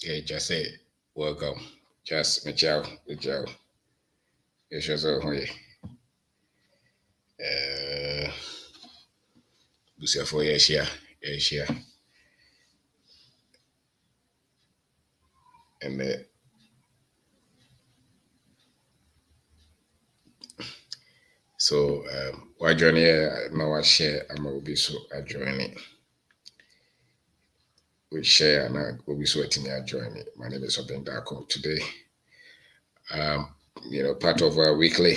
Okay, just say welcome. Just Michelle. It's just a Busia for Asia, and so why join here? Now I share. I'm will be so I join it. We share and I will be so I join it. My name is Obin Dako. Today, part of our weekly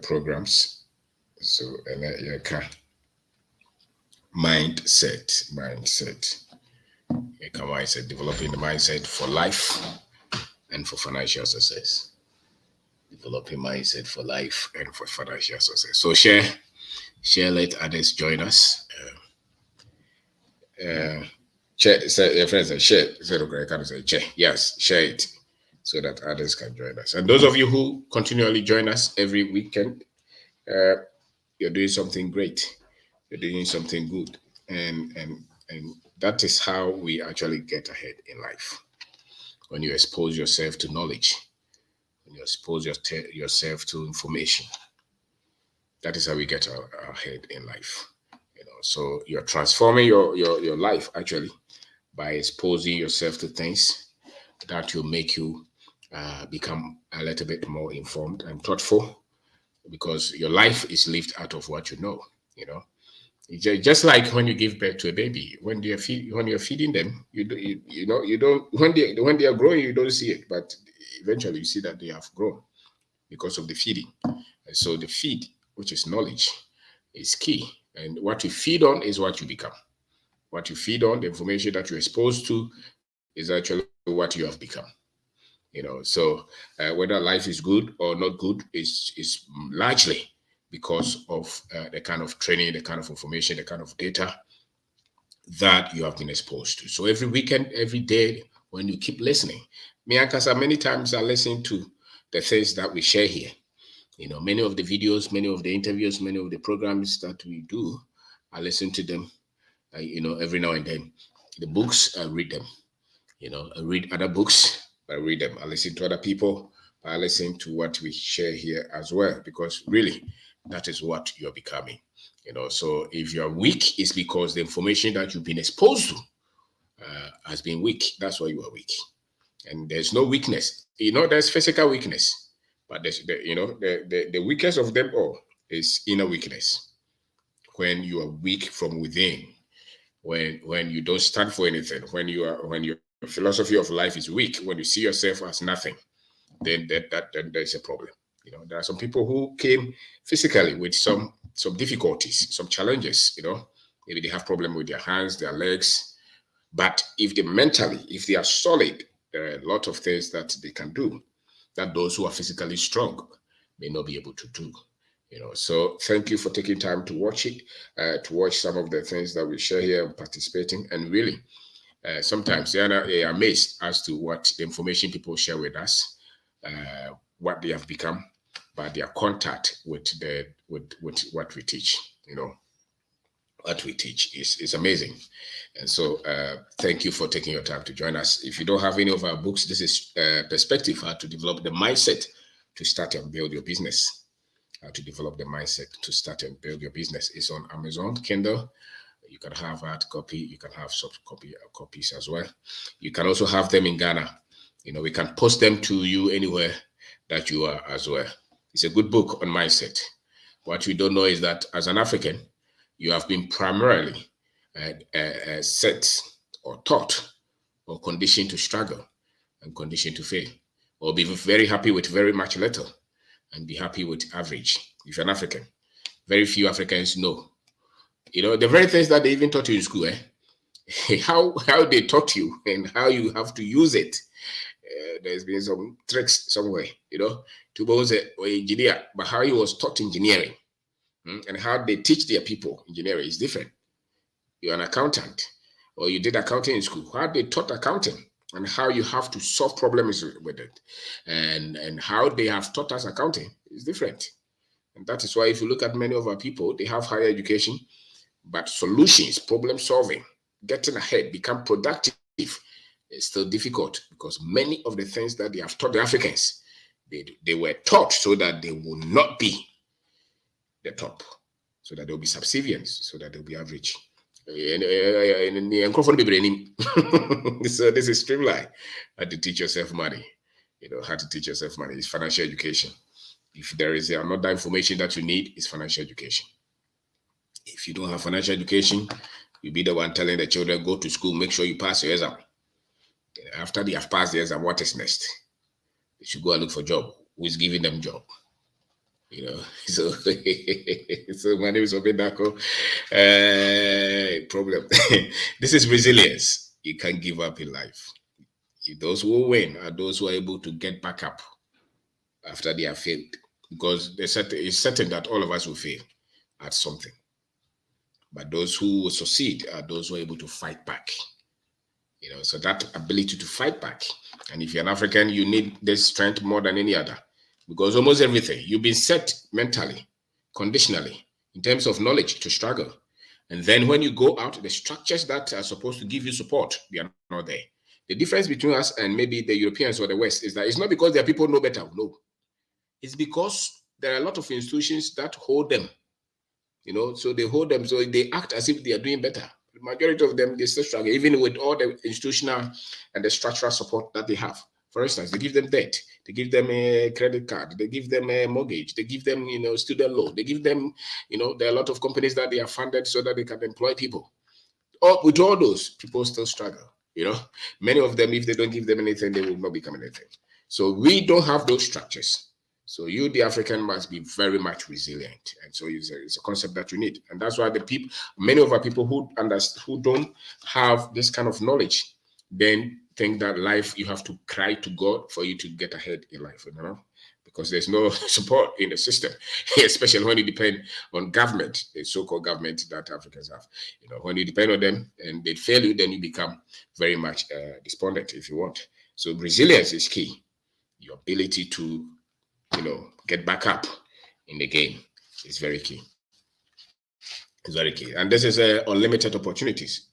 programs. So and you can mindset. You can mindset, developing the mindset for life and for financial success. Developing mindset for life and for financial success. So share, let others join us. Say your friends say share. Say okay, I can say share. Yes, share it so that others can join us. And those of you who continually join us every weekend, you're doing something great. You're doing something good, and that is how we actually get ahead in life. When you expose yourself to knowledge, when you expose yourself to information, that is how we get ahead in life. So you're transforming your life actually by exposing yourself to things that will make you become a little bit more informed and thoughtful, because your life is lived out of what you know. You know, just like when you give birth to a baby, when you're feeding them, you don't when they are growing, you don't see it, but eventually you see that they have grown because of the feeding. And so the feed, which is knowledge, is key. And what you feed on is what you become. What you feed on, the information that you're exposed to, is actually what you have become. So whether life is good or not good is largely because of the kind of training, the kind of information, the kind of data that you have been exposed to. So every weekend, every day, when you keep listening, me and Kasa, many times I listen to the things that we share here. Many of the videos, many of the interviews, many of the programs that we do, I listen to them, every now and then. The books, I read them. I read other books, I read them. I listen to other people, I listen to what we share here as well, because really, that is what you're becoming. So if you're weak, it's because the information that you've been exposed to has been weak. That's why you are weak. And there's no weakness. There's physical weakness, but the weakest of them all is inner weakness. When you are weak from within, when you don't stand for anything, when your philosophy of life is weak, when you see yourself as nothing, then there's a problem. There are some people who came physically with some difficulties, some challenges. Maybe they have problem with their hands, their legs, but if they are solid, there are a lot of things that they can do that those who are physically strong may not be able to do. So thank you for taking time to watch it, to watch some of the things that we share here and participating. And really, sometimes they are amazed as to what the information people share with us, what they have become by their contact with what we teach. What we teach is amazing. And so thank you for taking your time to join us. If you don't have any of our books, this is Perspective, how to develop the mindset to start and build your business. How to develop the mindset to start and build your business. It's on Amazon Kindle. You can have hard copy, you can have soft copies as well. You can also have them in Ghana. We can post them to you anywhere that you are as well. It's a good book on mindset. What we don't know is that as an African, you have been primarily set or taught or conditioned to struggle and conditioned to fail, or be very happy with very much little and be happy with average. If you're an African, very few Africans know. The very things that they even taught you in school, how they taught you and how you have to use it. There's been some tricks somewhere, to both or engineer, but how he was taught engineering and how they teach their people engineering is different. You're an accountant or you did accounting in school. How they taught accounting and how you have to solve problems with it, and how they have taught us accounting is different. And that is why if you look at many of our people, they have higher education, but solutions, problem solving, getting ahead, become productive, It's still difficult because many of the things that they have taught the Africans, they were taught so that they will not be the top, so that they'll be subservient, so that they'll be average. So this is streamline. How to teach yourself money. How to teach yourself money is financial education. If there is another information that you need, is financial education. If you don't have financial education, you'll be the one telling the children, go to school, make sure you pass your exam. After they have passed the exam, what is next? They should go and look for a job. Who is giving them job? So so my name is Obedako. Problem. This is resilience. You can't give up in life. Those who win are those who are able to get back up after they have failed, because it's certain that all of us will fail at something. But those who will succeed are those who are able to fight back. So that ability to fight back. And if you're an African, you need this strength more than any other, because almost everything you've been set mentally, conditionally, in terms of knowledge to struggle. And then when you go out, the structures that are supposed to give you support, they are not there. The difference between us and maybe the Europeans or the West is that it's not because their people know better. No, it's because there are a lot of institutions that hold them. So they hold them, so they act as if they are doing better. The majority of them, they still struggle, even with all the institutional and the structural support that they have. For instance, they give them debt, they give them a credit card, they give them a mortgage, they give them, student loan, they give them, there are a lot of companies that they are funded so that they can employ people. With all those, people still struggle. Many of them, if they don't give them anything, they will not become anything. So we don't have those structures. So you, the African, must be very much resilient, and so it's a concept that you need, and that's why many of our people who don't have this kind of knowledge, then think that life, you have to cry to God for you to get ahead in life, because there's no support in the system, especially when you depend on government, the so-called government that Africans have. When you depend on them and they fail you, then you become very much despondent, if you want. So resilience is key. Your ability to get back up in the game is very key. It's very key. And this is unlimited opportunities.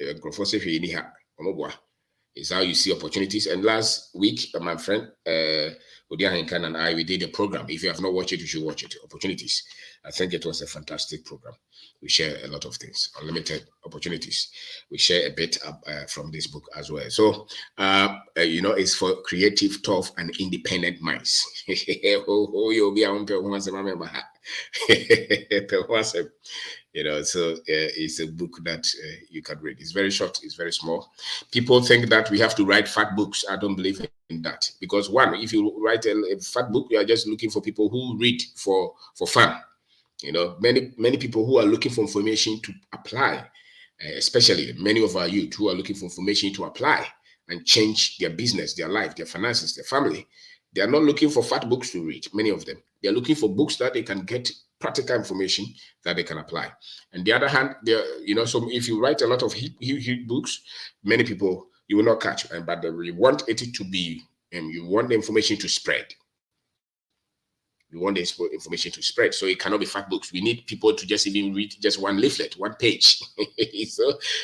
Is how you see opportunities. And last week, my friend Odia Henkan and I, we did a program. If you have not watched it, you should watch it. Opportunities. I think it was a fantastic program. We share a lot of things, unlimited opportunities. We share a bit from this book as well. So, it's for creative, tough, and independent minds. So it's a book that you can read. It's very short, it's very small. People think that we have to write fat books. I don't believe in that, because one, if you write a fat book, you are just looking for people who read for fun. Many people who are looking for information to apply, especially many of our youth who are looking for information to apply and change their business, their life, their finances, their family. They are not looking for fat books to read, many of them. They are looking for books that they can get practical information that they can apply. And the other hand, so if you write a lot of huge books, many people you will not catch, but you want it to be, and you want the information to spread. We want the information to spread, so it cannot be fat books. We need people to just even read just one leaflet, one page.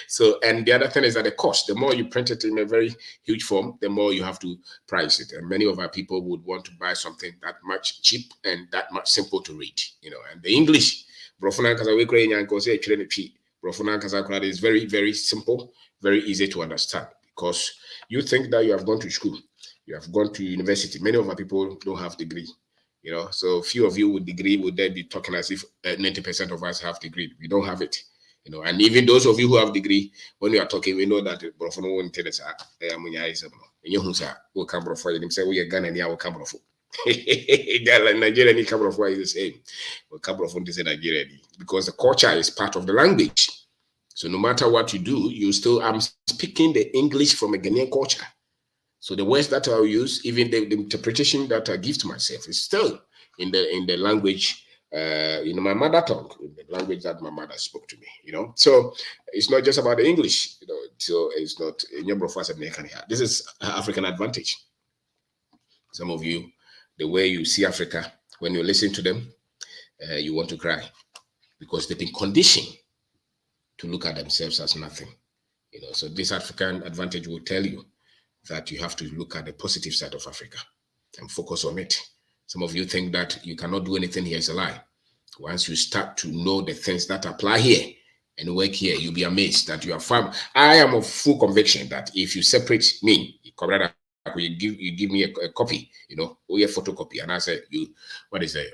so, and the other thing is that the cost. The more you print it in a very huge form, the more you have to price it. And many of our people would want to buy something that much cheap and that much simple to read. And the English, is very, very simple, very easy to understand, because you think that you have gone to school, you have gone to university. Many of our people don't have degree. So few of you with degree would then be talking as if 90% of us have degree. We don't have it, and even those of you who have degree, when we are talking, we know that Brofo won't tell us, will come Brofo, and say, we are Ghana, will come Brofo. Nigeria need come Brofo is the same. Will come Brofo is Nigeria, because the culture is part of the language. So no matter what you do, I'm speaking the English from a Ghanaian culture. So the words that I'll use, even the interpretation that I give to myself, is still in the language, my mother tongue, in the language that my mother spoke to me. So it's not just about the English. So it's not. This is African advantage. Some of you, the way you see Africa, when you listen to them, you want to cry, because they've been conditioned to look at themselves as nothing. So this African advantage will tell you that you have to look at the positive side of Africa and focus on it. Some of you think that you cannot do anything here. Is a lie. Once you start to know the things that apply here and work here, you'll be amazed that you are far. I am of full conviction that if you separate me, you give me a copy, or a photocopy, and I said, what is the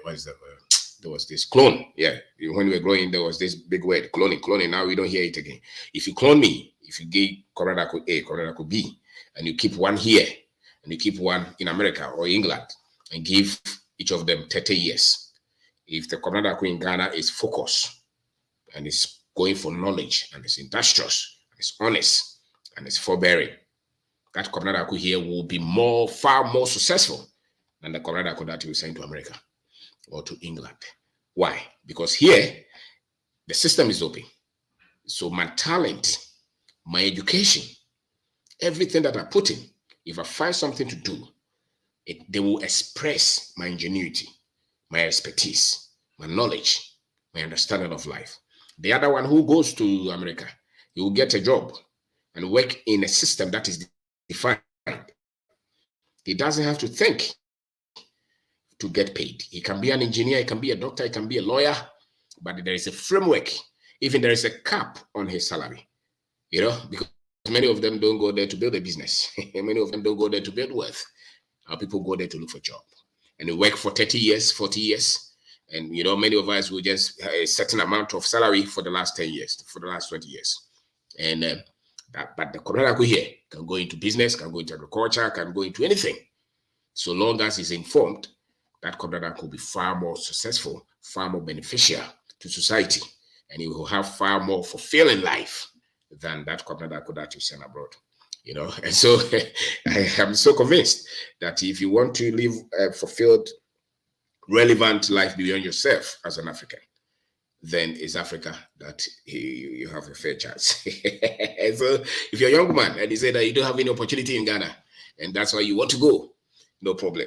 there was this clone. Yeah, when we were growing, there was this big word, cloning. Now we don't hear it again. If you clone me, if you give Coronado A, Coronado B, and you keep one here, and you keep one in America or England, and give each of them 30 years. If the Coronado in Ghana is focused and is going for knowledge and is industrious and is honest and is forbearing, that Coronado here will be far more successful than the Coronado that you send to America or to England. Why? Because here the system is open. So my talent, my education, everything that I put in, if I find something to do, they will express my ingenuity, my expertise, my knowledge, my understanding of life. The other one who goes to America, he will get a job and work in a system that is defined. He doesn't have to think to get paid. He can be an engineer, he can be a doctor, he can be a lawyer, but there is a framework. Even there is a cap on his salary, because many of them don't go there to build a business. Many of them don't go there to build wealth. Our people go there to look for a job. And they work for 30 years, 40 years. And, many of us will just have a certain amount of salary for the last 10 years, for the last 20 years. And but the Coronado here can go into business, can go into agriculture, can go into anything. So long as he's informed, that Coronado could be far more successful, far more beneficial to society. And he will have far more fulfilling life than that Coronado that you send abroad. And so I am so convinced that if you want to live a fulfilled, relevant life beyond yourself as an African, then it's Africa that you have a fair chance. And so if you're a young man and you say that you don't have any opportunity in Ghana and that's why you want to go, no problem.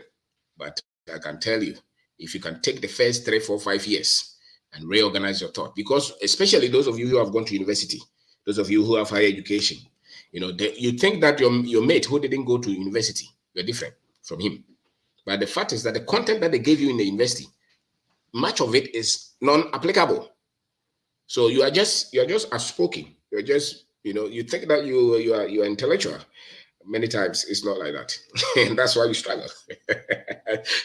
But I can tell you, if you can take the first 3, 4, 5 years and reorganize your thought, because especially those of you who have gone to university, those of you who have higher education, you think that your mate who didn't go to university, you're different from him. But the fact is that the content that they gave you in the university, much of it is non-applicable. So you are just outspoken. You're just, you think that you are intellectual. Many times it's not like that. And that's why you struggle.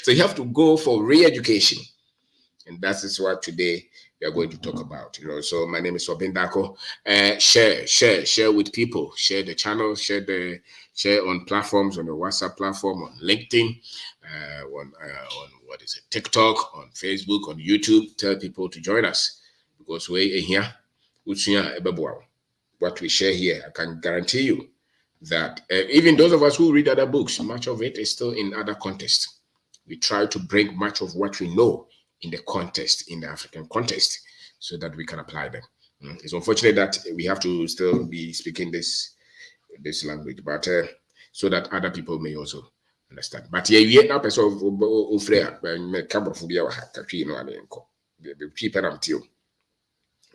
So you have to go for re-education. And that is what today we are going to talk about. So my name is Obindako. Share with people. Share the channel. Share on platforms, on the WhatsApp platform, on LinkedIn, on TikTok, on Facebook, on YouTube. Tell people to join us because we're here. What we share here, I can guarantee you that even those of us who read other books, much of it is still in other contexts. We try to bring much of what we know in the context, in the African context, so that we can apply them. It's unfortunate that we have to still be speaking this language, but so that other people may also understand. But yeah, we now person of Freya, when camera for your country, the people am too.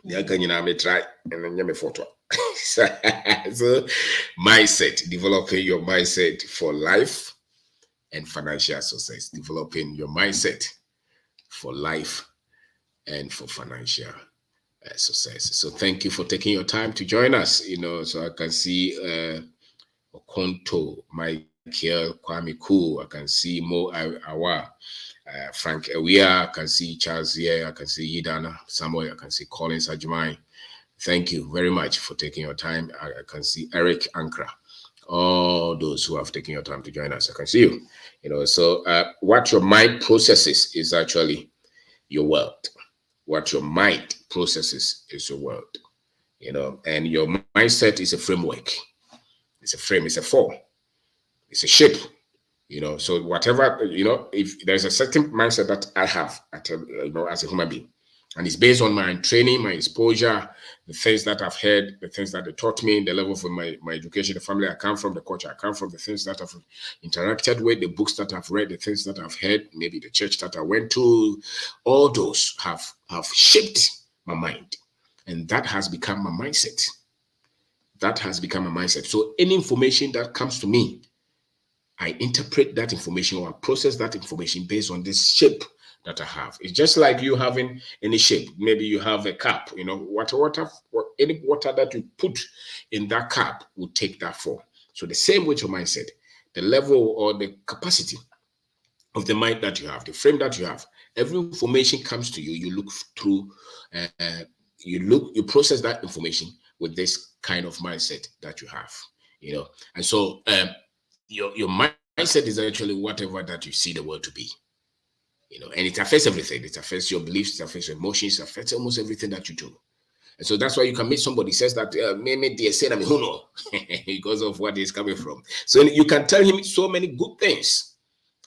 They can try and then you photo. So mindset, developing your mindset for life and financial success, developing your mindset for life and for financial success. So thank you for taking your time to join us. So I can see Okonto, Michael, Kwame Koo, I can see Mo Awa, Frank Ewia, I can see Charles here, I can see Yidana Samuel, I can see Collins Ajimai. Thank you very much for taking your time. I can see Eric Ankra. All those who have taken your time to join us, I can see you. So what your mind processes is actually your world. What your mind processes is your world. And your mindset is a framework. It's a frame, it's a form, it's a shape. So whatever, if there's a certain mindset that I have as a human being, and it's based on my training, my exposure, the things that I've heard, the things that they taught me, the level of my education, the family I come from, the culture I come from, the things that I've interacted with, the books that I've read, the things that I've heard, maybe the church that I went to, all those have shaped my mind. And that has become my mindset. That has become a mindset. So any information that comes to me I interpret that information or I process that information based on this shape that I have. It's just like you having any shape. Maybe you have a cup, any water that you put in that cup will take that form. So the same with your mindset, the level or the capacity of the mind that you have, the frame that you have. Every information comes to you. You look through, you process that information with this kind of mindset that you have. And so your mindset is actually whatever that you see the world to be. And it affects everything. It affects your beliefs, it affects your emotions, it affects almost everything that you do. And so that's why you can meet somebody says that maybe they said, who know, because of what he's coming from. So you can tell him so many good things.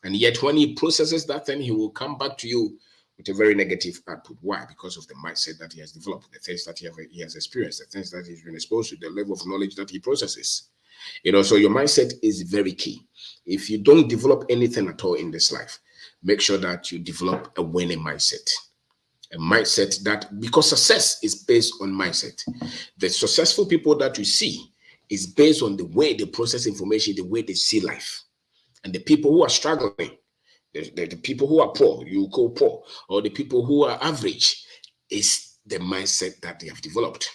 And yet when he processes that thing, he will come back to you with a very negative output. Why? Because of the mindset that he has developed, the things that he has experienced, the things that he's been exposed to, the level of knowledge that he processes. So your mindset is very key. If you don't develop anything at all in this life, make sure that you develop a winning mindset. A mindset that, because success is based on mindset. The successful people that you see is based on the way they process information, the way they see life. And the people who are struggling, the people who are poor, you call poor, or the people who are average, is the mindset that they have developed.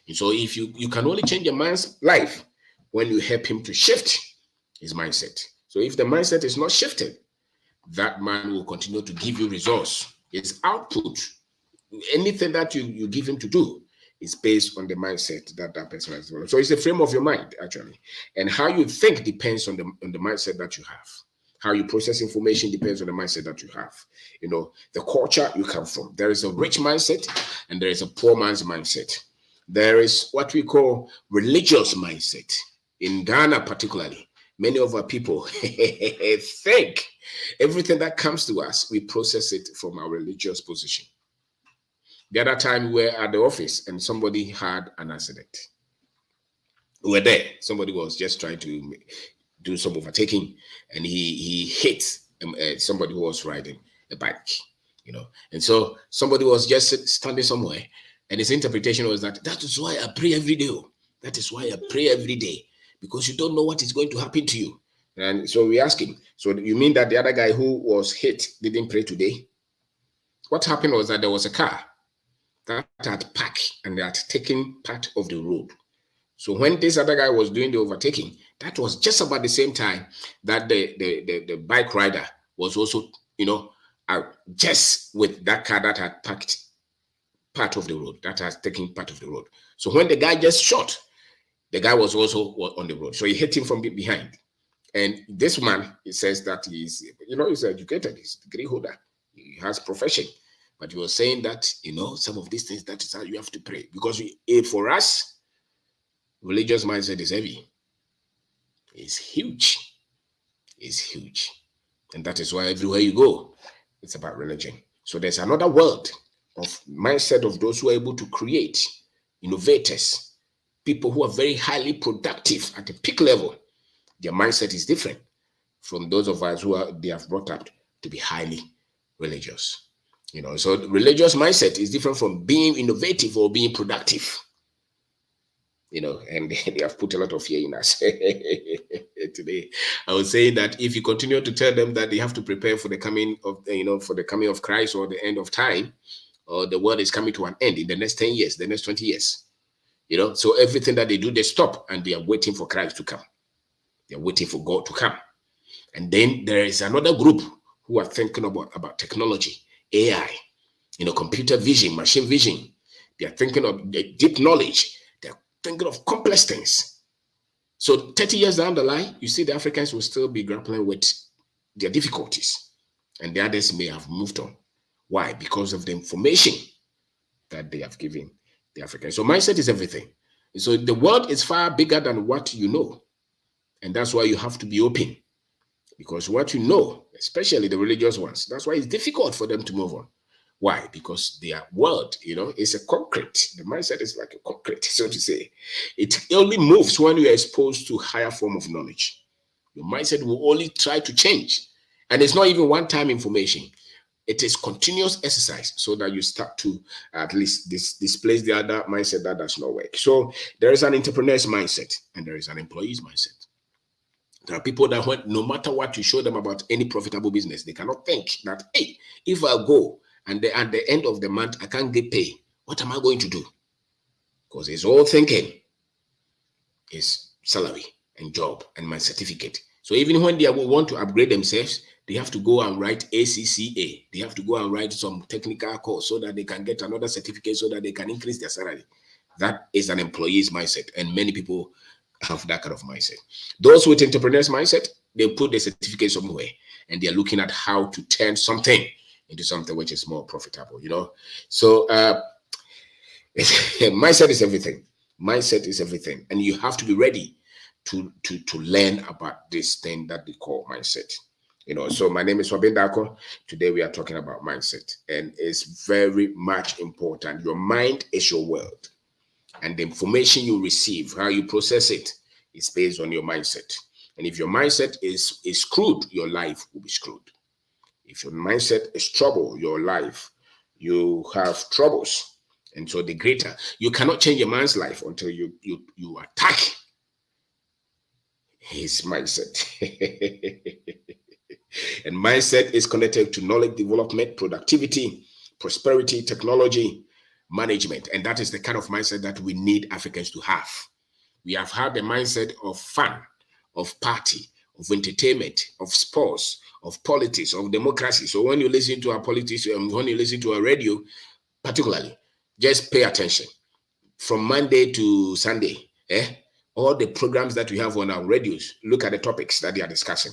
And so if you can only change a man's life when you help him to shift his mindset. So if the mindset is not shifted, that man will continue to give you results. His output, anything that you give him to do, is based on the mindset that person has developed. So it's the frame of your mind, actually. And how you think depends on the mindset that you have. How you process information depends on the mindset that you have. The culture you come from. There is a rich mindset and there is a poor man's mindset. There is what we call religious mindset. In Ghana, particularly, many of our people think everything that comes to us, we process it from our religious position. The other time we were at the office and somebody had an accident. We were there. Somebody was just trying to do some overtaking and he hit somebody who was riding a bike, And so somebody was just standing somewhere and his interpretation was that is why I pray every day. That is why I pray every day, because you don't know what is going to happen to you. And so we asked him, so you mean that the other guy who was hit didn't pray today? What happened was that there was a car that had parked and they had taken part of the road. So when this other guy was doing the overtaking, that was just about the same time that the bike rider was also, just with that car that had parked part of the road, that has taken part of the road. So when the guy just shot, the guy was also on the road. So he hit him from behind. And this man, he says that he's educated, he's a degree holder, he has profession. But he was saying that, some of these things, that is how you have to pray. Because for us, religious mindset is heavy. It's huge. It's huge. And that is why everywhere you go, it's about religion. So there's another world of mindset of those who are able to create, innovators, people who are very highly productive at the peak level. Their mindset is different from those of us they have brought up to be highly religious. So the religious mindset is different from being innovative or being productive. And they have put a lot of fear in us today. I was saying that if you continue to tell them that they have to prepare for the coming of Christ or the end of time, or the world is coming to an end in the next 10 years, the next 20 years, so everything that they do, they stop and they are waiting for Christ to come. They're waiting for God to come. And then there is another group who are thinking about technology, AI, computer vision, machine vision. They're thinking of the deep knowledge. They're thinking of complex things. So 30 years down the line, you see the Africans will still be grappling with their difficulties. And the others may have moved on. Why? Because of the information that they have given the Africans. So mindset is everything. So the world is far bigger than what you know. And that's why you have to be open. Because what you know, especially the religious ones, that's why it's difficult for them to move on. Why? Because their world, is a concrete. The mindset is like a concrete, so to say. It only moves when you are exposed to higher form of knowledge. Your mindset will only try to change. And it's not even one-time information. It is continuous exercise so that you start to at least displace the other mindset that does not work. So there is an entrepreneur's mindset and there is an employee's mindset. There are people that want, no matter what you show them about any profitable business, they cannot think that, hey, if I go and at the end of the month I can't get paid, what am I going to do? Because it's all thinking is salary and job and my certificate. So even when they want to upgrade themselves, they have to go and write ACCA. They have to go and write some technical course so that they can get another certificate so that they can increase their salary. That is an employee's mindset, and many people have that kind of mindset. Those with entrepreneurs mindset, they put the certificate somewhere and they're looking at how to turn something into something which is more profitable, you know. So mindset is everything. Mindset is everything, and you have to be ready to learn about this thing that they call mindset. You know, so my name is Wabin Dako. Today we are talking about mindset, and it's very much important. Your mind is your world, and the information you receive, how you process it, is based on your mindset. And if your mindset is screwed, your life will be screwed. If your mindset is trouble, your life, you have troubles. And so the greater, you cannot change a man's life until you attack his mindset. And mindset is connected to knowledge development, productivity, prosperity, technology, management. And that is the kind of mindset that we need Africans to have. We have had the mindset of fun, of party, of entertainment, of sports, of politics, of democracy. So when you listen to our politics, when you listen to our radio, particularly, just pay attention. From Monday to Sunday, all the programs that we have on our radios, look at the topics that they are discussing.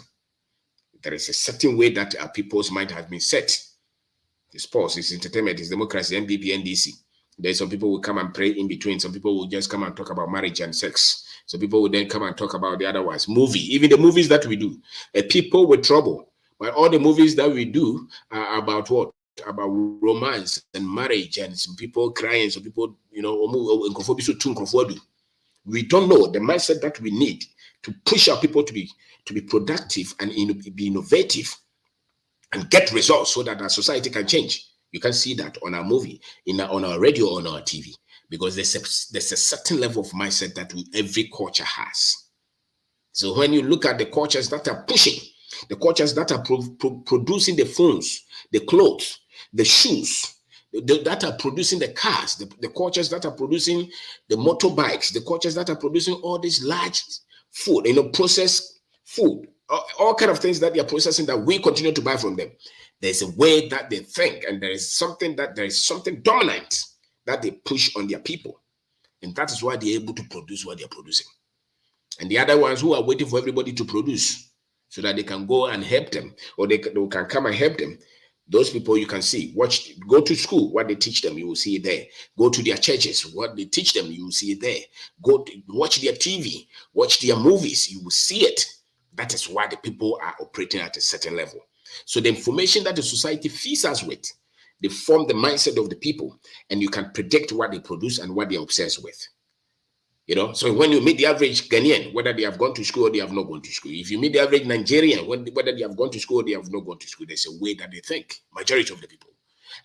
There is a certain way that our people's mind has been set. The sports, it's entertainment, it's democracy, MPP, NDC. There's some people will come and pray in between. Some people will just come and talk about marriage and sex. Some people will then come and talk about the other ones. Movie, even the movies that we do. People with trouble. But all the movies that we do are about what? About romance and marriage, and some people crying, some people, you know, we don't know the mindset that we need to push our people to be productive and be innovative and get results so that our society can change. You can see that on our movie, on our radio, on our TV, because there's a certain level of mindset that every culture has. So when you look at the cultures that are pushing, the cultures that are producing the phones, the clothes, the shoes, that are producing the cars, the cultures that are producing the motorbikes, the cultures that are producing all this large food, processed food, all kind of things that they are processing that we continue to buy from them. There's a way that they think, and there is something dominant that they push on their people. And that is why they're able to produce what they're producing. And the other ones who are waiting for everybody to produce so that they can go and help them, or they can come and help them. Those people you can see, go to school, what they teach them, you will see it there. Go to their churches, what they teach them, you will see it there. Watch their TV, watch their movies, you will see it. That is why the people are operating at a certain level. So the information that the society feeds us with, they form the mindset of the people, and you can predict what they produce and what they're obsessed with. So when you meet the average Ghanaian, whether they have gone to school or they have not gone to school, if you meet the average Nigerian, whether they have gone to school or they have not gone to school, there's a way that they think, majority of the people.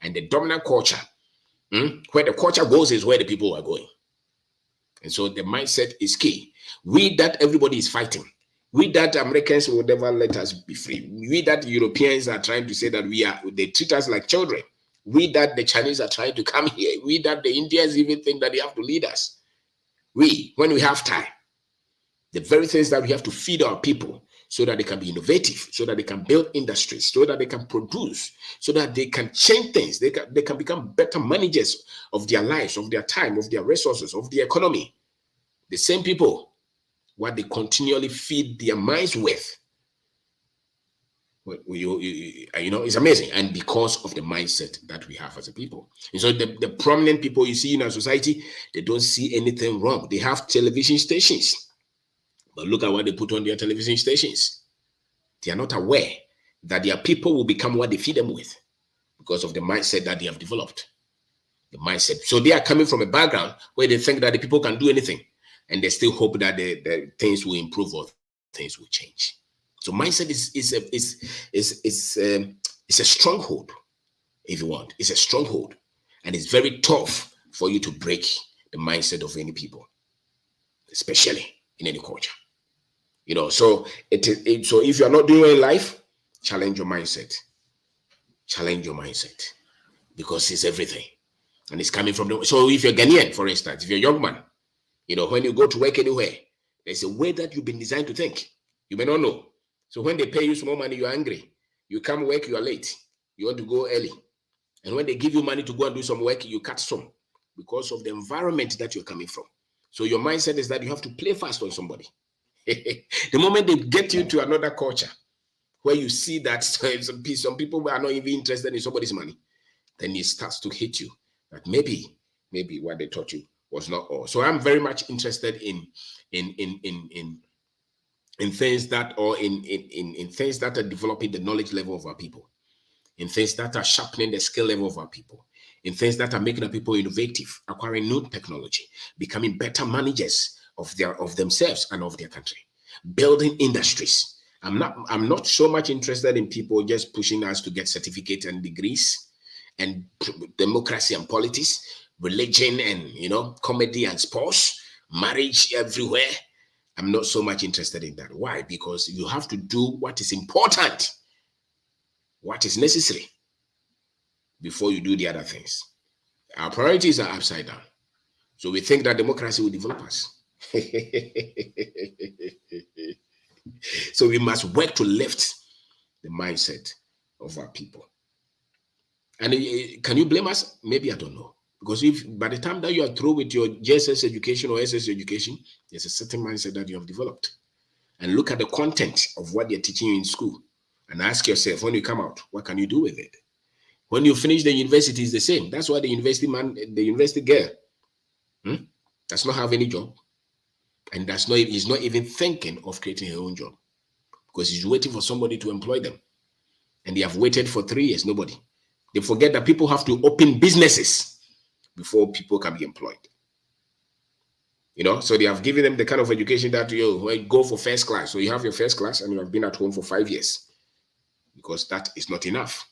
And the dominant culture, where the culture goes is where the people are going. And so the mindset is key. We that everybody is fighting. We that Americans will never let us be free. We that Europeans are trying to say that they treat us like children. We that the Chinese are trying to come here. We that the Indians even think that they have to lead us. When we have time, the very things that we have to feed our people so that they can be innovative, so that they can build industries, so that they can produce, so that they can change things. They can become better managers of their lives, of their time, of their resources, of the economy. The same people, what they continually feed their minds with, it's amazing. And because of the mindset that we have as a people. And so the prominent people you see in our society, they don't see anything wrong. They have television stations. But look at what they put on their television stations. They are not aware that their people will become what they feed them with because of the mindset that they have developed. The mindset. So they are coming from a background where they think that the people can do anything, and they still hope that the things will improve or things will change. So mindset is a stronghold, if you want. It's a stronghold, and it's very tough for you to break the mindset of any people, especially in any culture. So so if you are not doing well in life, challenge your mindset. Challenge your mindset, because it's everything, and it's coming from the. So if you're Ghanaian, for instance, if you're a young man, when you go to work anywhere, there's a way that you've been designed to think. You may not know. So when they pay you small money, you're angry. You come work, you are late. You want to go early. And when they give you money to go and do some work, you cut some because of the environment that you're coming from. So your mindset is that you have to play fast on somebody. The moment they get you to another culture where you see that some people are not even interested in somebody's money, then it starts to hit you that maybe what they taught you was not all. So I'm very much interested in things that, or in things that are developing the knowledge level of our people, in things that are sharpening the skill level of our people, in things that are making our people innovative, acquiring new technology, becoming better managers of themselves and of their country, building industries. I'm not so much interested in people just pushing us to get certificates and degrees and democracy and politics, religion and comedy and sports, marriage everywhere. I'm not so much interested in that. Why? Because you have to do what is important, what is necessary, before you do the other things. Our priorities are upside down. So we think that democracy will develop us. So we must work to lift the mindset of our people. And can you blame us? Maybe, I don't know. Because if by the time that you are through with your JSS education or SS education, there's a certain mindset that you have developed. And look at the content of what they're teaching you in school. And ask yourself, when you come out, what can you do with it? When you finish the university, it's the same. That's why the university man, the university girl, does not have any job. And he's not even thinking of creating her own job, because he's waiting for somebody to employ them. And they have waited for 3 years, nobody. They forget that people have to open businesses before people can be employed. So they have given them the kind of education that you go for first class. So you have your first class and you have been at home for 5 years, because that is not enough.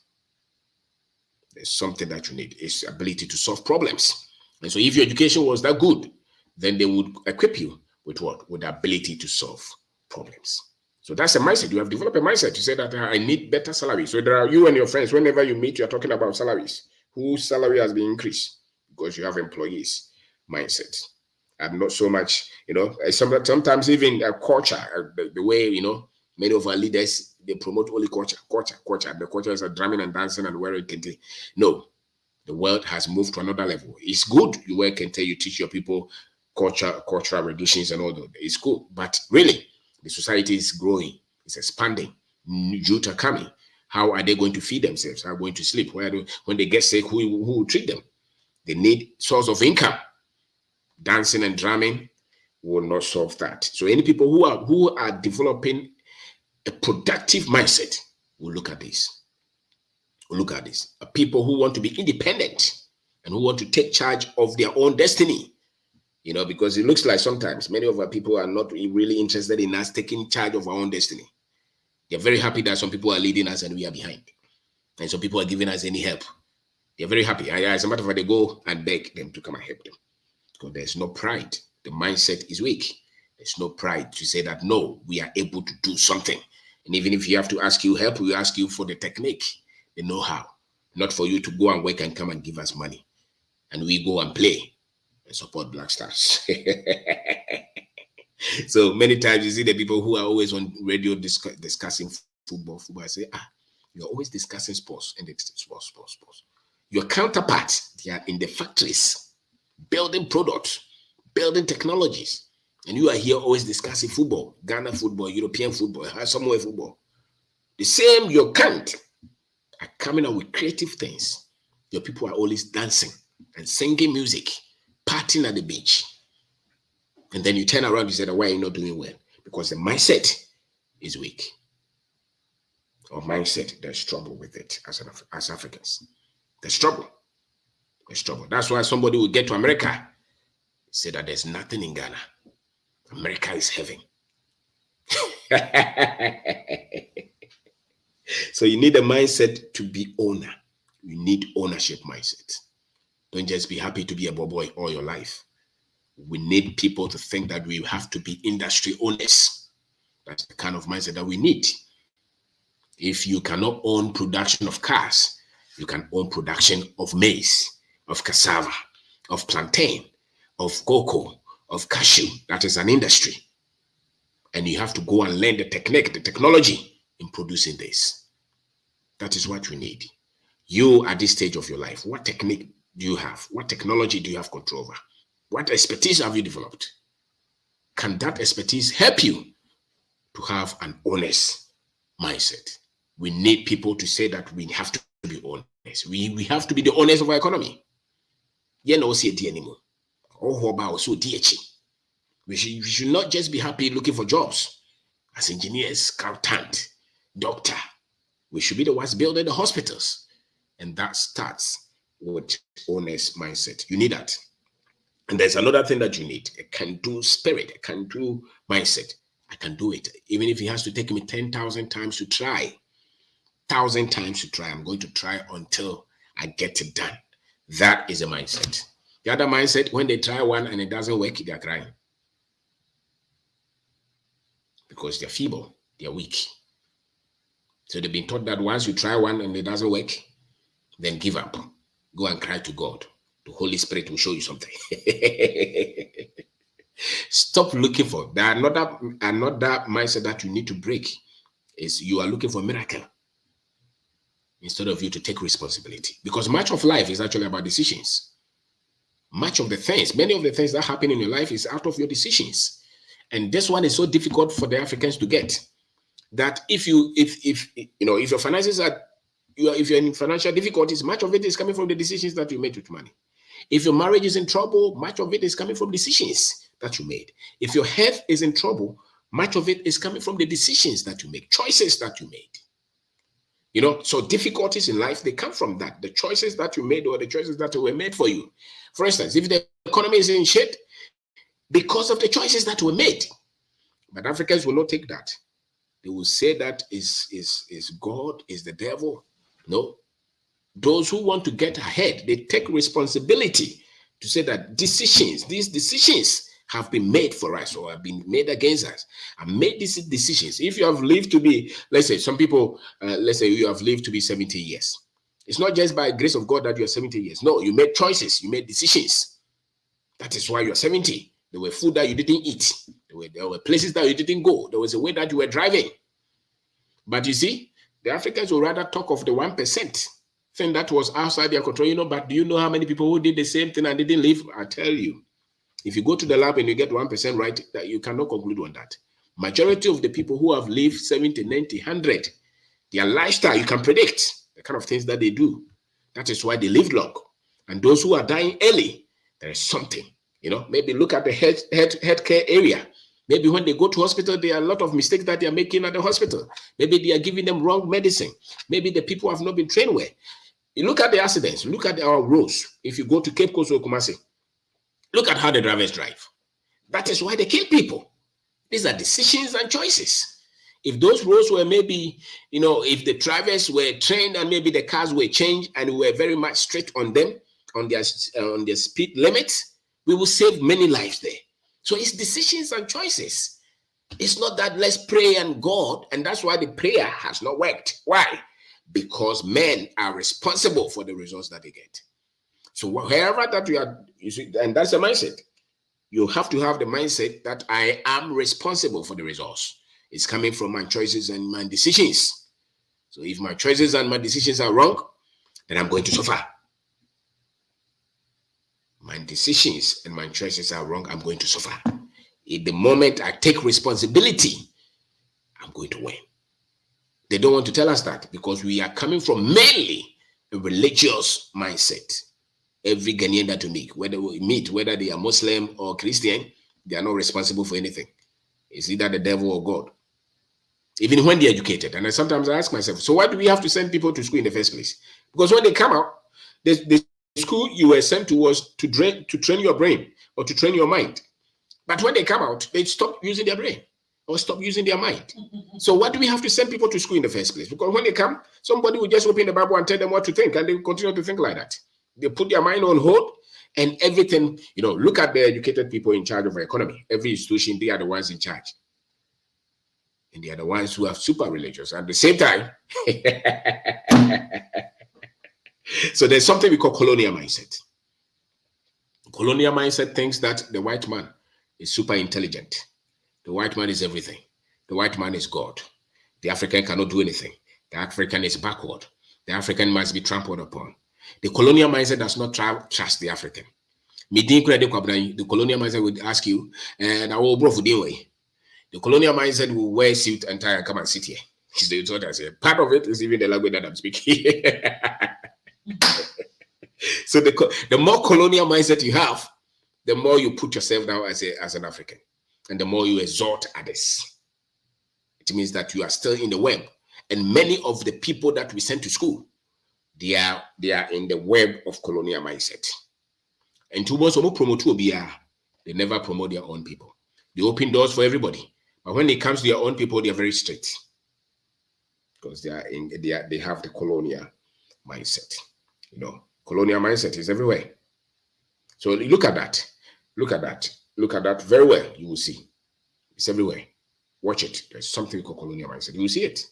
There's something that you need. It's ability to solve problems. And so if your education was that good, then they would equip you with what? With the ability to solve problems. So that's a mindset. You have developed a mindset to say that I need better salary. So there are you and your friends, whenever you meet, you're talking about salaries. Whose salary has been increased? Because you have employees mindset. I'm not so much, sometimes even culture, the way, many of our leaders, they promote only culture. The culture is drumming and dancing and wearing kente. No, the world has moved to another level. It's good you wear kente, you teach your people cultural traditions and all that. It's cool. But really, the society is growing, it's expanding. Youth are coming. How are they going to feed themselves? How are they going to sleep? When they get sick, who will treat them? They need source of income. Dancing and drumming will not solve that. So any people who are developing a productive mindset will look at this. People who want to be independent and who want to take charge of their own destiny. Because it looks like sometimes many of our people are not really interested in us taking charge of our own destiny. They're very happy that some people are leading us and we are behind. And some people are giving us any help. They're very happy. As a matter of fact, they go and beg them to come and help them. Because there's no pride. The mindset is weak. There's no pride to say that, no, we are able to do something. And even if you have to ask you help, we ask you for the technique, the know-how, not for you to go and work and come and give us money. And we go and play and support Black Stars. So many times you see the people who are always on radio discussing football. I say, you're always discussing sports, and it's sports. Your counterparts, they are in the factories, building products, building technologies. And you are here always discussing football, Ghana football, European football, somewhere football. The same, your count are coming out with creative things. Your people are always dancing and singing music, partying at the beach. And then you turn around, you say, why are you not doing well? Because the mindset is weak. Or mindset, there's trouble with it as Africans. There's trouble. That's why somebody will get to America, say that there's nothing in Ghana. America is heaven. So you need a mindset to be owner. You need ownership mindset. Don't just be happy to be a boy all your life. We need people to think that we have to be industry owners, That's the kind of mindset that we need. If you cannot own production of cars, you can own production of maize, of cassava, of plantain, of cocoa, of cashew. That is an industry. And you have to go and learn the technique, the technology in producing this. That is what we need. You, at this stage of your life, what technique do you have? What technology do you have control over? What expertise have you developed? Can that expertise help you to have an honest mindset? We need people to say that we have to be honest. We have to be the owners of our economy. No see anymore. We should not just be happy looking for jobs as engineers, accountant, doctor. We should be the ones building the hospitals. And that starts with honest mindset. You need that. And there's another thing that you need, a can-do spirit, a can-do mindset. I can do it. Even if it has to take me 10,000 times to try, 1,000 times to try, I'm going to try until I get it done. That is a mindset. The other mindset, when they try one and it doesn't work, they're crying. Because they're feeble, they're weak. So they've been taught that once you try one and it doesn't work, then give up. Go and cry to God. The Holy Spirit will show you something. Stop looking for that. Another mindset that you need to break is you are looking for a miracle instead of you to take responsibility. Because much of life is actually about decisions. Much of the things, many of the things that happen in your life is out of your decisions. And this one is so difficult for the Africans to get that if your finances are, if you're in financial difficulties, much of it is coming from the decisions that you made with money. If your marriage is in trouble, much of it is coming from decisions that you made. If your health is in trouble, much of it is coming from the decisions that you make, choices that you made. So difficulties in life, they come from that, the choices that you made or the choices that were made for you. For instance, if the economy is in shit, because of the choices that were made. But Africans will not take that. They will say that is God, is the devil. No. Those who want to get ahead, they take responsibility to say that these decisions have been made for us or have been made against us. And made these decisions. If you have lived to be, let's say some people, let's say you have lived to be 70 years. It's not just by grace of God that you're 70 years. No, you made choices, you made decisions. That is why you're 70. There were food that you didn't eat. There were places that you didn't go. There was a way that you were driving. But you see, the Africans will rather talk of the 1% thing that was outside their control. But do you know how many people who did the same thing and didn't live? I tell you, if you go to the lab and you get 1% right, that you cannot conclude on that. Majority of the people who have lived 70, 90, 100, their lifestyle, you can predict the kind of things that they do. That is why they live long. And those who are dying early, there is something. Maybe look at the healthcare area. Maybe when they go to hospital, there are a lot of mistakes that they are making at the hospital. Maybe they are giving them wrong medicine. Maybe the people have not been trained well. You look at the accidents. Look at our roads. If you go to Cape Coast or Kumasi, look at how the drivers drive. That is why they kill people. These are decisions and choices. If those roads were maybe, if the drivers were trained and maybe the cars were changed and we were very much strict on them, on their speed limits, we will save many lives there. So it's decisions and choices. It's not that let's pray and God, and that's why the prayer has not worked. Why? Because men are responsible for the results that they get. So wherever that you see, and that's the mindset. You have to have the mindset that I am responsible for the results. It's coming from my choices and my decisions. So if my choices and my decisions are wrong, then I'm going to suffer. My decisions and my choices are wrong, I'm going to suffer. In the moment I take responsibility, I'm going to win. They don't want to tell us that because we are coming from mainly a religious mindset. Every Ghanaian that we meet, whether they are Muslim or Christian, they are not responsible for anything. It's either the devil or God. Even when they're educated. And sometimes I ask myself, so why do we have to send people to school in the first place? Because when they come out, the school you were sent to was to train your brain or to train your mind. But when they come out, they stop using their brain or stop using their mind. So why do we have to send people to school in the first place? Because when they come, somebody will just open the Bible and tell them what to think, and they will continue to think like that. They put their mind on hold and everything, look at the educated people in charge of the economy. Every institution, they are the ones in charge. And they are the ones who are super religious at the same time. So there's something we call colonial mindset. Colonial mindset thinks that the white man is super intelligent. The white man is everything. The white man is God. The African cannot do anything. The African is backward. The African must be trampled upon. The colonial mindset does not trust the African. The colonial mindset would ask you, and I will bro for the colonial mindset will wear suit and tie and come and sit here. It's what I say. Part of it is even the language that I'm speaking. So the more colonial mindset you have, the more you put yourself down as an African, and the more you exalt others. It means that you are still in the web. And many of the people that we send to school, they are in the web of colonial mindset. And to most promote they never promote their own people. They open doors for everybody. But when it comes to their own people, they are very strict. Because they have the colonial mindset. You know, colonial mindset is everywhere. So look at that. Look at that. Look at that very well. You will see. It's everywhere. Watch it. There's something called colonial mindset. You will see it.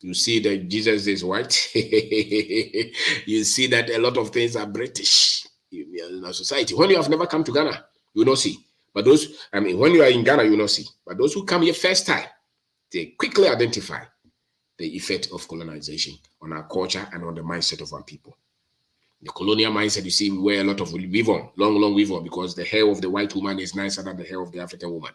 You see that Jesus is white. You see that a lot of things are British in our society. When you have never come to Ghana, you will not see. But when you are in Ghana, you will not see. But those who come here first time, they quickly identify the effect of colonization on our culture and on the mindset of our people. The colonial mindset, you see, we wear a lot of weave on, long weave on, because the hair of the white woman is nicer than the hair of the African woman.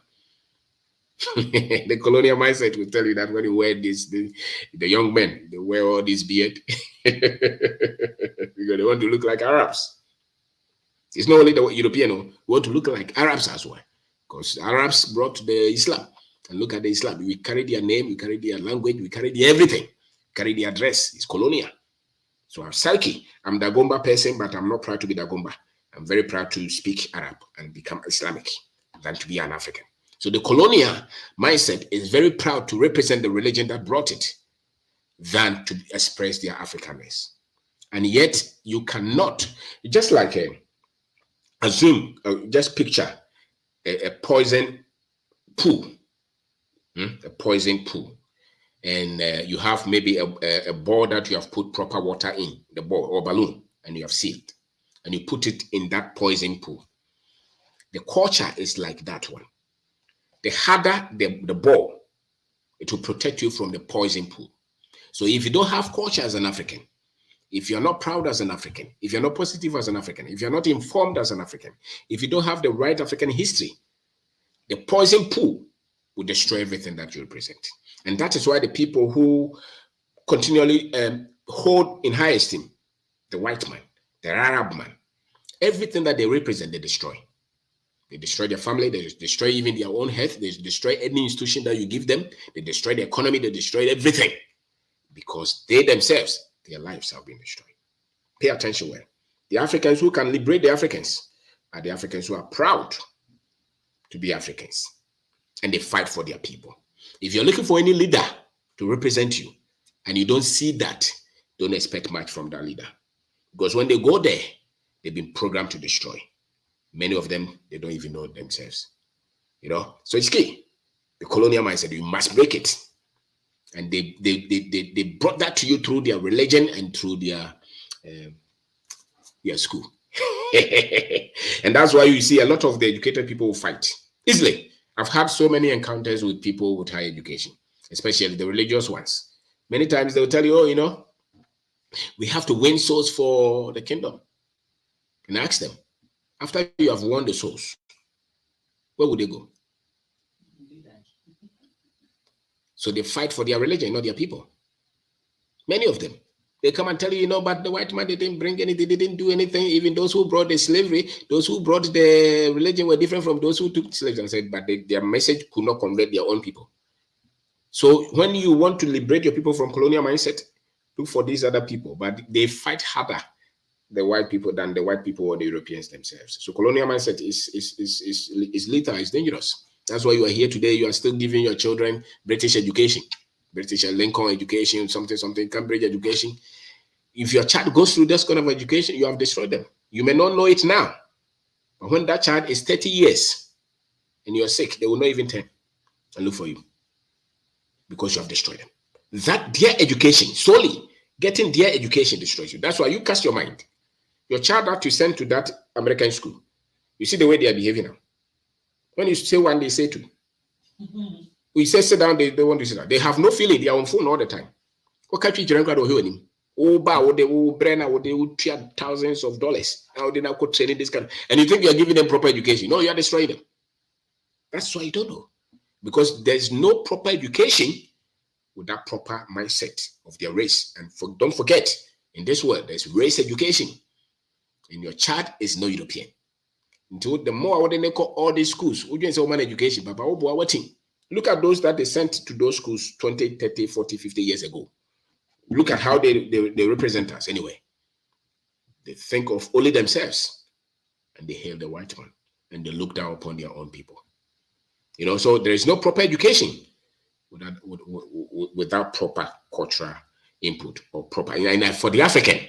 The colonial mindset will tell you that when you wear this, the young men, they wear all this beard because they want to look like Arabs. It's not only the European who want to look like Arabs as well, because Arabs brought the Islam. And look at the Islam. We carry their name, we carry their language, we carry their everything, we carry their dress. It's colonial. So I'm Psyche. I'm Dagomba person, but I'm not proud to be Dagomba. I'm very proud to speak Arab and become Islamic than to be an African. So the colonial mindset is very proud to represent the religion that brought it than to express their Africanness. And yet you cannot, just like just picture a poison pool, a poison pool. And you have maybe a ball that you have put proper water in, the ball or balloon, and you have sealed, and you put it in that poison pool. The culture is like that one. The harder the ball, it will protect you from the poison pool. So if you don't have culture as an African, if you're not proud as an African, if you're not positive as an African, if you're not informed as an African, if you don't have the right African history, the poison pool will destroy everything that you represent. And that is why the people who continually hold in high esteem the white man, the Arab man, everything that they represent, they destroy. They destroy their family, they destroy even their own health, they destroy any institution that you give them, they destroy the economy, they destroy everything. Because they themselves, their lives have been destroyed. Pay attention well. The Africans who can liberate the Africans are the Africans who are proud to be Africans. And they fight for their people. If you're looking for any leader to represent you and you don't see that, don't expect much from that leader. Because when they go there, they've been programmed to destroy. Many of them, they don't even know themselves. You know, so it's key. The colonial mindset, you must break it. And they brought that to you through their religion and through their school. And that's why you see a lot of the educated people fight easily. I've had so many encounters with people with high education, especially the religious ones. Many times they'll tell you, oh, you know, we have to win souls for the kingdom. And ask them, after you have won the souls, where would they go? So they fight for their religion, not their people. Many of them. They come and tell you, you know, but the white man, they didn't bring anything, they didn't do anything. Even those who brought the slavery, those who brought the religion were different from those who took slaves, and said, but their message could not convert their own people. So when you want to liberate your people from colonial mindset, look for these other people, but they fight harder, the white people, than the white people or the Europeans themselves. So colonial mindset is lethal, it's dangerous. That's why you are here today. You are still giving your children British education, British Lincoln education, something, Cambridge education. If your child goes through this kind of education, you have destroyed them. You may not know it now, but when that child is 30 years and you're sick, they will not even turn and look for you. because you have destroyed them. That their education, solely getting their education destroys you. That's why you cast your mind. Your child that you send to that American school, you see the way they are behaving now. When you say one, they say two. We say sit down, they want to sit down. They have no feeling. They are on phone all the time. What can't you hear? Oh, they will thousands of dollars. How they now could training this kind, and you think you are giving them proper education? No, you are destroying them. That's why you don't know, because there's no proper education with that proper mindset of their race. And don't forget, in this world, there's race education, and your child is no European. Until the more they call all these schools, we say woman education, Papa, look at those that they sent to those schools 20, 30, 40, 50 years ago. Look at how they represent us anyway. They think of only themselves, and they hail the white man, and they look down upon their own people. So there is no proper education without proper cultural input or proper. And for the African,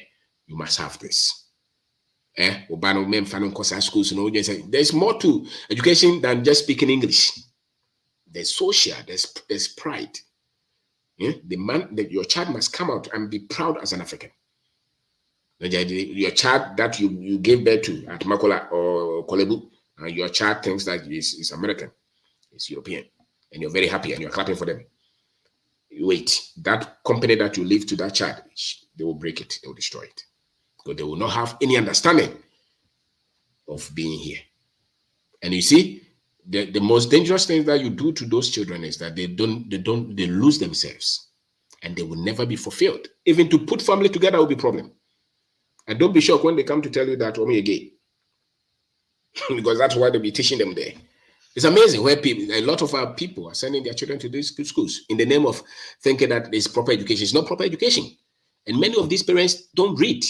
you must have this. There's more to education than just speaking English. There's social, there's pride. Your child must come out and be proud as an African. Your child that you gave birth to at Makola or Kolebu, and your child thinks that is American, it's European, and you're very happy and you're clapping for them. Wait, that company that you leave to that child, they will break it, they will destroy it. Because they will not have any understanding of being here. And you see, the most dangerous thing that you do to those children is that they lose themselves, and they will never be fulfilled. Even to put family together will be a problem. And don't be shocked when they come to tell you that you're gay. Because that's why they'll be teaching them there. It's amazing where a lot of our people are sending their children to these schools in the name of thinking that it's proper education. It's not proper education. And many of these parents don't read,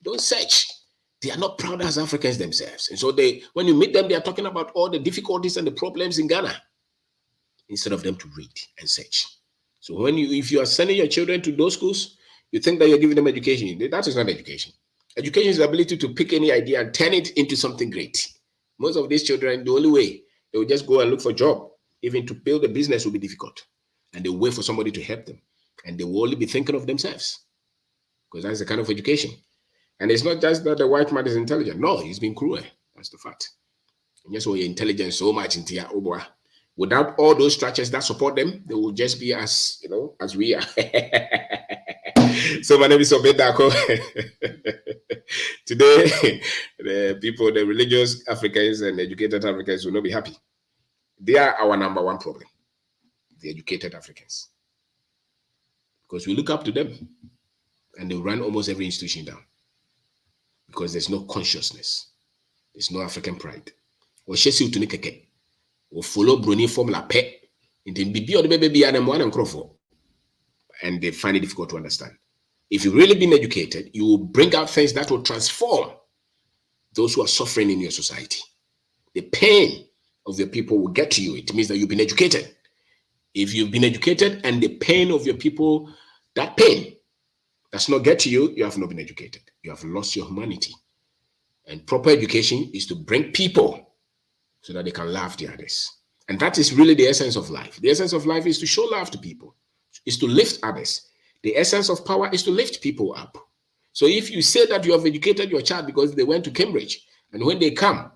don't search. They are not proud as Africans themselves. And so when you meet them, they are talking about all the difficulties and the problems in Ghana instead of them to read and search. So if you are sending your children to those schools, you think that you're giving them education. That is not education. Education is the ability to pick any idea and turn it into something great. Most of these children, the only way, they will just go and look for a job. Even to build a business will be difficult. And they will wait for somebody to help them. And they will only be thinking of themselves. Because that's the kind of education. And it's not just that the white man is intelligent. No, he's been cruel. That's the fact. And just your intelligence so much into your Oboa. Without all those structures that support them, they will just be as we are. So my name is Obedako. Today, the religious Africans and educated Africans will not be happy. They are our number one problem. The educated Africans. Because we look up to them and they run almost every institution down. Because there's no consciousness. There's no African pride. Or Shesi Utunikeke. Or follow Bruni formula pet. And then be on the baby and they find it difficult to understand. If you've really been educated, you will bring out things that will transform those who are suffering in your society. The pain of your people will get to you. It means that you've been educated. If you've been educated and the pain of your people, that pain does not get to you, you have not been educated. You have lost your humanity. And proper education is to bring people so that they can love the others. And that is really the essence of life. The essence of life is to show love to people, is to lift others. The essence of power is to lift people up. So if you say that you have educated your child because they went to Cambridge, and when they come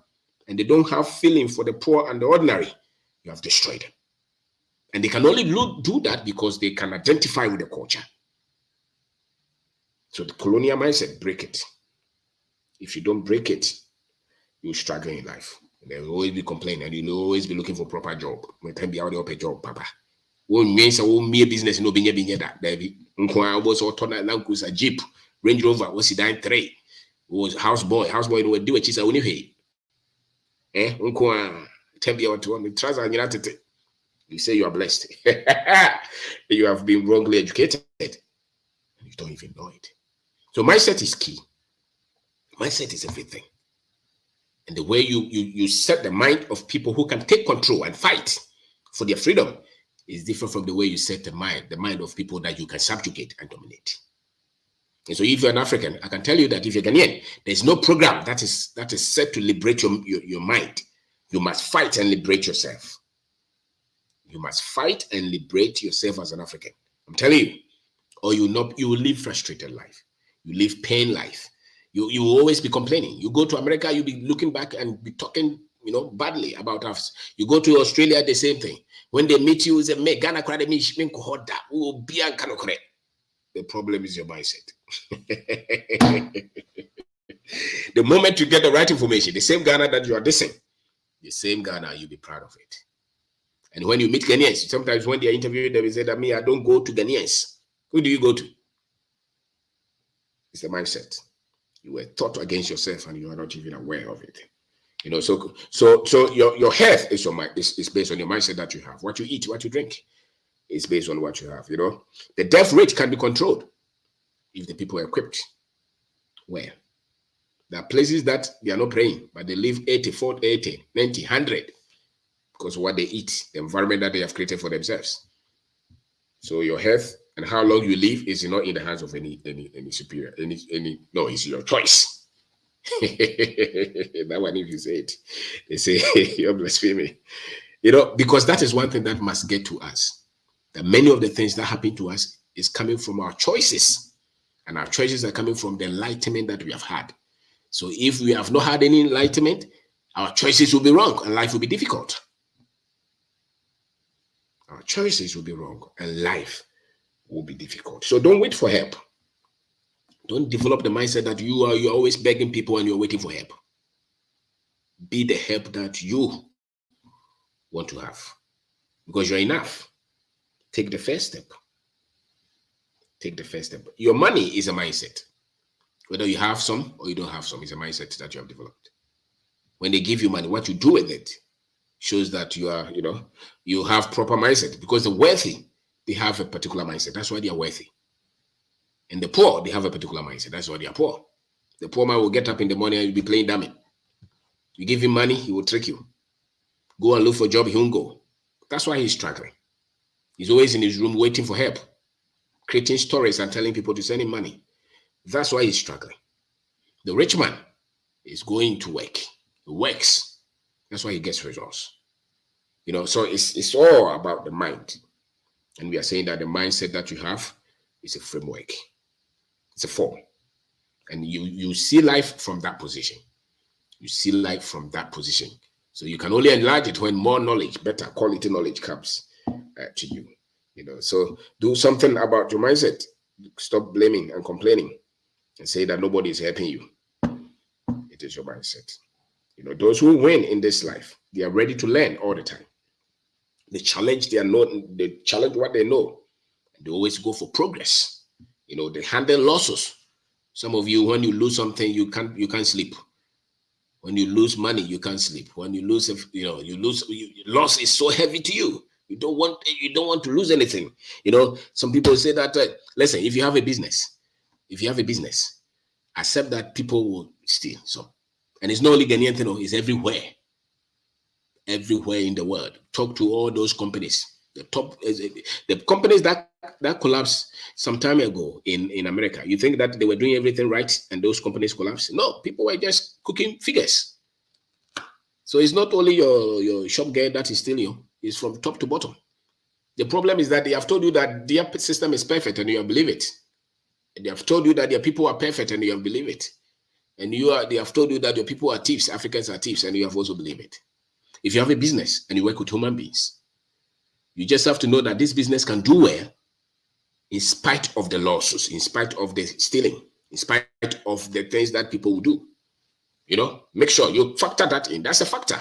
and they don't have feeling for the poor and the ordinary, you have destroyed them. And they can only do that because they can identify with the culture. So the colonial mindset, break it. If you don't break it, you'll struggle in life. There will always be complaining, and you'll always be looking for a proper job. When time be out of a job, Papa. Won't mean so mere business no be that baby. Unko was or turn Land Cruiser, Jeep, Range Rover, was he dying 3? Was houseboy no do it, she's a unife. Unko tell me what to want trust and you say you are blessed. You have been wrongly educated. You don't even know it. So mindset is key. Mindset is everything. And the way you set the mind of people who can take control and fight for their freedom is different from the way you set the mind of people that you can subjugate and dominate. And so if you're an African, I can tell you that if you're Ghanaian, there's no program that is set to liberate your mind. You must fight and liberate yourself. You must fight and liberate yourself as an African. I'm telling you, or you will live frustrated life. You live pain life. You will always be complaining. You go to America, you'll be looking back and be talking, badly about us. You go to Australia, the same thing. When they meet you, say, "Me Ghana crowd me hoda." The problem is your mindset. The moment you get the right information, the same Ghana that you are dissing, the same Ghana, you'll be proud of it. And when you meet Ghanaians, sometimes when they are interviewed, they will say that I don't go to Ghanaians. Who do you go to? It's the mindset. You were taught against yourself and you are not even aware of it. So your health is your mind is based on your mindset that you have. What you eat, what you drink is based on what you have. The death rate can be controlled if the people are equipped well. There are places that they are not praying, but they live 80, 40, 80, 90, 100 because of what they eat, the environment that they have created for themselves. So your health and how long you live is not in the hands of any superior, no, it's your choice. That one, if you say it, they say you're blaspheming. Because that is one thing that must get to us. That many of the things that happen to us is coming from our choices. And our choices are coming from the enlightenment that we have had. So if we have not had any enlightenment, our choices will be wrong and life will be difficult. Our choices will be wrong and life will be difficult. So don't wait for help. Don't develop the mindset that you're always begging people and you're waiting for help. Be the help that you want to have because you're enough. Take the first step. Take the first step. Your money is a mindset. Whether you have some or you don't have some, is a mindset that you have developed. When they give you money, what you do with it shows that you are, you have proper mindset because the wealthy, they have a particular mindset. That's why they are wealthy. And the poor, they have a particular mindset. That's why they are poor. The poor man will get up in the morning and you'll be playing dummy. You give him money, he will trick you. Go and look for a job, he won't go. That's why he's struggling. He's always in his room waiting for help, creating stories and telling people to send him money. That's why he's struggling. The rich man is going to work. He works. That's why he gets results. So it's all about the mind. And we are saying that the mindset that you have is a framework. It's a form. And you see life from that position. You see life from that position. So you can only enlarge it when more knowledge, better quality knowledge comes to you. So do something about your mindset. Stop blaming and complaining and say that nobody is helping you. It is your mindset. Those who win in this life, they are ready to learn all the time. They challenge they challenge what they know. And they always go for progress. They handle losses. Some of you, when you lose something, you can't sleep. When you lose money, you can't sleep. When you lose, loss is so heavy to you. You don't want to lose anything. Some people say that, listen, if you have a business, accept that people will steal some. And it's not only Ghanaian thing, it's everywhere. Everywhere in the world. Talk to all those companies. The companies that collapsed some time ago in America. You think that they were doing everything right and those companies collapsed? No, people were just cooking figures. So it's not only your shop girl that is stealing you, it's from top to bottom. The problem is that they have told you that their system is perfect and you have believed it. They have told you that their people are perfect and you have believed it. And they have told you that your people are thieves, Africans are thieves, and you have also believed it. If you have a business and you work with human beings, you just have to know that this business can do well in spite of the losses, in spite of the stealing, in spite of the things that people will do. Make sure you factor that in. That's a factor.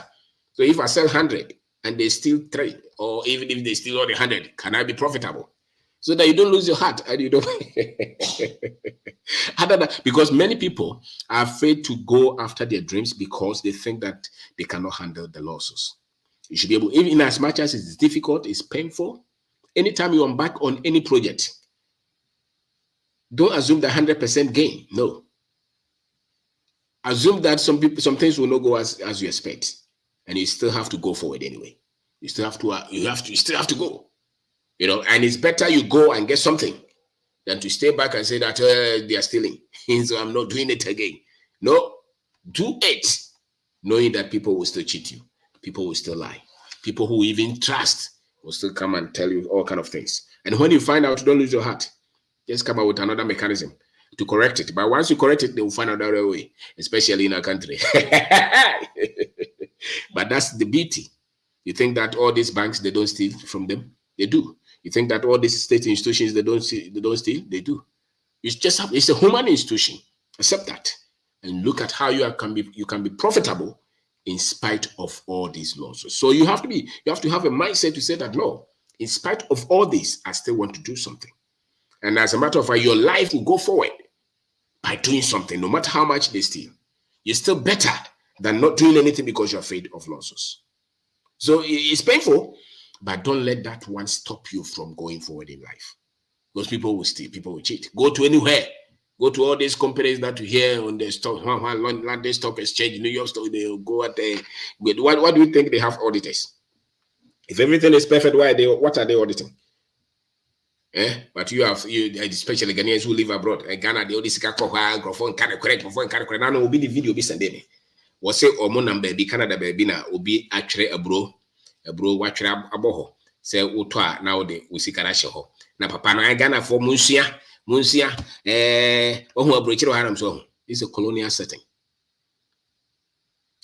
So if I sell 100 and they steal 3, or even if they steal all the 100, can I be profitable? So that you don't lose your heart and you don't. Because many people are afraid to go after their dreams because they think that they cannot handle the losses. You should be able, even in as much as it's difficult, it's painful. Anytime you embark on any project, don't assume the 100% gain. No. Assume that some things will not go as you expect, and you still have to go forward anyway. You still have to go. And it's better you go and get something than to stay back and say that they are stealing. So I'm not doing it again. No, do it, knowing that people will still cheat you. People will still lie. People who even trust will still come and tell you all kind of things. And when you find out, don't lose your heart. Just come out with another mechanism to correct it. But once you correct it, they will find another way, especially in our country. But that's the beauty. You think that all these banks, they don't steal from them? They do. You think that all these state institutions, they don't steal? They do. It's a human institution. Accept that. And look at how you can be profitable in spite of all these losses. So you have to have a mindset to say that, no, in spite of all this, I still want to do something. And as a matter of fact, your life will go forward by doing something, no matter how much they steal. You're still better than not doing anything because you're afraid of losses. So it's painful, but don't let that one stop you from going forward in life. Because people will steal, people will cheat. Go to anywhere. Go to all these companies that you hear on the stock, London Stock Exchange, New York Stock, they'll go at the. What do you think they have auditors? If everything is perfect, what are they auditing? But you especially Ghanaians who live abroad. Ghana, they only seek microphone, correct. Now will be the video be sending me. Was say Omo number be Canada baby na obi actually a bro watch aboho. Say utwa now de usikarashe ho. Na papa na Ghana for munsia. So this is a colonial setting.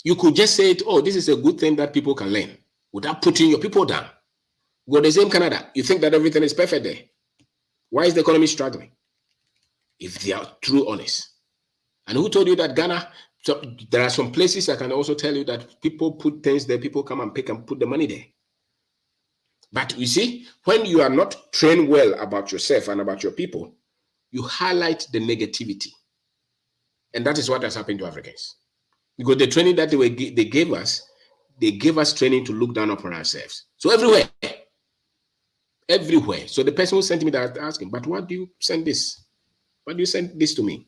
You could just say, oh, this is a good thing that people can learn without putting your people down. Go the same Canada. You think that everything is perfect there. Why is the economy struggling? If they are true honest. And who told you that Ghana, so there are some places I can also tell you that people put things there, people come and pick and put the money there. But you see, when you are not trained well about yourself and about your people, you highlight the negativity. And that is what has happened to Africans. Because the training that they gave us training to look down upon ourselves. So everywhere. So the person who sent me that asked him, but why do you send this? Why do you send this to me?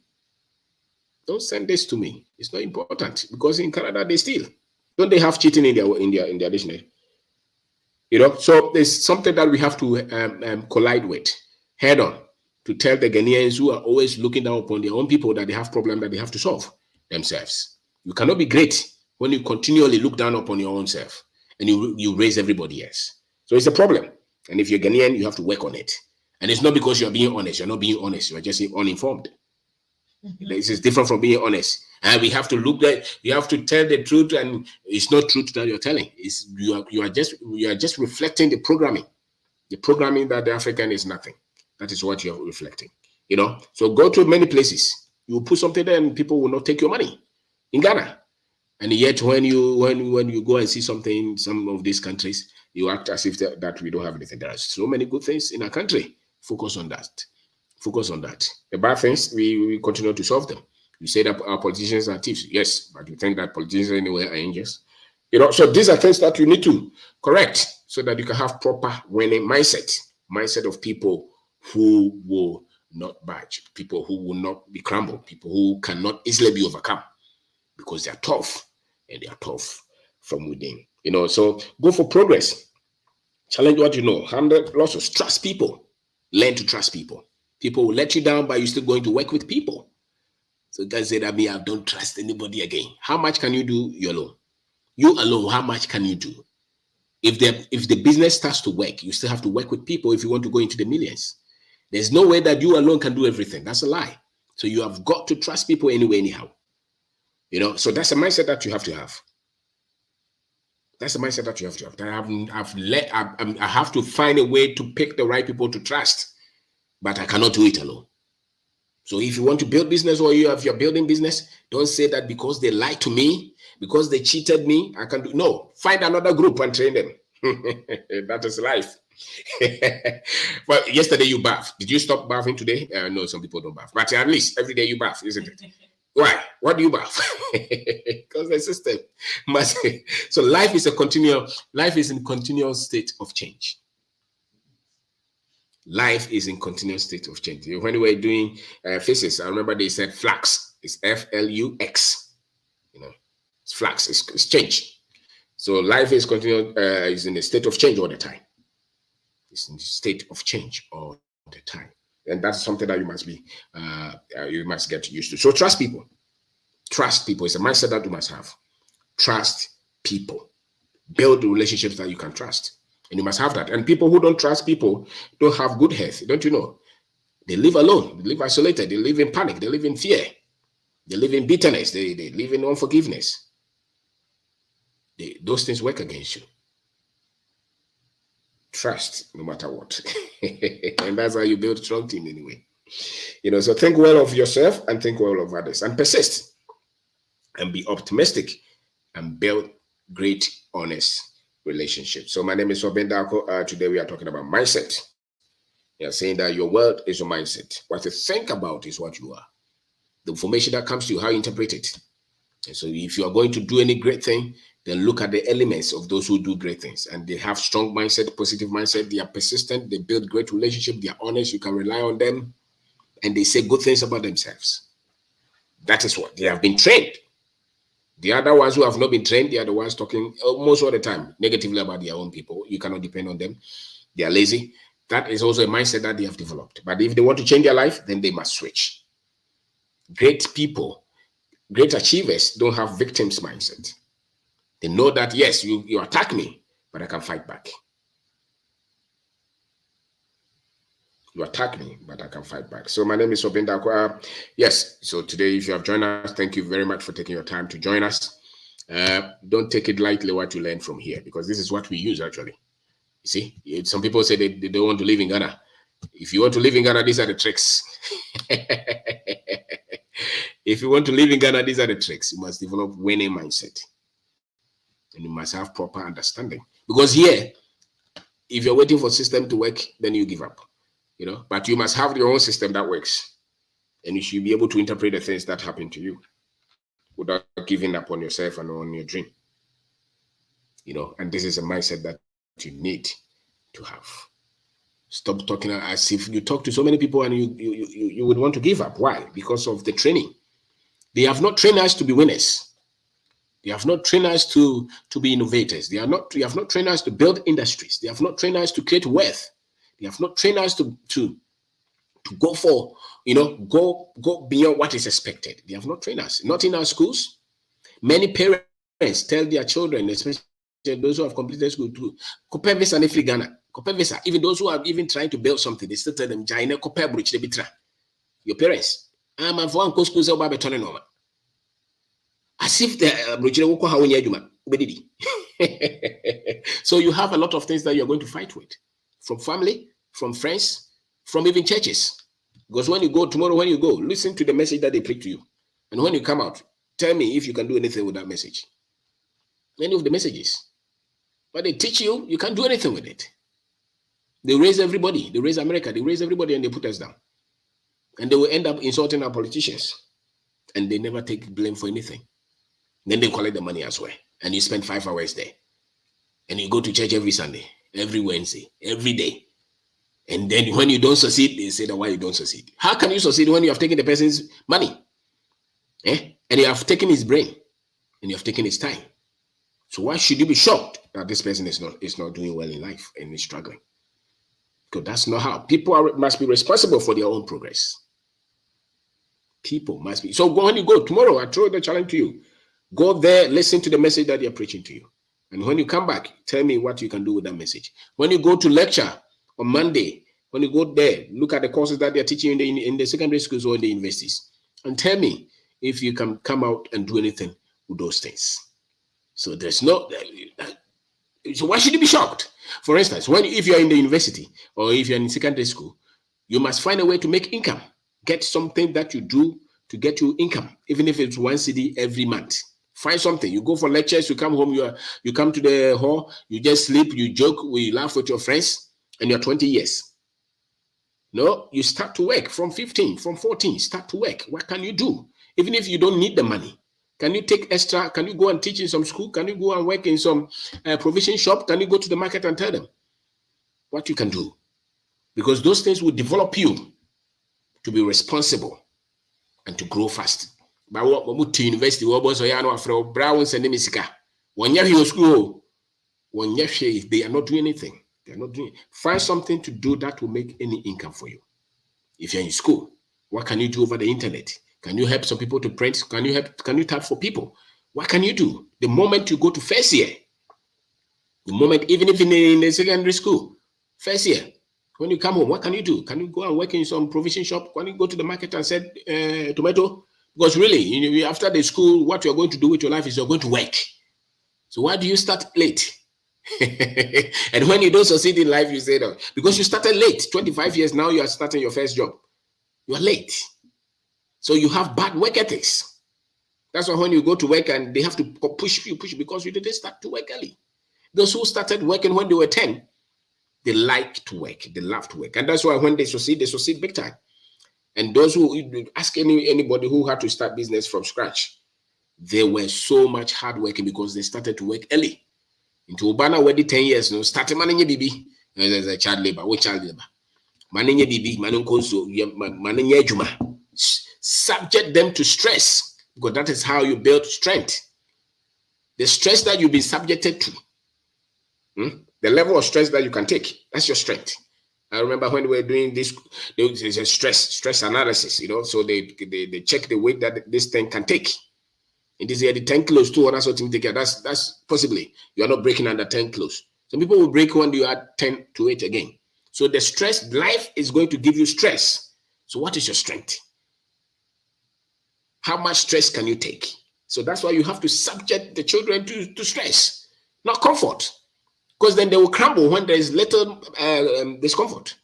Don't send this to me. It's not important because in Canada they steal. Don't they have cheating in their dictionary? So there's something that we have to collide with head on to tell the Ghanaians who are always looking down upon their own people that they have problems that they have to solve themselves. You cannot be great when you continually look down upon your own self and you raise everybody else. So it's a problem. And if you're Ghanaian, you have to work on it. And it's not because you're being honest. You're not being honest. You're just uninformed. Mm-hmm. This is different from being honest. And we have to look that you have to tell the truth, and it's not truth that you're telling. It's you are just reflecting the programming. The programming that the African is nothing. That is what you're reflecting. So go to many places. You put something there and people will not take your money in Ghana. And yet when you go and see something in some of these countries, you act as if that we don't have anything. There are so many good things in our country. Focus on that. The bad things, we continue to solve them. You say that our politicians are thieves. Yes, but you think that politicians anywhere are angels? So these are things that you need to correct so that you can have proper winning mindset of people who will not budge, people who will not be crumbled, people who cannot easily be overcome because they are tough and they are tough from within. So go for progress. Challenge what you know. Handle losses. Trust people. Learn to trust people. People will let you down, but you're still going to work with people. So guys say that I don't trust anybody again. How much can you do you alone? You alone, how much can you do? If the business starts to work, you still have to work with people if you want to go into the millions. There's no way that you alone can do everything. That's a lie. So you have got to trust people anyway, anyhow. So that's a mindset that you have to have. That's a mindset that you have to have. I have to find a way to pick the right people to trust, but I cannot do it alone. So if you want to build business or if you're building business, don't say that because they lied to me, because they cheated me, I can do. No, find another group and train them. That is life. But yesterday you bath. Did you stop bathing today? No, some people don't bath, but at least every day you bath, isn't it? Why? What do you bath? Because the system must. So life is in continual state of change. Life is in continuous state of change. When we were doing physics, I remember they said flux. It's Flux. It's flux. It's change. So life is is in a state of change all the time. It's in a state of change all the time, and that's something that you must get used to. So trust people. Trust people. It's a mindset that you must have. Trust people. Build the relationships that you can trust. And you must have that. And people who don't trust people don't have good health. Don't you know? They live alone. They live isolated. They live in panic. They live in fear. They live in bitterness. They live in unforgiveness. Those things work against you. Trust, no matter what. And that's how you build a strong team anyway. So think well of yourself and think well of others and persist and be optimistic and build great, honest relationships. So my name is Robin Darko. Today we are talking about mindset. We are saying that your world is your mindset. What you think about is what you are. The information that comes to you, how you interpret it. And so if you are going to do any great thing, then look at the elements of those who do great things. And they have strong mindset, positive mindset. They are persistent. They build great relationship. They are honest. You can rely on them. And they say good things about themselves. That is what they have been trained. The other ones who have not been trained, they are the ones talking almost all the time negatively about their own people. You cannot depend on them. They are lazy. That is also a mindset that they have developed. But if they want to change their life, then they must switch. Great people, great achievers don't have victims mindset. They know that, yes, you attack me, but I can fight back. You attack me, but I can fight back. So my name is Robin Darko. Yes, so today if you have joined us, thank you very much for taking your time to join us. Don't take it lightly what you learn from here, because this is what we use actually. You see, some people say they don't want to live in Ghana. If you want to live in Ghana, these are the tricks. If you want to live in Ghana, these are the tricks. You must develop winning mindset. And you must have proper understanding. Because here, if you're waiting for system to work, then you give up. But you must have your own system that works. And you should be able to interpret the things that happen to you without giving up on yourself and on your dream. And this is a mindset that you need to have. Stop talking as if you talk to so many people and you would want to give up. Why? Because of the training. They have not trained us to be winners. They have not trained us to be innovators. They have not trained us to build industries. They have not trained us to create wealth. They have not trained us to go for, go beyond what is expected. They have not trained us. Not in our schools. Many parents tell their children, especially those who have completed school, to compare visa and free Ghana. Compare visa. Even those who are even trying to build something, they still tell them, Jaina, compare bridge, they bitra. Your parents. I'm a one school as if the so you have a lot of things that you're going to fight with, from family, from friends, from even churches. Because when you go tomorrow, listen to the message that they preach to you. And when you come out, tell me if you can do anything with that message. Any of the messages. But they teach you, you can't do anything with it. They raise everybody. They raise America. They raise everybody and they put us down. And they will end up insulting our politicians. And they never take blame for anything. Then they collect the money as well. And you spend 5 hours there. And you go to church every Sunday, every Wednesday, every day. And then when you don't succeed, they say that why you don't succeed. How can you succeed when you have taken the person's money? And you have taken his brain. And you have taken his time. So why should you be shocked that this person is not doing well in life and is struggling? Because that's not how. People must be responsible for their own progress. People must be. So when you go tomorrow, I throw the challenge to you. Go there, listen to the message that they're preaching to you. And when you come back, tell me what you can do with that message. When you go to lecture on Monday, when you go there, look at the courses that they're teaching in the secondary schools or in the universities. And tell me if you can come out and do anything with those things. So there's no... So why should you be shocked? For instance, if you're in the university or if you're in secondary school, you must find a way to make income. Get something that you do to get you income, even if it's 1 cedi every month. Find something. You go for lectures, you come home, you come to the hall, you just sleep, you joke, you laugh with your friends, and you're 20 years. No, you start to work from 15, from 14, start to work. What can you do? Even if you don't need the money. Can you take extra? Can you go and teach in some school? Can you go and work in some provision shop? Can you go to the market and tell them what you can do? Because those things will develop you to be responsible and to grow fast. But what to university? What was Oyano Brown and Nemisika? When you're school, they are not doing anything. They are not doing. Find something to do that will make any income for you. If you're in school, what can you do over the internet? Can you help some people to print? Can you type for people? What can you do? The moment you go to first year, The moment, even if in the secondary school, first year, when you come home, what can you do? Can you go and work in some provision shop? Can you go to the market and sell tomato? Because really, after the school, what you're going to do with your life is you're going to work. So why do you start late? And when you don't succeed in life, you say that because you started late, 25 years now, you are starting your first job. You are late. So you have bad work ethics. That's why when you go to work and they have to push you because you didn't start to work early. Those who started working when they were 10, they like to work, they love to work. And that's why when they succeed big time. And those who ask anybody who had to start business from scratch, they were so much hard working because they started to work early. Into Obana already 10 years, no, starting managing BB, there's a child labor, what child labor? Managing BB, managing Juma. Subject them to stress because that is how you build strength. The stress that you've been subjected to, the level of stress that you can take, that's your strength. I remember when we were doing this, there's a stress analysis, so they check the weight that this thing can take. In this year, the 10 kilos too, that's what you take. That's possibly you are not breaking under 10 kilos. Some people will break when you add 10 to it again. So the stress, life is going to give you stress. So what is your strength? How much stress can you take? So that's why you have to subject the children to stress, not comfort. Because then they will crumble when there is little discomfort.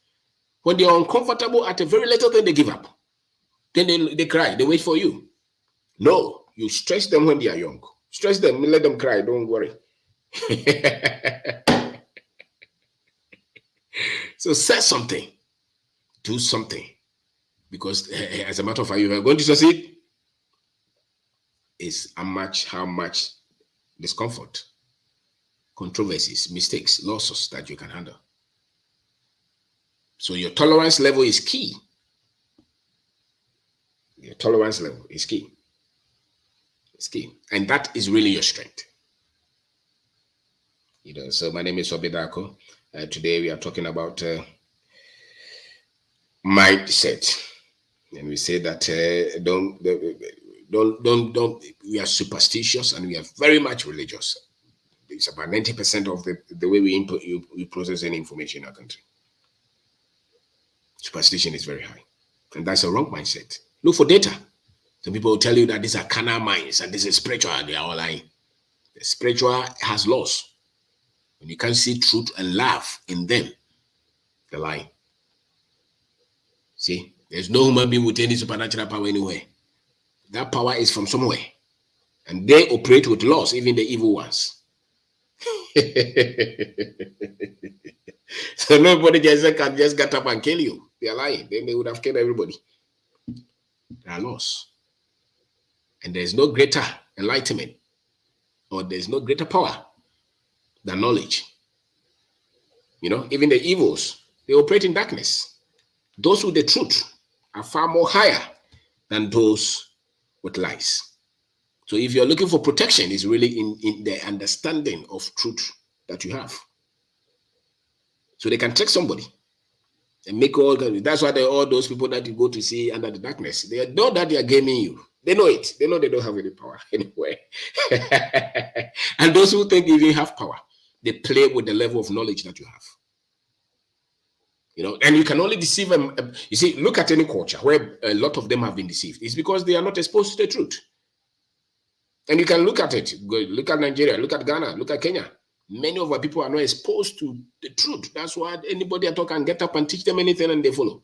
When they are uncomfortable at a very little thing, they give up. Then they cry, they wait for you. No, you stress them when they are young. Stress them, let them cry, don't worry. So say something, do something. Because as a matter of fact, you are going to succeed. Is how much discomfort, controversies, mistakes, losses that you can handle. So your tolerance level is key. Your tolerance level is key. It's key. And that is really your strength. So my name is Obedako. Today we are talking about mindset. And we say that don't we are superstitious and we are very much religious. It's about 90% of the way we process any information in our country. Superstition is very high. And that's a wrong mindset. Look for data. Some people will tell you that these are carnal minds and this is spiritual. They are all lying. The spiritual has laws. When you can't see truth and love in them, they're lying. See, there's no human being with any supernatural power anywhere. That power is from somewhere. And they operate with laws, even the evil ones. So nobody can just get up and kill you. They are lying. Then they would have killed everybody. There are laws. And there's no greater enlightenment or there's no greater power than knowledge. Even the evils, they operate in darkness. Those with the truth are far more higher than those with lies. So if you're looking for protection, it's really in the understanding of truth that you have. So they can trick somebody and make all that. That's why all those people that you go to see under the darkness, they know that they are gaming you. They know it. They know they don't have any power anyway. And those who think you have power, they play with the level of knowledge that you have. And you can only deceive them. You see, look at any culture where a lot of them have been deceived. It's because they are not exposed to the truth. And you can look at it. Look at Nigeria, look at Ghana, look at Kenya. Many of our people are not exposed to the truth. That's why anybody at all can get up and teach them anything and they follow.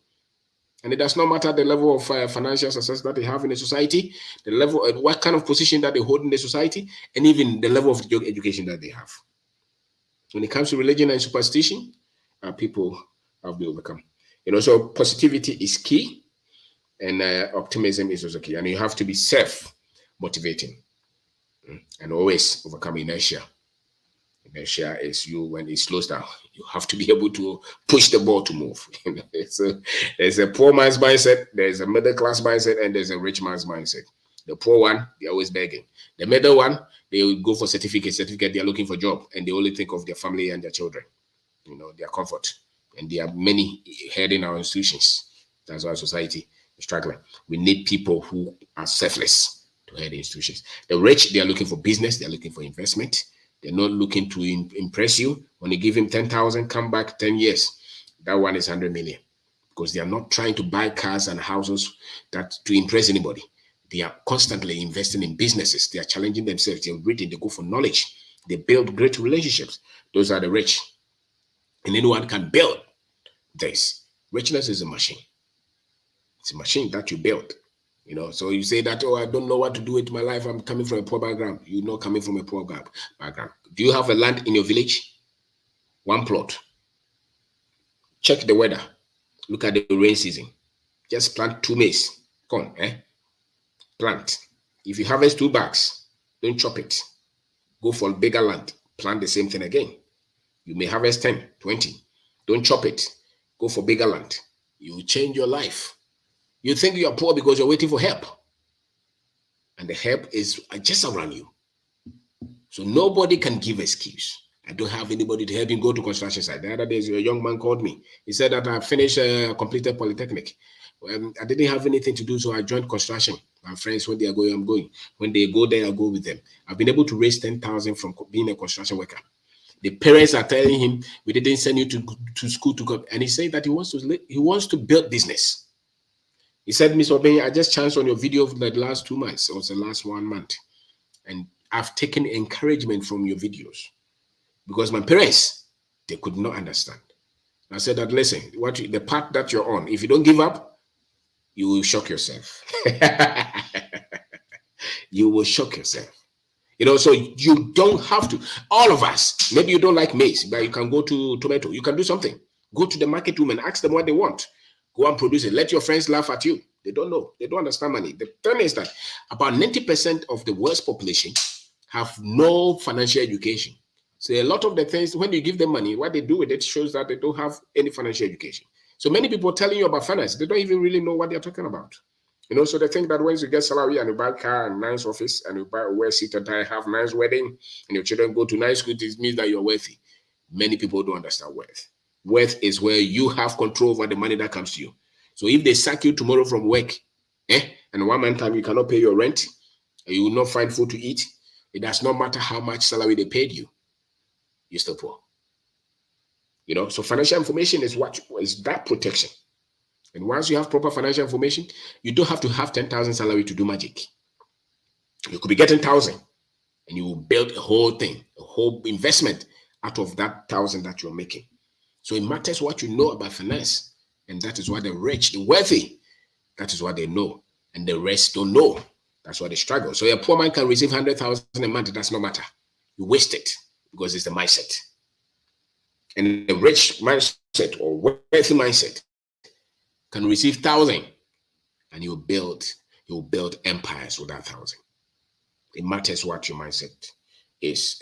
And it does not matter the level of financial success that they have in the society, the level, what kind of position that they hold in the society, and even the level of education that they have. When it comes to religion and superstition, people have been overcome. So positivity is key, and optimism is also key. And you have to be self-motivating and always overcome inertia. Inertia is when it slows down. You have to be able to push the ball to move. So there's a poor man's mindset, there's a middle class mindset, and there's a rich man's mindset. The poor one, they're always begging. The middle one, they will go for certificate, they're looking for a job, and they only think of their family and their children, their comfort. And there are many heading our institutions. That's why society is struggling. We need people who are selfless to head institutions. The rich, they are looking for business, they're looking for investment. They're not looking to impress you. When you give him 10,000, come back 10 years. That one is 100 million, because they are not trying to buy cars and houses that to impress anybody. They are constantly investing in businesses. They are challenging themselves. They're reading. They go for knowledge. They build great relationships. Those are the rich. And anyone can build this. Richness is a machine. It's a machine that you build. So you say that, oh, I don't know what to do with my life. I'm coming from a poor background. You're not coming from a poor background. Do you have a land in your village? One plot. Check the weather. Look at the rain season. Just plant 2 maize. Come on, plant. If you harvest 2 bags, don't chop it. Go for bigger land. Plant the same thing again. You may harvest 10, 20. Don't chop it. Go for bigger land. You will change your life. You think you are poor because you're waiting for help. And the help is just around you. So nobody can give excuse. I don't have anybody to help him go to construction site. The other day, a young man called me. He said that I finished completed polytechnic. I didn't have anything to do, so I joined construction. My friends, when they are going, I'm going. When they go there, I go with them. I've been able to raise 10,000 from being a construction worker. The parents are telling him, we didn't send you to school to go. And he said that he wants to build business. He said, Mr. Obey, I just chanced on your video for the last 2 months. It was the last 1 month. And I've taken encouragement from your videos. Because my parents, they could not understand. I said that, listen, the path that you're on, if you don't give up, you will shock yourself. You will shock yourself. So you don't have to. All of us, maybe you don't like maize, but you can go to tomato. You can do something. Go to the market woman, ask them what they want. Go and produce it. Let your friends laugh at you. They don't know. They don't understand money. The thing is that about 90% of the world's population have no financial education. So a lot of the things, when you give them money, what they do with it shows that they don't have any financial education. So many people telling you about finance, they don't even really know what they're talking about. So they think that once you get salary and you buy a car and nice office and you wear seat and tie, have nice wedding, and your children go to nice school, it means that you're wealthy. Many people don't understand wealth. Wealth is where you have control over the money that comes to you. So if they sack you tomorrow from work, and 1 month time you cannot pay your rent, and you will not find food to eat, it does not matter how much salary they paid you, you're still poor. So financial information is that protection. And once you have proper financial information, you don't have to have 10,000 salary to do magic. You could be getting 1,000 and you will build a whole thing, a whole investment out of that 1,000 that you're making. So it matters what you know about finance. And that is why the rich, the wealthy, that is what they know. And the rest don't know. That's why they struggle. So a poor man can receive 100,000 a month. It does not matter. You waste it because it's the mindset. And the rich mindset or wealthy mindset can receive 1,000 and you'll build empires with that 1,000. It matters what your mindset is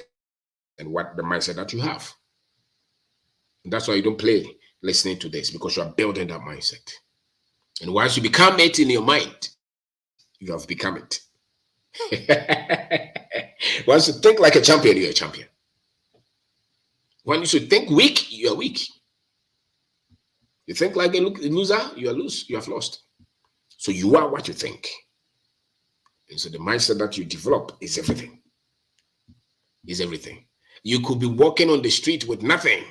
and what the mindset that you have. And that's why you don't play listening to this, because you are building that mindset. And once you become it in your mind, you have become it. Once you think like a champion, you're a champion. When you should think weak, you are weak. You think like a loser, you are loose. You have lost. So you are what you think. And so the mindset that you develop is everything. Is everything. You could be walking on the street with nothing.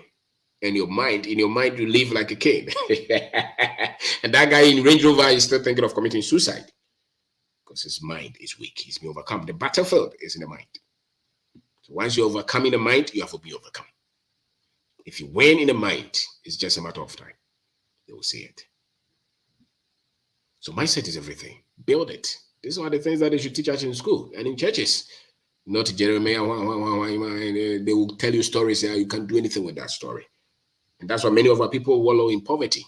And in your mind, you live like a king. And that guy in Range Rover is still thinking of committing suicide because his mind is weak. He's been overcome. The battlefield is in the mind. So once you overcome in the mind, you have to be overcome. If you win in the mind, it's just a matter of time. They will see it. So mindset is everything. Build it. These are the things that they should teach us in school and in churches. Not Jeremiah. They will tell you stories. You can't do anything with that story. And that's why many of our people wallow in poverty.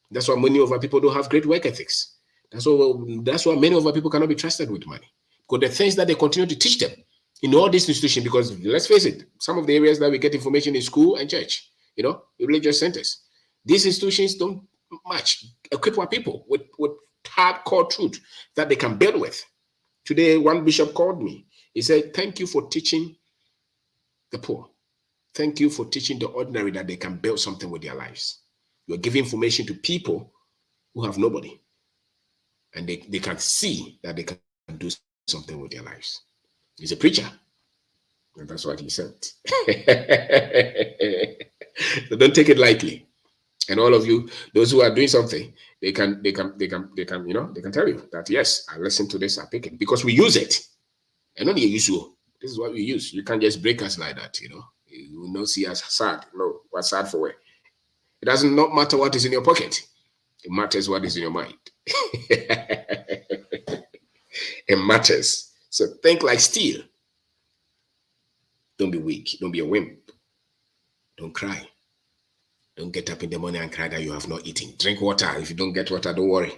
That's why many of our people don't have great work ethics. That's why many of our people cannot be trusted with money. Because the things that they continue to teach them in all these institutions, because let's face it, some of the areas that we get information in school and church, religious centers, these institutions don't much equip our people with hardcore truth that they can build with. Today, one bishop called me. He said, thank you for teaching the poor. Thank you for teaching the ordinary that they can build something with their lives. You're giving information to people who have nobody. And they can see that they can do something with their lives. He's a preacher. And that's what he said. So don't take it lightly. And all of you, those who are doing something, they can tell you that yes, I listen to this, I pick it because we use it. And only use you. This is what we use. You can't just break us like that. You will not see us sad. No, what's sad for where? It doesn't not matter what is in your pocket. It matters what is in your mind. It matters. So think like steel. Don't be weak. Don't be a wimp. Don't cry. Don't get up in the morning and cry that you have not eaten. Drink water. If you don't get water, don't worry.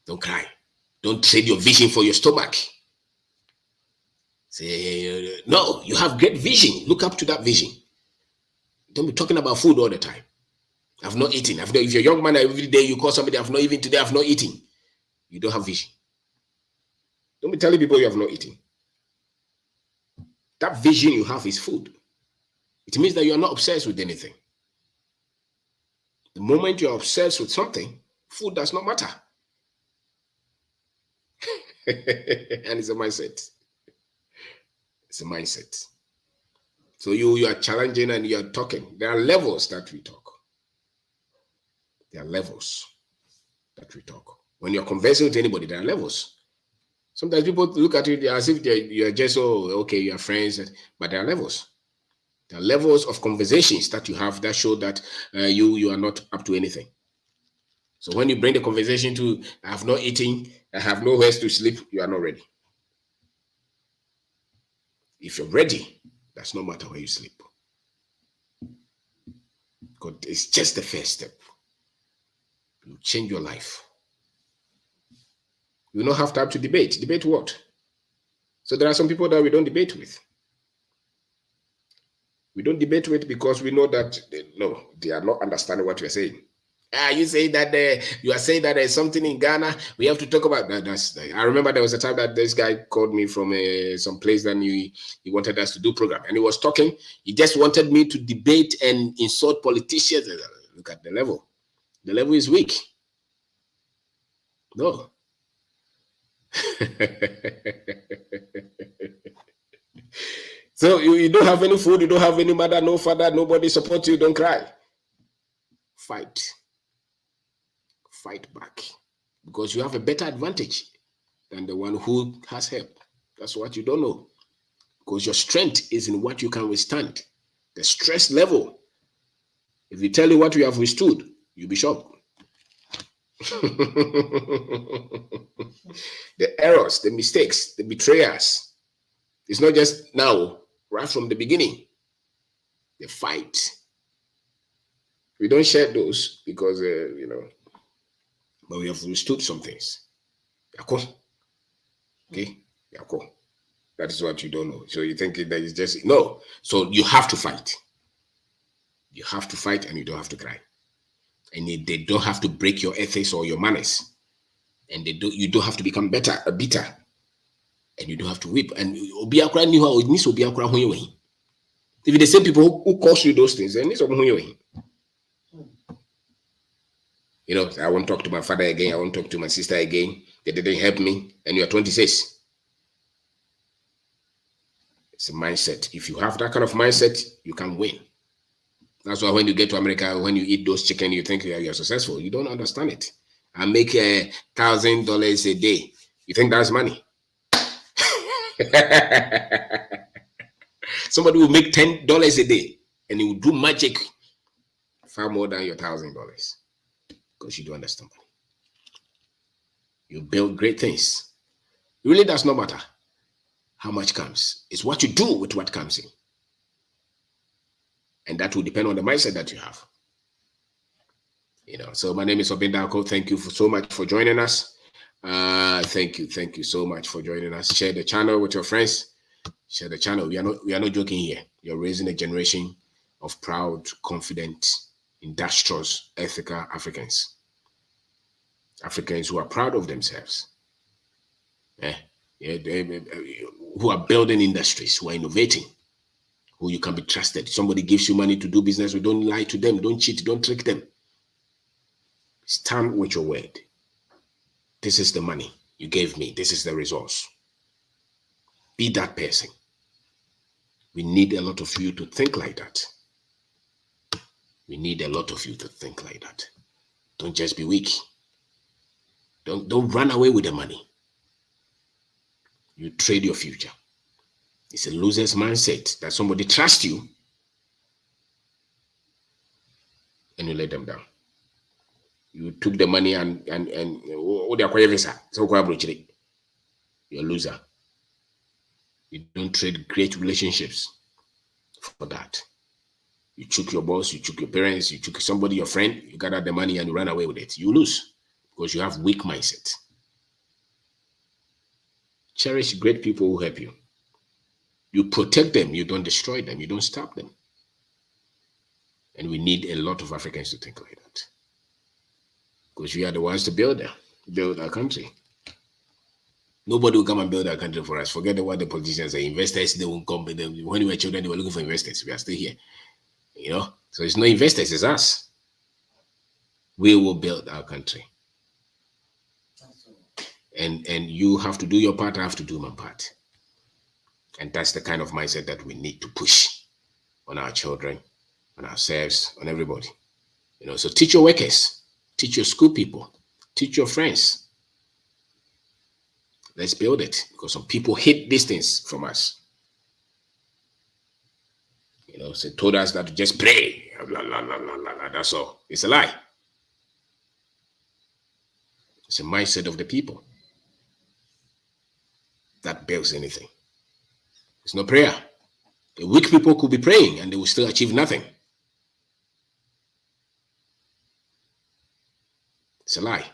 Don't cry. Don't trade your vision for your stomach. Say, no, you have great vision. Look up to that vision. Don't be talking about food all the time. I've not eaten. If you're a young man, every day you call somebody, I've not even today, I've not eaten. You don't have vision. Don't be telling people you have not eaten. That vision you have is food. It means that you are not obsessed with anything. The moment you're obsessed with something, food does not matter. And it's a mindset. It's a mindset. So you are challenging and you are talking. There are levels that we talk. There are levels that we talk. When you're conversing with anybody, there are levels. Sometimes people look at you as if you're just, okay, you're friends, but there are levels. There are levels of conversations that you have that show that you are not up to anything. So when you bring the conversation to, I have not eaten, I have nowhere to sleep, you are not ready. If you're ready, does not matter where you sleep. Because it's just the first step. You change your life. You don't have time to debate. Debate what? So there are some people that we don't debate with. We don't debate with because we know that they are not understanding what you're saying. You say that you are saying that there's something in Ghana we have to talk about. I remember there was a time that this guy called me from some place that he wanted us to do program, and he was talking. He just wanted me to debate and insult politicians. Look at the level. The level is weak. No. So you don't have any food, you don't have any mother, no father, nobody supports you, don't cry. Fight back, because you have a better advantage than the one who has help. That's what you don't know, because your strength is in what you can withstand. The stress level, if you tell you what you have withstood, you'll be shocked. The errors, the mistakes, the betrayers, it's not just now, right from the beginning. The fight, we don't share those because but we have withstood some things. Okay, that is what you don't know. So you think that is just no. So you have to fight. You have to fight, and you don't have to cry. And they don't have to break your ethics or your manners. And you don't have to become bitter, and you don't have to weep. And if the same people who cause you those things, then I won't talk to my father again. I won't talk to my sister again. They didn't help me. And you're 26. It's a mindset. If you have that kind of mindset, you can win. That's why when you get to America, when you eat those chicken, you think you're successful. You don't understand it. I make $1,000 a day. You think that's money? Somebody will make $10 a day, and he will do magic far more than your $1,000 because you don't understand money. You build great things. It really does not matter how much comes. It's what you do with what comes in. And that will depend on the mindset that you have. So my name is Obindako. Thank you so much for joining us. Thank you so much for joining us. Share the channel with your friends. Share the channel. We are not joking here. You're raising a generation of proud, confident, industrious, ethical Africans. Africans who are proud of themselves. Who are building industries, who are innovating, who you can be trusted. Somebody gives you money to do business, you don't lie to them, don't cheat, don't trick them. Stand with your word. This is the money you gave me. This is the resource. Be that person. We need a lot of you to think like that. We need a lot of you to think like that. Don't just be weak. Don't run away with the money. You trade your future. It's a loser's mindset that somebody trusts you and you let them down. You took the money and you're a loser. You don't trade great relationships for that. You choke your boss, you choke your parents, you choke somebody, your friend, you gather the money and you run away with it. You lose because you have weak mindset. Cherish great people who help you. You protect them, you don't destroy them, you don't stop them. And we need a lot of Africans to think like that. Because we are the ones to build our country. Nobody will come and build our country for us. Forget what the politicians say. Investors, they won't come. When we were children, they were looking for investors. We are still here. So it's no investors, it's us. We will build our country. And you have to do your part, I have to do my part. And that's the kind of mindset that we need to push on our children, on ourselves, on everybody. So teach your workers, teach your school people, teach your friends. Let's build it, because some people hate these things from us. So told us that to just pray, blah, blah, blah, blah, blah, that's all. It's a lie. It's a mindset of the people that builds anything. It's no prayer. The weak people could be praying and they will still achieve nothing. It's a lie.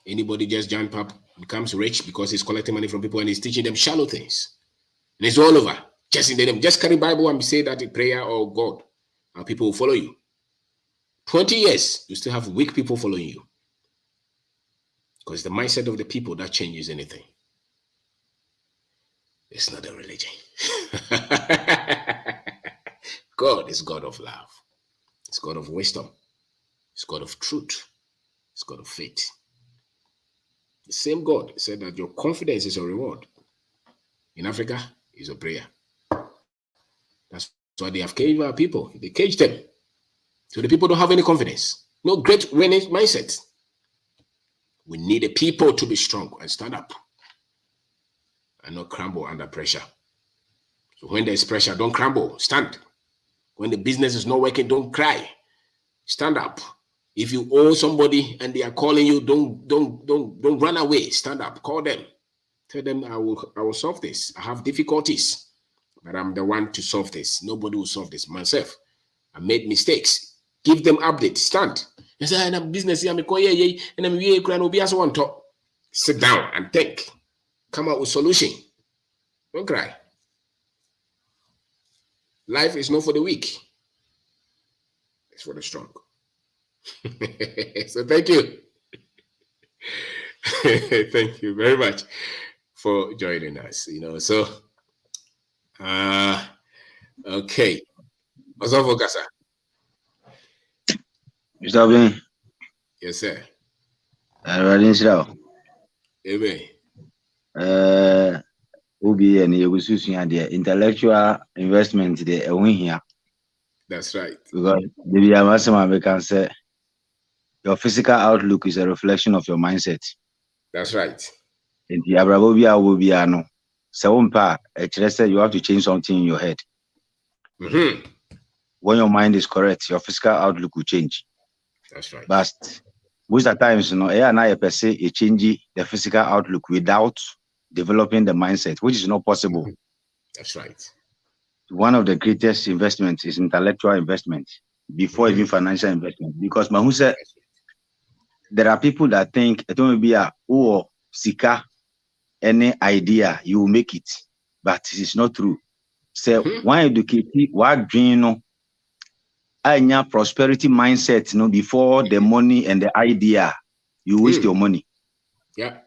Anybody just jump up, becomes rich because he's collecting money from people and he's teaching them shallow things. And it's all over. Just carry Bible and say that in prayer or God, and people will follow you. 20 years, you still have weak people following you. Because the mindset of the people that changes anything. It's not a religion. God is God of love. It's God of wisdom. It's God of truth. It's God of faith. The same God said that your confidence is a reward. In Africa, is a prayer. That's why they have caged our people. They caged them. So the people don't have any confidence. No great winning mindset. We need the people to be strong and stand up and not crumble under pressure. So when there's pressure, don't crumble, stand. When the business is not working, don't cry. Stand up. If you owe somebody and they are calling you, don't run away. Stand up. Call them. Tell them I will solve this. I have difficulties, but I'm the one to solve this. Nobody will solve this. Myself. I made mistakes. Give them updates. Stand. You say, I'm business here, and I'm here, and talk. Sit down and think. Come up with solution. Don't cry. Life is not for the weak. It's for the strong. So thank you. Thank you very much for joining us. So okay. What's up, Okasa? Mr. Ben. Yes, sir. Amen. Ubi and the intellectual investment they win here. That's right. Because the can say your physical outlook is a reflection of your mindset. That's right. And the Abrabobia will be no. So you have to change something in your head. Mm-hmm. When your mind is correct, your physical outlook will change. That's right. But most of the times, I per se it change the physical outlook without developing the mindset, which is not possible. Mm-hmm. That's right. One of the greatest investments is intellectual investment before even financial investment. Because Mahu said there are people that think it will be sika, any idea, you will make it. But it is not true. So why educate what dream prosperity mindset before the money and the idea, you waste your money. Yeah.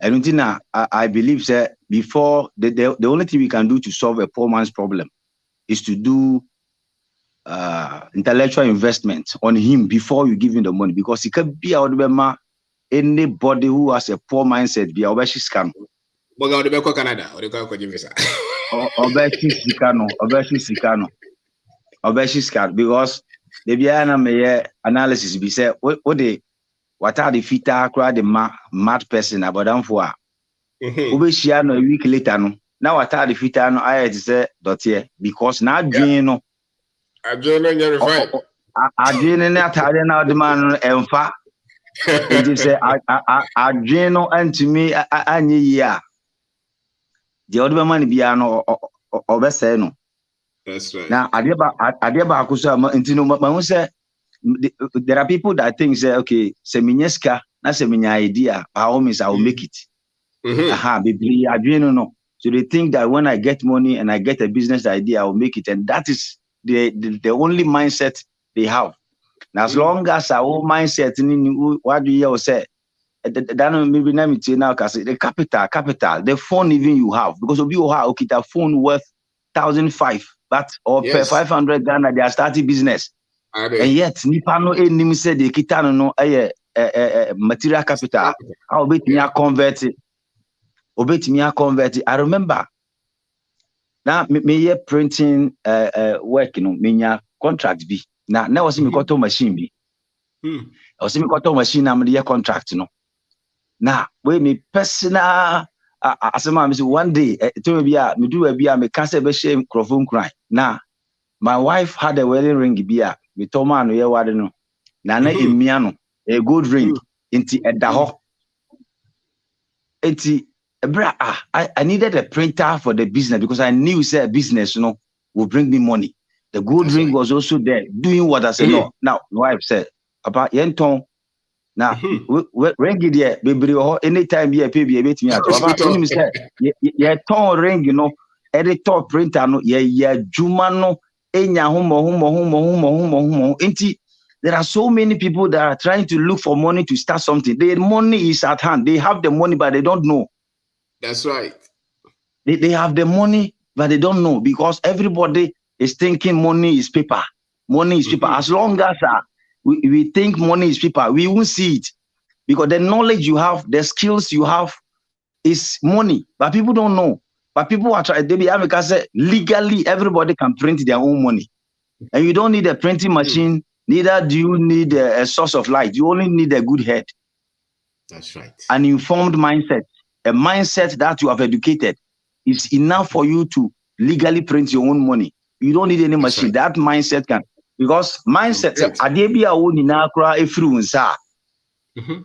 I don't think I believe that before the only thing we can do to solve a poor man's problem is to do intellectual investment on him before you give him the money, because he can be out of anybody who has a poor mindset be a scam. Boga ode beko Canada, ode ko visa. Obeshi Sikano. Because the Biana may analysis be said, what are the fita cry the mad person about them for? Obeshiano a week later, no. Now what are the fita no I say dotier because now Jane I don't know you're fine. I Jane na tare na the man emfa. It say I Jane and to me anye ya. The other man be no obese no. That's right. Now adeba akuso intino ma say there are people that think say okay seminyeska na seminya idea by all means I will make it. Bibli adwene no. So they think that when I get money and I get a business idea, I will make it. And that is the only mindset they have. Now, as long as our mindset, what do you say? That maybe now the capital, the phone even you have, because of you have okay, the phone worth 1,500, but or per 500 Ghana, they are starting business. And yet, Nipano enemy said the kitano no material capital. I'll be convert it. I remember now me printing work, me contract be. Now was me got machine be. I was me got machine am the contract no. Now we me personal asema me say one day to me me do me cancel be shame microphone cry. Now my wife had a wedding ring be me to man no wade no. Na emia no a good ring inti edaho. Inti I needed a printer for the business because I knew say business, will bring me money. The gold ring was also there doing what I said. No, now my wife said about yenton. Now ring it there, baby. Anytime you pay me, me about when you say ton ring, editor printer no, juma no, enya humo. Inti there are so many people that are trying to look for money to start something. Their money is at hand. They have the money, but they don't know. That's right. They have the money, but they don't know because everybody is thinking money is paper. Money is paper. As long as we think money is paper, we won't see it because the knowledge you have, the skills you have is money, but people don't know. But people are trying. Because legally, everybody can print their own money, and you don't need a printing machine. Neither do you need a source of light. You only need a good head. That's right. An informed mindset. A mindset that you have educated is enough for you to legally print your own money. You don't need any machine. Right. That mindset can, because mindset,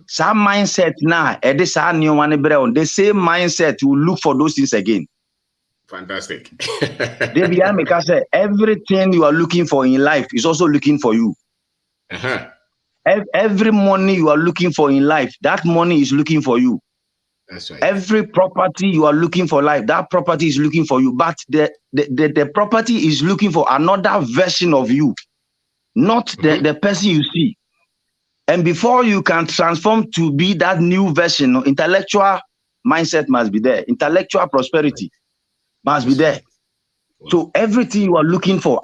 some mindset now, the same mindset will look for those things again. Fantastic. Because everything you are looking for in life is also looking for you. Every money you are looking for in life, that money is looking for you. That's right. Every property you are looking for life, that property is looking for you. But the property is looking for another version of you, not the person you see. And before you can transform to be that new version, intellectual mindset must be there. Intellectual prosperity must be there. So everything you are looking for,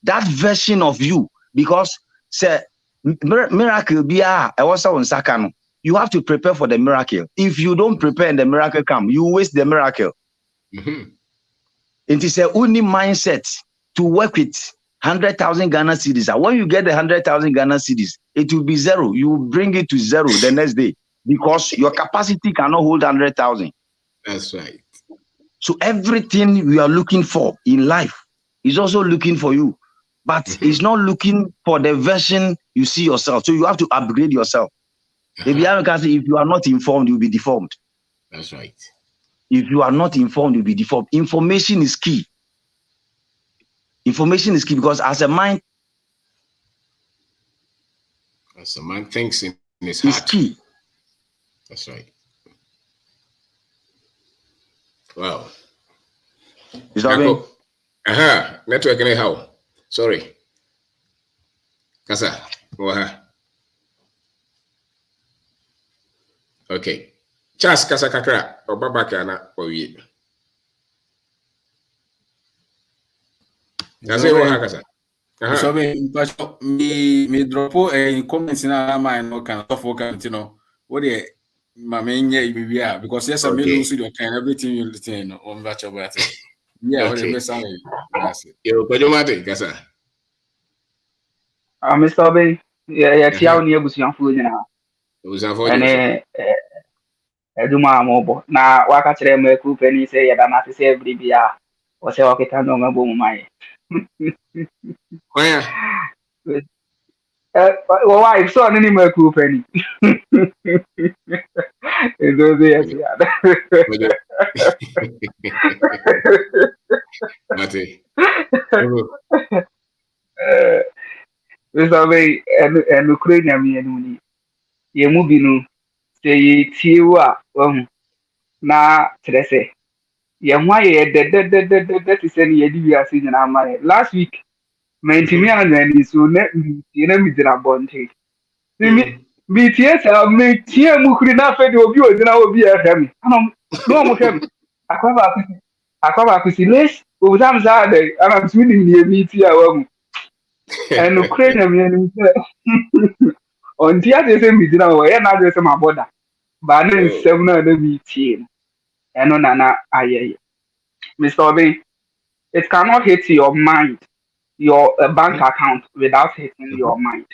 that version of you, because say, miracle be you have to prepare for the miracle. If you don't prepare and the miracle come, you waste the miracle. It is a only mindset to work with 100,000 Ghana cedis. When you get the 100,000 Ghana cedis, it will be zero. You will bring it to zero the next day because your capacity cannot hold 100,000. That's right. So everything we are looking for in life is also looking for you. But it's not looking for the version you see yourself. So you have to upgrade yourself. If you are not informed, you'll be deformed. That's right. If you are not informed, you'll be deformed. Information is key. Information is key because as a man thinks in his heart. It's key. That's right. Wow. Is that right? Network anyhow. Sorry. Kasa. Okay. Charles Kasa Kakra. Obabaka na oye. Nase wa Kasa. So me dropo comments na mind no kan of comment no. What because yes, I may lose your kind everything you retain on that about it. Yeah, what miss out. That's it. Yo, Pajomate, Gasa. Mr. Bay, yeah, tia ni abusuafo nyina. It was avoided. Ene eduma amobo. Na waka kire me ku pani se ya da na se every bia. O se waketa no ngabo mu mai. Where? Why so ni me ku pani. Ezo ze ya tia. Mate. Mr. Bay and Ukraine mi enu ni. Ye mu binu se ye tiwa na trese. Ye hwa ye de se ni ye di wi ase nyina ma last week mentimi anani so na mi na mi dira bonte mi tie sa mi tie mu kuri na fe de obi odina obi e hwe mi anom no mo hwe mi akwa ku si les o zam za de anam su ni mi tie awa mu en Ukraine mi ni se on dia de se mi dira wo ye na de se ma boda ba na nsem na mi tie eno na ayeye Mr. Obi, it cannot hit your mind, your bank account without hitting your mind.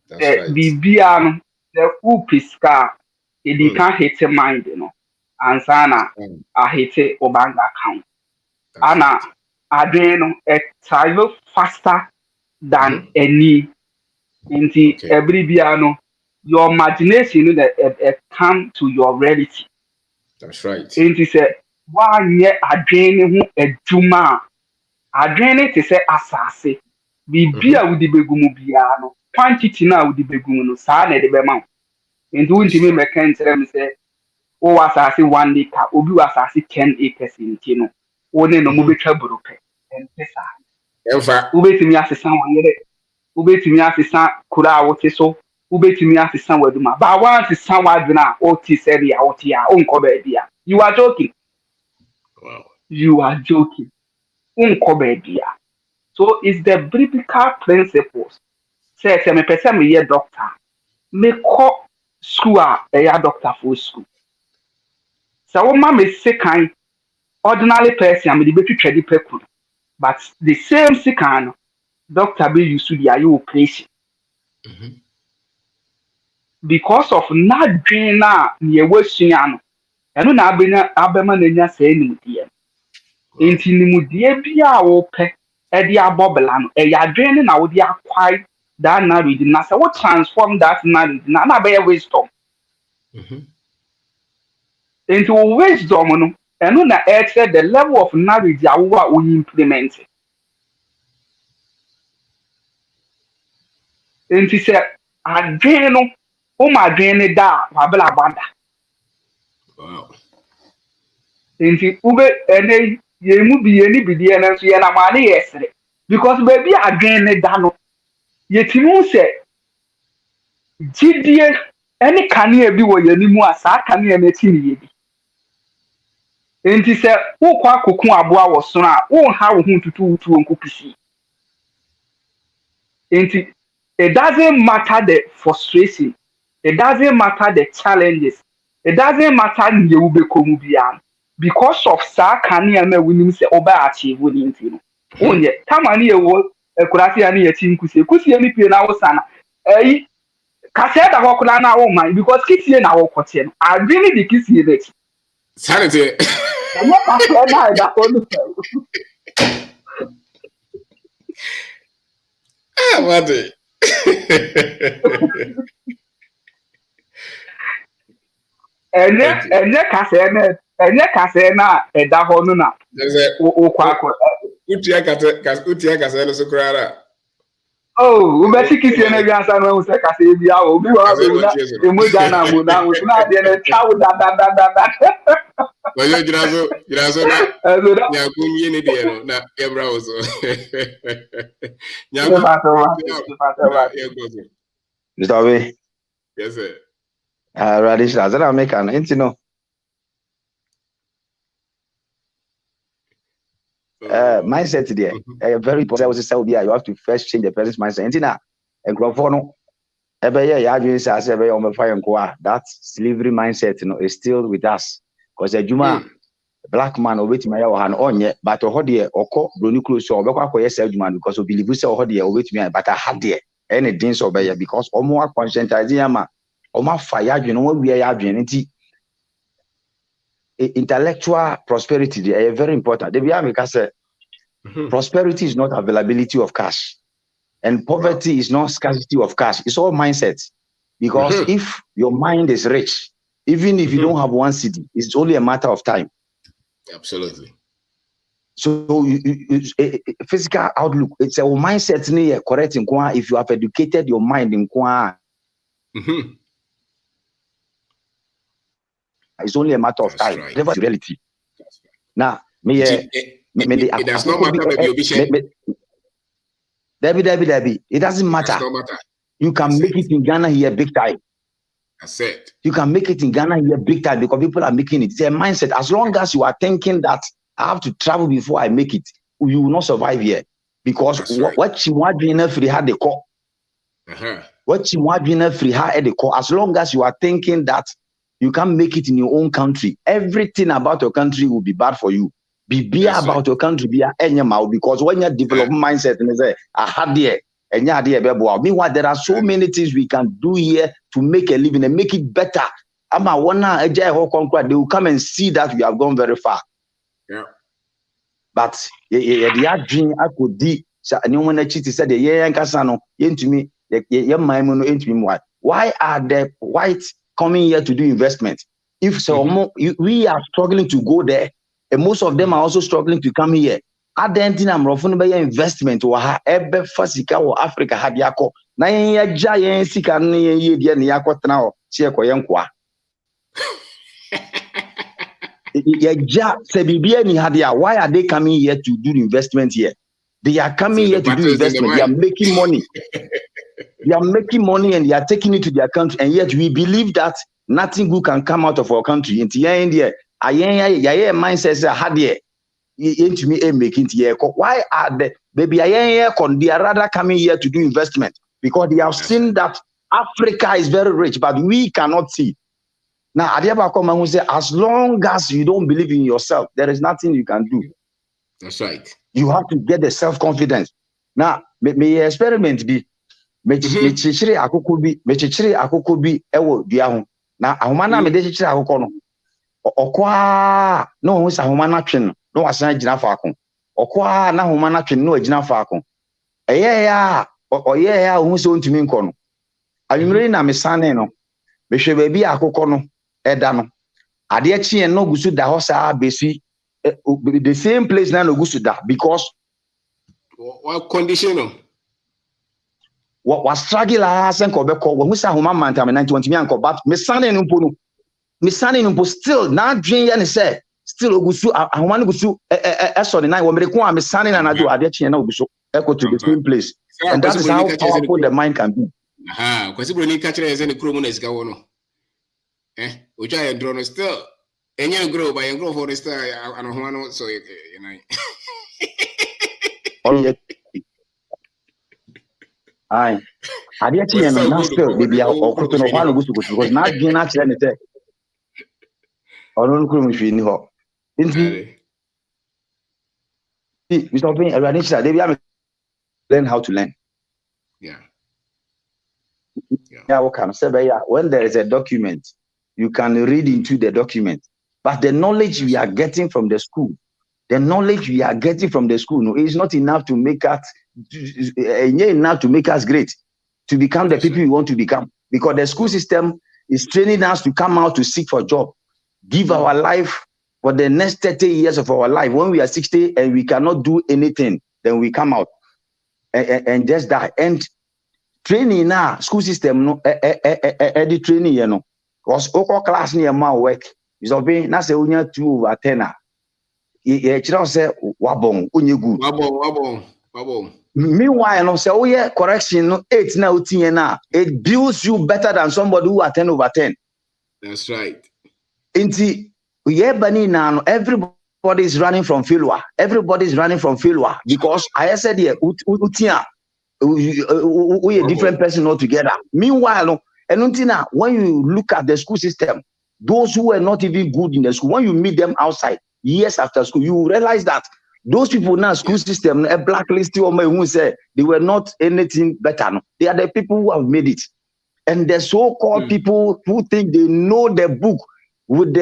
That's right. The upiska, it can't hit your mind, and sana, I hit your bank account. Anna, adreno, it travel faster than any. Into every piano, your imagination that come to your reality. That's right. Into say, one year adreno a juma. Adwene te sɛ asase biribi a wodi begumu biara no quantity na wodi begumu no saa na de bɛma wo nti wontumi mɛka nkyerɛ me sɛ wowɔ asase 1 acre obi wɔ asase 10 acres nti no wo ne no mobɛtwa boro pɛ ɛnte saa wobɛtumi asesa wo yere wobɛtumi asesa kuro a wote so wobɛtumi asesa w'aduma ba wansesa w'adwene a wote sɛdeɛ wote a wonkɔ baabi a you are joking. Wow. You are joking. So it's the biblical principles. Say me person me ye doctor. Me call school a doctor for school. So woman me second ordinary person me the better trade people. But the same second doctor be used to the ayo operation. Because of not doing na ye wesiano. Eno na abema na nya say ni die. Enti nimudie bia wo pe e de abobela no e yadwene na wo de akwai that knowledge na say wo transform that knowledge na be wisdom. Enti wo wisdom no eno na e the level of knowledge a wo implement. Enti say adwene no o ma adwene da wabela banda. Wow. Enti ube ene ye mu bi ye ni bidie na so ye na ma ne yesre because baby adwene da no ye timu se gidie ene kanea bi wo ye ni mu asa kanea na ti ni ye bi enti se wo kwa kokun aboa wo so a wo ha wo hu tutu wutu nkopisi enti it doesn't matter the frustration, it doesn't matter the challenges, it doesn't matter ye wo be komu bia because of sa kanea na winim se oba achieve woni enti no onye tamani ye wo ekurasi ani ye tinkuse kusie ni pie na wo sana kase da ho kula na wo man because kisie na wo kote no adwene de kisie na chi sanity ene kase na da ho no mate enye kase na da ho no na wo kwa utia kase no so krara oh ubeti kisie na biansa no se kase bia obi wa be na emoja na mo na na de na chawo da Oyo jirazo na nyakunyi ni de no na ebra ozo nyakunyi Mr. Obi. Yes sir. Radish Lazara make an intino. Mindset there. Very important. You have to first change the person's mindset. Intina and Grofono. That slavery mindset, is still with us. Because a Juma black man over to my on but brony close so because we believe say over to me, but I had there any things over because more conscientizing fire we are intellectual prosperity they are very important. Prosperity is not availability of cash, and poverty is not scarcity of cash. It's all mindset. Because if your mind is rich, even if you don't have one city, it's only a matter of time. Absolutely. So physical outlook, it's a mindset near correct in Kwa if you have educated your mind in Kwa. It's only a matter of time. Right. Never reality. Now, it does not matter Debbie. It doesn't matter. You can make it in Ghana here big time. That's it. You can make it in Ghana here big time because people are making it. It's a mindset. As long as you are thinking that I have to travel before I make it, you will not survive here. Because what you want to free had the call. What you want to free had the call. As long as you are thinking that you can't make it in your own country, everything about your country will be bad for you. Be about your country, be because when you develop mindset and say, I had there. Meanwhile, there are so many things we can do here to make a living and make it better. They will come and see that we have gone very far. Yeah. But the dream I could do. Why are the whites coming here to do investment? If so, we are struggling to go there, and most of them are also struggling to come here. Adentina mrofo no be investment wo ha ebe fasika wo Africa ha dia ko na yen ya yen sika no yen ye dia ne yakotena ho se ekoye nkoa ya se bibia ni ha dia. Why are they coming here to do investment here? They are coming here to do investment. They are making money. They are making money and they are taking it to their country, and yet we believe that nothing good can come out of our country. Into India ayen mindset ha dia into me making here. Why are they they are rather coming here to do investment? Because they have seen that Africa is very rich, but we cannot see. Now, Adiabakoma will say, as long as you don't believe in yourself, there is nothing you can do. That's right. You have to get the self-confidence. Now, may experiment be mechichiri akokobi ewo duaho. Na ahoma me de chichiri akoko no. Okwa no hu sa ahoma na twen no wasan gina faako. Okwa na ahoma na twen no agina faako. Ya hu so ntumi nko no. Anwumre na mesane no. Mehwe baabi akoko no eda no. Ade chie no gusu da ho sa besi the same place na no gusu da because what condition no? What struggle asen ko beko wo hu sa ahoma manta me 90 anko but mesane no mpo no. Mesane no mpo still na dwen ya ne say still ogusu ahoma no gusu so the night wo mere ko a mesane na do ade chie na ogusu echo to the same place. And that is how powerful the mind can be. Kwasi bro ni catch eze ne kromo na sika wo no. Oja ye draw no still enye grow by grow for the still anohoma no so you know. Aye. Ade chie no na still baby okoto no kwa no gusu because na dwen na chire ne say ono no kromo hwe ni ho. Nti we stop being already said they learn how to learn. Yeah, when there is a document, you can read into the document. But the knowledge we are getting from the school, no, is not enough to make us great, to become the people we want to become. Because the school system is training us to come out to seek for a job, give our life for the next 30 years of our life. When we are 60 and we cannot do anything, then we come out and just die. And training now, school system no the training you know. Because oko class near my work is obeying na say unya 2/10. Ye chira say wabon unye good. Wabon. Meanwhile, no say yeah correction no 8 na utinye na. It builds you better than somebody who are 10/10. That's right. Inti yeah bani now everybody is running from failure. Because I said yeah utia. we a different person altogether. Meanwhile, when you look at the school system, those who were not even good in the school, when you meet them outside years after school, you realize that those people now school system a blacklist who say they were not anything better. No? They are the people who have made it. And the so-called people who think they know the book with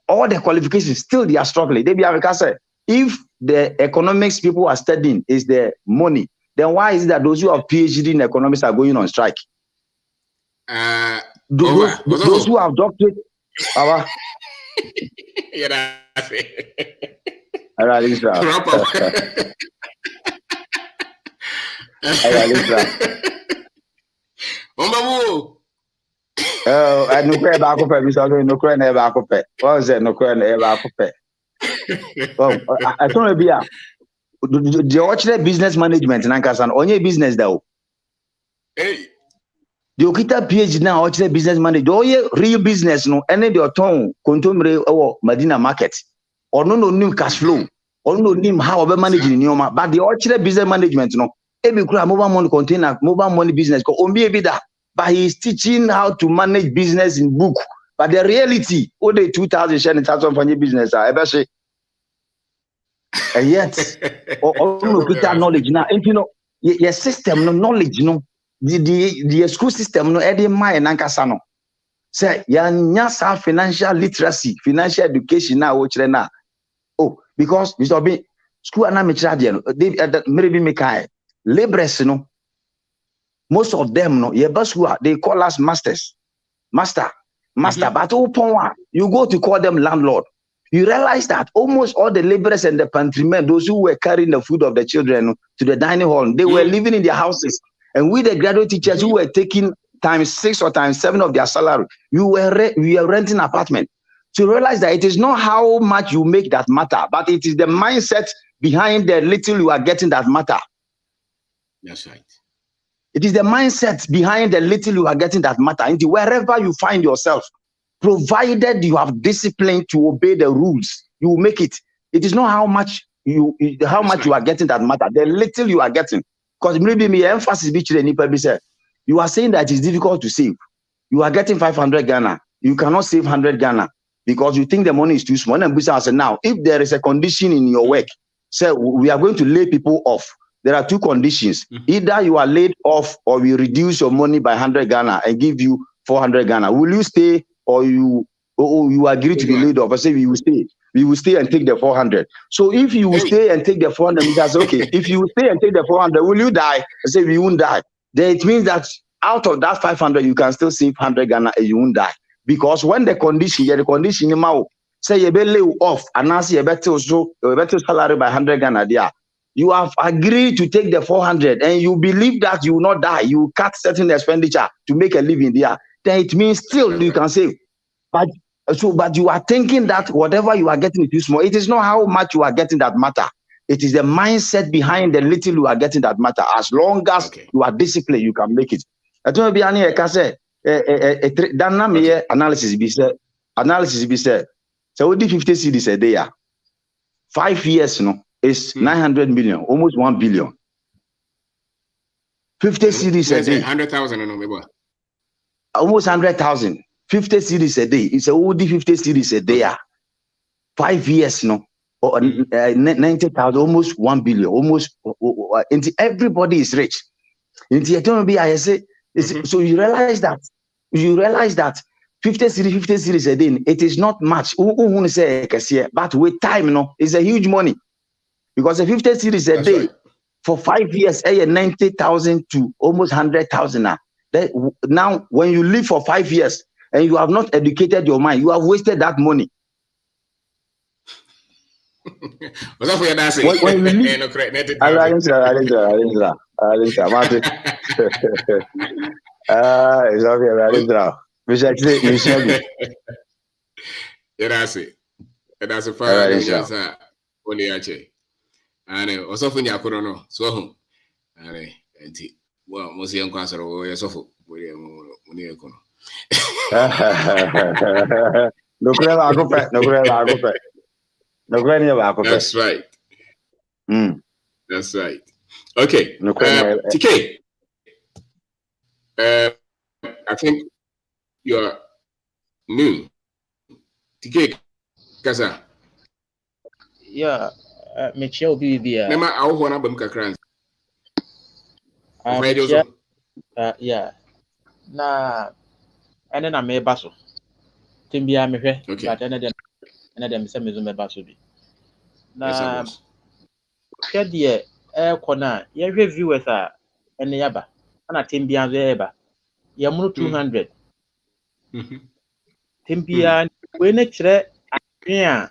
all the qualifications, still they are struggling. They be say, if the economics people are studying is the money, then why is it that those who have PhD in economics are going on strike? Those who have doctorate, yeah, that's it. I no cry back up, Mr. No cry never back up. What is it? No cry never back up. Oh, I don't know. Be the watch business management and Ankasan only business though. Hey, the Okita PhD now watch business management. Oh, real business no. Any the ton contumre or Medina market or no new cash flow or no new how we managing Nioma. But the watch business management no. Every mobile money container, mobile money business. But he is teaching how to manage business in book. But the reality, all the 2,000 sharing 1,000 funny business are ever say. And yet, all knowledge now. And you know, your system no knowledge, you know, the school system no any mind nankasano. Say yanya financial literacy, financial education now which now. Oh, because Mr. B school anamichadian, they maybe make laborers, you know. Most of them, no, they call us masters. Master. But open one, you go to call them landlord. You realize that almost all the laborers and the pantrymen, those who were carrying the food of the children to the dining hall, they were living in their houses. And we, the graduate teachers who were taking ×6 or ×7 of their salary, we were renting apartment. So you realize that it is not how much you make that matter, but it is the mindset behind the little you are getting that matter. That's right. It is the mindset behind the little you are getting that matter. And wherever you find yourself, provided you have discipline to obey the rules, you will make it. It is not how much you are getting that matter. The little you are getting. Because maybe my emphasis you are saying that it's difficult to save. You are getting 500 Ghana. You cannot save 100 Ghana because you think the money is too small. And now, if there is a condition in your work, say we are going to lay people off. There are two conditions. Either you are laid off or we reduce your money by 100 Ghana and give you 400 Ghana. Will you stay or you agree to be laid off? I say we will stay. We will stay and take the 400. So if you will stay and take the 400, that's okay. If you will stay and take the 400, will you die? I say we won't die. Then it means that out of that 500, you can still save 100 Ghana and you won't die. Because when the condition say you be lay off and now see you better salary by 100 Ghana there. You have agreed to take the 400 and you believe that you will not die. You cut certain expenditure to make a living there. Then it means still you can save. But you are thinking that whatever you are getting is too small. It is not how much you are getting that matter. It is the mindset behind the little you are getting that matter. As long as you are disciplined, you can make it. I don't be any analysis be said. So we did 50 cedis a day. 5 years, is 900 million, almost 1 billion. 50 cedis a day. 100,000 almost 100,000. 50 cedis a day. It's a OD 50 cedis a day. 5 years, or 90,000, almost 1 billion, almost. Everybody is rich. So you realize that 50 series a day, it is not much. But with time, it's a huge money. Because a 50 series a day for 5 years, 90,000 to almost 100,000 now. Now, when you live for 5 years and you have not educated your mind, you have wasted that money. What's up for your dancing? When you live, and also for your corona, so well, most young cancer or so for That's right. That's right. Okay. TK, I think you're new. TK Kasa. Yeah, Michelle Bibia. Nema I want to kakran. Michelle, yeah. Na, and then I may basso. Timbia me, but another Miss Mizum basso be. Na, shed ye, corner, ye viewers are, and the yaba, and a Timbia Zeba. Yamu 200. Timbia, when it yeah,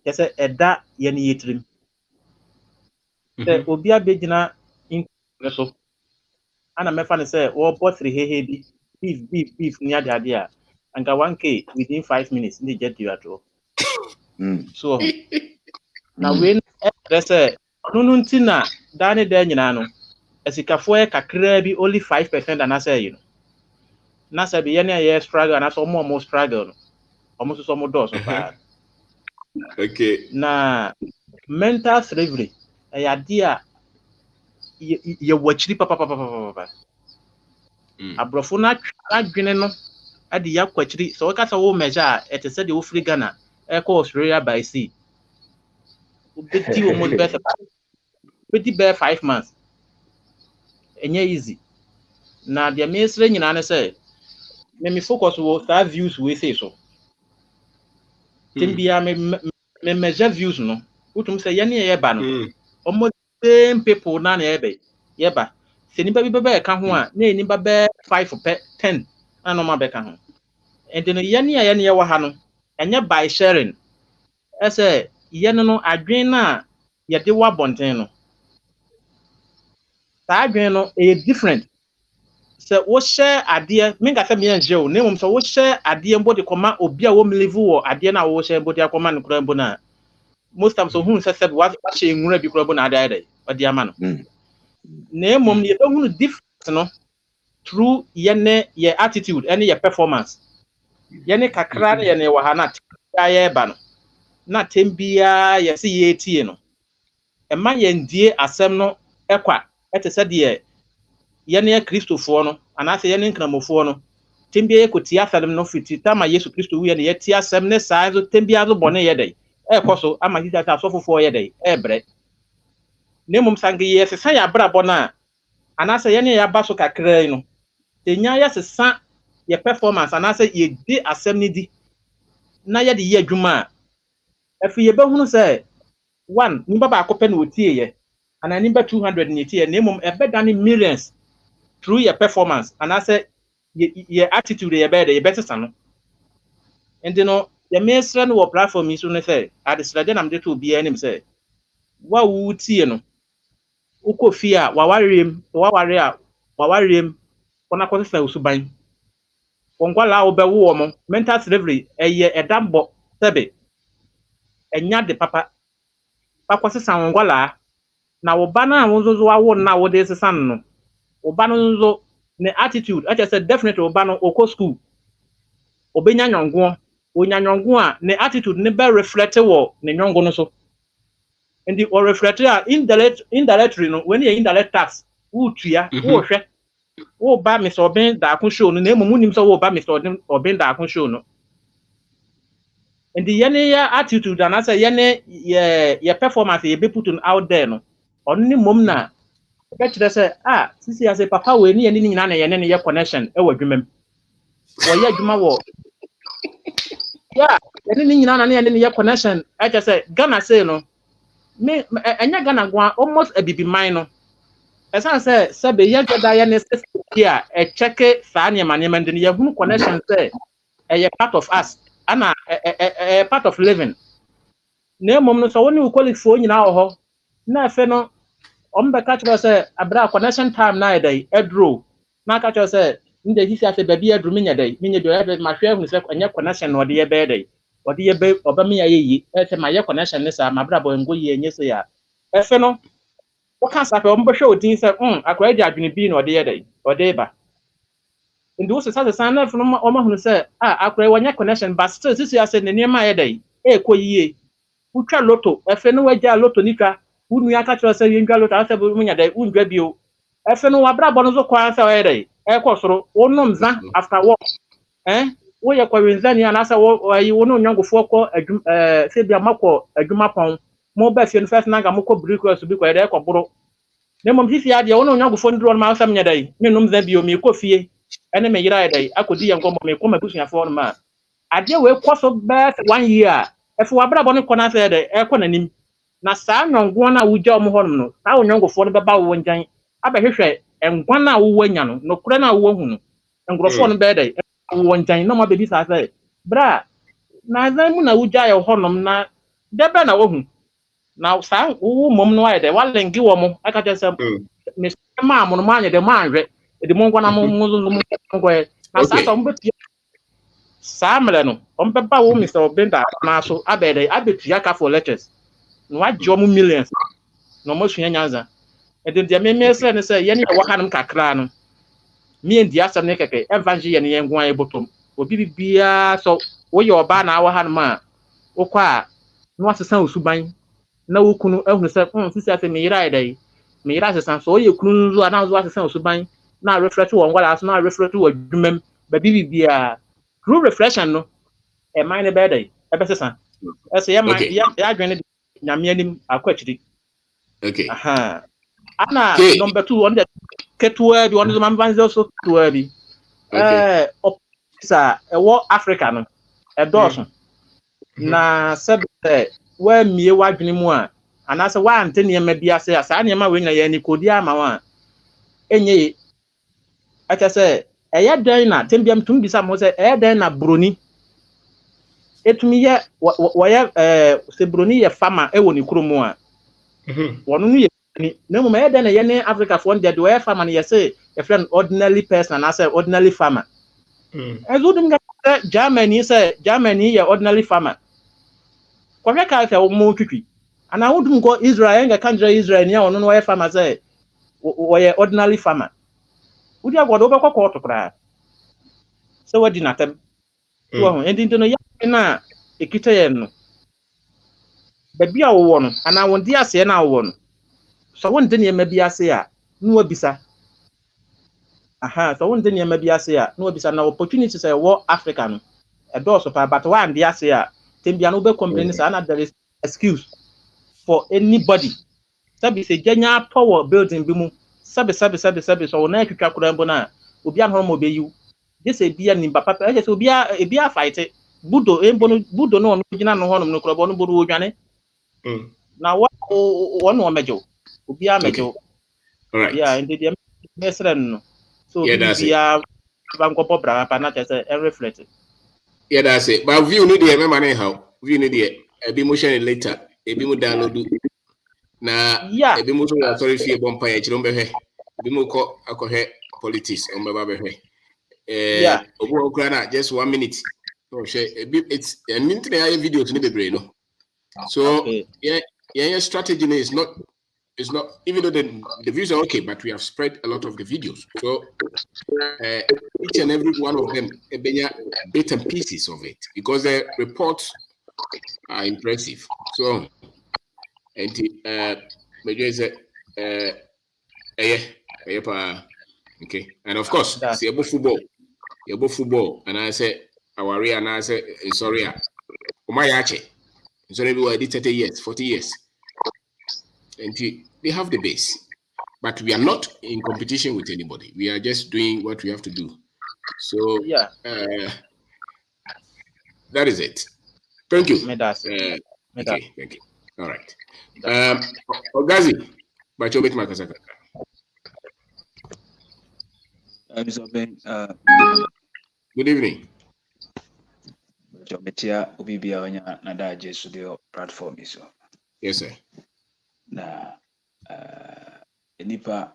yes, a da yenny trim. The Obia Begina in so. And I'm a fan say, oh, both three beef near the idea. And got 1K within 5 minutes in the jet you at all. So now when they say, no, Tina, Danny Danino, as a cafe, Kakrabi only 5%, and I say, you know, Nasa be any struggle, and I saw more struggle, almost some more doors. Okay. Now, mental slavery, a idea, you watch the papa. Abrofuna, no. At the Yakwachri, so I saw measure at a said the Ufri Ghana, Echo Australia by sea. Betty almost better. Pretty bare 5 months. And yeah, easy. Now, the ministry in Anna say, let me focus on that views we say so. Timbia me measure views no. Utum say, Yanni Ebano. Almost same people none ebe. Yeba. Seniba be kahua, nay, nimba bear 5 for 10. And no my beca. And then Yanni Wahano. And yet by sharing. I say, Yano, Adrena, yet the Wabonteno. Adreno a different. So, what share idea? Make a family and Joe, name so what share idea body command or be a woman live or idea now, what share body command crabona. Most times, so who said what she will be crabona died, but dear man. Name you don't different, no, through your attitude and your performance. Yene kakra yene wahana ya ban. Not timbia ye see ye no. A man yen dear asem no equa at a said ye yene Christopher no and I say yene cramophone no timbia could tia them no fit tama Yesu Christo we and yet tia semne size timbia bonne yede coso ama his that so for yede bread. Nemum sangi yes say ya bra bona and I say yene ya baso kakra no tenya yes sa your performance and I say ye di asem ni di na ye de ye adwuma afi ye behunu say one nimba ba akopɛ na otie ye and nimba 200 ni tie nemum ebeda ni millions through your performance and I say your attitude ye better you better san. And you know the minister no platform is no say at the slide am dey to be anim say wa wu tie no ukofia wawarem kona kwese usuban kwala obewo mo mental slavery eye edambo sebe enya de papa pakwase sanwala na woba na wonzo awo na wo de sesan no woba no nzo ne attitude I just said definitely woba no oko school obenya nyongo onyanyongo a ne attitude ne be reflect wo ne nyongo no so and the or reflect indirectly no when you indirect tax wo tua wo hwe wo ba Mr. Oben da akon show no na emu nim so wo ba Mr. Oben da akon show no. And the yene attitude and I say yene your performance you be put out there no only mom na bet say sisi as a papa we ni nyina na yene ne connection e wadwumam wo ye adwuma wo yene ni nyina na yene ne connection I just say Ghana say no me enya Ghana go almost a bibi mine no esan say be ye da yene here e check sa ne manema ndi ye hunu connection say a part of us and a part of living. No mom no so when you call it for nyina ho na fe no ombe catch us say abra connection time na day edro na catch us say nde hisi ase baby edro minya day minya do ebe ma hwe hu say anya connection no de ye be day ode ye be oba me ya yi e say ma ye connection ne sa ma bra bo ngo ye nye so ya e fe no wo kan sa fe ombe hwe odin say akwa di adwene bi no de ye day ode ba and those say na from oma hunu say akwa wanya connection but still sisi ase ne niam aye day ko yie utwa loto efe no wagya loto nitwa unu aka kire say yendwa loto ase bu munya day undwa bio efe no wabra bo no zo kwa say aye day ekosoro wonom za after work wo ye kwa wenzani anasa wo ayi wono nyangofo ko adwum se bia makọ adwuma pon mo ba fie no first na ga mokọ bricklayer so bi kwa de ekoboro ne mom fifi ade wono nyangofo ndro no ma asam nya dai me nom za bio me kọ fie ene me yira dai akodi ye ngomo me kọ mabusuafo no ma ade we koso ba 1 year efo wabra bo ne kọ na se de ekọ nanim na saa nyongo na wugya mo honom no saa nyongofo no beba wo njan abehwehwe engwa na wo wanya no no kure na wo hu no ngrofo no be dai wo njan na ma bebi saa say bra na zan mu na wugya ye honom na debe na wo hu na saa wo mom no aye de walengi wo mo aka je say me ma mo no ma anye de ma anhwe de mo ngwa na mo ngwa na saa so mbetia saa mele no ombeba wo Mr. Obenda na so abede abetua ka for lectures no agyo mu millions no mo sunya nyanza e de me mesre ne say ye ne wo hanum kakra no me ndi asam ne keke evangel ye ne ye ngwa ebotom obi bibia so wo ye oba na wo hanum a wo kwa no asesa osuban na wo kunu ehunu say sisi ase me yira dai me yira asesa so wo ye kunu nzu ana zo asesa osuban na refresh wo ngwala aso na refresh wo adwumam ba bibia true reflection no e mine be dai e be sesa ese ye man ya adwene nyame anim akwachiri aha ana number 2 on the ketua bi on the man vanzo so ketua bi opisa e wo Africa no e doso na sebe wa mie wadwene mu a ana se wa ante ne ma bia se asa ne ma we nyina ye ni kodi ama wa enye acha se e ya dan na tembiam tum bisa mo se e dan na broni etumi ye wo ye se broni ye farmer e woni kromo a wono no ye ni na mo ye dan ye ne Africa for the way farmer ye say a friend ordinary person na say ordinary farmer ezo dum ga Germany ye ordinary farmer ko fe ka fe mo twitwi ana wodum ko Israel nga kanjra Israel ni a wono no ye farmer say wo ye ordinary farmer udi agodo be kokko otokra so wadi na tem wo ho endinto no ya na ekita ye no baby a wo no ana won di ase na wo no so won de ne ma bi ase a no wabisa so won de ne ma bi ase a no wabisa na opportunity say wo Africa no e do so pa but one di ase a tembia no be complain say na there is excuse for anybody sabi say genya power building bi mu sabi so na twitwa kura mbo na obi an ho mo be yu this e bia ni papa e say obi a fight budo budo no gina no honom no kura bo no bodu odwane na one no mejo obi a mejo all right indeed the mesren no so bia banko popra pa na say reflect that's it but view no dey me man how view no dey e bi mo share later e bi mo download na e bi mo so sorry fie bompa e chiro mbehwe e bi mo ko akohwe politics o mbeba behwe obo okra na just 1 minute so share e bi it's an internet video to be brain no so yeah strategy is not even though the views are okay, but we have spread a lot of the videos. So each and every one of them bits and pieces of it because the reports are impressive. So and okay, and of course see about football and I say our and I say sorry my yache so everywhere did 30 years 40 years and they have the base, but we are not in competition with anybody. We are just doing what we have to do. So that is it. Thank you. Okay, thank you. All right. Ogazi, but you make my kasaka. Good evening. Yes, sir. Na nipa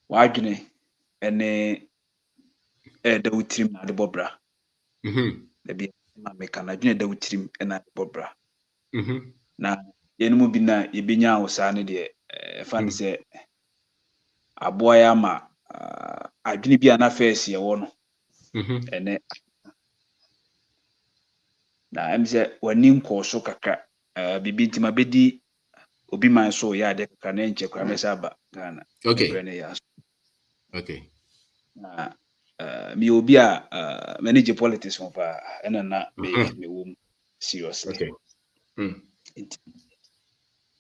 wadwene ene da wutirim na de bobra da bi ma meka na dwene da wutirim ena de bobra na yenmu bi na yebenya wosa ne de fa ne se aboa ya ma adwene bi ana face ye wo no ene na emse wani nko so kakra bibi ntima bedi obi man so ya de kakra na enche kwa mesa ba Ghana okay Me obi a manage politics from far and na me wom seriously. Okay.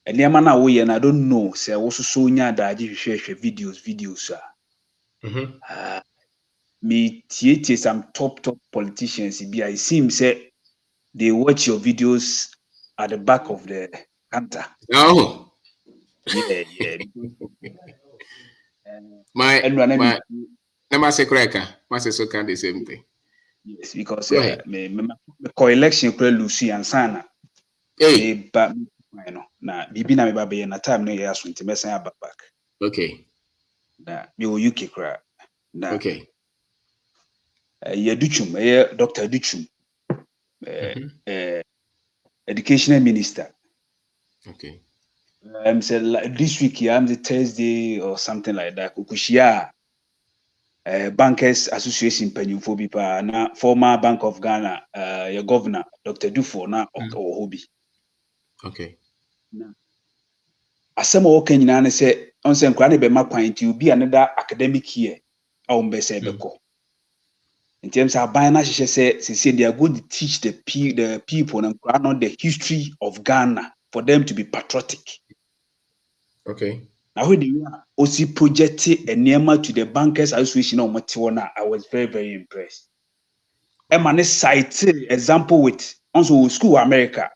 And the man away and I don't know say also so nya da share videos me tie some top politicians it seems say they watch your videos at the back of the counter. Oh. Yeah. My say so the same thing. Yes, because me co-election kura Lucy and Sana. Hey. Na bibi na me ba be na time no ya so nti back. Okay. Na me o UK kura. Na okay. Ye Duchum, Dr. Duchum. Educational minister. Okay. Say like this week I'm the Thursday or something like that. Ukushia Bankers Association Penyumfo Bipa na former Bank of Ghana your governor Dr. Dufo na Ohobi. Okay. Asem o kan nyina ne se on se nkra ne be makwan nti obi another academic year a on be se beko. In terms of buying say they are going to teach the people and not the history of Ghana for them to be patriotic. Okay. Now when you also projected a nearma to the Bankers Association of Matiwana, I was very, very impressed. And man cite example with also school America.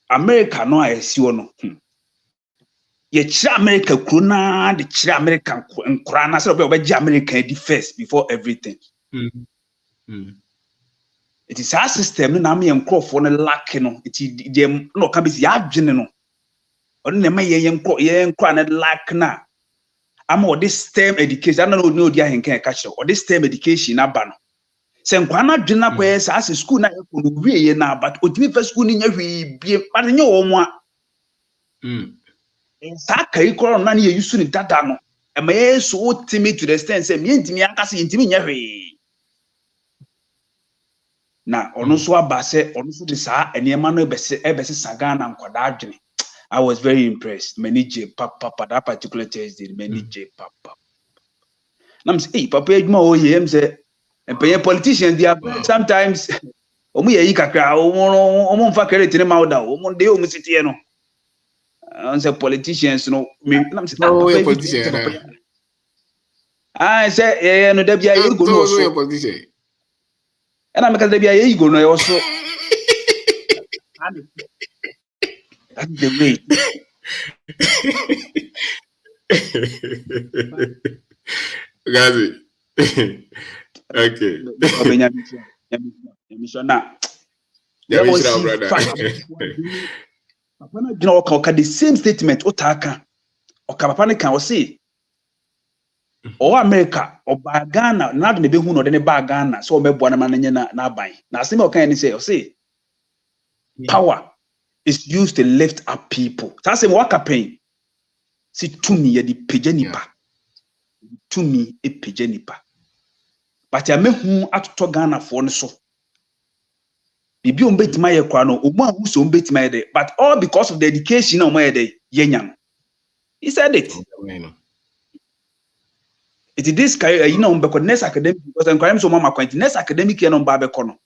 America no I see no. Ye America kuna the American krana so be America the first before everything. It is our system na me enkrofo no lack no it dem no ka be si adwene no on na me ye enkro na lack na am this STEM education na no dia henka ka kire or this STEM education na ba no se nkwa na adwene na kwa sa as school na ko no wie na but otimi fa school ni nya hwe bie but nya wo mo a sa kai ko na ye yusu ni dada no e ma ye so ultimate to the extent say me ntimi ankase ntimi nya hwe na ono so abase ono so de saa enema no ebese sagana nkwada adwene. I was very impressed. Manage papa that particular Thursday manage papa. Nam say hey papa eduma o ye em say empenye politicians they are sometimes omu ye yi kakra omu mfa credit ne mawda omu de omu sitie no. On say politicians no me nam say papa politician. Say no da bia ye go no so politician. And I'm because they be a go no also. That's the way. Gazi. Okay. The same statement Otaka or Kapapani can say or America or Ghana, not the Behu or the Ghana, so me Buanaman na buy. Now, Simo can say, power is used to lift up people. That's a worker pain. See, to me, the pijenipa. To me, a pijenipa. But I met whom at Ghana for so. Bibi umbet my equano, Uma who's umbet my day, but all because of the education of my day, Yenyan. He said it. It is this guy, because next academic, because I'm crying so mama quaint, next academic year on Babecono.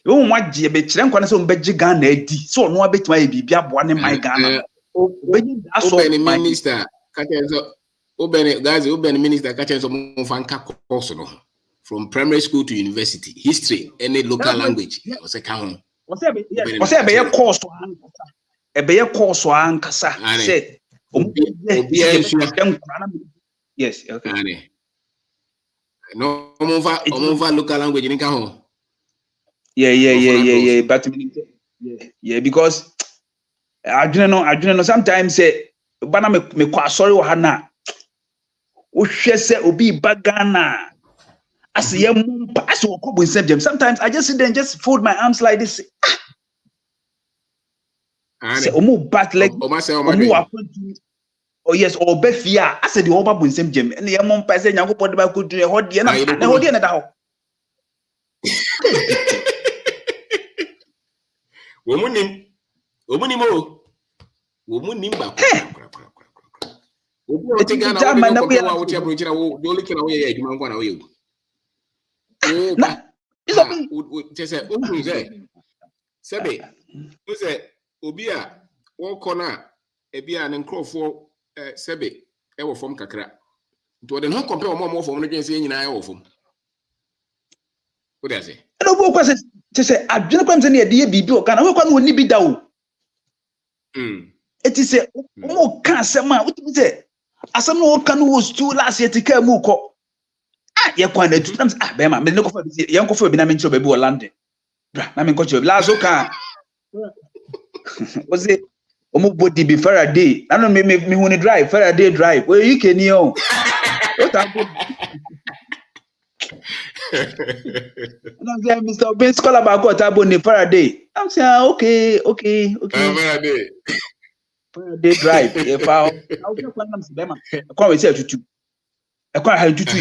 You want to be Chilean, so Beji Ghana, so no bit my Bibia, one in my Ghana. Obeni minister, Obeni minister, catching some fanka course from primary school to university, history, any local language. Was a count. Was a bear course to Ankasa. Said, yes, okay. No over local language in Kahon. Yeah. But yeah, because I don't know. Sometimes say, but I'm quite sorry, Hana. Ushe say obi bagana. As a young pass or couple in sometimes I just sit there and just fold my arms like this. Say omu bat like oh yes, or befia. I said the over in same gym and the young person yango pod ba could do a hot dinner and a hot dinner now. Womunim ba Obi take Ghana Jama we na go we compare what you bring na wo the only thing na we hear adwuma nkwa na we o ba just say o say obi a wo kona ebi a ne nkrofo sebe e wo fom kakra nto de no compare mo fom no dwen se nyina e wo fom what do you say no bo kwase say adwene kwam se na ye bibi o kana we kwa no ni bi da o eti se mo ka asem a utimi se asem no ka no was too last year tika mu ko ye kwa na tu be ma me ne ko fa bi ye nko fa bi na me nchiro ba bi o lande bra na me nko chiro last o ka was it omo body be Faraday na no me hu ni drive Faraday drive we you can o I'm saying Mr. Ben scholar about what about ni Faraday. I'm saying okay. Faraday drive. If I was going to say, I can't say tutu. I can't have tutu.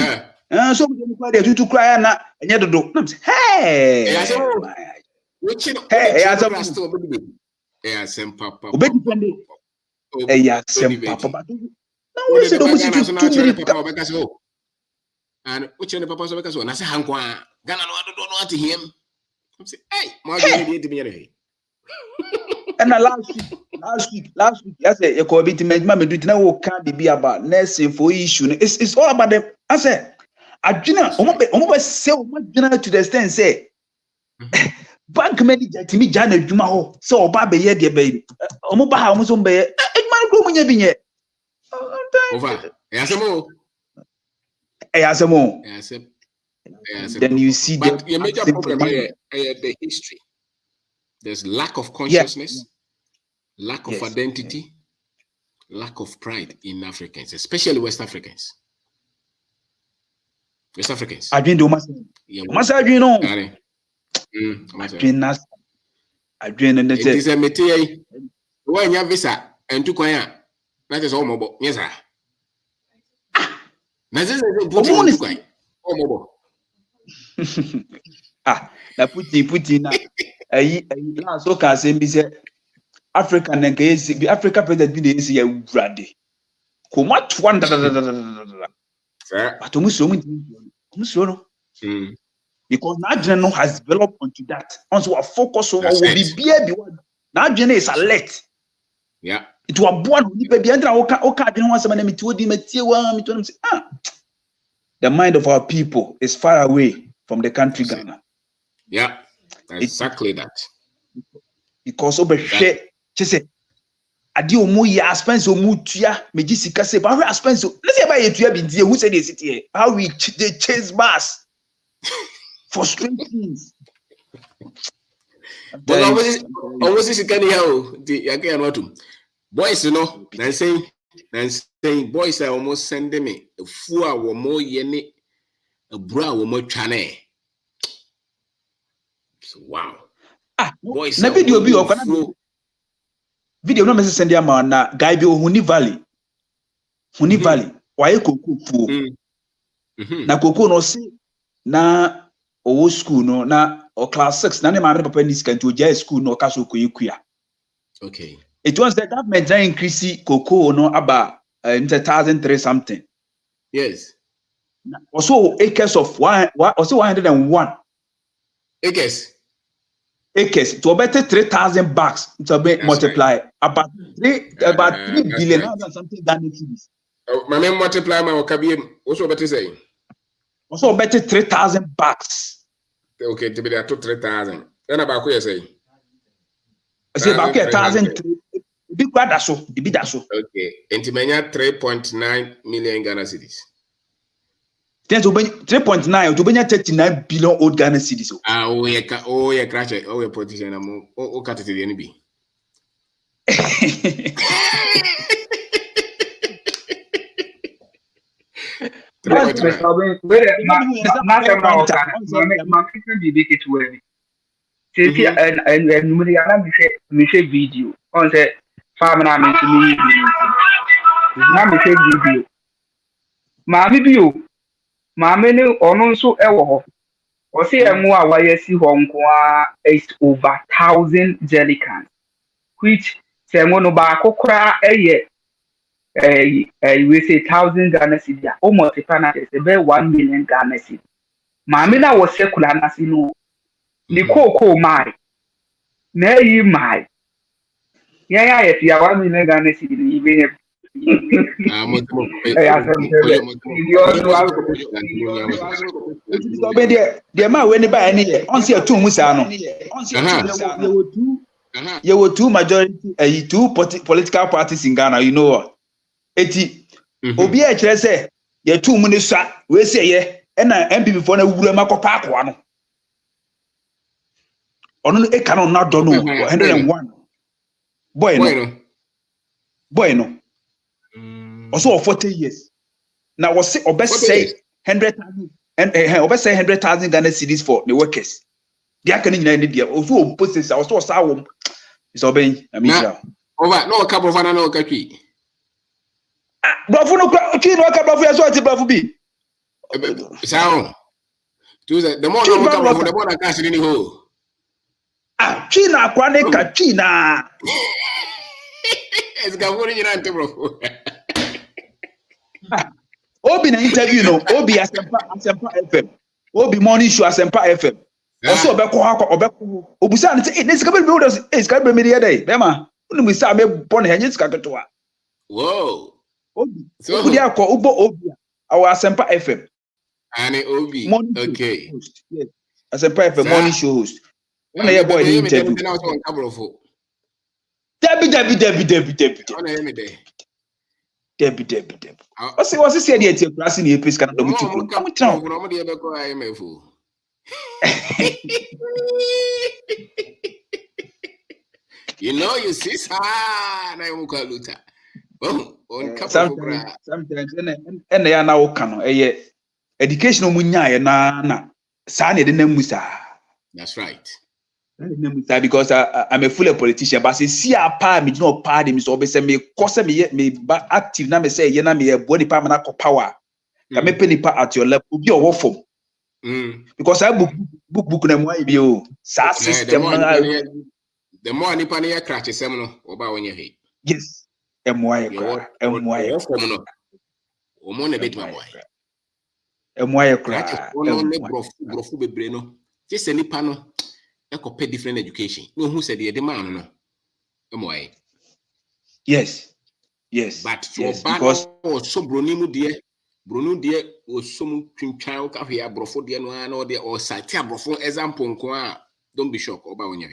So we don't quite tutu cry na anya dodo. I'm saying, hey. Hey, papa. Obe depend. Hey, papa. Now we say don't see tutu. And which one the papa so because na say hankwa Ghana no do no to him. I'm say hey mo dey to me here. And last week I say you go be to me do it na wo can be about nursing for issue. It's all about them. I say adwina omo be say omo adwina to the extent say bank manager timi jana adwuma ho say oba be ye de be omo ba ha omo so be adwuma no ko munya bi nye. Over. Yasemo. Then you see but the major problem here the history. There's lack of consciousness, lack of identity, lack of pride in Africans, especially West Africans. I drink the I drink and it is a material. When you have visa and to Koya, that is all mobile. Yes, sir. Na Putin na last so can say be say Africa na nke esi Africa president bi na esi ya urade ko ma twanda but omuso no because na adwene no has developed onto that once we focus on what we be na adwene is alert it was born nipa bi andra o ka adwene ho asema na meti odi metie wa meti no say the mind of our people is far away from the country Ghana. Yeah, exactly that. Because over share, she say, "Adi omu ya expense omu tuya meji sika say, but how expense? Let's say about tuya binti. Who said they sit here? How we they chase mass for strange things." But almost sika ni how the yake anwatu boys no na saying boys are almost sending me a fua wo mo yene a bra wo mo twane. So wow. Boys na video bi okwana video no message send am na guy bi Huni Valley waye koko fu na koko no si na owo school no na o class 6 na ne ma papa ni sika nti o ja school no ka so koyekuya. Okay. It was the government that increased cocoa no about 1,003 something. Yes. Also acres of 101 acres to about 3,000 bucks to be multiply about 3 billion and something Ghana cedis. My name multiply my okabiem also better say. Also about 3,000 bucks. Okay, to be there to 3,000. Then about what you say? I say about 1,000. Big bad so. Okay. Intimenya 3.9 million Ghana cedis. Then to 3.9 to 39 billion old Ghana cedis. Crash it. Oh, politician am cut it the NB. Video on the farm na me video maame bio maame ne ono nso ewo ho o se emu a wa yesi ho nko a is over 1,000 jerrycans which se emu no ba kokora eye we say 1,000 Ghana cedi almost be 1 million Ghana cedi maame na wo secular na si no ni koko mai na yi mai ya fi 1 million Ghana cedi ni be ne the man when buy any on see two musa no you were two majority two political parties in Ghana, you know what? Eti obi e kire say ye two mu ne swa we say ye na MPP for na wura makopa akwa no ono e kan on na do no 101 boy no also 40 years now was say obese say 100,000 and obese say 100,000 Ghana cedis for the workers dia kan nyina ne dia also post also sa wom is obeying amisha over no ka bro fana no ka twi brofo no twi no ka brofo so ati brofo bi sao tu the more no ka brofo the more na cash ni ho twi na akwa ne ka twi na es ga woni nyina ante brofo Obi na interview no Obi Asempa FM Obi morning show Asempa FM also obeko obusa ne say this kabel builders is kabel media day be ma unu mi say me born he nyis kaketo wow Obi so Obi akọ ubo Obi our Asempa FM ane Obi okay host, yes Asempa FM morning show host when you boy the interview Debbie ona yeme dey Debbie. What's he said here? Class in the place can do much. You know, you see, na muka luta. Sometimes, and they are now canon. Educational munya na sa ne de namusa. That's right. Because I'm a full politician, but see a pa me no party me so be say me cause me active na me say ye na me body pa na power. Ka me penny pa at your level be your form. Because I book na mo bi o. Sa system the more nipa na crash sem no oba wonye he. Yes. MY crash. no. O mo na bet my boy. MY crash. Brofu bebre no. Just nipa no pay different education. No, who said the man no? Yes. But yes, because so Brunimu dear was some child cafe brofo dear no there or Satia brofo example. Don't be shocked about when you.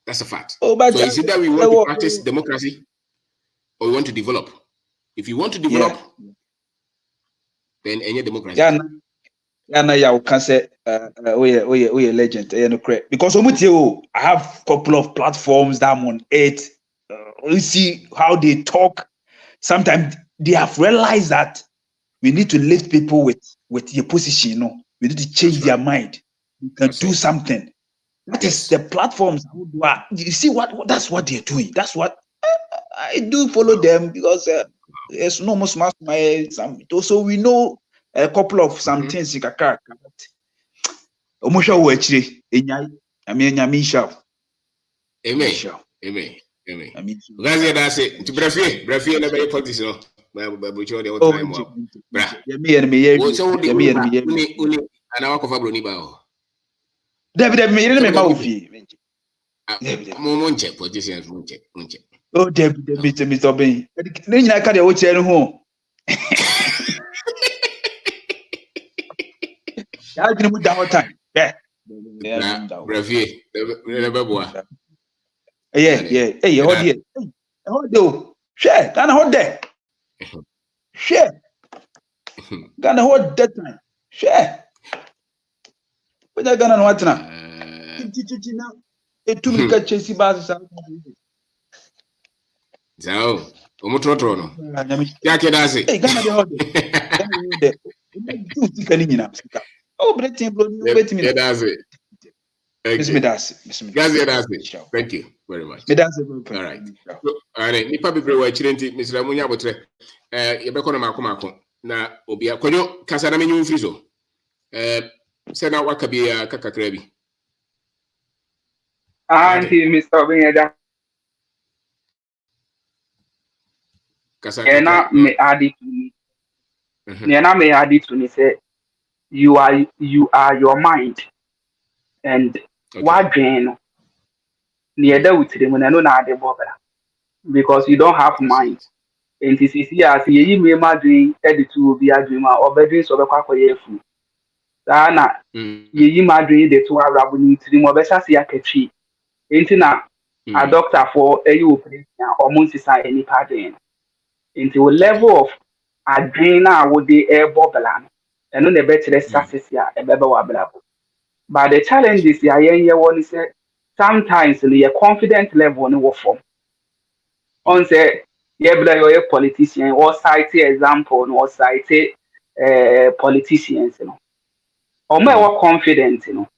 That's a fact. So is it that we want to practice democracy or we want to develop? If you want to develop, then any democracy. Yeah, can say we legend, because I have a couple of platforms that I'm on it. We see how they talk. Sometimes they have realized that we need to lift people with your position. You know, we need to change their mind. We can do something. That is the platforms. You see that's what they're doing. That's what I do follow them because there's no more smart. So we know a couple of some things you can. Omusha wo achire enyai nyamisha. Amen. Gazi da say to brafie na be politics no. Ba bucho de o time mo. Bra. Me so uni ana wakofa broni ba o. David me yele me ma ofie. Mo nche politicians nche. Oh David me to ben. Ne nyina ka de wo chire no ho. Ya gini mu down time. Yeah. Brafie, never boa. Yeah. Hey, hold here. Hold do. Share. Gonna hold there. Share. Gonna hold that time. Share. What you gonna what now? Now. Et tu me catch si base ça. Zao. Omutrotro no. Ya ke dase. Hey, gonna de hold there. Tu ti kanina. Oh, Bretin bloody wait me. That's it. Thank you very much. All right. All right. Nipa be brewa chirenti Mr. Munya botre. Ye be kono mako na obi akonyo kasa na menyu mfrizo. Se na waka bi kakakra bi. Auntie Mr. Obinyada. na me add it to me. Na me add it to me say you are your mind and what drain near the utrim na no na de bobra because you don't have mind. And this is here as ye me ma dream edit to be a dreamer or bedroom so be kwakoye fu. Na ye ma dream de to arabu ni utrim obesa se akachi. Enti na a doctor for a operation or monsisa any pattern into a level of adrena would the air bobblan and on the better success ya a beba wablabo. But the challenge is ya one is sometimes in a confident level on the form. On say you're a politician or cite example or cite politicians, you know. Or more confident, you know.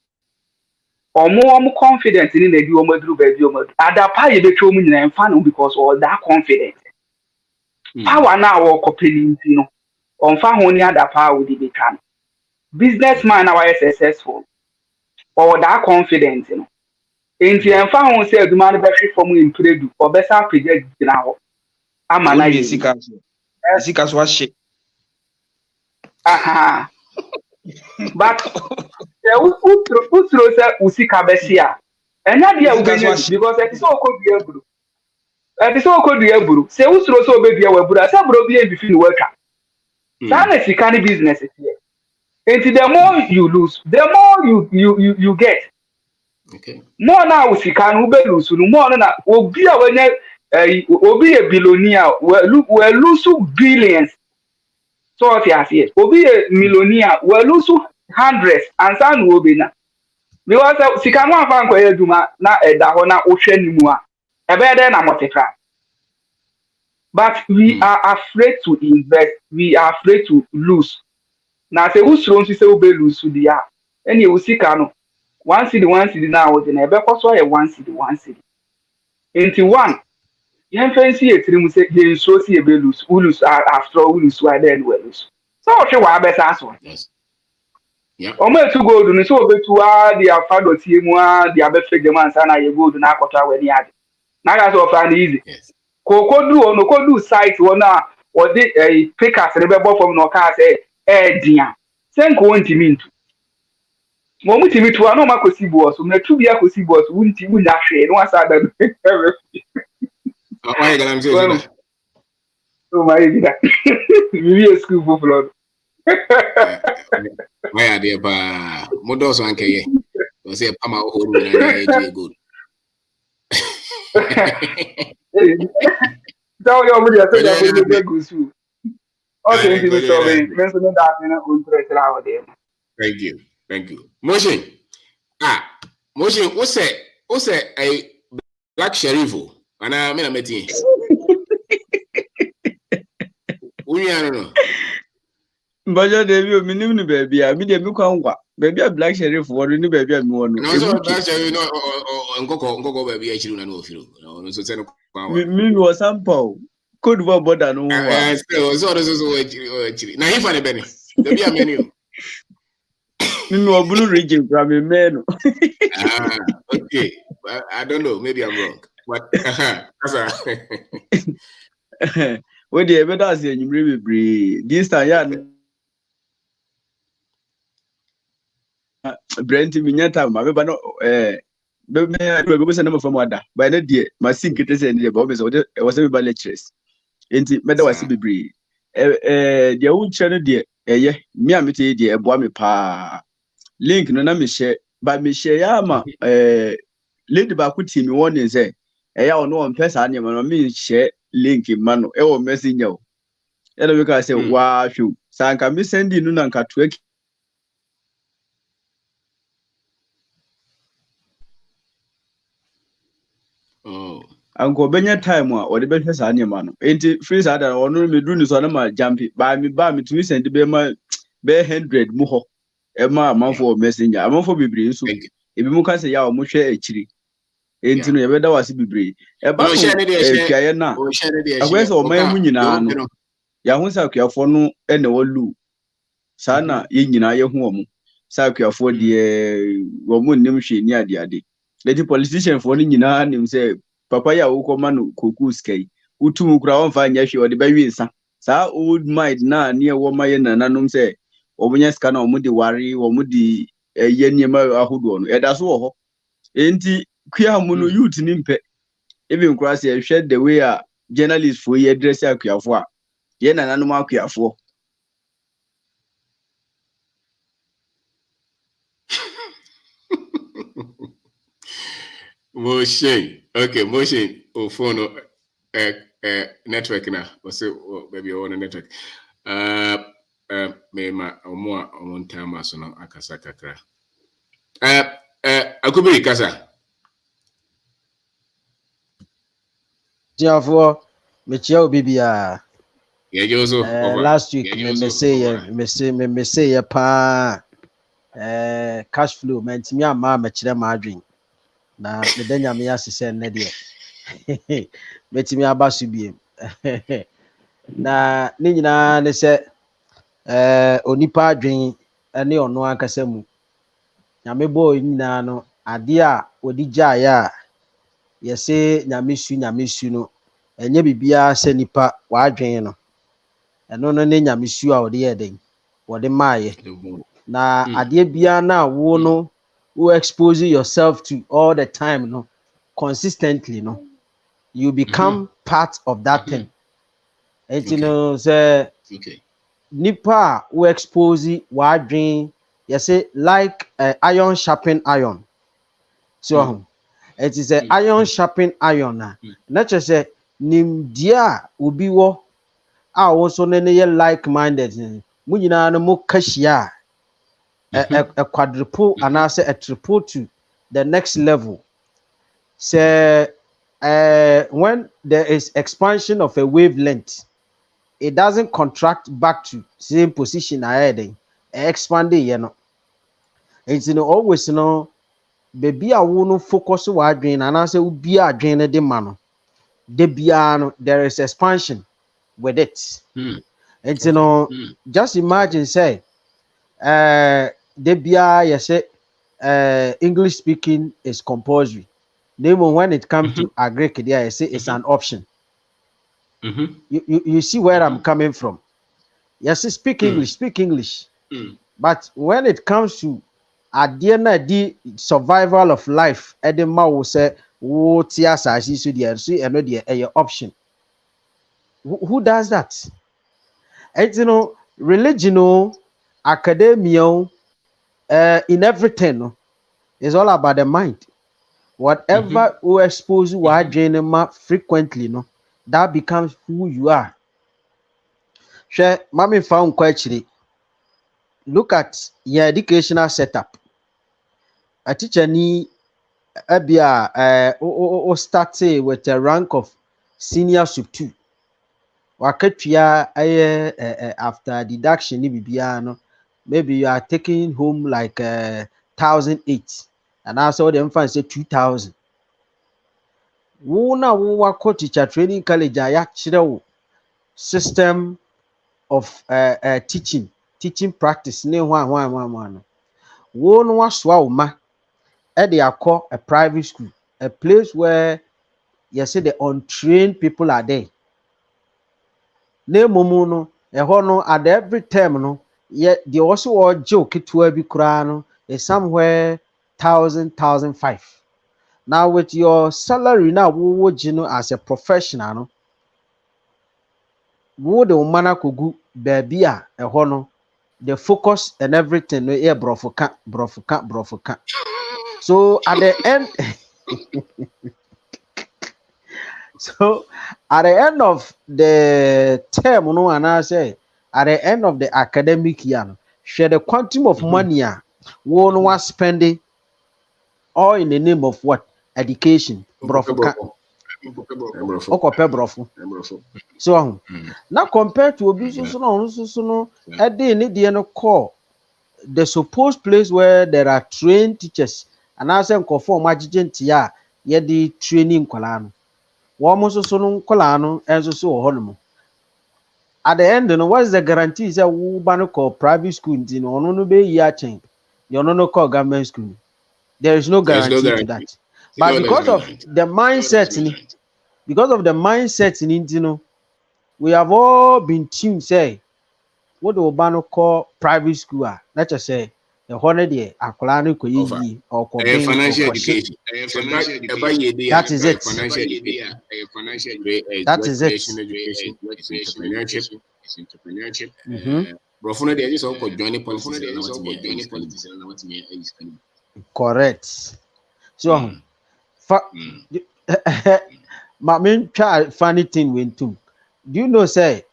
Or more confident in the Duomo baby. At that part, you become in fun because all that confidence. Power now or company, you know, on far only other power would be can. Businessman now is successful or that confident, you know. In the far say the manufacturing from in Predu or better project now. I'm an idea. Sikas was shit. Aha. But who throws Usika Bessia? And not the because it's all could be able. It's all could be able. Say who's also baby a web, as a brother between worker. That is kind of business here. And the more you lose, the more you get. Okay. More now we can lose. More now will be a billionaire. We'll lose billions. So what you see, will be a millionaire. We'll lose hundreds and some will be now. Because she can one find where you na dahona ocean mua. A better than a but we are afraid to invest. We are afraid to lose. Now, say who's wrong to say we lose to the app. And you will see, Kano. One city now, the neighbor cost why one city. Into one. You fancy it, you say, you so see a lose. We lose after we lose, why then we lose. So, what you are best answer? Yes. Yeah. Omo to go to so be to the afado team, the abe fake the man, sana you go to Nakota when you had. Now that's all find easy. Yes. Kokodu site wona or the pickers rebel from no car say dia sen ko ntimi ntu mo mutimi to no makosi boss so metu bia kosi boss wunti wunya hwe no asa da Why you gonna say that? So my vida we be school for flood Why are they ba modos wan keye o say pama ho ru na e good. So you already said that we go school. Okay, so mention that in on there. Thank you. Motion. Motion, what's a black sheriff? And I mean, I met him. I don't know. But David, minimum baby, I mean, baby, a black sheriff, what new baby, I'm one. No, so black sheriff, no, go baby, I shouldn't know if you know. So, me was sample. Could one bother no one. So, now, if I benny, there be a menu. No blue region from a man. Okay. Well, I don't know. Maybe I'm wrong. But when the evidence you really this time, Brent Minyata, my baby, no, from Wada. By the day, my sink it is in the Bobbes, it was every lectures. Ain't Meda was a breed. The old channel, dear, me, I'm a boy, pa. Link no na me share but me share ama lady ba ku team one is say ya ono on pesa anya ma no me share link ma no e wo messenger o e no because say wa hwu sanka me send no na nka to anko benya time a o de be pesa anya ma no enti free sa da ono me do ni so na ma jump ba me to send be ma be 100 mu ho Emma amanfo messenger amanfo bebre nso ebi mu ka se ya o mo hwe akiri enti no ye beda wase bebre e ba no piaye na agwese o man mu nyina no ya hu sa akuafo no ene walu sa na ye nyina ye hu o mo sa akuafo de wo mo nnim hwe ni ade the politician for no nyina nim se papa ya wo koma no koku skai utu kura on fa nya hwe odi ba wi nsa sa old mind na ne wo ma ye nananom se omunya ska na omudi ware omudi ye niema ahodo no eda so wo ho enti kua mu no youth ni mpe even kura se hwe the way a journalist for ye dress akuafo a ye nananom akuafo Motion. Okay, motion. Oh, phone. Network now. What's it? Maybe on a network. Me ma omo on time aso no akasa kakra. Akubi kasa. Jiafo, mechia obi bia. Yeah, Joso. Last week me say pa cash flow mentimi ama mechire ma adwen. Na me danya me asese nne de. Metimi aba so biem. Na ni nyina ne se onipa adwen ene ono ankasa mu. Nyame bo nyina no ade a odi gyae a yese nyame su no enye bibia se nipa wa adwen no. Eno no ne nyame su a odi yeden. Wode maaye. Na ade bia na wo no who expose yourself to all the time no consistently no you become part of that thing. And you know say nipa who expose wadrin you say like iron sharpen iron. So it is a iron sharpen iron na just say nim dia obi wo a wo so ne ye like minded mu nyina no mo kashia a quadruple and I say a triple to the next level. So when there is expansion of a wavelength, it doesn't contract back to same position ahead. Expanding, you know. It's always baby I won't focus on drain and I say be a drain the man. There is expansion with it. It's just imagine say you say English speaking is compulsory. When it comes to Agric, I say it's an option. You see where I'm coming from. Yes, speak English. But when it comes to the survival of life, Edema will say, "What option." Who does that? It's religion, academia, in everything, it's all about the mind. Whatever you expose you frequently, that becomes who you are. Share, mommy found quite. Look at your educational setup. A teacher need or start with a rank of senior sub 2. After deduction, maybe you are taking home like 1,008, and also the infant say 2,000. Who teacher training college system of teaching practice ne one. Won was ma they are called a private school, a place where you say the untrained people are there. Ne momo no at every term no yet they also all joke to be crown is somewhere 1,000-1,500. Now with your salary now, would you know as a professional no would the mana kugu baby a the focus and everything no brofuka. So at the end so at the end of the term and I say at the end of the academic year share the quantum of money one was spending all in the name of what? Education. Brofuka. So now compared to the supposed place where there are trained teachers and I say conform agent ya the training kolano. At the end, what's the guarantee? Is that we call private school in no be year change. You no call government school. There is no guarantee to that. But because of the mindset, because of the mindset in India, we have all been tuned, say, what the Obano call private school, not just say, the holiday, a colonial or financial or education. that is it. Financial education. That is it. Education. It's entrepreneurship. Mm-hmm. Brofuna, they just all joining politics. Correct. So, my main child funny thing went to. Do you know, say,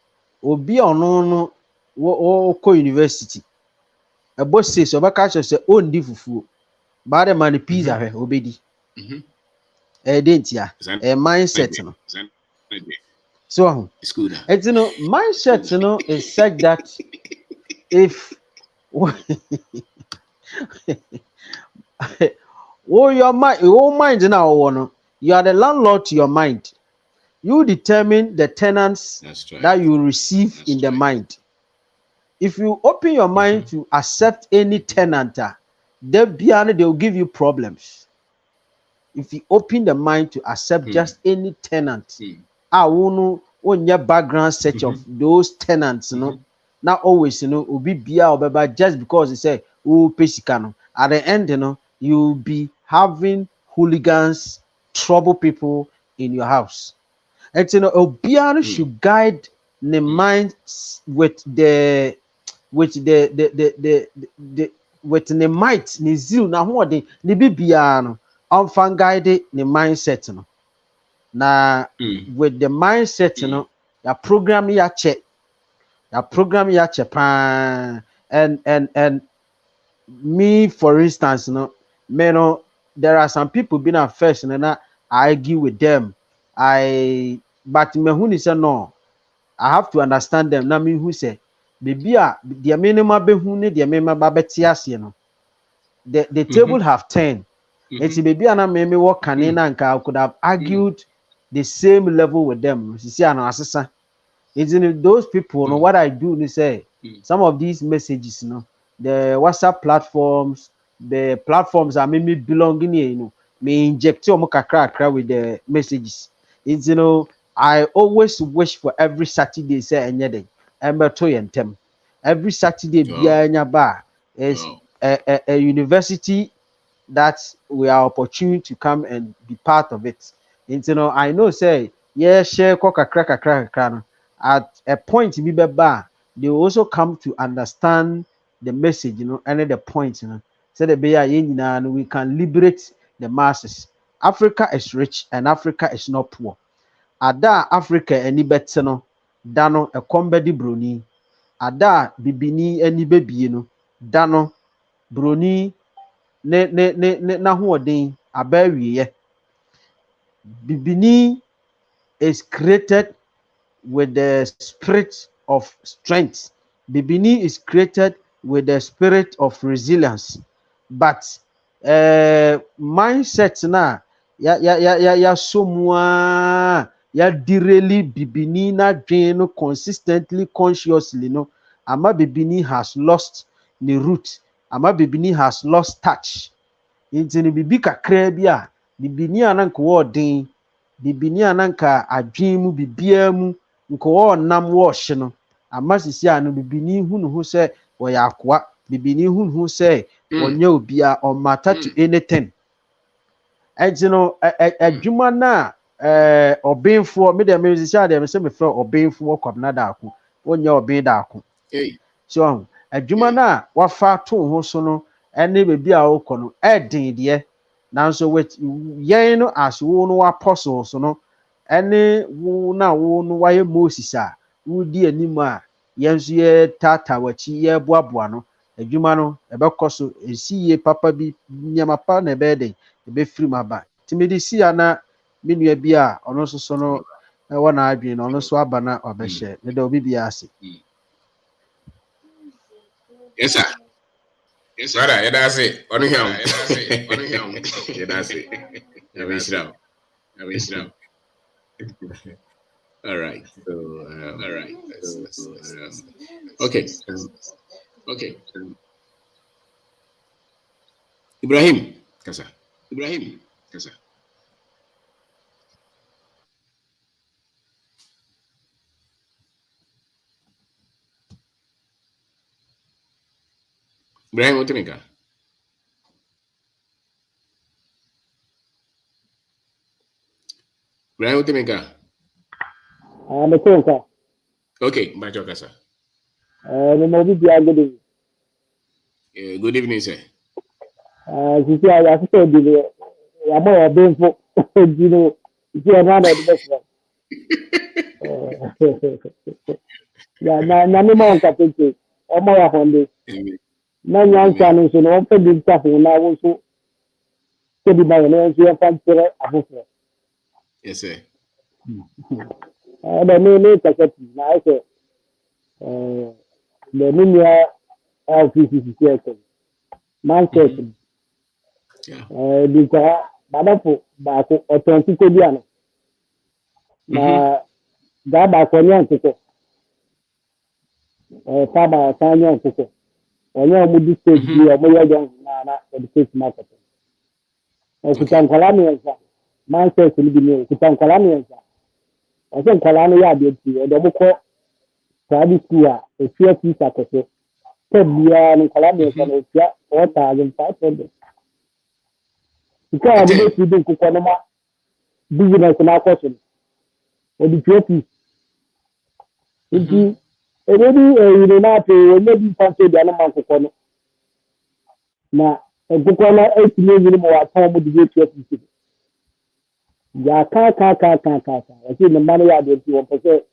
Obi ono ko university. A boss says, so back say, own di fufu. Bad man pizza, obedi. Didn't ya? A mindset, no. So, it's mindset, is such that if your mind now, you are the landlord to your mind. You determine the tenants that you receive in the mind. If you open your mind to accept any tenant, they will give you problems. If you open the mind to accept just any tenant, on your background search of those tenants, not always, be just because they say, oh, pesicano. At the end, you'll be having hooligans, trouble people in your house. And Obiano should guide the mind with the with the might, the zeal, na what the bibiano on guide the mindset, no. Na with the mindset, your program ya check, and me, for instance, there are some people being at first, and I argue with them. But me who say no, I have to understand them. Na me who say, baby, the minimum be who ne the minimum babetias, the table have 10. It's baby and I me work canina and I could have argued the same level with them. You see, an assessor. It's in those people. What I do is say some of these messages, the WhatsApp platforms, the platforms are maybe belonging here, me inject your kakra with the messages. It's I always wish for every Saturday say anything. Every Saturday bar is a university that we are opportunity to come and be part of it. And I know say share kakra. At a point they also come to understand the message, and the point, so that we can liberate the masses. Africa is rich and Africa is not poor. Ada Africa any better no dano a comedy bruni. Ada bibini any baby dano bruni ne na hoɔden abawie. Bibini is created with the spirit of strength. Bibini is created with the spirit of resilience. But mindset na ya somua ya direly bibini na dwen consistently, consciously, ama bibini has lost the root. Ama bibini has lost touch. Into the bibi kakra bi a bibini ananka wɔden, bibini ananka adwen mu bibia mu nko wɔnam wɔhye no. Ama sisi ano bibini hu no ho sɛ wɔyɛ akoa, bibini hu no ho sɛ wɔnyɛ obia on matter to anything. And adwuma na ɔbenfoɔ me dem sisi ade me sɛ me frɛ ɔbenfoɔ kwabna daako, wɔnyɛ ɔben daako. So adwuma na wafa to ho so no ene bebi a wokɔ no ɛden deɛ nanso with yɛn no as wo no apostles no ene wo na wo no wayɛ Moses a wodi anim a yɛn nso yɛ tata wachi yɛ boaboa no adwuma no ɛbɛkɔ so esiye papa bi nyama pa na ɛbɛden ɛbɛfiri maba timedi si ana me nua bi a ɔno nso so no ɛwɔ na adwen no ɔno nso aba na ɔbɛhyɛ ne da obi bi ase. Yes, sir. Yes, sir. Yeah, that's it. On him. Yeah, that's it. I wish now. All right. So, all right. Okay. Okay. Ibrahim. Kasa. Brian Otemeka. Brian Otemeka. The phone. Okay, Majoka, sir. Good evening, sir. You see, I said, I'm more painful. You know, you are not the best one. Yeah, na me man ka tete. Omo ya honde. Na nyansa no so no pe bi ta fo na wo so. Ke bi ba no so ya fan tere afofo. Yes, sir. Me ka tete na I say the minya LCC situation. Man question. Because badafo ba ko otonti ko bi ano. Na da ba ko nyan tete. Faba Tanya and Coco. When you would dictate you are more young education market. If you can Colonial, man says to be new, you can Colonial. I think Colonial did see a double call private school, a few piece at the Ted Colonial and a 4,500. Because I didn't see the Coconoma business in our question. Or the few piece. Already, you know, not maybe something the animal Cocono. Na Cocono 8 million more at home with the GTP. Ya ka. I see the money I did to 1%.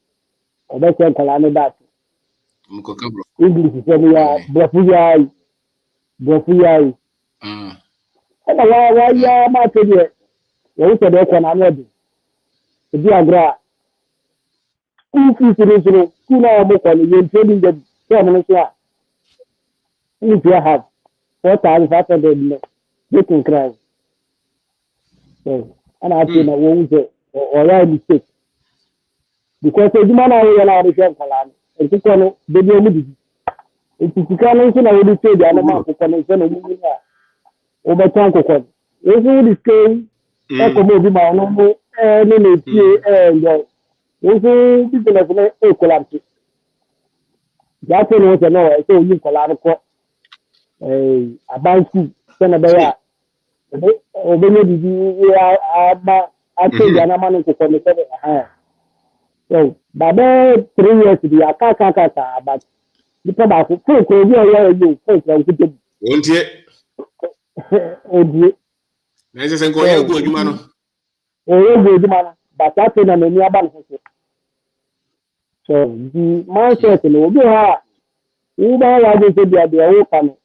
Or that's a Colano that. English is only a Brafuyai. And why ya market here? You said they can another. The Diagra. If you see, Kuna Mokon, you're trading the permanent. If you have 4,500, they can cry. So, and I think I won't say, or I mistake. Because the man I will allow the same color, and to call the baby. If you can't mention, I will say the animal for connection over Tanko. If you would scale, Echo my own, and if you be collapse. That's what I know. I say you collapse. A bank, send a bear. Obeying the I think the animal to connect. So, but 3 years to be a car, but because I could take you take them. Won't you? Oh, dear. Nice and go, you man. Oh, man, but that's in a near bank. So, the mindset will be hard. Even I just said they are open.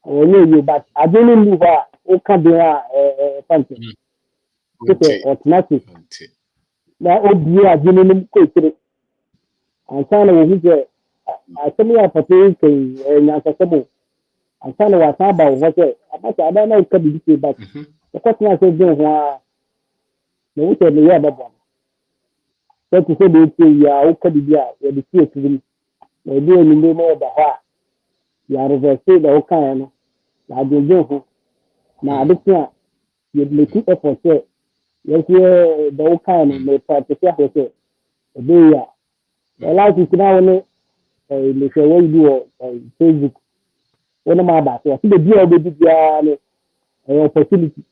Oh, you, but I didn't leave her. Who can be something? Automatic. Now, oh, dear, I didn't quit it. I'm trying to I tell you, I'm saying, I'm trying to about what I don't know, could be but the question I said, the week of the year, but what to say, they are okay, the key to them. They do in the name of the heart. You are reversing the whole kind. I do go. Now, this year, you make it for sale. Yes, the whole kind may part to say, they are. The life is now only a way you on Facebook. One of my back, the deal will be the opportunity.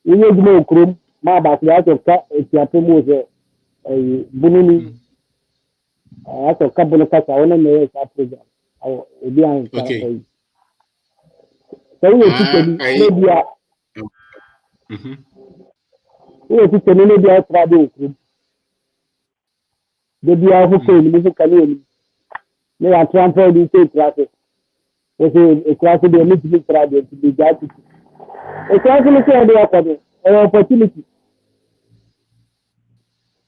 We need more cream. My back, the out of cat, if you are promoted a bunny. I have a couple of cats. I want to know that program. I will be on. Okay. So we maybe maybe I try to cream. Maybe I have to say, can may I transfer the same classes? A class will be a little bit to be guided. A class will say an opportunity.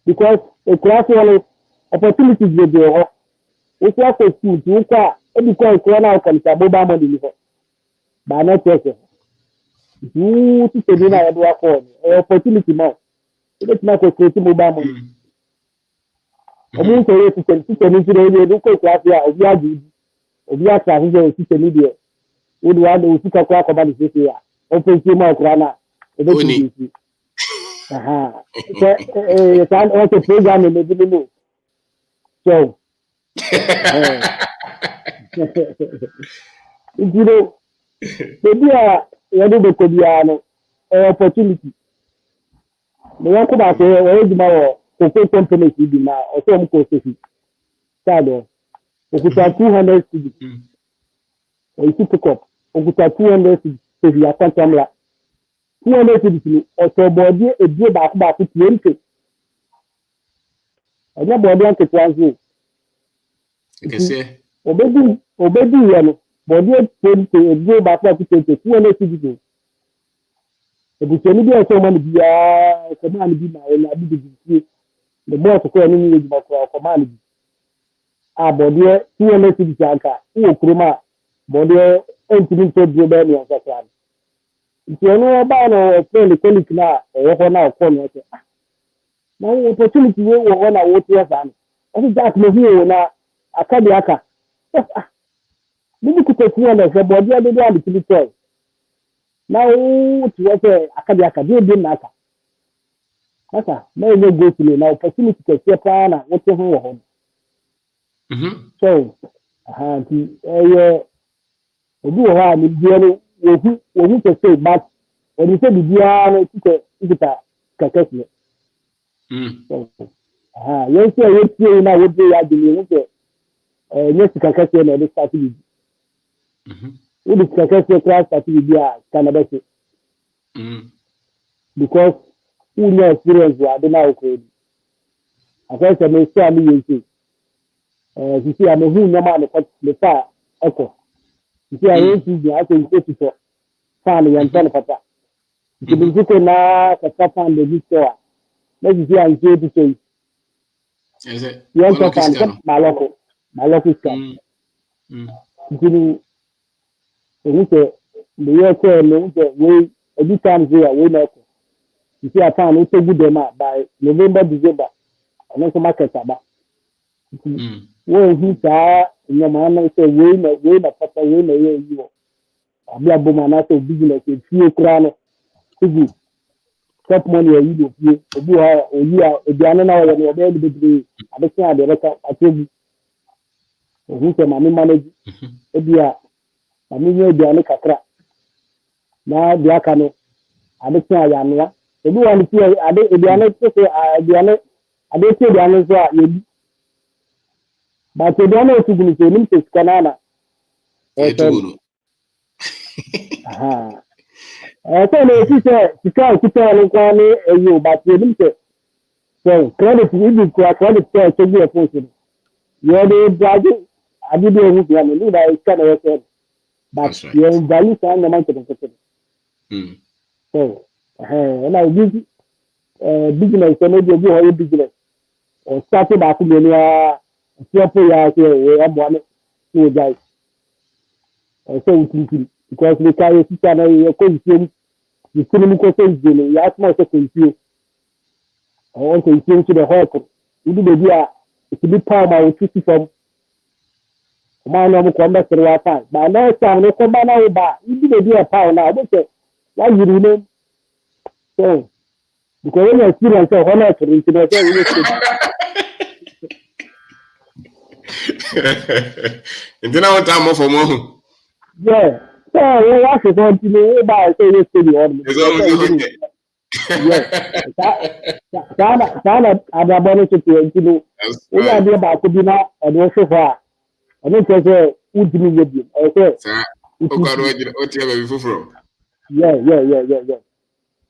Because a class will opportunities will be a it's like a school to because corona comes a mobile money by not person. You to do not work for opportunity more. It's not a creative mobile money. I mean, so you can see the local class here, or we are trying to see the media. Would want to see a crack about this year. Open to my corona. It's also program in the middle. So, You know, maybe you do the Kodiano opportunity. The one come back where you know cocoa company is now or some course. Sado, okuta 200 cedi. Or you pick up, okuta 200 cedi. So you are contamla. 200 cedi or so body a deal back to 20. And your body and take Okay, say. Obedi yano. Body 20 a deal back to 20. 200 cedi. If you need to money be a command be my the boss of any age back command. Body 200 cedi anka. Who kroma body entering to do be any answer. If you know about no friend colleague na or na come now opportunity we wo na wo tia san. O that no here na akadiaka. Maybe to take one of the body and the utility. Now to what akadiaka dey na aka. Aka, may no go to now opportunity to take plan na what you ho. So, obi wo ha ni bia no wo to say but when you say bia no kita kakasi. So, yes you na wo dey adini wo say yes kakasi na dey start bi. We dey kakasi class start bia Canada say. Because who no experience wa dey na okodi. Akwa say me say me yin you see I'm a who no man the far echo. You see I ain't see I can take it for family and son papa. You can see na ka fan the store. Let's see and see to say. Is it? You want to find Maloko scam. You say the year no way every time here we know. You see I found it good them by November December. And also market about. When he saw your man say way na papa way na you abia boma na so business e fie kura no igi top money you do fie obi ha oyi a ediane na wo no be bebre abesi ade reka ategu ohu se mami manage ebia mami nye ediane kakra na dia ka no abesi ayanwa ebi wan fie ade ediane se ediane ade se ediane so a yebi. But you don't know if you need to scanana. Aha. So no, if you say you can't you, but you need to. So credit you credit to be a person. You are the bragging. I did a movie and you know kind of said. But you're value and the amount of the So, and I give business, so maybe you have business or started back in People are here, I'm one to guys. So thinking because we carry a channel, you're consumed, you couldn't go to the last month of you. I want to came to the hotel. You do the idea, it's a big power, I will choose from my normal combat for the time. But now, time, no come now, but you do the idea power now. What's it? Why you remain? So, because when you experience a honor to the And then I want time more for more. Yeah. So what is going to be about say this yes. Sana ada bonus to you. We are about to be now and also far. I don't say udimi yebi. Okay. Sir, what you have before? Yeah.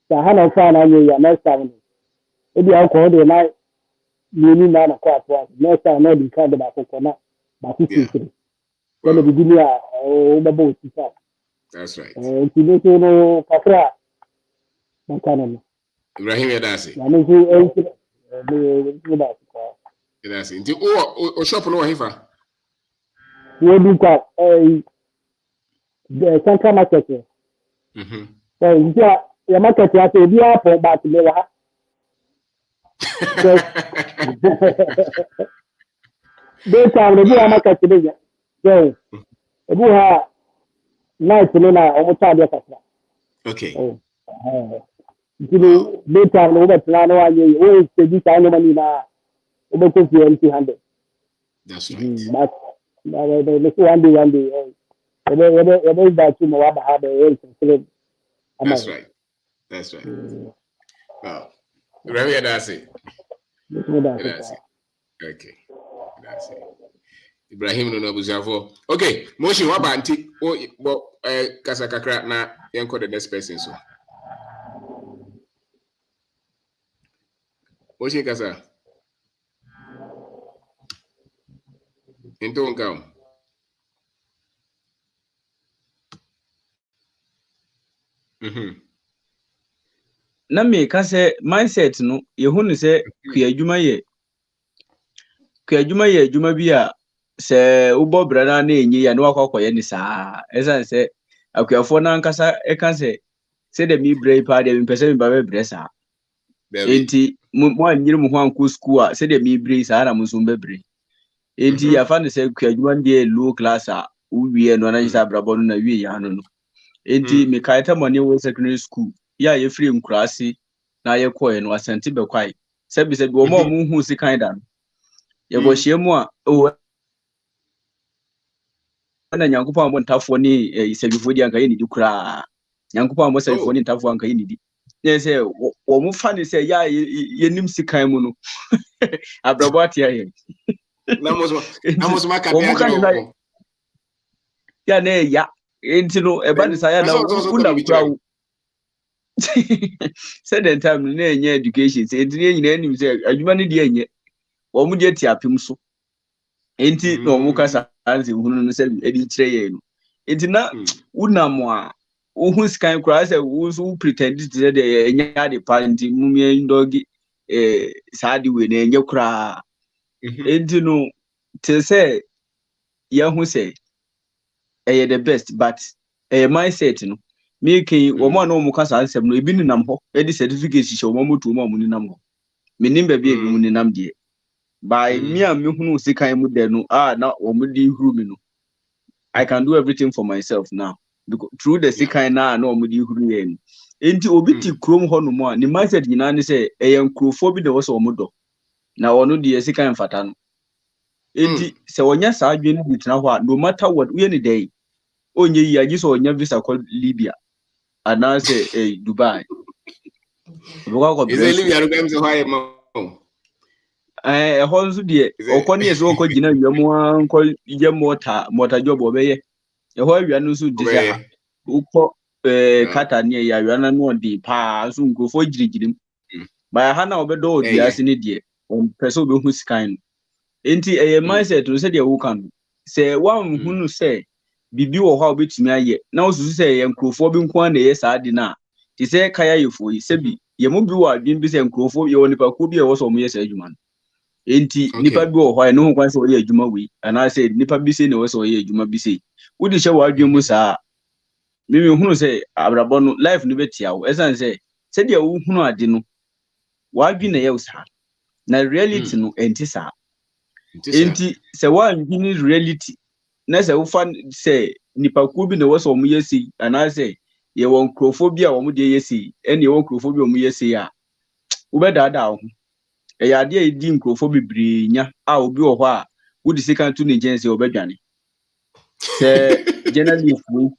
So how far now you next time. Maybe I'll call the night. You need na quite one. Next time no be kind about coconut. But it's when the beginning about it. That's right. You know, Kakra. Ibrahim Yadasi. Yadasi. Nti o shop no hifa. We do that the central market. So your market ya say bi apo ba ti lewa. They time the market today. So ebu ha night no na o ta de kakra. Okay. You know, later no be plan no anye o se di time money na o be ko fi empty handed. That's right. But one day, whether that you know what have That's right. That's right. Wow. Remember that's it. That's it. Okay. That's it. Ibrahim no Buzavo. Okay, motion what banti but kasa kakra na yenko the next person so. Motion kasa. Into nkam. Na me ka say mindset no ye hu ne say kuadwuma ye adwuma bi a se ubo brana na enyi ya na wakokoye ni saa esan se akuafo na nkasa e ka say de mi brei pa de mi pese mi ba be bre saa enti mo anyire mo ho anko school a se de mi brei saa na mo so be bre enti ya fa ne se kuadwuma de low class a uwie no na yisa brabo no na wie ya no enti me kaita money wo secondary school ya ye free nkurase na ye koye no asante be kwai se bi wo mo hu si kan da ye go hye mu a o na nyankopɔ ambo ntafo ni isebifo di anka ye nidi kura nyankopɔ ambo sebifo ni ntafo anka ye nidi ye se wo mu fa ni se ya ye nim si kan mu no abrabo atia ye na mo maka be ya na ya enti no e ba ni sa ya na unda kura said the time na enye education say enti nyina anim say adwuma ne de enye wo mu de tiapem so enti no mu kasa anse hunu no say edi kire ye no enti na unamo a ohun scan kura say wo so pretend to de enye de parenti mumie ndogi saadi we na enye kura enti no te say ye hu say the best but mindset no me kai wo mo na wo kasa ansem no ebi ninam ho e di certificate hye wo mo tu mo ninam ho me nim ba bi ebi mu ninam de by me am me hunu sikan mu de no na wo mo di huru me no I can do everything for myself now because through the sikan na wo mo di huru ye no enti obi ti krom ho no mo a ni mindset nyina ne say nkrofo bi de wo so wo mo do na wo no de sikan fata no enti se wonya saa adwene bi tena ho a no matter what we any day onye yi agi so wonya visa call Libya and I say Dubai. Is it Libya no games why mo? Honsu de okoni eso okogina wiamu anko ye mota job obeye. E ho awia no so disa. Uko kata ne ya awia na no di pa so nkofo girigirim. Ba ha na obedo odiase ne de. On person be hu scan. Enti mindset no se de wo kan. Se wan hunu se bibi wo ha obetumi aye na osusu se ye nkrofo bi nko na ye saa di na ti se kaya yefo yi se bi ye mo bi wo adwin bi se nkrofo ye wonipa ko bi ye wo so mo ye saa adwuma no enti nipa bi wo ho no ho kwan se wo ye adwuma wi ana se nipa bi se ne wo so ye adwuma bi se wodi hye wo adwin mu saa mimi hunu se abrabo no life no betia wo esan se de wo hunu ade no wa adwin na ye wo saa na reality no enti saa enti se wa adwin ni reality na se wo fa se nipa ku bi na wo so mo yesi ana se ye won crofobia wo mo de yesi ene ye won crofobia wo mo yesi a wo be dada wo e ya de di crofobia brinya a obi wo ho a wo di second to nigense wo bedwane se journalist fu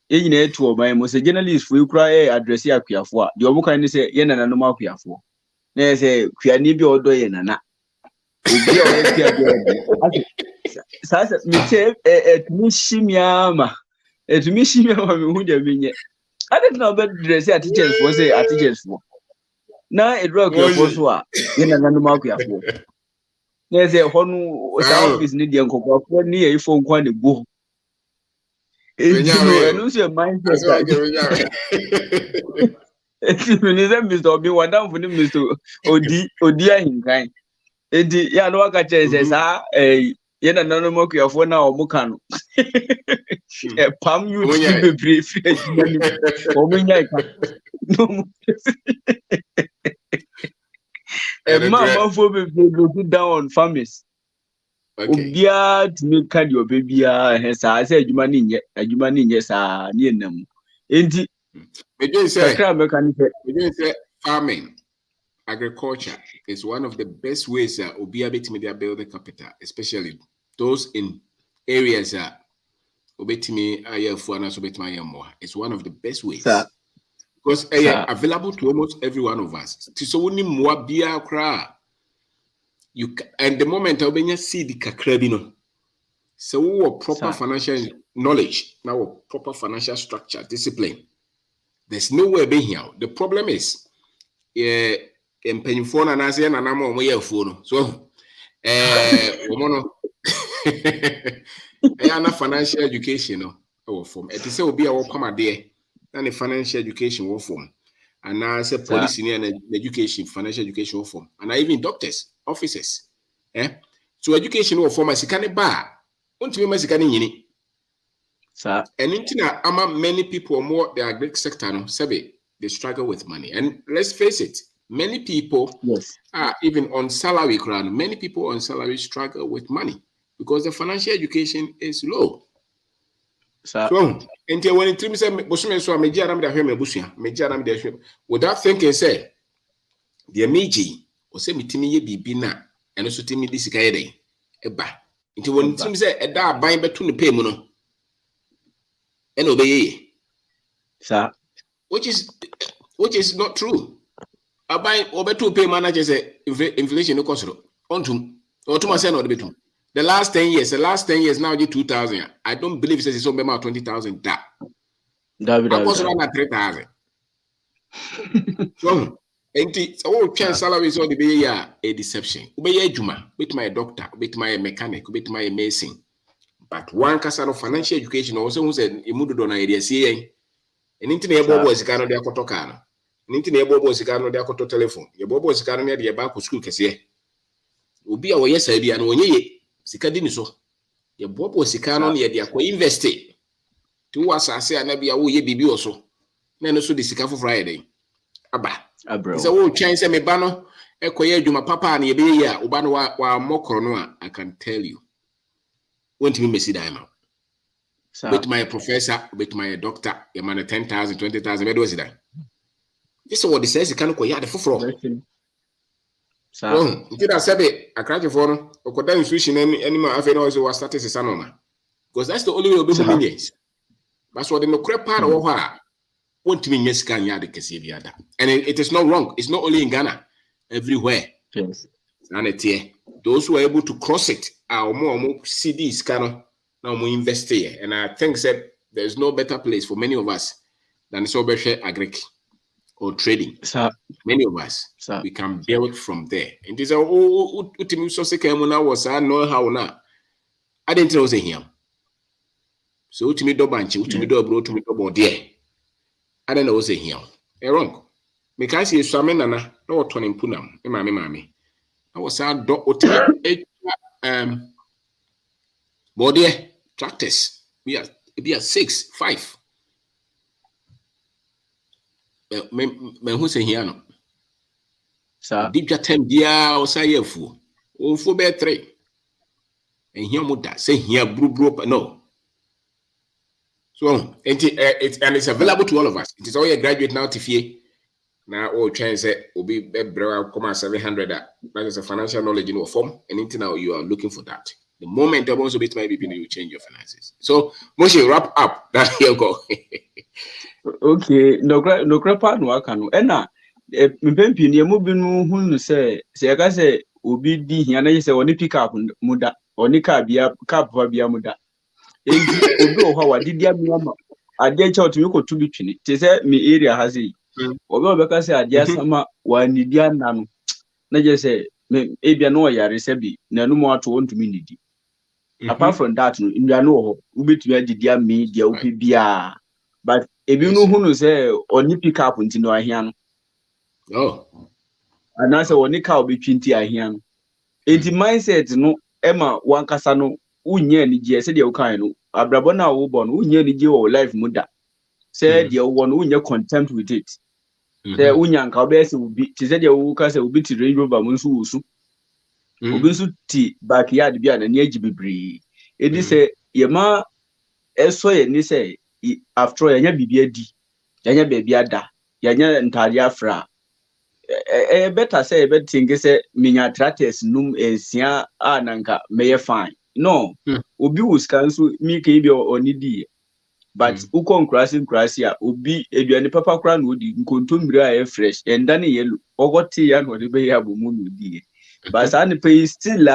e nyina etu oban mo se journalist fu kura address akuafo a de wo kan ni se ye nana no ma akuafo na se kuani bi odo ye nana obi o ye kuani bi sasa mite etumi shimiama me hu de menye ade na be dress teachers for say teachers for na edro akufo so a ye na nanu makufo na say ho no sa office ni de nkokofo ni ye ifo nkwa ne go enu so mindset etimi se Mr. Obi wadam fu ni Mr. Odi ahinkan edi ya no waka che sa ye na nanu makufo na omuka no pam you be brave o munya ka no mama fo be look down on farmers obia to make kind your baby sa say adwuma ni nye sa ni enam enti me dey say farming agriculture is one of the best ways that Obiabe Media build the capital, especially those in areas that Obetimi Ayafuana Sobetma more. It's one of the best ways. Because available to almost every one of us. So only more beer cry. You and the moment Obenya see the kakrabino. So proper financial knowledge, now proper financial structure, discipline. There's nowhere being here. The problem is in phone and as an animal way of phone. So financial education form. It is will be our come there and the financial education form. And now say police and education, financial education form, and even doctors, officers. So education form as can bar. And many people more the agri sector no they struggle with money. And let's face it, many people are even on salary ground. Many people on salary struggle with money because the financial education is low. So until when it seems without thinking, say the meiji or say mitimi bibina and also timi this guy eba. Until when it seems a da buying between the payment and obey, which is not true. I buy over 2 pay managers inflation no cost on or to myself or the between. The last 10 years now 2,000. I don't believe it says it's over 20,000. That was around at 3,000. So, chance salaries on the be a deception. Obey Juma, with my doctor, with my mechanic, with my mason. But one castle of financial education also said imudu dona area CA. And internet was cano de Akotokano. And internet was cano de Akoto telephone. Your bobo was cano near the Abaco school case. Ubi our yes idea and when ye Sikadiniso. Your bobo was cano near the Aqua invested. 2 was I say, and I be a wee baby also. Then also the Sikafu Friday. It's a old chance me bano. Equia Juma Papa and ye be ya, Ubano wa Mokoronoa, I can tell you. Won't me messy diamond. With my professor, with my doctor, your man 10,000, 20,000, where was it? This is what he says. You can't go the full. So, did I say a crack for or could then switch in any more? I've also was started a sanoma because that's the only way of millions. That's what in the crap part of her won't mean yes, can yard the and it is not wrong. It's not only in Ghana, everywhere. Yes. And it's here. Those who are able to cross it are more CDs can now we invest here. And I think that there's no better place for many of us than Sobershare Agric or trading. Many of us, we can build from there. And this is was I know how now. I didn't know say him. So to me, do banchi, to me, do bro, to me, do dear. I don't know say him. Wrong. Because he is swimming and no turning punam. Mammy. I was sad dog body tractors. We are 6, 5. Me who say here no. Sir. Deep jatem dia or say fu. O fu be 3. And here muda say here bro no. So it's available to all of us. It is all a graduate now TFA. Now all chance will be come 700 that is a financial knowledge in form and until now you are looking for that. The moment there wants to be you change your finances. So Moshe wrap up that here go. Okay, no crap no can ena mpempi ne mu binu hunu say aka say obi di hia na say oni pick up muda oni car bia muda enti obi o ha wadi dia mi ama ade cha otumi ko tu bitwini te say me area ha say obi obeka say ade asama wa nidia na no na je say me ebia no yare say bi na no mo ato ontumi nidi. Apart from that no ndua no ho ubetumi agidia mi dia opi bia but ebi no hunu say oni pick up nti no ahia no. Oh. And I say oni ka obetwinti ahia no. Enti mindset no ema wankasa no unye ni je say de ukan no abrabo na wo bo no unye ni je wo life muda. Say de wo no unye contempt with it. Say unya nka obese ubi ti say de wo ka say ubi ti Range Rover munsu wusu. Obi su ti backyard bia na agi bebre. Edi say yema eso ye ni say after yanya bibia di yanya baby ada yanya ntari afra better say better think say minya tratters num ensia nanka may fine. No, obi was cancel me can be onidi. But ukon crossing obi eduane papa kra no di nkontombira e fresh and then yellow ogoti ya no de be ya bo mu no di. But san pay still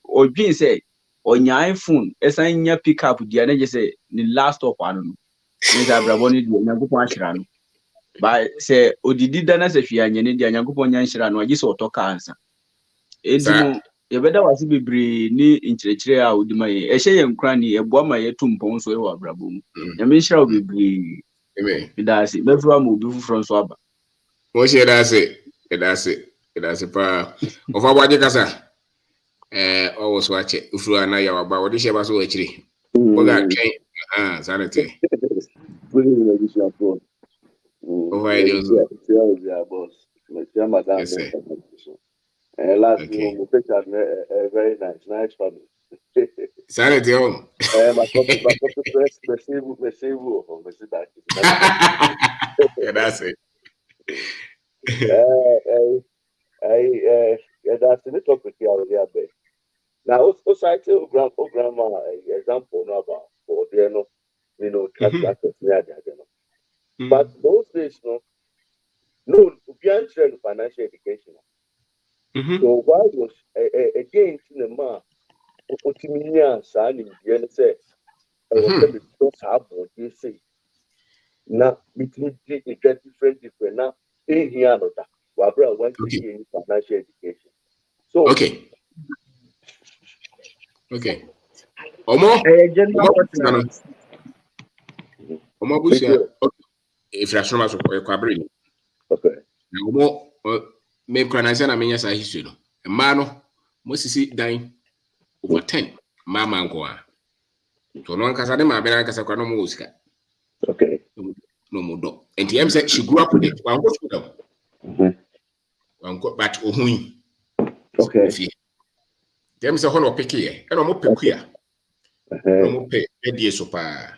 or dream say on your iPhone esan nya pick up di na je say the last of one no. Means abraboni di nyankopon ahira no. But say odidi dana se hwia nyene di nyankopon nya nhira no agi se otoka ansa. Enti no ye beda wase bebre ni nkyerɛkyerɛ a odima ye ehye ye nkra ni eboa ma ye tumpon so e wa abrabɔ mu nyame nhyira wo bebre amen bidase befura ma obi fufuro nso aba mo she that's pa of abaje kasa always watch it ufuru ana ya waba wodi she ba so akiri boga twen sanity put it in a vision for over ideas boss madam and last we picture very nice family sanity home my copy press receive that yeah that's it that's the topic here there now also cite grandma example no about for there no trust but those days no beyond financial education so why was again in the man Otiminia San in the say I was telling you how you say now between it get different now in here another wabra want to see in financial education so okay omo busia if you are so kwabre okay omo me kranansia na menya sa history no ma no mo sisi dan over 10 mama nko a to no nkasa de ma be na nkasa kwa no mo usika okay no mo do and the say she grew up with it one go school one go but ohun okay them say hono pick here e no mo pekuya no mo pe e so pa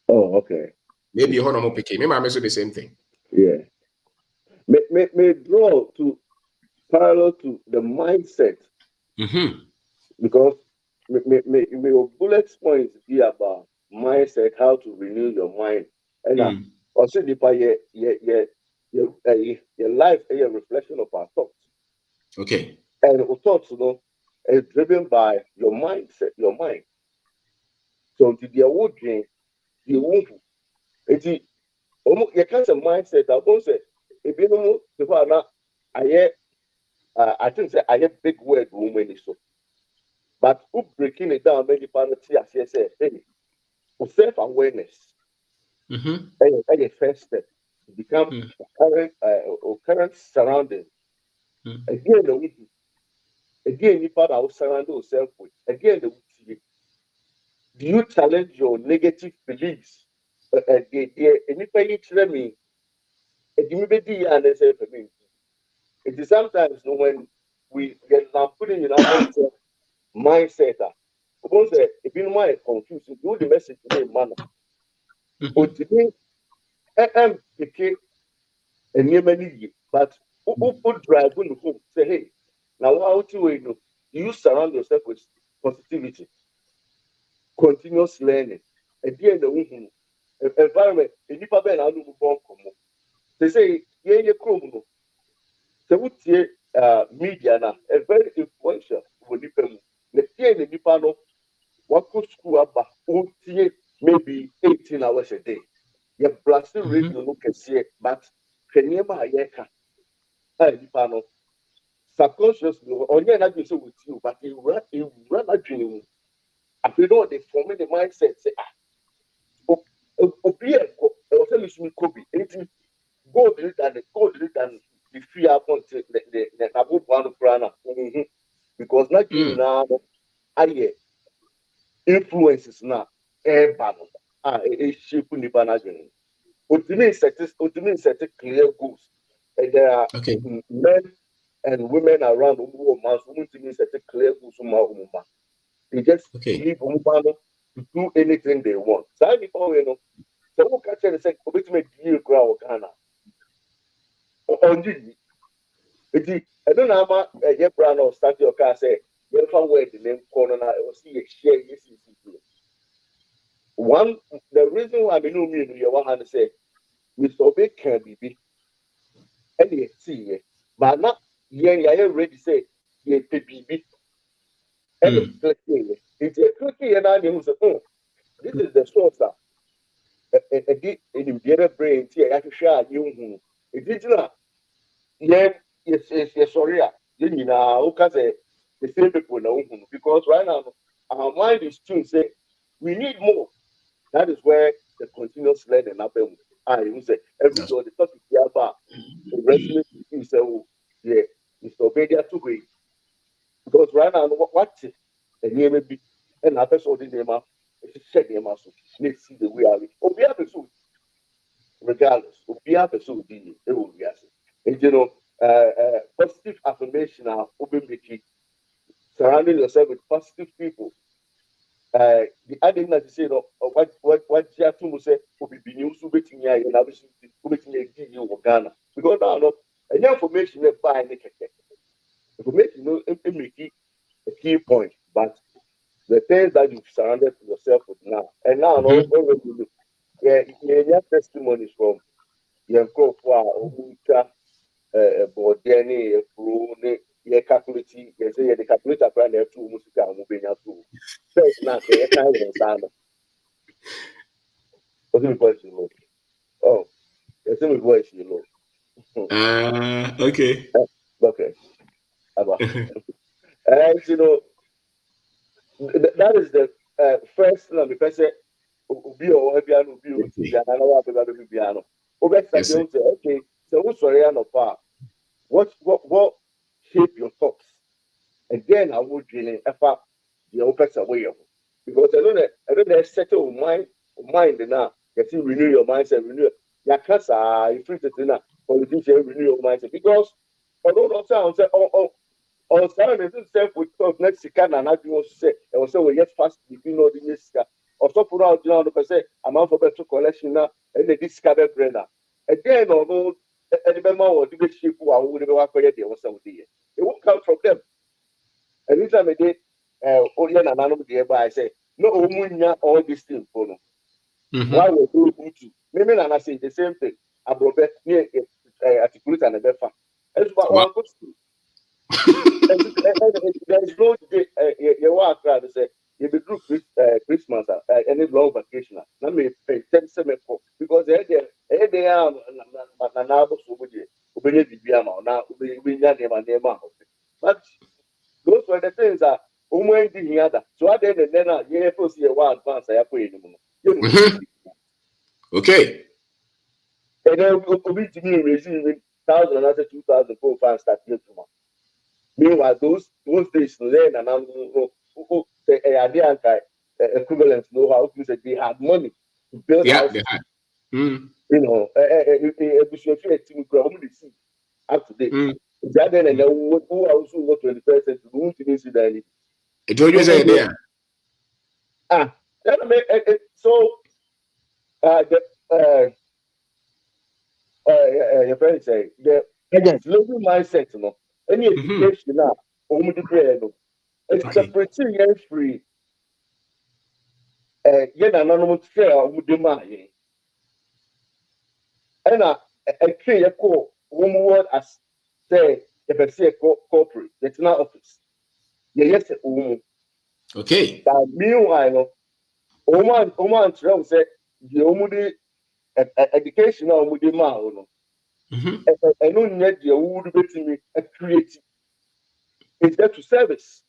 oh okay maybe hono mo pick me ma so the same thing yeah may draw to parallel to the mindset because may your bullet points be about mindset, how to renew your mind, and also your life is a reflection of our thoughts. Okay. And our thoughts, is driven by your mindset, your mind. So to the old dream, you won't. It's almost you can't say mindset. I won't say if you know before now. I think say I have big word woman so. But breaking it down, many parents say, hey, self-awareness. A first step to become current surroundings. Again, you part out surround yourself with. Again, do you challenge your negative beliefs? It is sometimes when we get putting in our mindset. If you mind confused, do the message in a manner. But but who drive on the home say, hey, now how to you surround yourself with positivity, continuous learning. At the end of the environment, if you have been born, they say, yeah, so media now a very influential for the people. The people what could school about maybe 18 hours a day. You blasting radio look and see but can you buy a subconsciously on your not so with you, but you run a dream. If you know they forming the mindset, say I'll tell you some Kobe, 18 go do it and the fear upon the above one prana. Because not you now I influences now air battle. It's shaping the banana. Ultimately set clear goals. And there are men and women around who set clear goals. They just leave to do anything they want. So before you know, so who catch and say, "Obit me deal grow Ghana." I don't know a brand or start your car say, you found where the name corner or see a share. One, the reason why I know me in your hand say, Mr. Obey can be any see, but not yen, I already say, ye baby, any click it's a cookie and I knew, this is the source. In the other brain, I can share you. It is not, yes, sorry, you know, because the same people know because right now our mind is to say we need more. That is where the continuous learning happens. I will say every day the topic here about the resonance is yeah, it's obedient to way. Because right now what and you may be and I person the name out, check them out. Let's see the way I will be regardless. Obia person be it will be as. And positive affirmation are open surrounding yourself with positive people. The other thing that you say, what you have to say, will be new so betting here and obviously give you Ghana. Because now, any information they buy the information, make it a key point, but the things that you've surrounded yourself with now, and now, already look, yeah, testimonies from your crop, but then a calculate, you say the calculator brand have two music moving out to. First, not the kind of sound. What's the voice you know? Oh, it's the voice you know. Okay. Okay. And that is the first thing because Ubi or Ebiano, Ubi, and I know what about the piano. Okay, so what's sorry, what shape your thoughts? Again, I would really effort the opposite way of because I don't know settle mind now. You see, renew your mindset, renew your casa, you free to dinner, politician, renew your mindset because although not sound say, or sound is self with next can and I do say, and so we get fast, you know, the next or so put out, say, I'm out for better collection now, and the discover brainer. Again, although any member or the shape who are would have acquired the also it won't come from them. And this time I did, only an anonymous I say, no, all these things for no. Why we do to? Maybe I say the same thing. I brought back near articulate and a better. That's what one goes to. There is no day, you want to say, you be group Christmas, any long vacation. Let me pay 10 semester because they are now so good. Ubeni Bibiama now, we not name but those were the things that women did here. So at the end of the day, you have to see a wild advance. I put in Okay. and then we to me receiving 1,000 and 2,000 fans start here tomorrow. Meanwhile, those days then and I'm equivalent know how to say they had money to build houses. They had. We should feel a team ground see up to date. Then and who also not 21st century who to see that. It told you say there. So your friend say the global mindset, any education now, it's separating free. Yet anonymous fair would demand. And a clear call, word as say, if I say corporate, that's not office. Yes, okay. But meanwhile, Oman say, the only educational would demand. I don't need the wood betting a creative. It's there to service.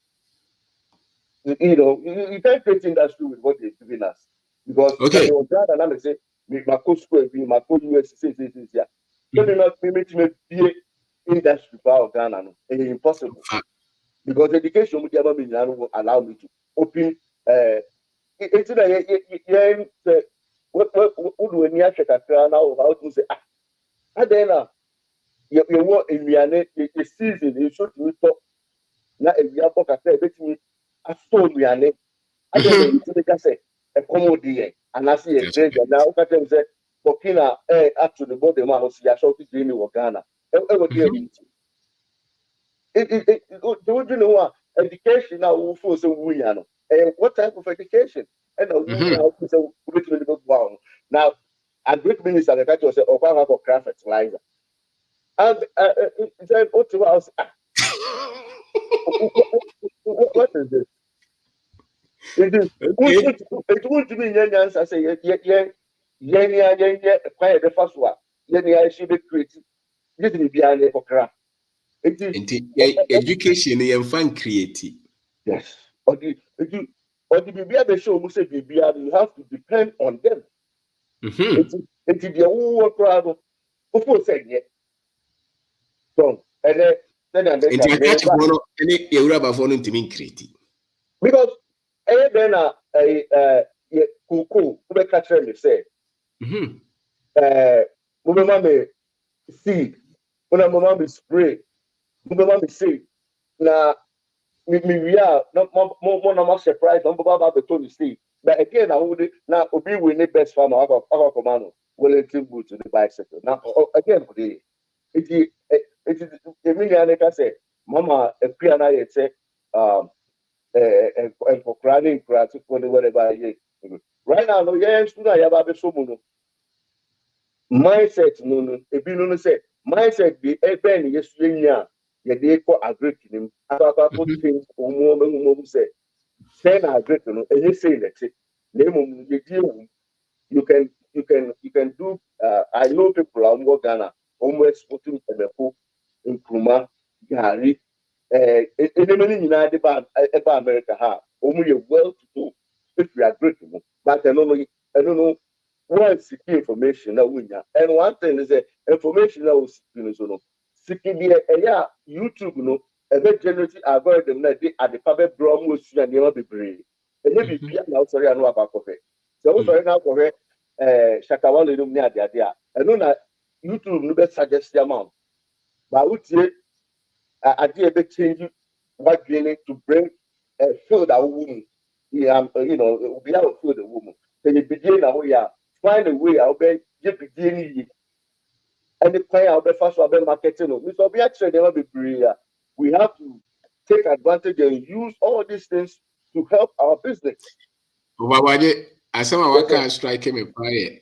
You can't create industry with what they're giving us. Because okay. And I say, my co school, my co US, yeah. So they not make be industry for Ghana. It's impossible. Because education would never be allow me to open it's what do we need to now how to say then you want in the season you should talk na ewia bɔ kakra ebetumi asɔ nnuane adɛ na ebitumi ka sɛ ɛkɔm di yɛ anaasɛ yɛ gbɛgbɛ na ɔkata mu sɛ burkina ato ne bɔ dɛm a ɔsi ahyɛ ɔfi gbɛmi wɔ ghana ɛwɔ di ɛmu ti you know education now will force a winner. And what type of education? And a winner now a great minister the country say for craft fertilizer. And then what is this? It won't be any I say quiet the first one. I should be creative. This will be an for craft. Education is fun creative. Yes. Or the BBA show must say BBA, you have to depend on them. It's the whole crowd of saying yet. So and then because then a cuckoo who catch me say mama me seed, when mama me spray, mama me seed. Now we are not more surprised. Don't about the Tony see. But again, I would now be winning best farmer our command Wellington boot to the bicycle. Now again, it is Emilia say, Mama, a piano say and for crying whatever. Right now, no, yes, I have a so mindset. No, if you don't say mindset be a penny, yes, yeah, they call agreed to him. I put things or more say, send agreed to him, and you say that you can do. I know people are more Ghana, almost putting the hook in Kuma, Gary, many United about America have only a well to do if we agree to him. But I don't know what secure information that we have. And one thing is that information that was seeking the YouTube, a very generative algorithm that they at the public drum was and never be brave. And maybe now, sorry, I know about coffee. So, sorry, now, coffee, Shakawal, near the idea. I know that YouTube never suggests the amount. But would say, I did a change what you need to bring a field that woman. We have to field the woman. Then you begin now, find a way, I'll be beginning. And the plan I'll be fast for marketing. We actually never be brave. We have to take advantage and use all these things to help our business. As someone can strike him a fire.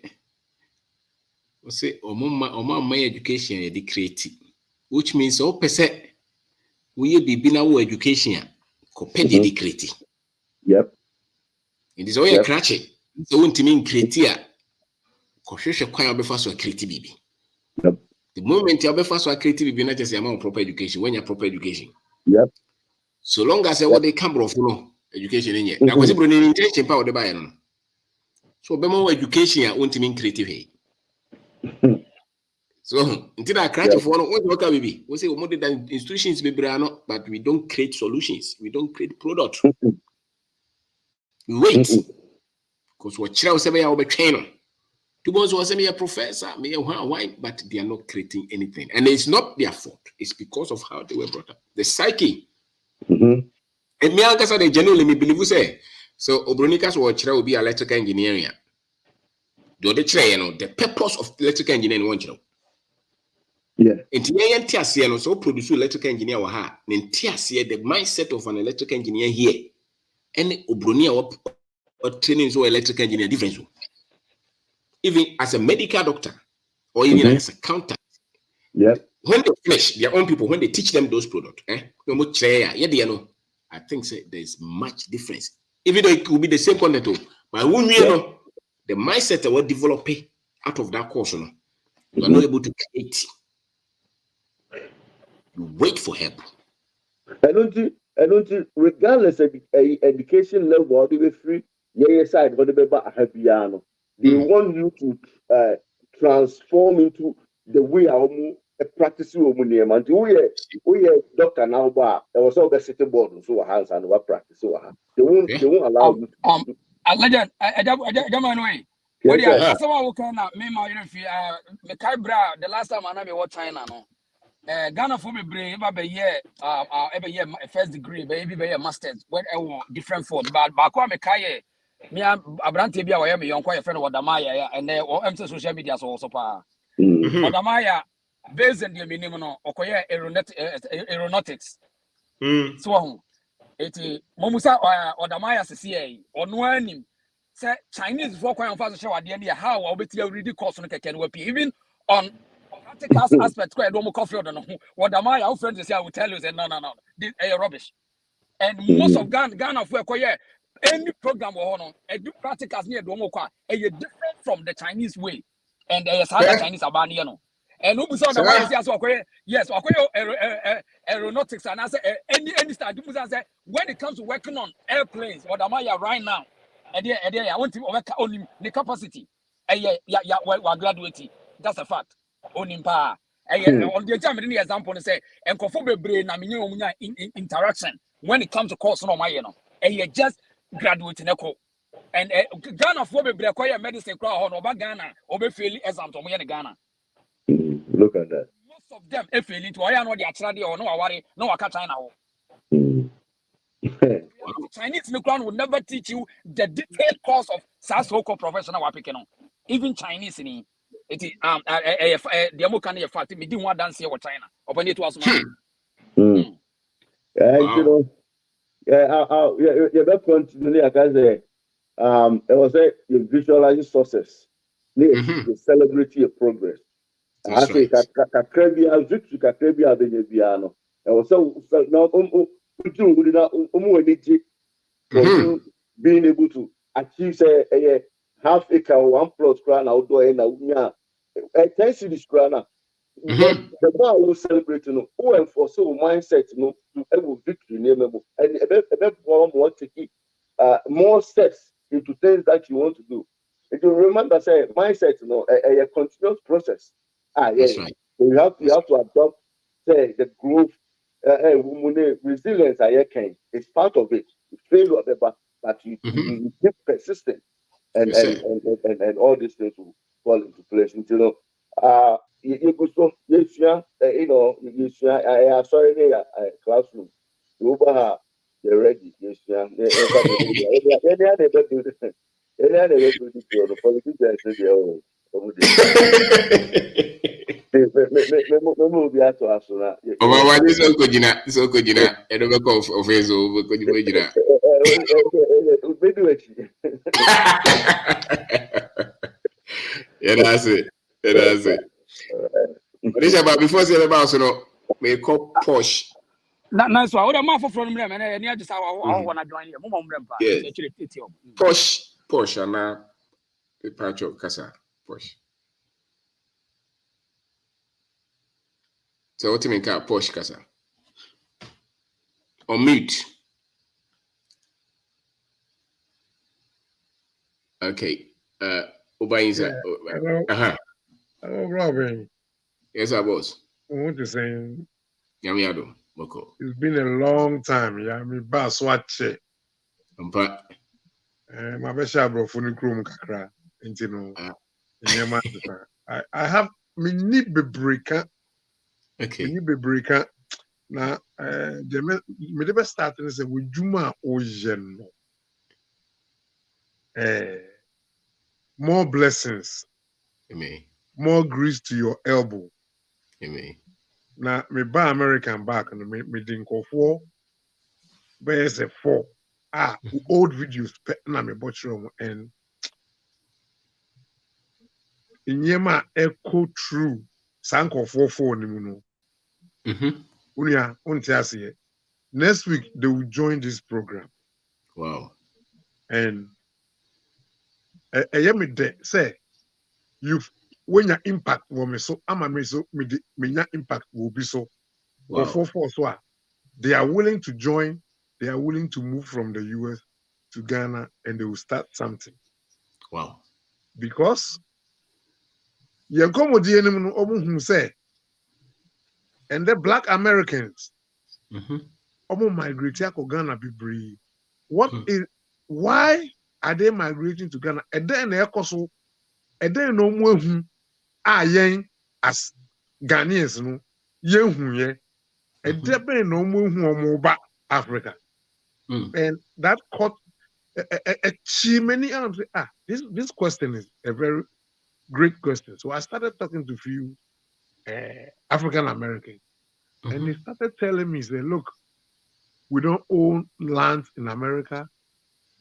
Say, my education is creative, which means all percent we be now education compared to creative. Yep. It is all a cratchet. So, won't mean creative. Because quite be fast for creative baby. Yep. The moment you be fast for creative baby, not just amount proper education. When you're proper education. Yep. So long as what they come from education in here. Now, because you intention power the buy. So, be more education won't mean creative. So, until I creative for what baby. We say more than institutions baby but we don't create solutions. We don't create products. We wait. Because what Chira was saying about training. Two boys was saying a professor, me why, but they are not creating anything. And it's not their fault. It's because of how they were brought up. The psyche. And me I guess they genuinely me believe we say. So Obronikas or Chira will be electrical engineering. The purpose of electrical engineering won't you know? Yeah. And TNTS so produce electrical engineer or ha. Then the mindset of an electrical engineer here. And Obronia or training so electrical engineer difference. Even as a medical doctor or even as a accountant. Yeah. When they finish their own people, when they teach them those products, I think there's much difference. Even though it could be the same content, but when you know the mindset that we're developing out of that course, you are not able to create. You wait for help. I don't think regardless of education level or the free, side, whatever happy they want you to transform into the way our practice name. And we are doctor now, but there was all the city board and so hands and what practice. They won't allow you to Legend, I don't know. What do you someone who can me the last time I know what China no. Ghana for me bring every year first degree, maybe a master's, what different for but Bakwa Mekaye. Me Abrante Bia, I am a young quiet friend of Damaya, and they all social media also. Damaya, based on the minimum okoye aeronautics. So eti momusa odamaya sisi ono anim say Chinese for kwan fa so show ade ne how obeti ready course no keke no even on practical aspect kwa do mo coffee no ho odamaya our friends say I will tell you say no this rubbish. And most of Ghana for koye any program or no edu practicals near do mo kwa different from the Chinese way and other Chinese abani no and who saw the why say so koye yes koye aeronautics and I say any start do say when it comes to working on airplanes or the maya right now I want to work on the capacity yeah we graduate that's a fact onim pa on the exam any example say enkofo bebre na menye omunya interaction when it comes to course no my no just graduate neko and Ghana for bebre koye medicine kra ho no ba Ghana obe fail exam to mo ye Ghana. Look at that. Most of them fail it why no dey actually dey or no aware no waka China ho. Chinese Mikron will never teach you the detailed course of so-called professional working on. Even Chinese in it the American fact me didn't want dance here with China. Open it was You know, that continue like I say, it was you visualize success. You celebrate your progress. I say Kakrebia victory Kakrebia Benebiano. And was so now being able to achieve say a half acre 1 plot crown outdoor and a 10 cities crown. The bar will celebrate no who enforce mindset no to able victory name and more take more steps into things that you want to do. If you remember say mindset a continuous process. That's right. So you have to adopt say the growth resilience it's part of it. You fail whatever, but you keep persistent and all these things will fall into place. And, you could so I sorry classroom. Over they're ready. Yes, yeah. Yeah, that's it. That's it. But before say about so we call posh. Nice one. What am I for from them? And I just I want to join you. Mum Posh, and now the patch of Casa posh. So what do you mean, posh Casa? Or mute? Okay. Obainza. Hello. Hello, Robin. Yes, I was. I want to say Yamiado, Moko. It's been a long time. Yami Baswache. My best bro phone room kakra. Intino. I have mini bebreka. Okay. Mini bebreka. Na me de start and say we juma ojen. More blessings. Amen. More grease to your elbow. Amen. Now me buy American back and me think of 4. There's a 4. Old videos na me watch room and in yema echo true sank of 4 ni muno. Unia untiasi. Next week they will join this program. Wow. And me de say you when your impact will me so ama me so me impact will be so. Wow. So they are willing to join. They are willing to move from the US to Ghana and they will start something. Wow. Because say and the Black Americans migrate to Ghana be why are they migrating to Ghana? And then they also and then no more as Ghanaians no yen and there no more Africa. And that caught many this question is a very great question. So I started talking to few African American. And they started telling me, say, look, we don't own land in America.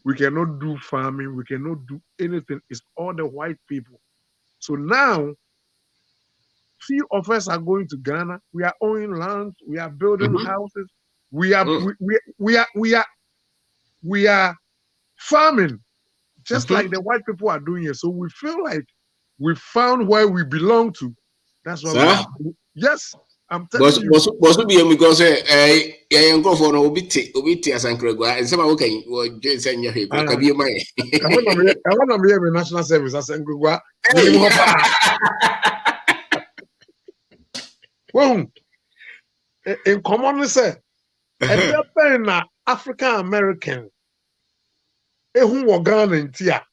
We cannot do farming. We cannot do anything. It's all the white people. So now, few of us are going to Ghana. We are owning land. We are building houses. We are we are farming, just like the white people are doing here. So we feel like we found where we belong to. That's why we are. Yes, I'm telling you. Boss be because I go for obiti as Ankragua and some okay or Jason your hip. I want to be a national service as Ankragua. Well, in common say, a African American. Who were Ghana in Tia?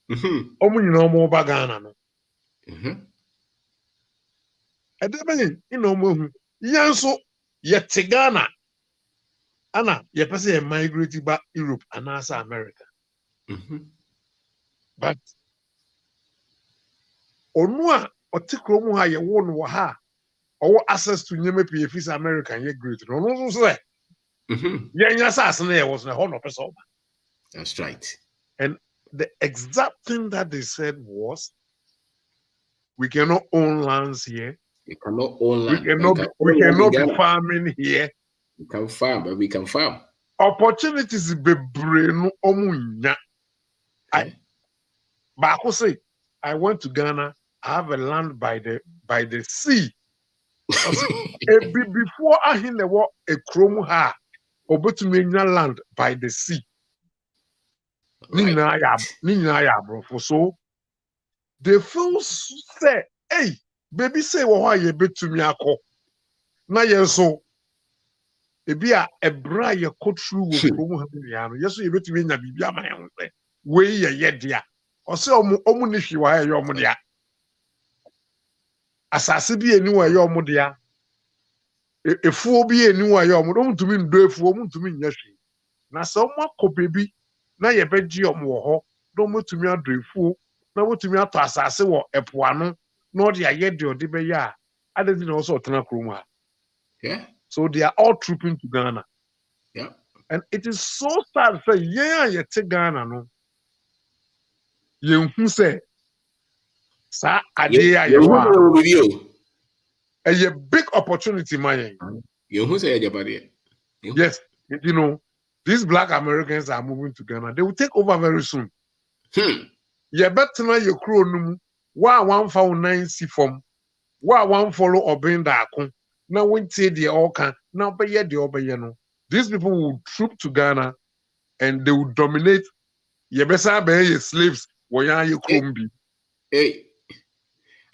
More Ghana. I don't know, Yanso, yet Ghana. Anna, ye person migrated back Europe and also America. But Onua or Tikromuha, ye won waha, or access to Neme PFS American, ye great. No, no, say. Yan assassin was a honor person. That's right. And the exact thing that they said was, we cannot own lands here. We cannot own land. We cannot be farming here. We can farm, but we can farm. Opportunities be brain omunya. But I say, I went to Ghana. I have a land by the sea. Before I hear the word a chrome ha, obetumenya land by the sea. Bro. So the fools say, hey, baby say why you bet to me ako. Na yeso ebia ebra ye kotru wo kromu ha ya no yeso ye bet me nya bibia ma ye say we ye dia o say omu ni hwi wa ye omu dia asase bi eni wa ye omu dia efuo bi eni wa ye omu ntumi ndo efuo omu ntumi nya hwi na se omu akobebi na ye be gi omu wo ho do motumi ado efuo na motumi ato asase wo epoano no dia ye de ode be ya adedi na also tena kromu ha. Yeah. So they are all trooping to Ghana. Yeah. And it is so sad for you take Ghana no. You who say sa idea you a big opportunity man. You who say body. Yes, you know, these black Americans are moving to Ghana. They will take over very soon. You better know your crew no. Why 149 see from? Why one follow or bring that? Now when say the all can now be the no. These people will troop to Ghana and they will dominate. You better be slaves. Why you crumby? Hey,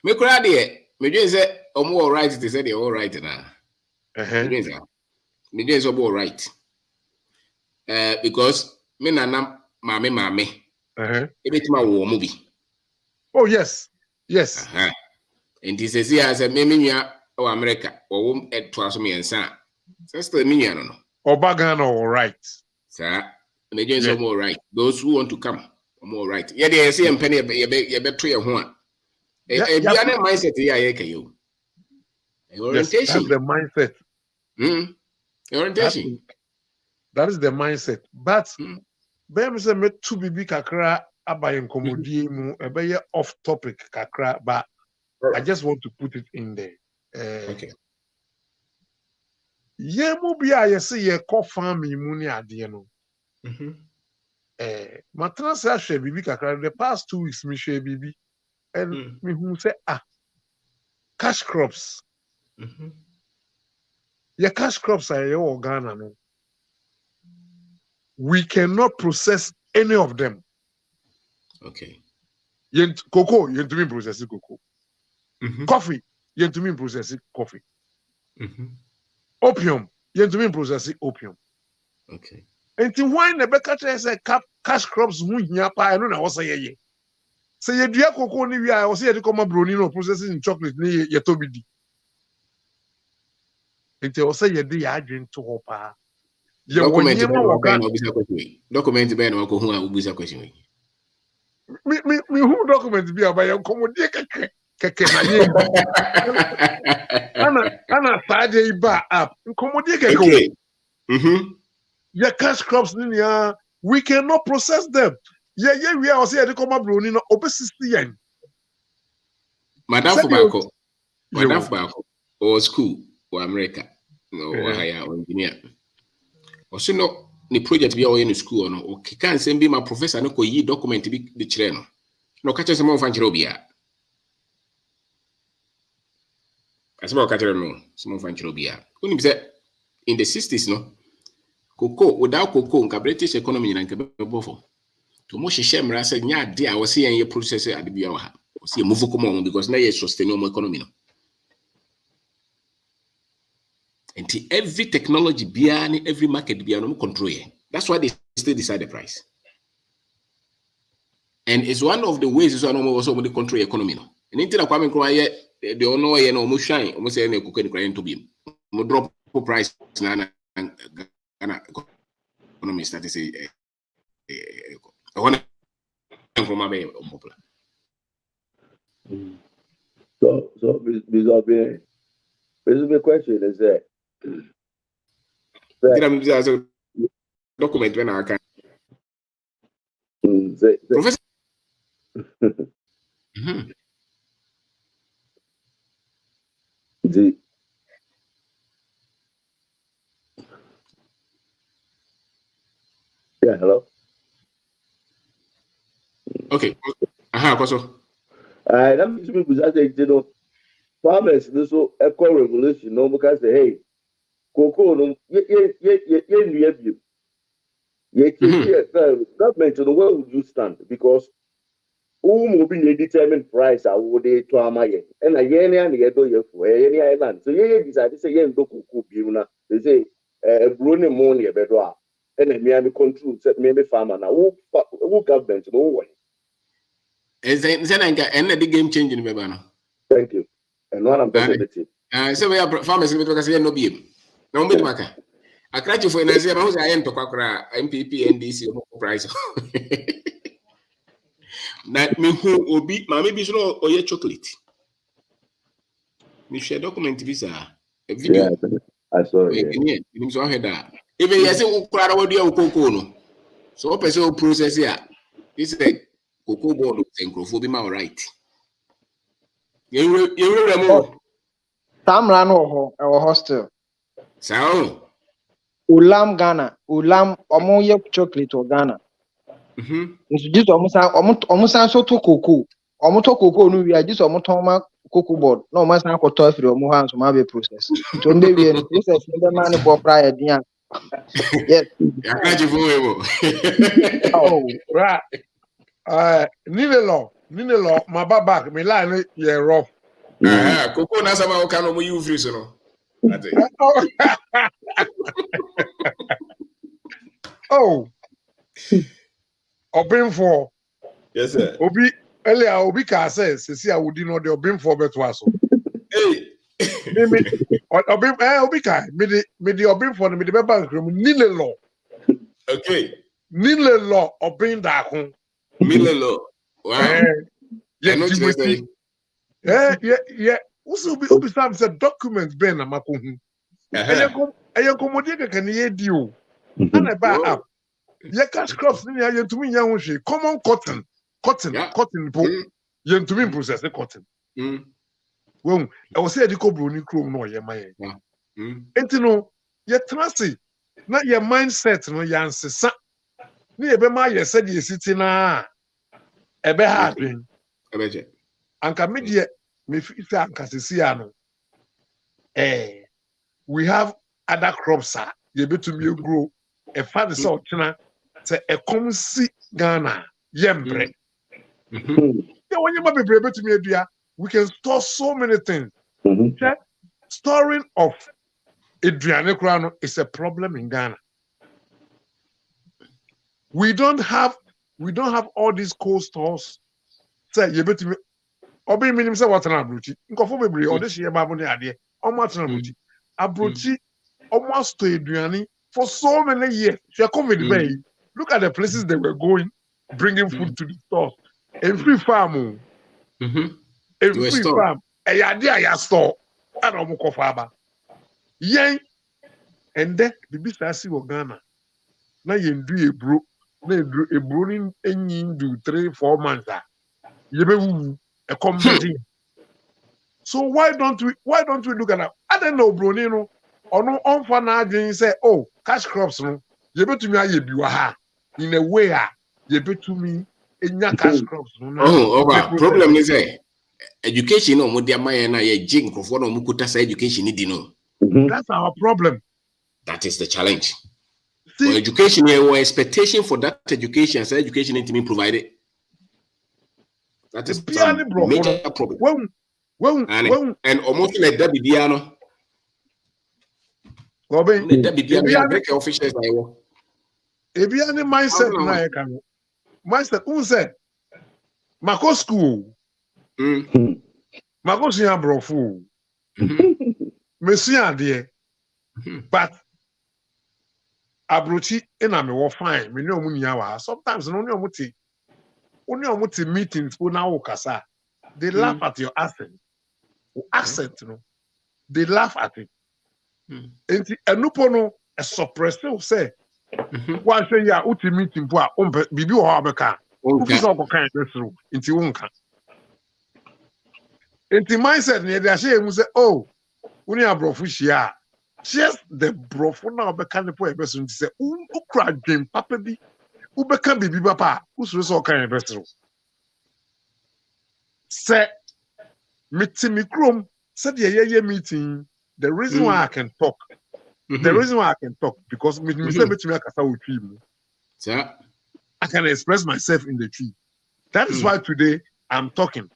me cry there. Me just say all right. They say they're all right now. Me just all right. Because me nana mame. Everything war movie. Oh yes. And this is here as a memia. Oh, America, or at twice me and son. That's the minion. Or Bagano, all right. Sir, Majors are more right. Those who want to come are more right. Yeah, they see and penny a bet to your one. A mindset, you. Orientation. That's the mindset. Orientation. That is the mindset. But, Bam is a met to be big kakra, abayan comedy, a bay off topic kakra, but I just want to put it in there. Okay. Ye mo bia ye se ye ko farm mu ni ade no. Matana say ahwe bibi kakra the past 2 weeks me hwe bibi and me hu say cash crops. Ye cash crops are your Ghana no. We cannot process any of them. Okay. Cocoa, you to me process cocoa. Coffee, you to me process coffee. Opium, you to me process opium. Okay. And to wine the baker say cash crops who nyapa I don't know what say ye. Say ye do cocoa ni we I say you come brownie no processing chocolate ni ye to be di. Until say ye dey adwin to ho pa. Document ben wako hu a ubisa question. Me who document be about your commodity. keke na ye ana sade ba up nkomodi keke okay. Your cash crops we cannot process them. Yeah, we are saying the common brewing no obesity yen. Madam Fubako or school or America or higher or engineer. Also no the project be all in school no okay can send be my professor no ko yi document be the chire no catch some of Fanchirobia. As about catch no some of Fanchirobia. When say in the 60s no cocoa without cocoa nka British economy na nka before to mo hihye mra say nya de a wo se yen ye process ade bia wa ha wo se move come because na ye sustainable economy no and every technology bia ni every market bia no control ye. That's why they still decide the price, and it's one of the ways is one also the control economy no and intina kwa me kro ye the ono ye no mo hwan mo say na cocoa ni kra into bim mo drop price na economy start to say I want to from my popular. So the question is that Document when I can. Professor. Yeah, hello. Okay. Koso. That means people say, farmers, this eco revolution, no, because hey, cocoa, no, government, where would you stand? Because who will be a determined price? I would to Amaye and a yen and the Edo for any island. So, decided to say, yen do cocoa, they say, Bruni Monia Bedra, and a Miami control, set maybe farmer now, who government, no way. Is the game changing, Bebano? Thank you. And one I'm talking about. So we are farmers because they no be. No bit maka. I crack you for an answer. I was I am to Kakra, MPP, NDC price. That me who will be, mammy be so or your chocolate. Me share document visa, a video. Yeah, I saw it. Even yes, you crowd over the cocoa. So, person process here. This is a cocoa board of Synchrophobia, right? You remember Tamra no ho hostel. So, Ulam Ghana, Ulam Omoye chocolate or Ghana. Just almost so to cocoa. Omoto cocoa no we are just omotoma cocoa board. No man na koto free omo hands ma be process. To mbe we no process the man for fry dia. Yes. I can't you Oh, right. Nile my back, me line yeah rough. Cocoa na sama oka no mo you free so no. Oh. Open for. Yes, sir. Obi ka says, see, I would know the open for betwaso. Hey. Obi ka, me the open for me the bank Nile law. Okay. Nile law open da home. Nile law. Wow. Yeah. Also be some said documents ben na makohu. Ayen komodi ka kan ye dio. Ana ba app. Ye cash crops ni ya yentumi nya ho hwe. Common cotton po. Yentumi process cotton. Well, I was say the cobro ni chrome no ye man. Enti no ye trust na ye mindset no ye ansesa. Ni ye be ma ye said ye sitting na ebe ha adwen. Ebeje. Anka media me fi anka sisi ano. We have other crops ye betumi grow. E fa de so twena se e kom si Ghana yembre. When you be betumi adua, we can store so many things. Storing of aduane kra is a problem in Ghana. We don't have all these cold stores. Say ye betumi obi minim say what na abrochi. Nkofo bebre o de hye ba bo ne ade. Omo atena abrochi. Abrochi almost to aduane for so many years. COVID bay. Look at the places they were going, bringing food to the stores. Every farm. free farm. A idea ya store. And I'm go farmer. Yen and then the business in Ghana. Now you do a bro. Na a brewing engine do 3-4 months. You be a converting. So why don't we look at that? I don't know, bro. Or no on for now. Say, oh, cash crops. No, you bet to me. I be waha in a way. You bet to me in your cash crops. No, problem is education. No, what they are na ye jing for no mukuta say education need no. That's our problem. That is the challenge. For education, your expectation for that education, so education need to be provided. That is some major problem. And almost like that Bidiano. Robin, That officials I want. If you any mindset na can mindset who said Mako school. Mako siya brofu. Mesia de. But abrochi ina me wo fine. Me no mu nia wa. Sometimes no ni omuti. Only omuti meetings una okasa. They laugh at your accent. Accent, no. They laugh at it. And enupo no a suppressive say. One say ya uti meeting po bibi o abeka. Ufi so ko kan besru. Inti wonka. Inti mindset ne dey say mu say oh, uni abrofu hia. Just the brofu na obeka ne po ebesu nti say ukra dwen papa bi ubeka bibi papa usuru so kan besru. Say meeting me krom said ye meeting. The reason why I can talk, because me say me akasa with tree. I can express myself in the tree. That is why today I'm talking.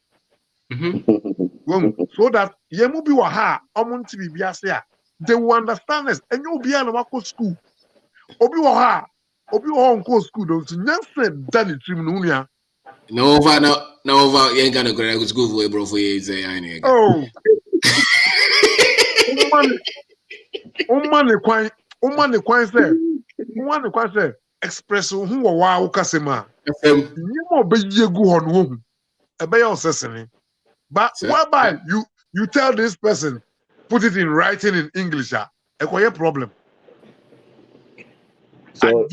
So that yemu bi wa ha omunti bi biase they will understand us. And you be an wako school. Obi wa ha onko school don't nyanse dani trim nunia. No over you ain't gonna go to school for bro for you say I oh. Umane kwan say express who wa ukasema nyimo be yegu hon wo e be your sesene but whereby you tell this person put it in writing in English e koye problem so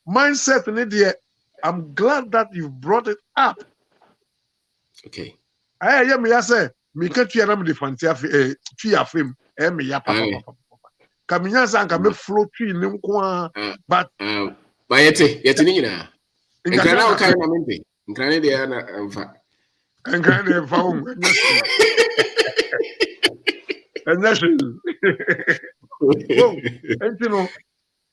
mindset ni there. I'm glad that you brought it up. Okay. Yeah, me say me can try na me fancy twi afem me ya papa. Kaminya san ka me flow twi nim ko but yete ni nyina. Nkrana o kai na mente. Nkrana de na mfa. Nkrana de mfa o. And you know,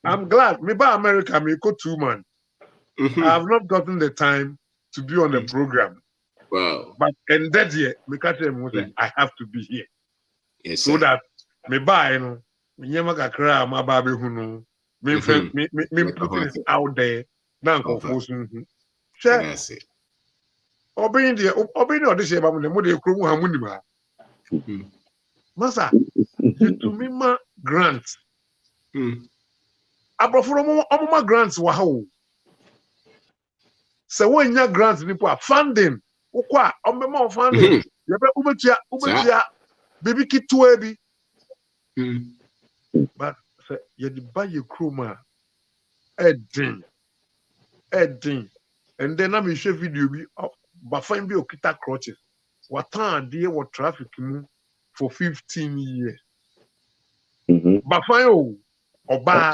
I'm glad me by America me go 2 man. I have not gotten the time to be on the program. Wow. But in that year, I have to be here. Yes, so that me buy, you know, me nyama kakra ma ba be hunu. Me putting it out there. Now confusion. Share. Obeying the ba mo de kro mu ha mu ni ba. Masa, you to me ma grants. Abrofo mo grants wa ha. So when your grants people funding, ukwa ombema funding, yebe ubetia baby kitwe bi. But say you buy your chroma edding. And then I'm share video bi but find bi okita crutches. What time dey what traffic for 15 years. But find Oba,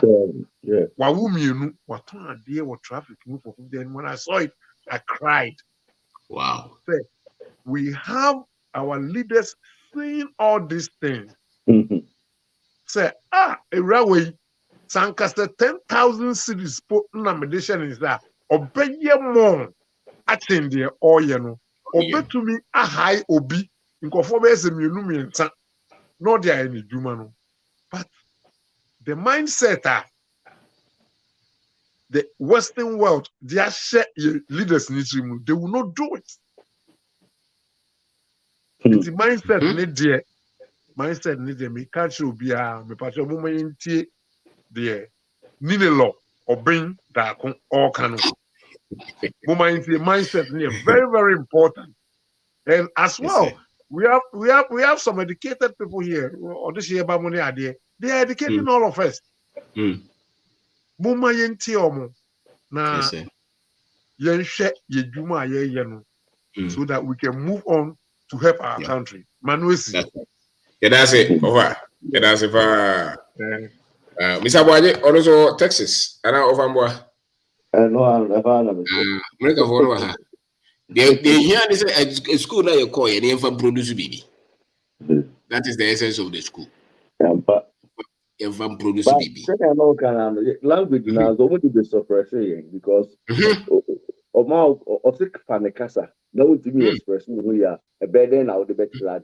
Wawumienu, what time dear what traffic move for then when I saw it, I cried. Wow. Say, we have our leaders saying all these things. Say, a railway, Sancaster 10,000 cities put nomination is that. Obey more attend there or you know. Obey to me a high obi in conformity to not there any human. But the mindset the Western world, they are leaders in this room, they will not do it. It's the mindset need there. Mindset need there. Me culture be me patrol moment there. Need a law obin that all can. Mindset very, very important. And as well, we have some educated people here. Or this year, money idea. They are educating all of us. Muma yenti omo na yenhwe yedwuma ye no, so that we can move on to help our country. Manuesi. Yeah, that's it. Over. Yeah, that's it. Mr. Boye, also Texas. And now over more. No, I'm America for one. They hear this a school that you call and they produce baby. That is the essence of the school. Produce baby. Language now is only the suppression because of the panicasa. No to me expression we are a better now the better lad.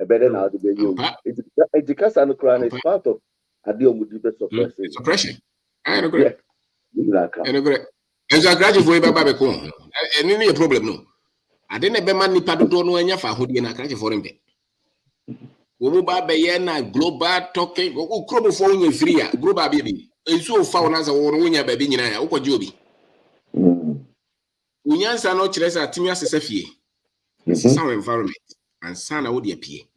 A better now the baby. It's because I'm crying is part of a deal with the suppression. Suppression. I agree. I agree. And so I graduate for a baby. And any problem no. I didn't be man nipa do no enya fa hodi na graduate for him. Wo ba be ye na global talking. Wo kro before we free ya global baby. Enso fa wona za wo nya baby nyina ya wo kwaje obi. Unyansa no kire sa timi asese fie. Some environment and sana wo de apie.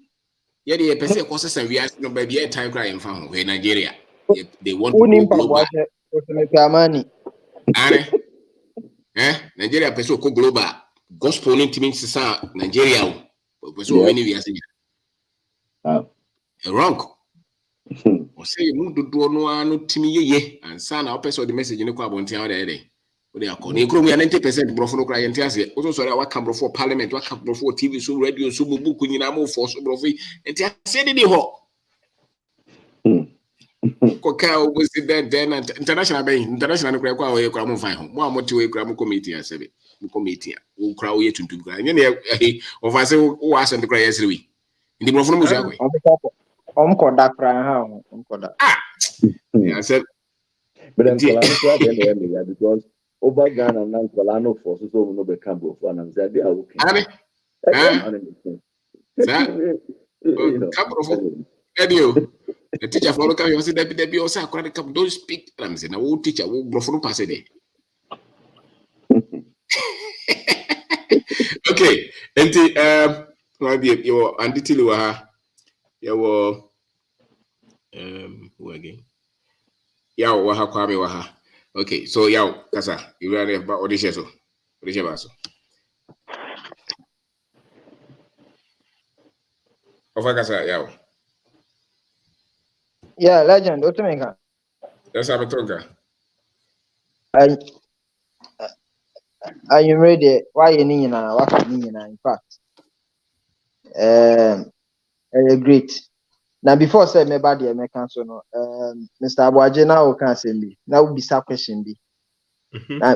Ye de pese ko sesa wi as no baby e time cry emfa ho in Nigeria. They want to go global. Nigeria pese ko global. Gospel in timi sesa Nigeria wo. Pese o weni wi as wrong. O say mu dodo no anu timi yeye and sana o pese the message ni ko abontia o de they are calling 90% brofo no cry entiase also sorry I come brofo parliament I come brofo TV so radio so book nyina mo for so brofo entiase dey ho ko ka o go sit there then international no cry kwa o kra mo fine ho mo amoti we kra mo committee asebe mo committee o kra o ye tuntum kra nyene o fa se o aso de cry yesre wi ndi brofo no mo so agwe koda kra ha o koda I said but I'm glad because over Ghana and Colano for so no be cambo for and they are okay. The teacher for local you say that be also akwa come don't speak I'm saying na teacher wo brofo no pass there. Okay, and your anditili wa ha your who again? Yeah, wa ha kwame wa ha. Okay, so yaw kasa you are about audition so baso ofa kasa yaw yeah legend otumenga that's how betonga are you ready why you need na waka ni na in fact great now before say me bad me can so no Mr. Abuaje na o can say me na we bisa question bi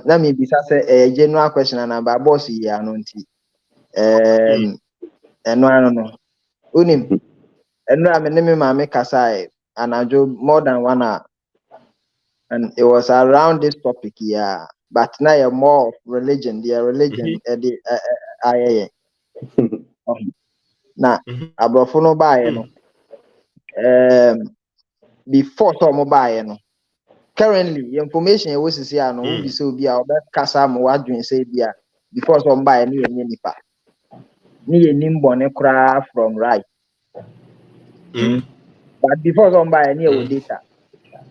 na me bisa say general question and about boss here no nti no unim eno am ne me ma me kasa anajo more than 1 hour and it was around this topic here but now you're more of religion na abrofo no baaye no before so mo baaye no currently information we see here no we be so bia obe kasa mo wadwen say bia before so mo baaye no yenye nipa ni yenim bone kra from right but before so mo baaye no we data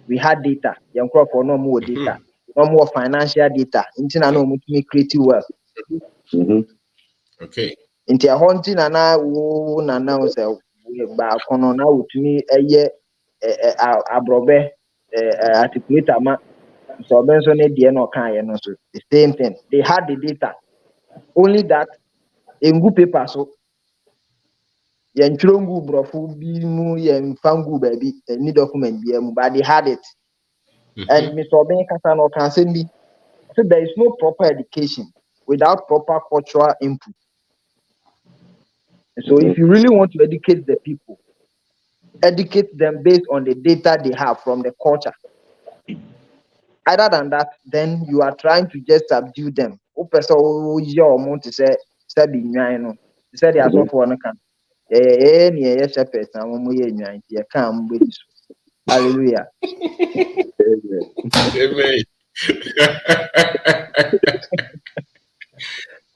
we had data yankro for no more data no more financial data intina no mutumi create wealth okay inti ahonti na wo na say ba kono na wutumi eye abrobe articulate ama so benso ne die no kan ye no so the same thing they had the data only that engu paper so yen trongu brofo bi mu yen fangu baby any document bi mu but they had it and Mr. Ben kasa no kan say bi so there is no proper education without proper cultural input. So if you really want to educate the people, educate them based on the data they have from the culture. Other than that, then you are trying to just subdue them. Say they are so for no can. Shepherds and hallelujah. Amen.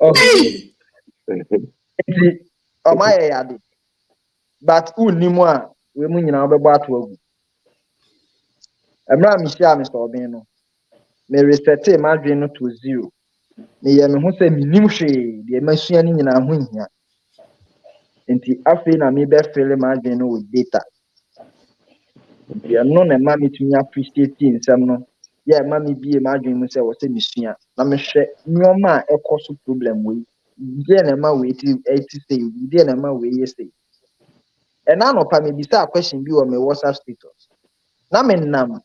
Okay. Oh my yadi. But unimu a we mu nyina obebo ato agu. Emra mi share Mr. Obin me reset my dream no to zero. Me ye me ho se minim hwe de masua ni nyina ho hia. Enti afei na me be feel my dream no with data. No na ma metumi appreciate nsɛm no yɛ ma me bie m'adwene mu sɛ wɔ sɛ mesua na mehwɛ nneɔma a ɛkɔ so problem wei deɛ na ma wei ti sɛ deɛ na ma wei yɛ sɛ ɛna anɔpa mebisa question bi wɔ me WhatsApp status na menam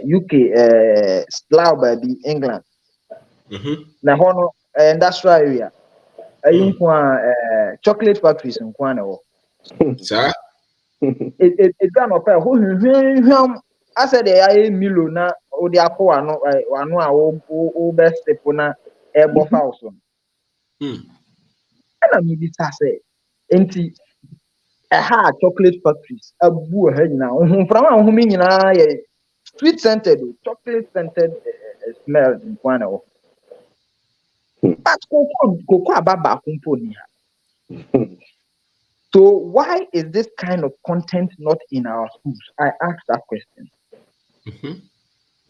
UK Slough baabi England na hɔ no industrial area ɛyi nko a chocolate factories nko a na ɛwɔ Sir? Edwa no pa ho hwehwehwam ase de ya milo na odi akọ wano a wo best step na ebo house no ana mi bi ta say enti ha chocolate factories abu ha nyina ho from a ho mi nyina ye sweet scented chocolate scented smell nkwana wo but koko ababa kumpo ni ha. So why is this kind of content not in our schools? I ask that question.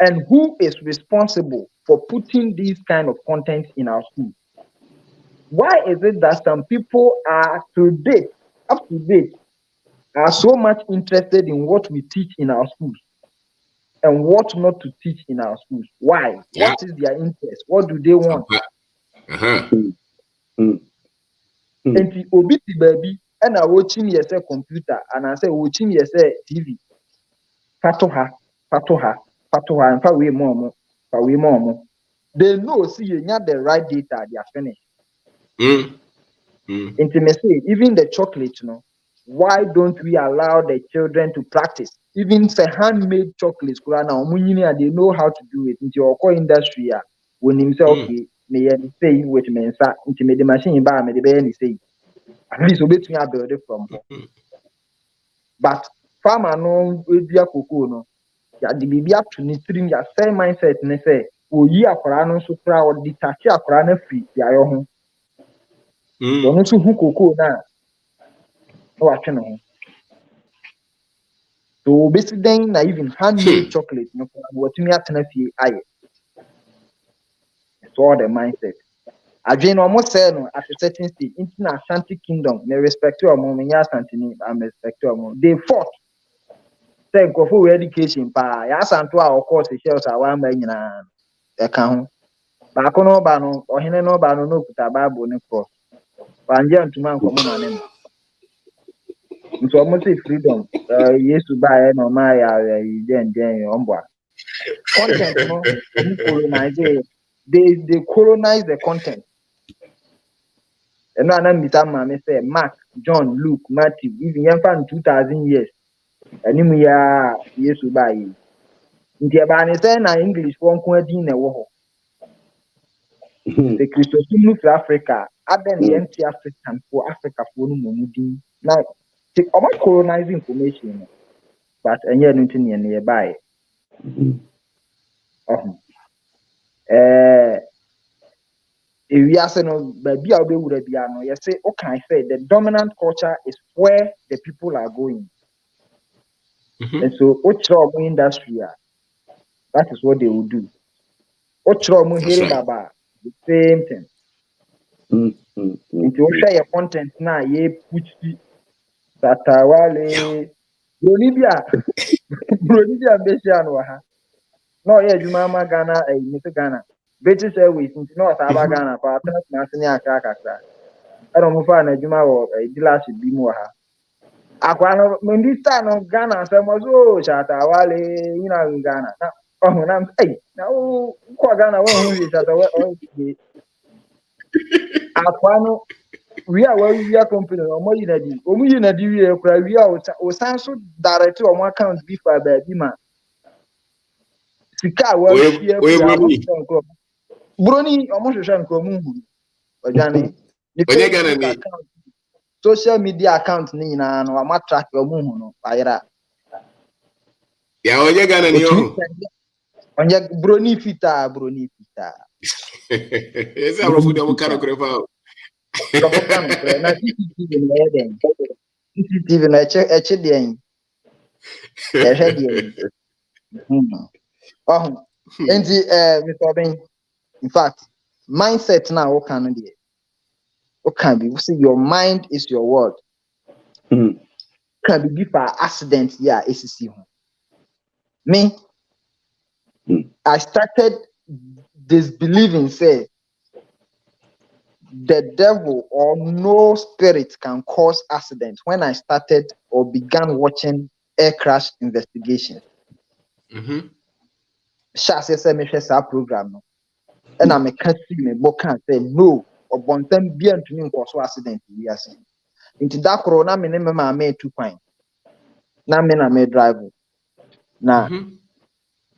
And who is responsible for putting these kind of content in our schools? Why is it that some people are up to date, are so much interested in what we teach in our schools and what not to teach in our schools? Why? Yeah. What is their interest? What do they want? And the obiti baby and I watching yes a computer and I say watching yes a TV. Patoha, and far way more. They know see you have the right data, they are finished. Intimacy, even the chocolate, why don't we allow the children to practice? Even say handmade chocolates, they know how to do it. Into your core industry, when himself okay, may say with me into the machine by me the say. At least we me build it from home. But farmer no we cocoa no. Ya de bibi ato ne tirim ya sɛ mindset ne sɛ oyi akwaraa no nso kora ɔde take akwaraa no afiri yaayɔ ho ɔno nso hu kokoo na watwe ne ho so obesi den na even handmade chocolate no watumi atena fie ayɛ it's all the mindset adwene no ɔmo sɛ no at a certain stage nti na Ashanti kingdom me respect ɔmo me nya Ashanti ni I respect ɔmo they fought say nkɔfo wɔ education paa ya Asanto a ɔkɔɔ Seychelles a wama nyinaa ɛka ho baako no ba no ɔhene no ba no okuta Bible ne cross wanje ntuma nkɔmɔ ma ne no nso ɔmo say freedom Yesu ba yɛ no ma ya yi den ɔmboa content no ɔmo colonize they colonize the content ɛno ana mbita ma me say Mark John Luke Matthew even yɛmfa no 2000 years anim ya Yesu ba yi nti ɛbaa ne sɛ na English fo nko adin na ɛwɔ hɔ the Christopher for Africa, other the anti-African for Africa for no mudi. Now, take about colonizing information, but and yet nothing nearby. If we are no baby, I'll be with a piano. You say, okay, I say the dominant culture is where the people are going, and so Ochro industry, that is what they will do. Ochro Muhiri Baba, the same thing. If you share your content now, you put Satawale Bolivia Besian Waha. No, yeah, Jumama Ghana, Mr. Ghana. British Airways, no, Saba Ghana, for National Kaka. I don't know if I Juma or a dealership be more. Aquano, when this time of Ghana, some was oh, Satawale, you know, Ghana. Oh, when I'm saying, now, Ghana, when we Aquano. We are where we are company or more in a deal. Only in a deal, we are or Sanso director on one account before baby man. Sika, well, Brony almost a common. Johnny, the social media account, Nina, or my track your moon. Yeah, Onye broni fita. Yes, I'm from the kind of crap. Provoca no pre na CCTV na yɛ den. CCTV na ɛkyɛ den. Ɛhwɛ den. Enti Mr. Obin, in fact, mindset na wo kan no de. Wo kan bi, say your mind is your word. Can be for accident ACC ho. Me, I started disbelieving say the devil or no spirit can cause accident when I started or began watching air crash investigation. Shase say me hwɛ program no. And I'm a see me book and say no or bontam bi antumi nkɔ accident wi ase. Into that corona me ne me ma me 2 kwan. Na me na me drive. Na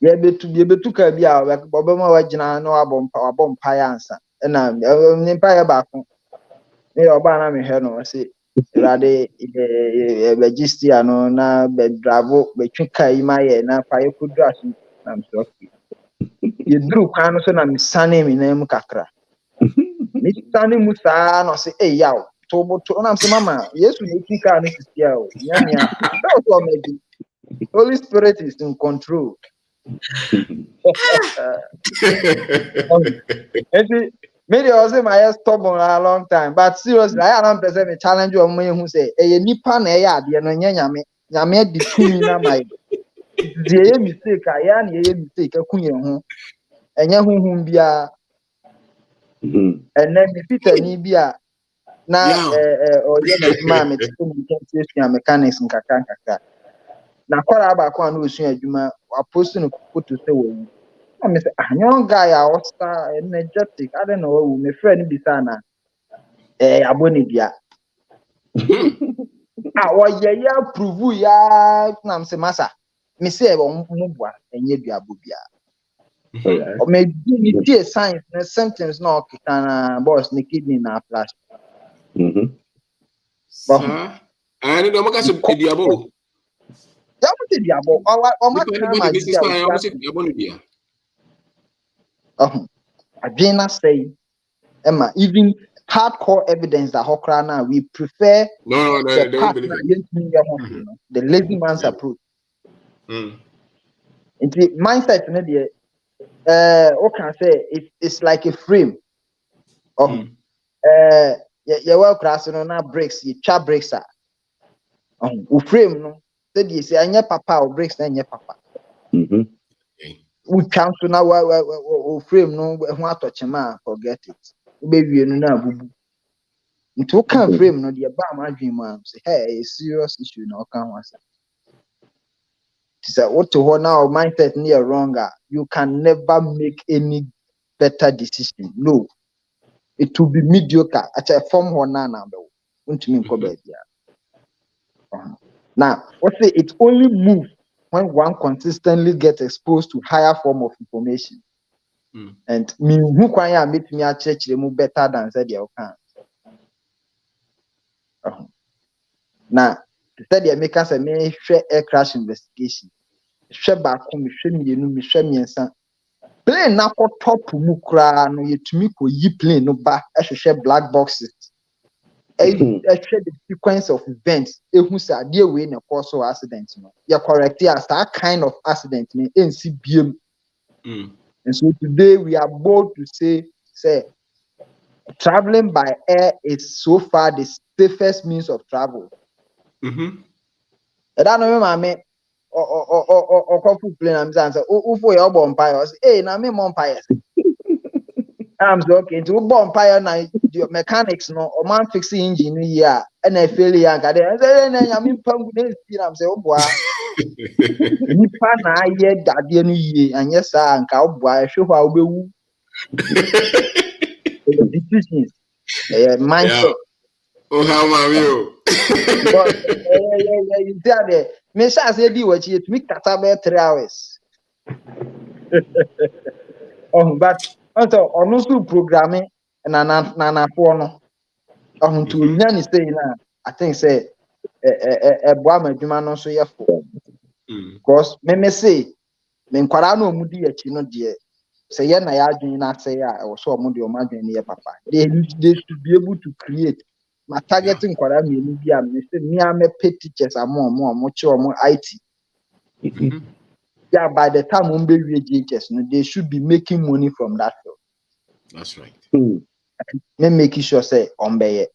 yebetu ka bi a obema wagina na wabɔ mpae ansa na mpae baako ne oba na me hwɛ no say rade register no na be dravo be twika yi ma ye na fa yekodu aso na me so ye duru kwan no so na me sane me na mu kakra me sane mu saa no say yaw to na me mama yesu ne twika no sisia o nyamia that was what made Holy Spirit is in control. Maybe I was my stubborn a long time, but seriously, I don't present a challenge of me who say, "A nipa na ya de no nyame de tumi na mai." The mistake I am ye mistake akunye ho. Enya huhum bia. And then me Peter ni bia na or ye adwuma me tell me mechanics nkaka. Na kwara aba kwa na osu adwuma apost no photo say wo. I say, young guy, I was energetic. I don't know. My friend Bisana, Abonibia. Was ya prove ya. Nam se masa. Me say, Mubwa, and ye be a bubia. Or maybe me signs, and symptoms no can boss, the kidney na flash. Sir, I don't know what I diabo. That was the diabo. Or my time I didn't say. Emma, even hardcore evidence that Hokrana, we prefer the partner the lazy man's approach. Into mindset, what can I say? It's like a frame. Your well class no breaks, you chat breaks are. Frame no, said you say, I papa or breaks, then your papa. We cancel now, frame no, what touch a man, forget it. Baby, you know, boo. Into can frame no the bar my dream man say hey a serious issue no can once. Say what to hold now mindset near wronger. You can never make any better decision. No, it will be mediocre. At a form or nana now what say it only moves when one consistently gets exposed to higher form of information. And me who can make me a church remove better than said you can. Now, the study I make us a air crash investigation. Share back home, plane na top mukra no yetumi ko yi plane no ba share black boxes. Share the sequence of events. Who say dear way na cause accident. You correct as that kind of accident in NCBM. And so today we are bold to say traveling by air is so far the safest means of travel. And I know my man or couple plane and say, oh, for your bonfire. Hey, now me bonfire. I'm okay. To bonfire now, your mechanics no, or man fixing engine here, and I feel young. I say, I mean, I'm saying, oh, boy. Nipa na aye dadie no yie anya saa nka obua hwe hwa obewu decisions mindset how Mario but you there me sha say di wachi etumi kata be 3 hours but also onu su programming na for no to nya ni say na I think say boa madwuma no so ye for because me say Men kwara no mu di achi no de say na ya adwene na say a wo so omo de omo adwene ne papa. They should be able to create. My targeting kwara me ni bi am say me am pay teachers am che omo IT. Yeah, by the time we be GHS, they should be making money from that field. That's right. Me making sure say ombe.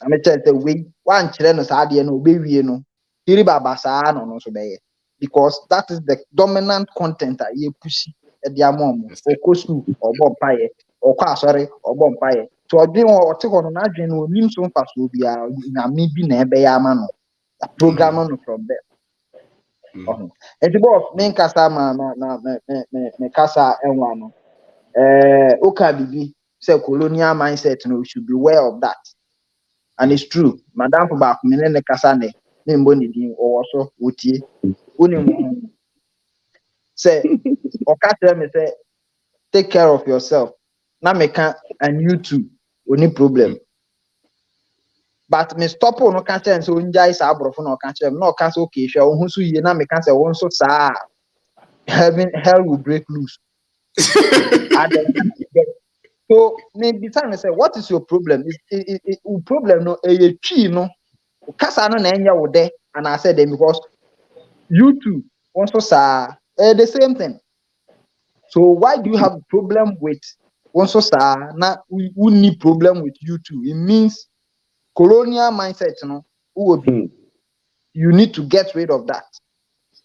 I'm tell say we one children no sa de no be no. Hiri baba sa no so be because that is the dominant content that you push at the amom or kosu or bompaye or kwasori or bompaye. So odwin o te ho no na adwin no nim so mfa so bia na me bi na ebe ya ama no. A program no from there. And the boss main kasa me kasa enwa no oka bibi say colonial mindset no we should be aware of that, and it's true. Madam for back me ne kasa ne mbo ni din o so wotie unim say oka tell me say take care of yourself na me can and you too only problem. But me stop no can tell so njai sa abrofo no can tell no can say okay hwe wo hu so yie na me can say won so sa hell will break loose. So maybe time say what is your problem? Is problem no a tree no kasa no na enya wo de and I said them because you too also sa the same thing. So why do you have a problem with also sa na we need problem with you too? It means colonial mindset no who will be you need to get rid of that.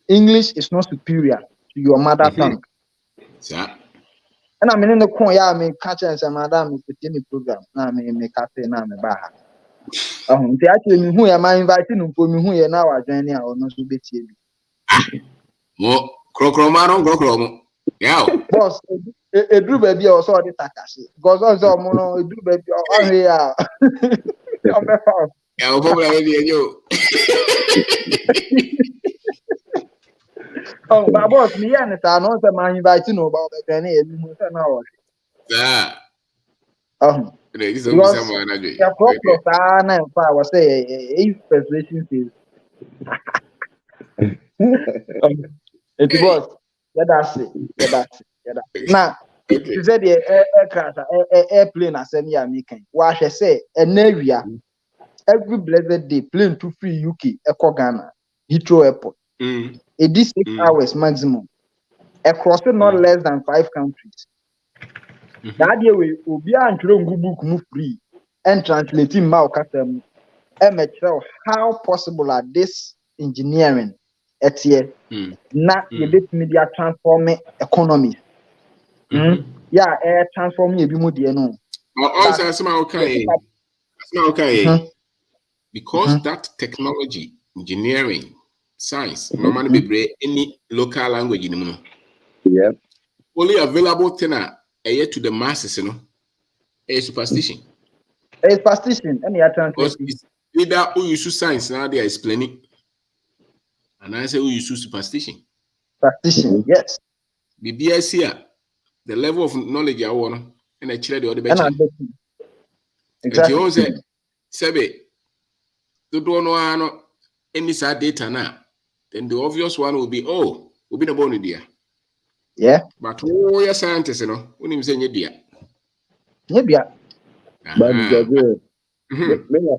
English is not superior to your mother tongue. Yeah. And I mean in the corner, yeah, I mean catch and say madam put in the program. Na me cafe na me ba. Nti actually me who am I inviting no for me who ye na wa join a ono so betie bi. Mo krokro mo. Yeah. Boss, edru ba bi o so de takase. Because on so mo no edru ba bi o ahwe ya. O me fa. Yeah, o problem dey yo. Oh, but boss, me and ta no say man inviting no ba o be join e mi mo say na wa. Yeah. Because the problem na in fact was say if persuasion is it was that's it. Now you said the aircraft airplane asem ya making wa hwe say enawia every blessed day plane to free UK eko Ghana Heathrow airport it is 6 hours maximum across not less than 5 countries. That day we obi antwere ngu book mu free and translating ma okasem how possible are this engineering at here na ye bit media transforming economy transforming ebi mu de no also okay because that technology engineering science normally be any local language in mu only available thing to the masses, you know, a superstition. A superstition, and you translation. Either who use science now they are explaining, and I say who use superstition. Superstition, yes. The BSc, the level of knowledge I want, and actually the other better. Exactly. And you say, to don't know any sad data now, then the obvious one will be the bone idea. Yeah. But who are scientists, you know, when you say idea. Maybe. But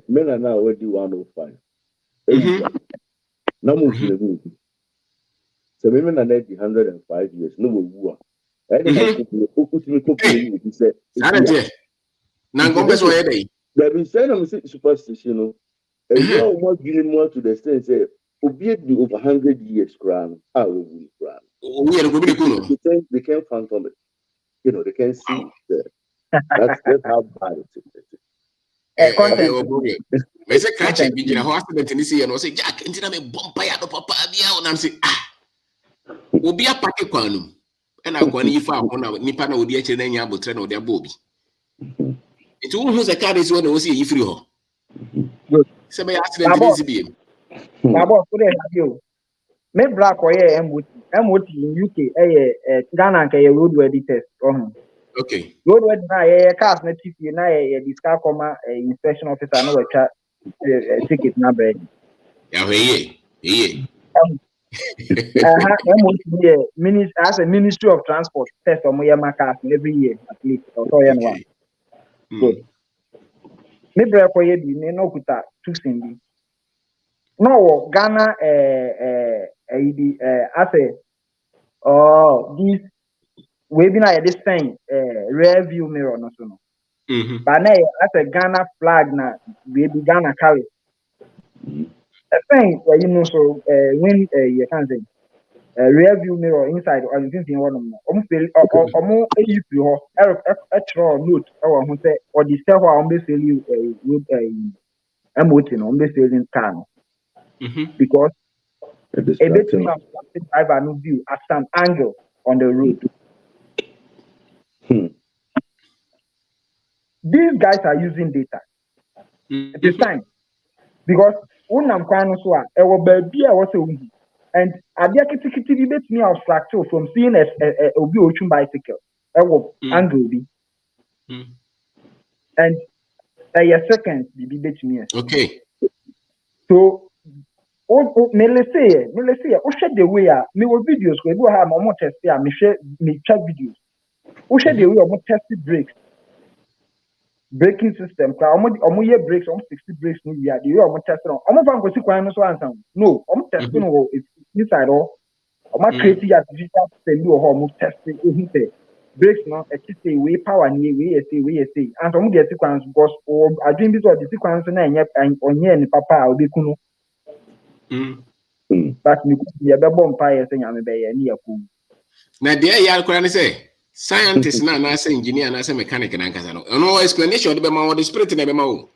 men are now already 105. No more to so women are 105 years. No more. I don't there been saying superstition. And you are more giving more to the extent say, be over 100 years, crown. I will be crown. They can't phantom it. You know, they can't see it. That's how bad it is. Content. I say catch it. You know, accident in this year, and say Jack, and I me bump by no papa. And I'm saying, will be a packet quanum. And I can if I want to nipa na odi actually then abo train or their bobby. It who's a card is when we see if you. Say by accident in this year. Babo, put it you. Me black or MOT in UK, Ghana can roadworthy test. Okay. Roadworthy na cars na TP na discard comma inspection officer no chat ticket na bread. Yeah. As a Ministry of Transport, test on my cars every year at least. Okay. Good. Maybe I could be no kuta two sindi. No Ghana as a this webinar this thing rear view mirror no so no. But now as a Ghana flag na we be Ghana carry. A thing you know so when you can say rear view mirror inside or you think one of them. Omo eyi fi ho note or who say or the step or be sell you MOT no be selling car no. Because a bit driver no view at some angle on the road. These guys are using data. It is time because unam kwano so a e wo ba bia wo se wuhi and adia kitikiti bi betimi abstract from seeing a obi otun bicycle e wo angle bi and a second bi betimi. Okay. So me let's say o share the way me wo videos ko e go ha mo test me check videos o share the way o mo test brakes braking system omo ye brakes 60 brakes no we are the way omo test no omo fan go si kwan no so answer no omo test no inside o omo create ya digital system no ho omo test e hu say brakes no e say we power ni we say and omo dey sequence because o adwin bi so the sequence na enye onye ni papa obi kunu but me ku ye be bom pa ye say nyame be ye ni yaku na dey ya kwara ni say scientist na say engineer na say mechanic na nkasa no no explanation de be ma the spirit na be ma o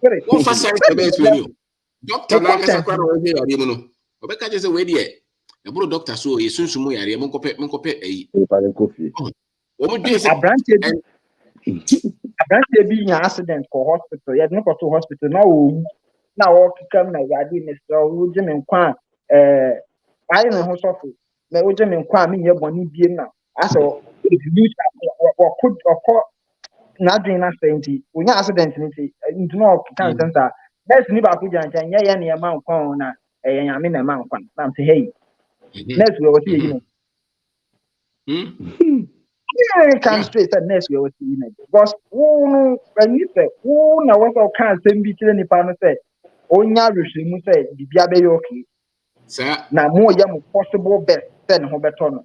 what for science be explain you doctor na nkasa kwara o dey yare mu no obeka je say we dey e bro doctor so ye sunsumu yare mo kope eyi o mo dey say Abrante bi nya accident ko hospital ye no ko to hospital na o na o kikam na yade ne so o je me nkwa ayi ne ho sofo na o je me nkwa me nye boni biem na aso or na dream na senti onya accident ni no kan sense next ni ba ku jancha ye ne ma nkwa na nyame na ma nkwa na say hey next we go see you can straight and next we will see you because when you say who na what can send be to nipa no say onya rehwemu say bibia be okay sir na mo ya mo possible best then ho beto no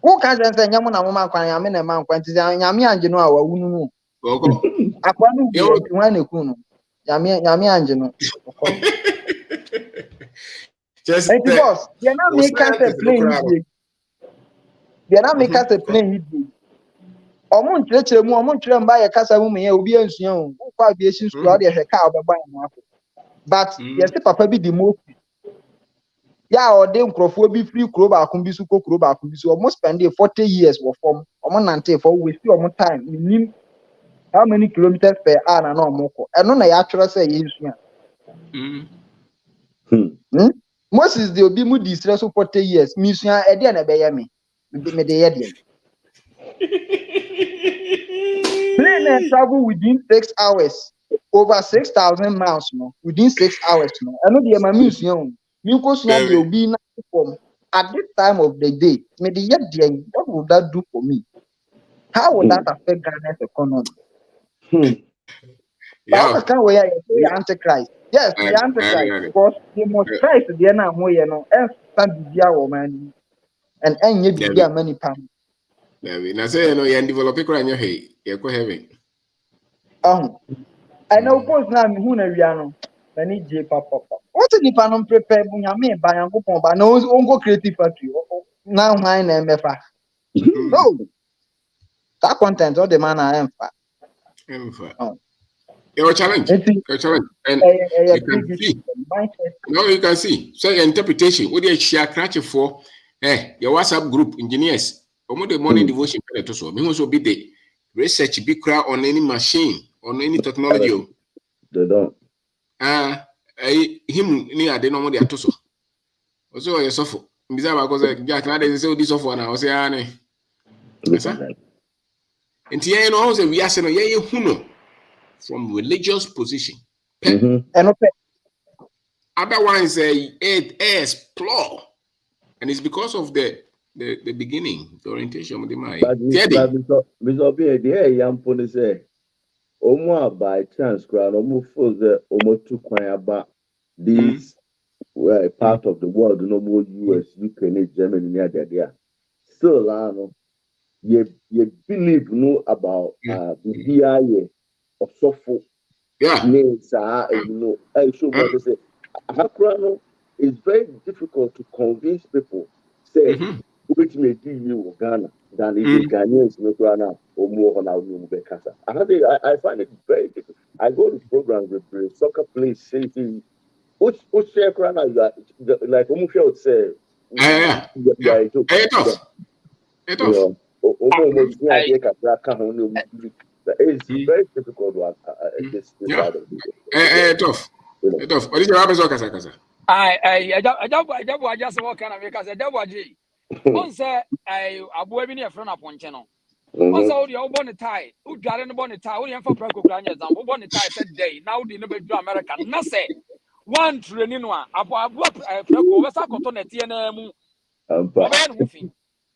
who can say nyamo na mo man kwan ya me na man kwan ti nyame anje no a wawu no oko akwa no bi wan na ku no nyame anje no just because they na make us a plane they na make us a plane omo nkyerɛkyerɛ mu omo nkyerɛ mba yɛ kasa mu me obi ansua o kwa aviation school all dey hwɛ car obɛba no afọ but yes papa bi di most ya ode nkrofo bi free kuro ba akon bi su ko kuro ba akon bi su almost spend 40 years wo form omo nante for waste omo time nim how many kilometers per hour na omo ko eno na ya atwere say ye nsua Moses the obi mu di stress 40 years mi nsua e de na be ye me de ye de plane and travel within 6 hours, over 6,000 miles, no, within 6 hours, no. I know the museum. You go see the obi na form at this time of the day. Me the yet what would that do for me? How would that affect Ghana's economy? Yeah. Can we antichrist? Yes, we antichrist because the most Christ the na mo ye no and stand bia woman and enye bia many pounds. Na say no you develop kura nyo hey you go heaven I know both na me hu na wia no na ni je papa what the nipa no prepare bu nyame ba yankopon ba na ongo creative factory na hwan na emefa no that content all the man na emfa your challenge and you can see now you can see so your interpretation what you share crash for your WhatsApp group engineers omo the morning devotion to so me also be the research be cry on any machine on any technology they don't him ni ade no mo de ato so also your sofo mbiza ba ko say jack na dey say odi sofo na o say ani esa enti ye no say we ase no ye hu no from religious position eno pe Other ones explore, and it's because of the beginning, the orientation of the mind. But Mr. B, the young pony say, by chance, crowd, feel the to quite about this part of the world, no more US, UK, Germany, near there. Still, you believe about the BIA of Suffolk. Yeah. I show what they say. It's very difficult to convince people. Say, which may be you Ghana than if the Ghanaians no Ghana or more on our new Bekasa. I find it very difficult. I go to programs with the soccer players saying, which share Ghana like Omufia would say, it's very difficult to this side of the tough. Tough. What is your habit? Kasa? I just walk and make us a double G. Once I avoid me a friend upon channel. Once all your bonnet tie, who got in the bonnet tie, only for Preco Granias, and bonnet tie said day, now the never do American. Nothing. One Treninoa, about Preco, what's a cotton at TNM.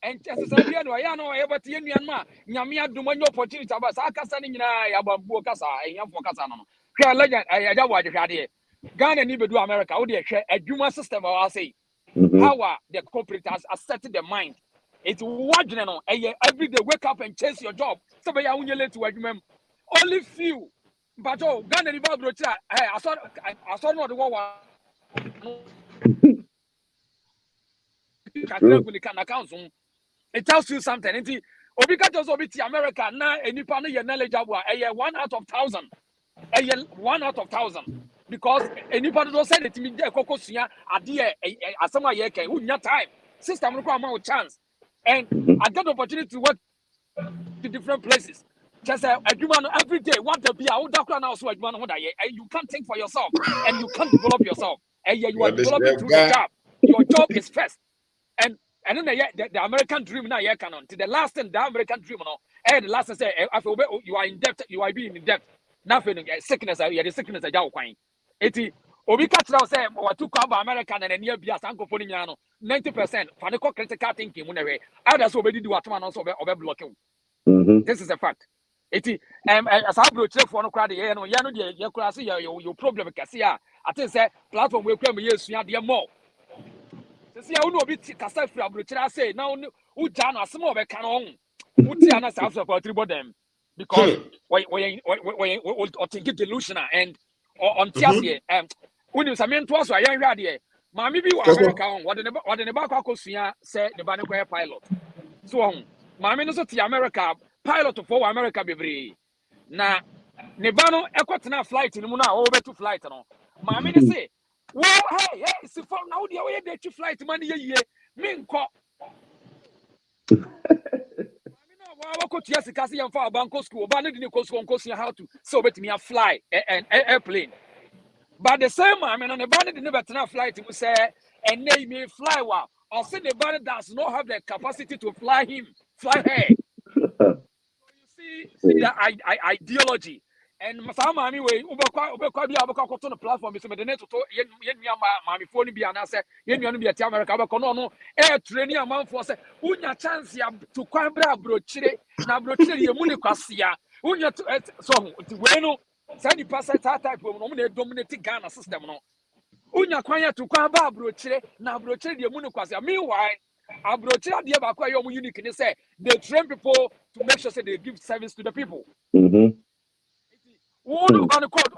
And just as I know, ever Tianma, Yamia do one opportunity about Sakasan about Bocasa, and Yam for Casano. Cry legend, I don't want to have it. Ghana need to do America. How they share a human system? I say, how the corporate has set the mind. It's what you know. Every day wake up and chase your job. Somebody I want you late to work. Only few, but oh, Ghana the Bible. I saw not the one. It tells you something. Obika just obiti America na enipa no ye knowledgeable. 1 out of 1,000. 1 out of 1,000. Because anybody don't say it to me, Kokosua, Adia, Asama Yeke, who your time. System no amount chance. And I got the opportunity to work to different places. Just a human every day, want to be out of now, so you can't think for yourself and you can't develop yourself. And you are developing through the job. Your job is first. And then the American dream now, canon. To the last thing, the American dream, and the last thing say, you are in debt, you are being in debt. Nothing, sickness, you are the sickness of Jawquine. Eti obi catch now say what to come American and near bias and 90% for critical thinking munere others obedi do atoma no so be blocking. This is a fact. Eti as I bro check for no crowd here no ya no de ya kura say your problem kase a I think say platform we kura me yesua de more. Say ya no obi kasa free abro check say now who ja no asem obe kan on uti ana say for tribo them because we think delusional and on Tiasie, when you some to us, I am ready. Mammy be America on what in the back of Cosia said the Banner pilot. So on Mammy no to America pilot for America be na Nebano Equatina flight in Muna over to flight on. Mammy say, well, hey, see for now the way that you flight money ye mean cop. Yes, Cassie and for Banco School, Banner Cosia how to so bet me a fly an airplane. But the same man, on the banner never turn flight to say, and they may fly well. Or say the banner does not have the capacity to fly her. So you see the ideology. And some army way, Uber on the platform, so the net to Mammy phone be an answer, you be a America, no, air training amount for say, Unya chance to Quambra brochire, now brochire, your Municasia, Unya so, bueno. Sani pasa type of dominating Ghana system no. Unya kwanya to kwamba brochire na brochire de mu no kwase. Meanwhile, abrochire de ba kwa your unique they say they train people to make sure say they give service to the people. One of the code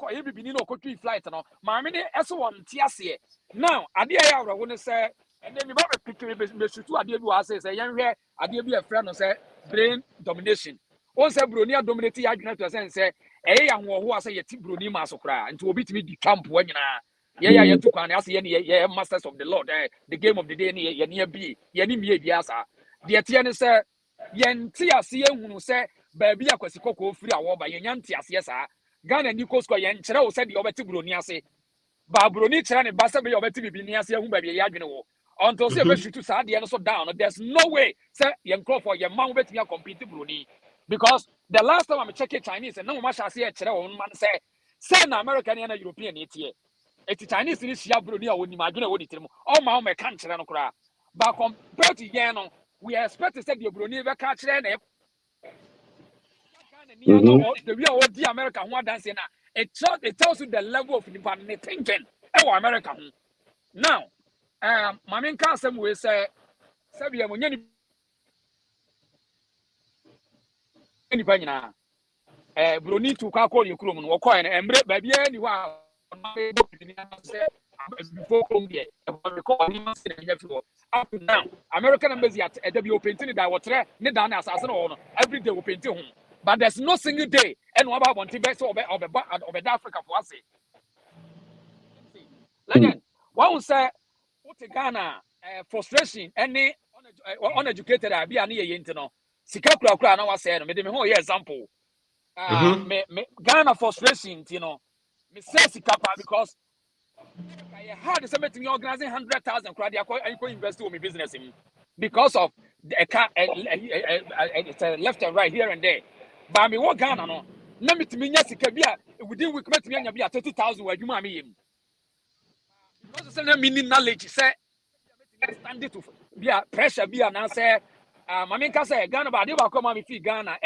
or every beginning or flight no. Mammy S1 Tiasie. Now, Adia Yara when say and then you pick me shoot to Adia say young here, Adia be a friend or say brain domination. Once a Brunia dominated argument to say and who say a Bruni Masokra and to obey me the camp when you took an as masters of the Lord, the game of the day near B, Yanni Biasa. The Atiana say, Yen Tia see who say, Baby Aquasico free a war by Yantias, yes, Ghana and Nicosko Yan Chero said the Obeti Brunia say, Babroni Chan and Bassa be Obeti Biniasia, who by Yagino. Until say shoot to Sadi and so down. There's no way, sir, young Crawford, your mount with me compete Bruni. Because the last time I'm checking Chinese and no much I see a on man say, American and European ETA. It's Chinese in Shia Brunia when you imagine what it is. All my country and cry. But compared to Yano, we expect to say the Bruni catch them. The real old America who are dancing. It tells you the level of thinking. Oh, America. Now, my main cousin will say, Sabia, when you Bruni to call you Krum or coin and baby anyone before Columbia. Up to now, American embassy at W painting that was there, Nidan as an every day we paint home. But there's no single day, and what about Tibet or Africa for us? Lanyan, what was say, what Ghana frustration, any uneducated, be an ear into Sikakura, I was saying, made me whole example. Ghana frustration, me say Sikapa because I had something organizing 100,000 crowd. I could invest in my business because of the left and right here and there. But me what Ghana no. Na me timi nya sika bia within week met me nya bia 30,000 wa adwuma me yim. Because say na me ni knowledge say stand it to bia pressure bia na say mama nka say Ghana ba de ba come me fi Ghana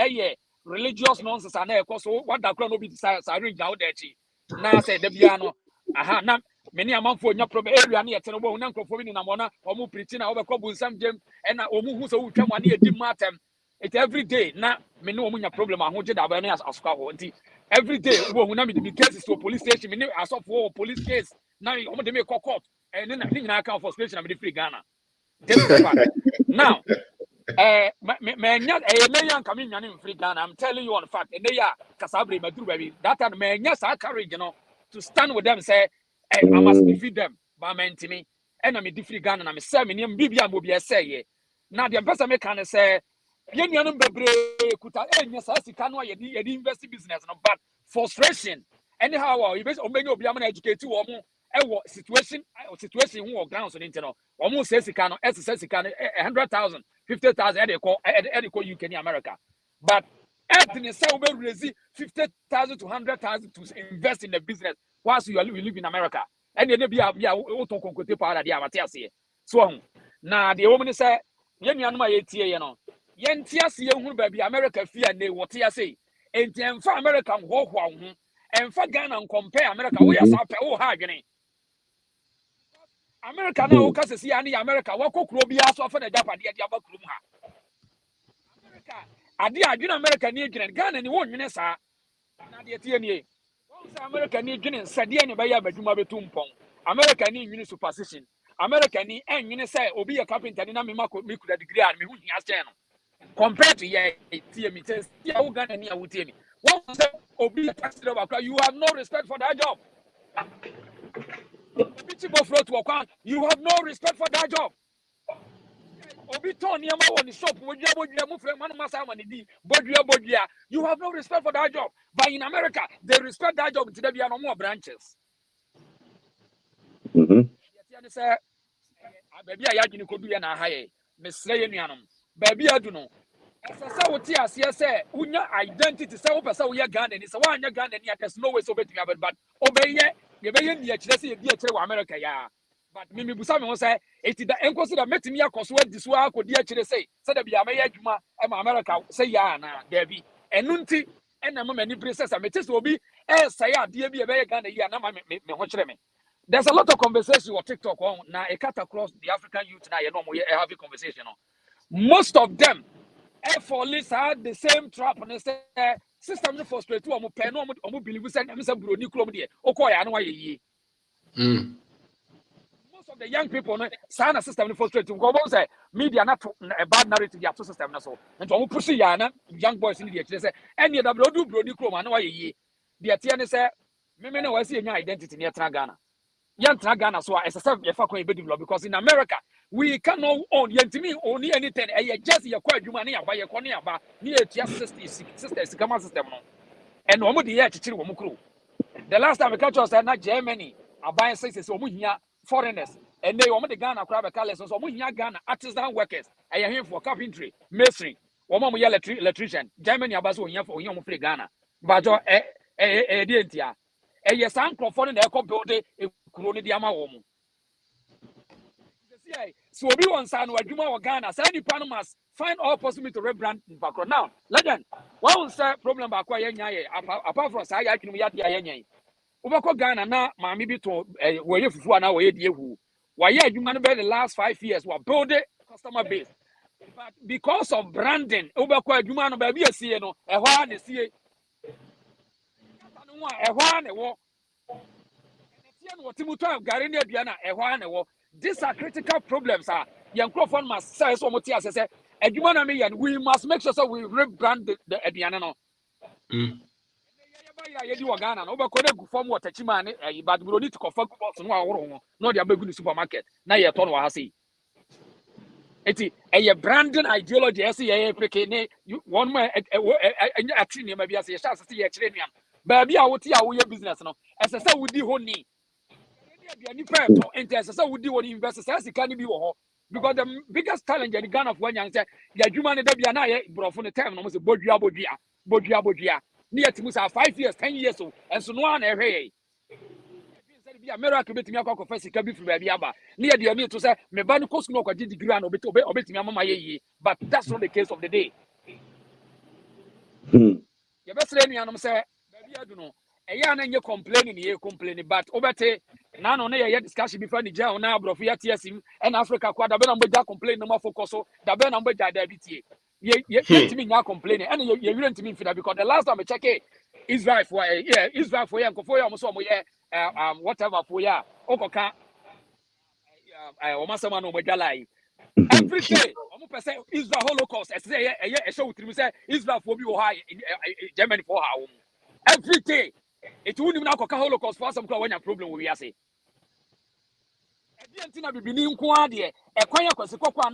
religious nonsense na e so what da kro no be say arrange out there chi. Na say da bia no aha na many amanfo nya problem area na yete no bo na nkrofo bi ni na mo na omo preaching na obekọ bu nsam jem e na omu hu so wutwa mo na edi matem it every day na me no omu nya problem ahoje da ba na asuka ho nti every day wo hu na me the cases to police station me asofo police case na omo de me court and na ni nyina account for station na me free Ghana this is the fact now me nya me yan kam nya ni free Ghana I'm telling you on fact and they are kasabre maduru baby that time me nya sa courage to stand with them say I must defeat them. But me intimi, and I'm a different Ghana. I'm a say, me name Bibia Mobia say. Now the person me can say, Yenyanum bebre kuta. Yes, I see canwa yedi invest business. But frustration. Anyhow, you best obey your Biaman educate you or more. Situation who are grounds on internet. Almost says he can, as says he can 100,000, 50,000. Edico UK in America. But Anthony say we raise 50,000 to 100,000 to invest in the business. Whilst you live in America, and then be auto concrete power at the Amatiasi. So now the woman say, Yanma ATA, Yantiasi, who baby America fear and they what you say, and then for American walk one, and for Ghana and compare America, we are so hard. America now, because see any America, what could be asked for the Japan, the Abakuma. America, I did America near Ghana, and you won't, sir. Now the TNA. America ni gini sadi ani ba ya badwuma betumpon America ni nwini superstition America ni enwini say obi ya carpenter ni na me kuda degree and me hu hia chen no compared to ye TM test ya wo Ghana ni awutie ni one say obi ya taxi driver you have no respect for that job obi chibo float to akwa you have no respect for that job obi ton ni ama woni shop bodua mu frem manu masa ma ni di bodua you have no respect for that job but in America they respect that job today be no more branches yeti say baby a yagini ko duya na haye mesre ye nuanom baby adu no asasa woti ase say unya identity say wo pesa wo ye Ghana ni say wo anya Ghana ni there's no way so betumi abed but obeye ye be ye ni a kire say ye di a kire wa America ya but me busa me ho say eti da enkosi da metimi akoso adi so akodi a kire say da bia me adwuma e ma America say ya na Davi enunti ena ma mani process a metese obi say ade bi e be Ghana ya na ma me ho kire me. There's a lot of conversation on TikTok on now a cut across the African youth now you know we have a conversation on most of them for least had the same trap and say system no frustrate to omo pen omo believe say am say broni klom de okoya no waye most of the young people no sana system no frustrate to go say media not a bad narrative ya to system na so and omo push ya na young boys in the say any da do broni klom na waye de tie ne say me na wasi enya identity ne tra Ghana Yantra Ghana so as a develop because in America we cannot own yantimi only anything just your quite human by your corner about near sisters come system no and one of the year to the last time we catch us na Germany are buying sixes or muhia foreigners and they want the Ghana crab colors so muhia Ghana artisan workers I am here for carpentry masonry one more electrician Germany abaso here for free Ghana but yes, uncle for the eco building a crony diamawom. So we want San Wajuma or Ghana, Sandy Panamas, find all possibility to rebrand in background. Now, legend, one say problem about apart from Saya can be at the Ayen. Ubako Ghana now, Mammy be to where you for now, where you why, yeah, you man the last 5 years were building customer base. But because of branding, Ubako, you man, baby, see, no, a one is here. A one, a war. What Timuto Garenia Diana, a one, a war. These are critical problems. Young Crawford must say so much as I say, and you want me, and we must make sure so we rebrand the Ediano. You do Ghana, over Kodak form what Tachimani, but we don't need to confirm no, they are going to supermarket. Now you're told what I see. It's a branding ideology. I see a one more actually, maybe I say, a train. Baby, I would see our business. No, as I said, with the honey. So would do what investors as it can be because the biggest challenge in the Ghana of one young said, the human brought from the time almost a Bodia. Near to Musa 5 years, 10 years old, and so no one hey. America bet me a confess can be from Babiaba. Near the need to say, me ban cost no did the grand obey me, but that's not the case of the day. Your best lady, and I'm saying, baby, I don't know. A young and you're complaining, but obete none on a discussion before the jail now, bro, for TSM and Africa, quite a bit of complain no more for Coso, the Ben number diabetes. Yet to me now complaining, and you're willing to me for that because the last time I check it, Israel for Israel for young, for almost whatever for ya, Okoka, Omasama no Majalai. Every day, almost say Israel Holocaust, I say a show to me say Israel for you high in Germany for how every day. It wouldn't even have a Holocaust for some problem with us. A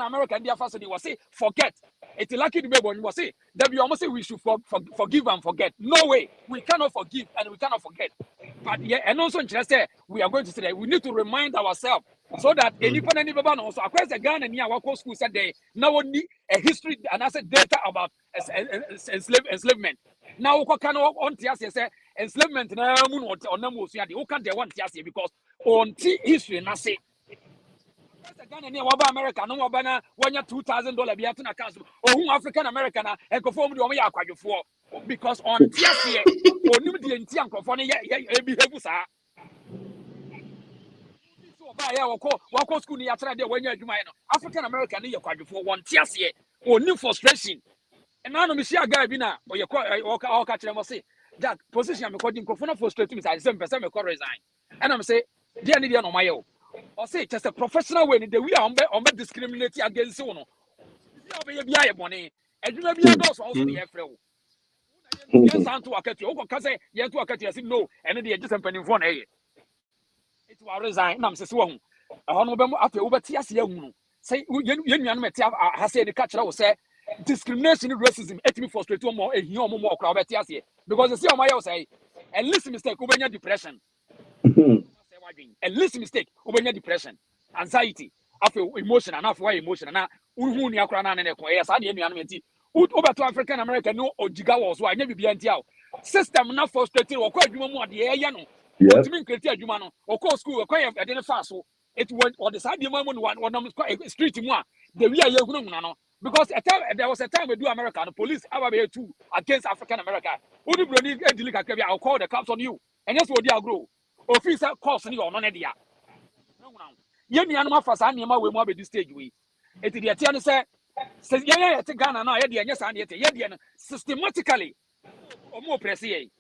American was say forget. It's lucky to be when was say that we almost say we should forgive and forget. No way, we cannot forgive and we cannot forget. But yeah, and also just say we are going to say that we need to remind ourselves so that any also across the Ghana and our school said they now need a history and I said data about enslavement. Now we can on say enslavement na mun or na mo so ya de we can dey want because on history na say Ghana near Waba America, no Wabana, $1,000 be at an account. Or African American and conform to me for because on TSA or new the Tian Confornia, behave. So by our walk school near when you're African American near quadru for one TSA or new frustration. And now, Monsieur Gabina or your catch them say that position I'm according to frustrating me. I same person resign. And I'm say, dear Nidia no Mayo. Or say just a professional way in the way on discriminating against you. No, you money, and you may be also the FL. Yes, and to a cat, you can say, yes, to a cat, yes, no, and then just a penny for a. It will resign. Nam says one. A honorable after over Tias young. Say, you has said the catcher will say discrimination, racism, me frustrate more, and you more crowd at Tias because the see my say, and listen mistake over your depression. And least mistake over depression, anxiety, after emotion, and after emotion, and now Uhuni Akrana and Equas, I didn't over to African American no or Jigawa, so I never be anti system not frustrated or quite more the air, what to mean criteria, Jumano, or call school, or quite identify so it went or the side moment one street in one, the real young because there was a time we do America, the police are here too against African America. Who do you need I'll call the cops on you, and that's what they are grow. Officer calls me on Nadia. No, Yemi Anima for Sanima will be this stage. We it is the Tiana says, yeah, Ghana now, yes, and yet, systematically or more pressy.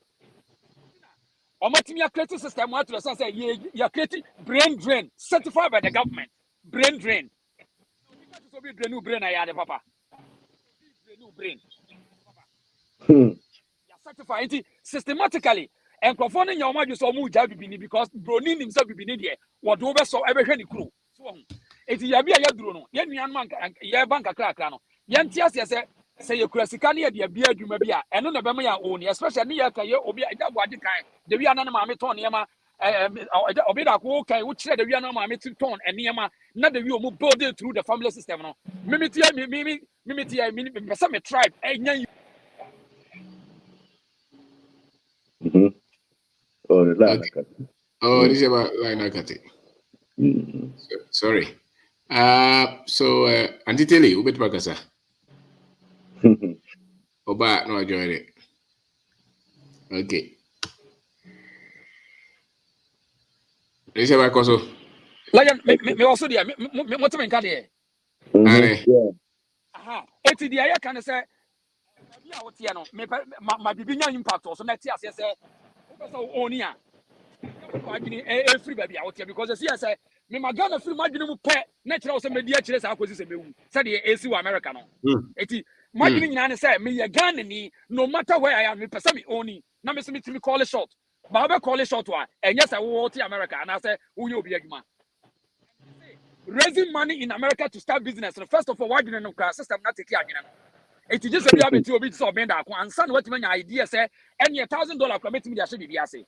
Or Matimia creating system, what to say, you're creating brain drain certified by the government. Brain drain. So be new brain, I had papa. New brain. You're certified systematically. And confounding your mind, you saw Mujabi because Bronin himself be near what over saw every crew. So it's Yabia Yadruno, Yan man, Yabanka Crackano. Yantias say your classicania, dear beard, you may be, and none of them are only, especially near Kayo, Obia, the Viana Mamiton Yama, Obida Woka, which said the Viana Mamiton and Yama, not the view move boarded through the family system. Mimitia, some tribe, and Oh, Oh, this is about line akate. Sorry. So Auntie Telly, ubet pakasa. Oba no join it. Okay. This is about koso. Legend, me also there. Me what me can there. Aha. Eti dia ya kan say bi a wote no me ma bibinya impact so na ti ase say so oni a ko adwini e free ba bi a wote because see say me magana free madwini mu pe na kire wo say me dia kire say akosi say mewu say de esi wa America no. Eti madwini nyina ne say me ye Ghana ni no matter where I am me pesa me oni na me say me timi call it short ba be call it short wa enye say wo wote America na say wo ye obi adwuma. Raising money in America to start business. First of all, why didn't you system not take care of it? It just a bit of it so bend up. And son, what my idea say, and $1,000 commit me, I should be say.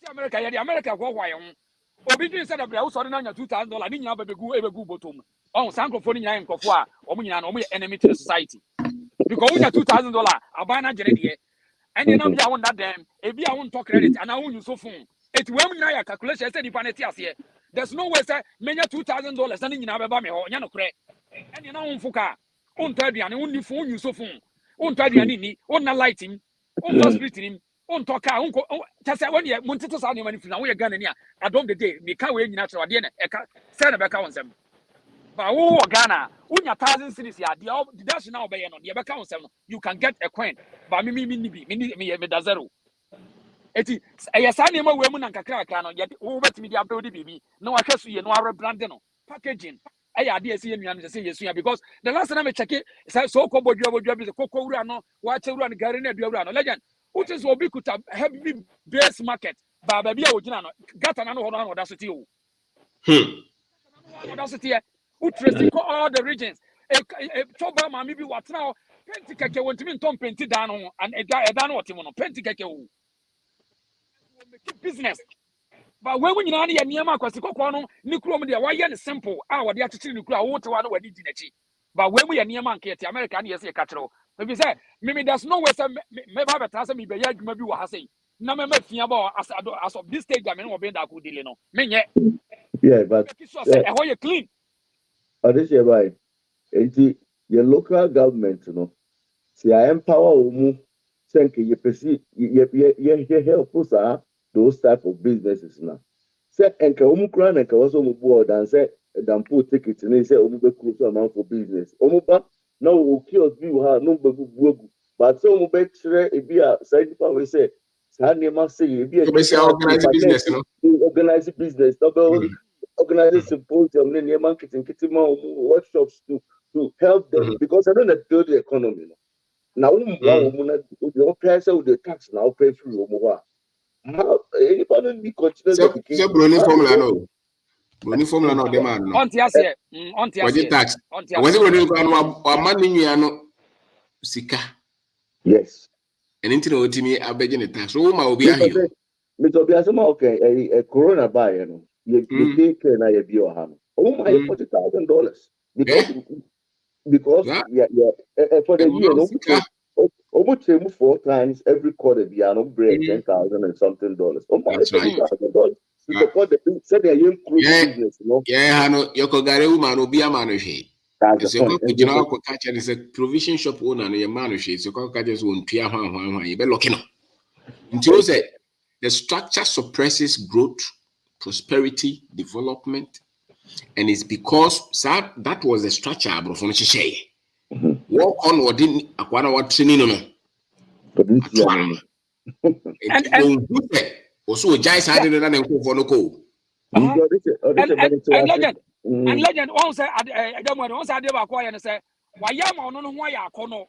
America, yeah, the America go why on. Obedient said of the house on $2,000, didn't have a good bottom. Oh, Sanko for nine coffee, or me and enemy to the society. Because we have $2,000, I buy not generated. And you know, I want that damn, if I won't talk credit, and I won't use so phone. It's when I calculation, I said, if I here. There's no way, sir, many $2,000, and you never buy me or Yano credit. And you know, Fuka, on Tabian, only phone use so phone, on Tabianini, on the lighting, on first splitting, on Toka, uncle, just when you're Montetos money from now, we're gonna near. I don't the day, we can't wait natural dinner, send a back on them. But oh, Ghana, when your 1,000 cities here, the dash now by the back on them, you can get a coin. But me, zero. Eti ayasani ma wemu na kakra kakra no yet wo betimi dia build bibi no akasu ye no are brand no packaging aya ade esi enua no say yesu because the last time I check it so ko bodua bi kokko wura no wa che wura no gari na dua wura no legend which is obi kuta heavy base market ba ba bia ogina no gata na no ho no da so ti o da so ti e utresi ko all the regions toba ma mi bi watna penti keke wontimi ntom penti da no and eda no otimo no penti keke o business. But when you know your name, Quasico, Nicrom, the why simple, our the attitude Nicra, water one where did it. But when we are near man, the American, yes, a catcher. Maybe say, maybe there's no way, maybe have a task, maybe what I say. No, me fiabo as of this stage, I mean, or bend that good deal, no. Mean, yeah, but how you clean. This is right. Your local government, you know, see, I empower you. Think you perceive you help us those type of businesses now. Say enka omukura na enka waso board and say dan put ticket and say omube close amount for business. Omuba na o kiosk bi ha no be bugu. But so omube kire e bi a side people we say sa nema say e bi organize business, no. Organize business. Organize symposium ne nema kitin workshops to help them because I don't build the economy. Now, you pay so the tax now pay through Omowa. How anybody be considered the Brony formula no. Brony formula no demand no. On Tiasia, Was it tax? Was it Brony or money no sika? Yes. And into the me abegin tax. Oh my obi ahio. Mr. Biasama okay a corona buy you take care na you be your hand. Oh my $40,000 because for the year almost 4 times every quarter be an break $10,000 and something dollars. Oh my $40,000 to support the said they are business, you know. Yeah, I know Yoko Gare woman will be a man of he. That's the point. You know, catcher is a provision shop owner and your man of she, so catchers won't peer one, you better looking up. Until say the structure suppresses growth, prosperity, development, and it's because that was the structure of Brofonche. Walk on what didn't acquire what training no. And also Jais had it and for no call. And legend once I don't want once I did acquire and say, why am I no why I kono?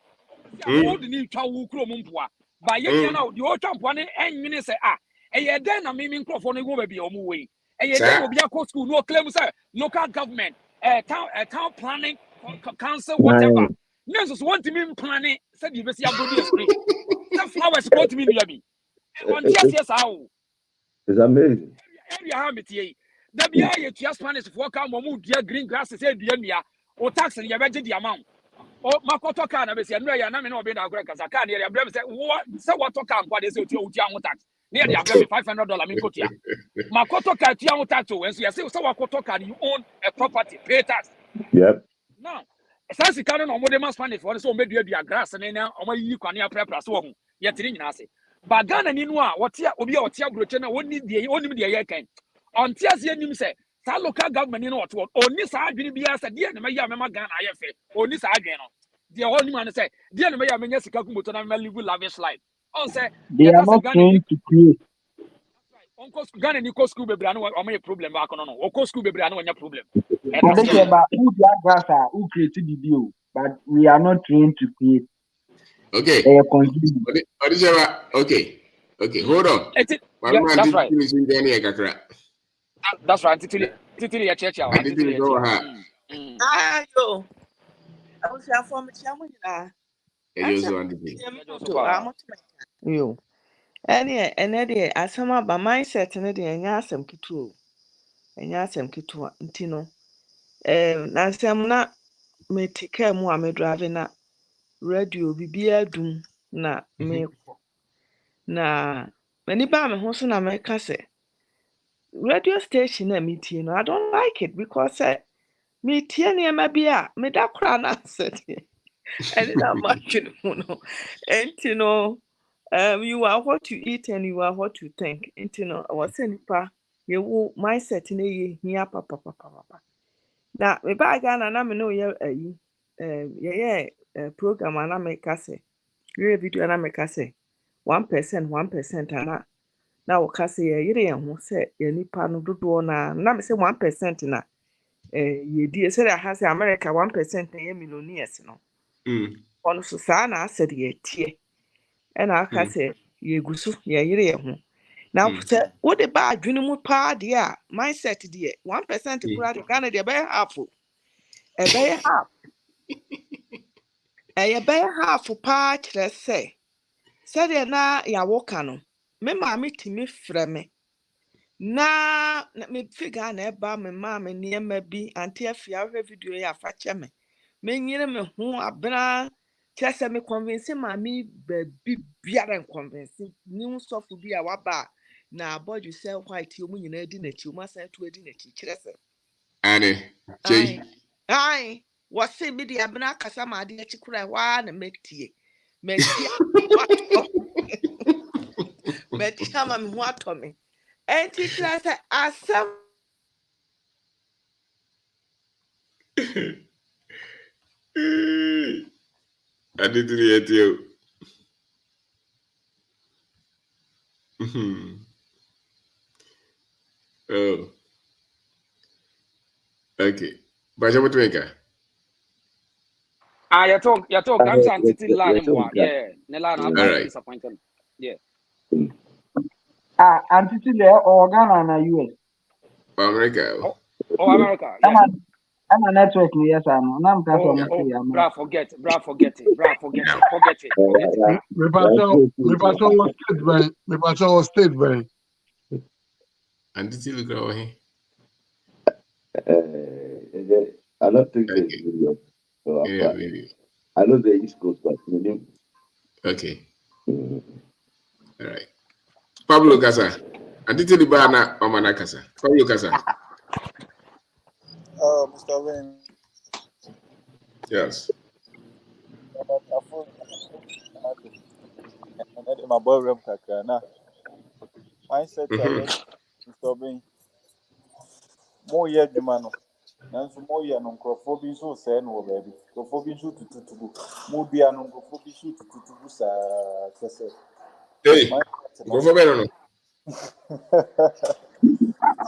Old new chow mumpua. By you know, the old champ one and minutes say, and then I mean, microphone will be on way. And then will be a school, no claim, sir, local government, town planning, council, whatever. Nurses want to mean planning, said you see a good spring. Some flowers support me, Yabi. Yes, how? It's amazing. Area habit, that be a just Spanish for come or move dear green grasses, dear or tax and you the amount. Oh, Makoto car na be say no ya na me no be na agora kasa car na ya brem say what say what car kwa dey say otua ho tax. Na ya brem $500 me kotua. Makoto car tua ho tax o enso ya say wakoto car you own a property pay tax. Yep. Now, since car no mo dey man Spanish for so medua grass na o ma yi kwane aprapra so ho. Ye tiri nyina ase. Ba Ghana ni no a wote obi a wote abroche na woni die onim die ye kan. Onte ase anim say sa local government no what oni sa adwene bia say die na meya mema Ghana aye fe oni sa adwene no die oni man say die na meya menya sika kumoto na me live lavish life on say They ye are ka say not Ghana ni trained to create. on ko Ghana ni ko school bebre no o me problem ba kono no o ko school bebre no nya problem e da But se who grass who create the deal, but we are not trained to create. Okay. Consume. Okay, hold on. Yeah, that's right. That's right. Titili ya checha. Titili go ahead. Ayo. I was here for me chamuna. Yo. Any asama ba mindset ne de enya asem kitu. Enya asem kitu ntino. Na asem na me take mu a me drive na radio bibia dum na me na many ba me ho so na me ka se radio station na me tie no I don't like it because me tie ne ma bia me da kra na set. And that much you know. And you know, you are what you eat and you are what you think. And you know, I was saying, pa, you will mindset in a year, papa. Now, me bag and I know program and I make us say, you video and I make us say 1%, and now case ye who say ye nipa no do na me say 1% na ye di say that has America 1% na ye millionaires no. On so saa na asɛ de yɛtie ɛna aka sɛ yɛgu so yɛyere yɛ ho na sɛ wode ba adwene mu paa deɛ a mindset deɛ 1% koraa de Ghana deɛ ɛbɛyɛ half ɛyɛ half paa kyerɛ sɛ sɛdeɛ na yɛawo ka no me maame tumi frɛ me na mefi Ghana ɛba me maame nneɛma bi ante afia wohwɛ video yi afa kyɛ me menyere me ho abena kyerɛ sɛ me convince maame baabi biara convince new stuff bi a waba na abɔdwe sɛ white ɔmo nyinaa di n'akyi ɔmo asan to adi n'akyi kyerɛ sɛ ai wɔse bi de abena kasa ma ade akyi kora waa na metie ama me ho atɔ me ɛnti kyerɛ sɛ asɛm I didn't hear you. Oh. Okay. But what make her? You talk. I'm saying Titili line more. Yeah. Nela I'm disappointed. Yeah. Antitile or Ghana na US. America. Oh, America. Yeah. I'm a network yes I'm. Now I'm forget it. Me pato state by. And did you go away? I don't think there's video. So I know the East Coast, but okay. All right. Pablo Casa. And did you buy na Omana Casa? Pablo Casa. Mr. Wayne. Yes. My boy Ram Kaka. Now, mindset Mr. Wayne. More year, Jumano. Nanso more year, no microphone so say no baby. Microphone so to more be an microphone so to sa kese. Hey, go for better no.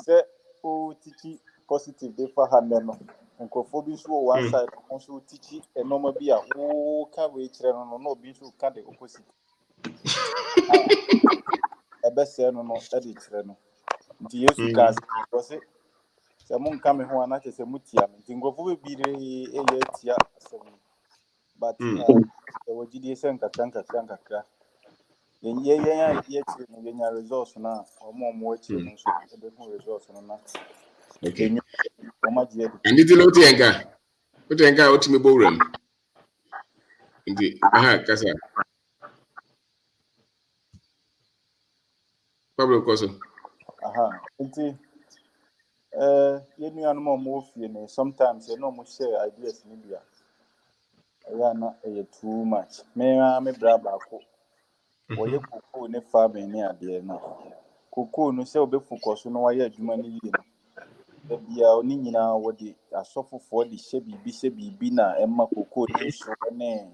Say o tiki positive dey for hand no. Microphone so one side, also tiki a normal be a o can we chere no be so can the opposite. Ebe say no that dey chere no. Nti Yesu ka say sɛ monka me ho ana kyɛ sɛ motia me nti nkurɔfoɔ bebree ɛyɛ atia asɛm but ɛwɔ gyidie sɛ nkakra yɛn a yɛakyire no yɛnya results no a ɔmo akyire no nso ɛbɛhu results no na okay ɔma gye adi and did you know Tienka wotumi bowram Indeed. Kasa. Pablo Koso. Nti yenu anu mo fie ne sometimes you know mo share ideas ni bia. Eya na too much. Me bra ba ko. Woye koko ne farming ni ade na. Koko no se obefuko so no waye adwuma ni yie no. Da bia oni nyina wodi asofofo de hye bibi na emma koko ne nso ne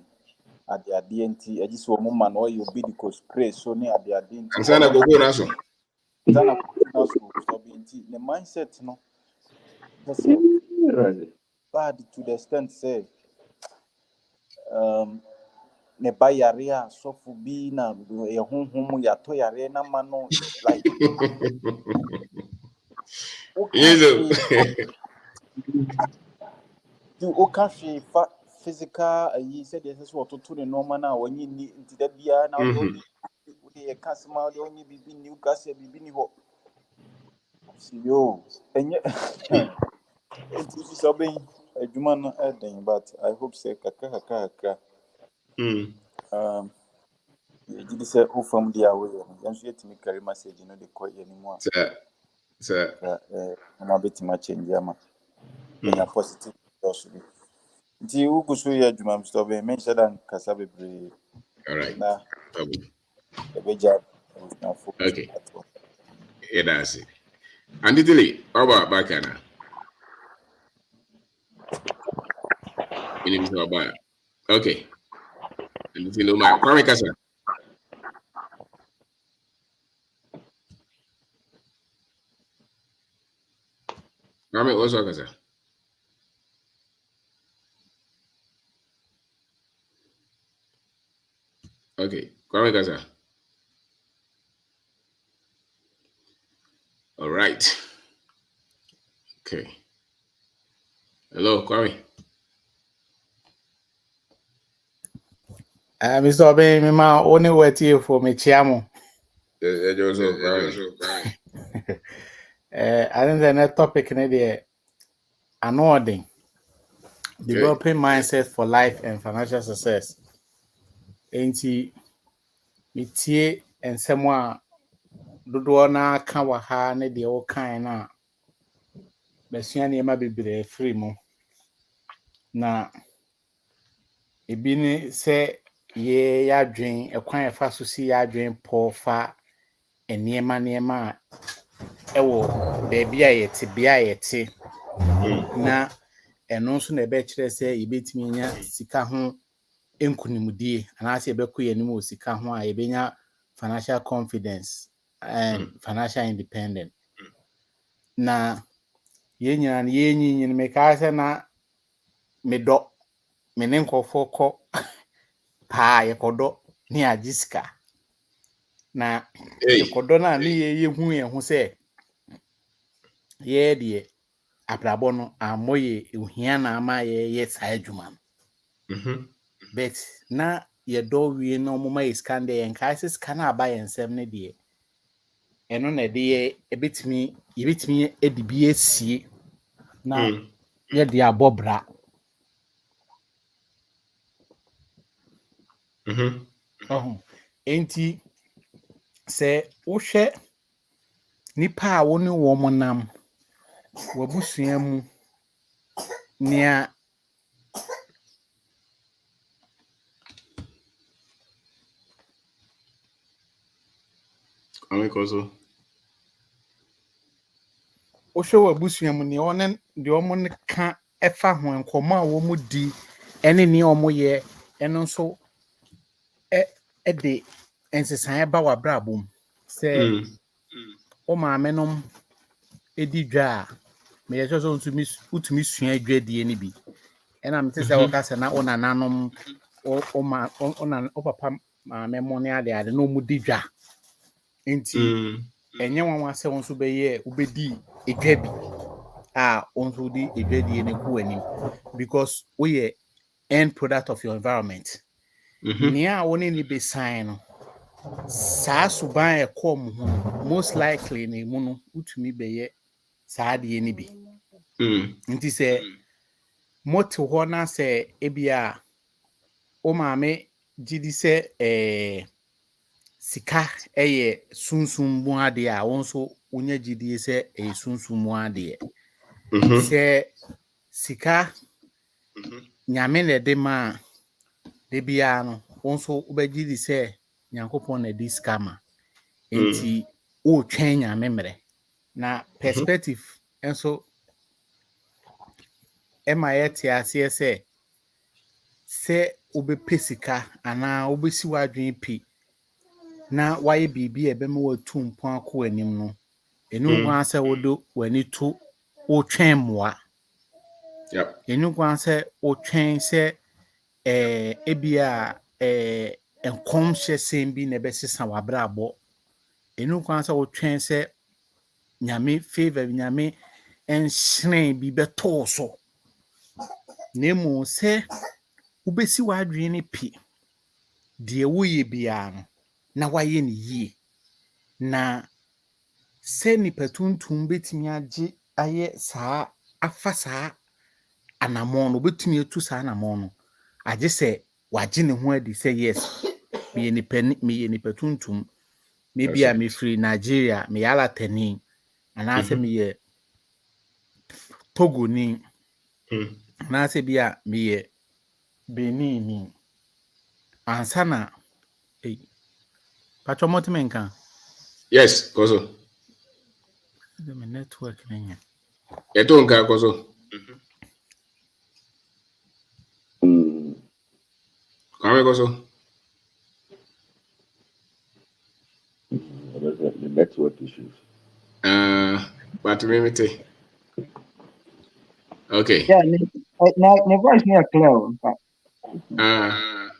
ade nti agisi wo ma no oye obi di ko spray so ne ade nti Ansana gogo na so. Sana koko na so bi nti ne mindset no bad to the extent say ne ba yare a sofo bi na ye honhom ya to yare na ma no like o ka hwe fa physical ayi said yes so to ne normal na wonyi ni nti da bia na wonyi de ka sma de wonyi bibi ni ka se bibi ni ho yo enye nti so ben adwuma no eden but I hope say kaka you say who from the away and so yet me carry message no dey call anymore sir na betima change ama enya positive also nti who go so ya adwuma Mr. Ben mention dan kasa bebre all right na ebeja na focus okay yeah that's it and Italy oba bakana ini oba okay and Italy ma kwame kasa kwame also kasa okay kwame kasa all right okay hello kwame Mr. Obey, me ma only wait here for me chiamo. I think the next topic in the annoying developing mindset for life and financial success. Ain't me tie and someone do na ka wa ha ne de o kan na besua ne ma bebre free mo na ebi ni se ye yadwen ekwan efa so si yadwen po fa eniema ewo beebi a yete bia yete na eno nso na ebe kire se yebetimi nya sika ho enkunimudie anase ebekọ yanim o sika ho a yebenya financial confidence and financial independent na yenyina na yenyinyin me ka se na medo mene nkofo kọ pa yekodo ni agiska na yekodo na ne yehu yehu se ye de abrabo no amoye ehia na ama ye sa adwuma but na ye do wie no moma iskande yen crisis kana aba yensem ne de eno na de ebetimi edibi esie na ye de abobra enti se wohwe nipa a woni wo monam wabusua mu nia amikoso wohwe wabusua mu ne one de omo ne ka efa ho enkomo a wo mu di ene ne omo ye eno so de ensesan ba wa brabom se o maame nom edi dwa a me ye so utumi sua adwadie ne bi ena mte se wo ka se na ona nanom o papa maame mo ne ade no mu di dwa enti enye wanwa se won so be ye ubedi edwa bi a on so di edwadie ne ku anim because we ye end product of your environment nia woni ni be sign no saa suban ekom ho most likely ne mu no utumi be ye saa de ni bi nti se moto ho na se ebia o maame gidi sɛ sika sunsum mu ade a won so wonya gidi sɛ sunsum mu ade sɛ sika nyame na de ma de bia no won so wobɛgye di sɛ nyankopɔn na di sika ma enti o twɛn nyame mmerɛ na perspective enso ema yɛte aseɛ sɛ wobɛpɛ sika anaa wobɛsi wadwen pi na wayɛ biribi a ɛbɛma watu mpɔn akɔ anim no ɛnu kwan sɛ wodo w'ani to wotwɛn mmoa ɛnu kwan sɛ wotwɛn sɛ ebia nkɔm hyɛsɛm bi na ɛbɛsesa w'abrabɔ ɛnu kwan sɛ wotwɛn sɛ nyame favor nyame ɛnhyerɛn bi bɛtɔɔ so na emu sɛ wobɛsi w'adwene no pi deɛ woyɛ biara no na wayɛ ne yie na sɛ nipa tuntum betumi agye ayɛ saa afa saa anamon no betumi atu saa anamon no agye sɛ wagye ne ho adi sɛ yes meyɛ nipa tuntum maybe a me free Nigeria me yala tani anaasɛ meyɛ Togo ni anaasɛ bia meyɛ Benin ni ansa na patro motimenka yes koso the network nenya etonka koso kame koso the network issues but me okay Yeah, my voice is clear. In fact.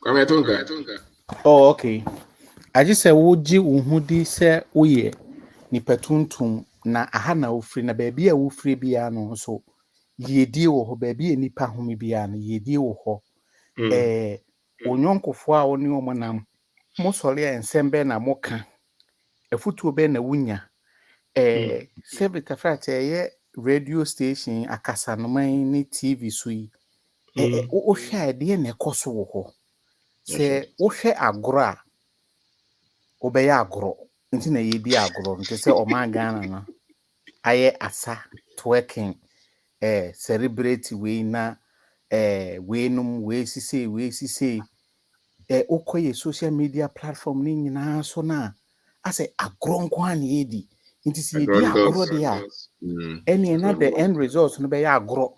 kame etonka oh okay I just say woji uhudi se woye nipa tuntum na aha na ofri na baabi a wofri bia no so yedie wo ho baabi a nipa home bia no yedie wo ho onyonkofo a oni omonam mo sori ensem be na moka afutuo be na wunya service afrate ye radio station akasa no man ni TV so yi wo hwa de na ekoso wo ho se wo hwe agoro a obeye agoro nti na yedi agoro nti se Ghana no aye asa twerking celebrate we na we num we sise okoye social media platform ni nyina so na ase agoro nko an yedi nti se yedi agoro de a any the end result no be agoro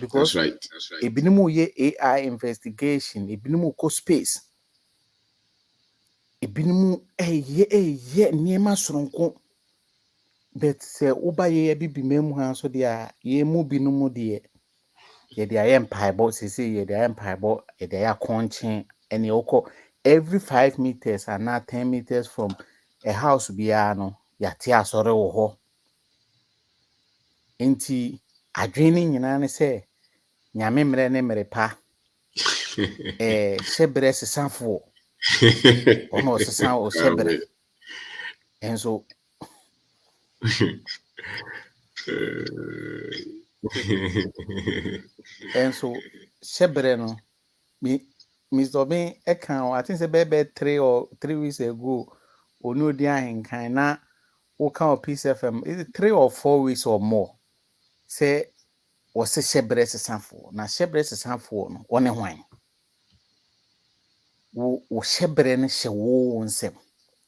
because that's right ebinimu ye AI investigation ebinimu ko space ebinimu ye niema soronko but se uba ye bibi memu ha so de a ye mu binumu de ye de aye mpaibo sese ye de aye mpaibo ye de aye konchen ene oko every 5 meters and 10 meters from a house bia no ya te asore wo ho enti adwene nyina ne se nyame mre ne mre pa shebre sesafo ono sesa o shebre enso enso shebre no Mr. Ben ekan I think say be 3 weeks ago onu odi ahenkan na wo kan Peace FM is it 3 or 4 weeks or more say was shebre sesafo na shebre sesafo no one hwan wo shebre ne hye wo nsem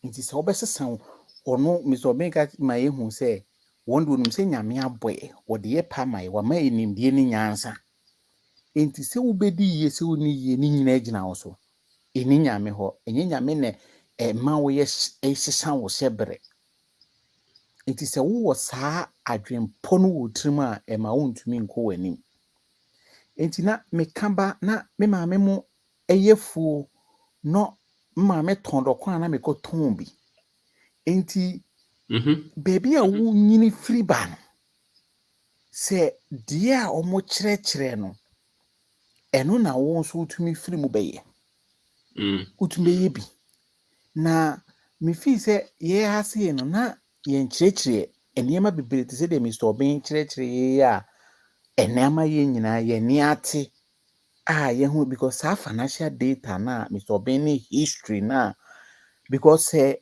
nti se obesesa ono Mr. Ben ka ma yehu say wondo num se nyame aboe wo de ye pa mai wa ma enimdie ni nyansa enti se wo bedi ye se oni ye ni nyina agina wo so eni nyame ho enye nyame ne ma wo ye sesa wo shebre enti se wo saa adwempo no wo trim a ma wo ntumi nko w'anim enti na mekamba na me maame mu eyefuo no maame tondo kwa na mekoton bi enti baby a wo nyini free ban se dia omo kyerɛkyerɛ no eno na wo nso utumi free mu bɛyɛ utumi ye bi na me fi se ye hase no na ye nkyerɛkyerɛ eniema bibire te se de Mr. Ben kyerɛkyerɛ ye a enema ye nyina ye ni ate yehu because our financial data na Mr. Benny history na because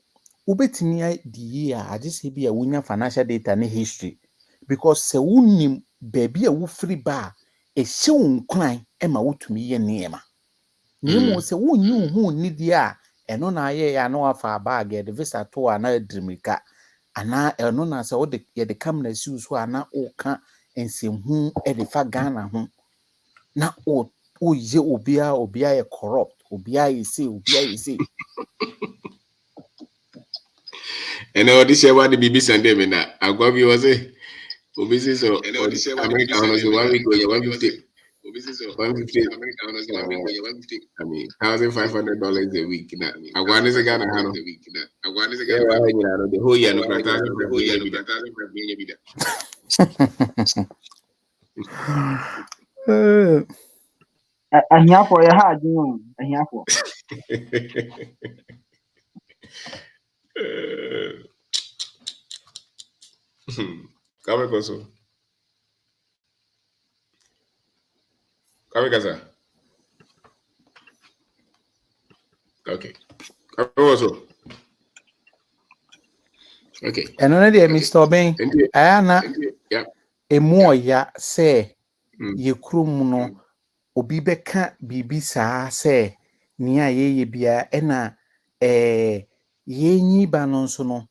ubetimi the year I just say be a wunya financial data ne history because se wunim baby a wo free ba e hye wo nkran e ma wotumi ye neema nemo se wonyi hu ni dia eno na ye ya no afa bag ye de visa to ana adrimika ana eno na se wo de ye de kam na siu so ana o ka ensemu e de fa Ghana ho na o ye obia ye corrupt obia ye say And all this year what the BBC Sunday me na agwabi was it obisi so America was 1 week or 150 150 I mean $1,500 a week na agwani is Ghana hano the whole year no krata ahiafo yɛ ha adwene o ahiafo Kame koso Kame kasa okay Kame koso okay eno na de Mr. Ben ayana yeah emu ya say ye krum no obi beka bibi saa se nia ye bia ena yenyi ba no nso no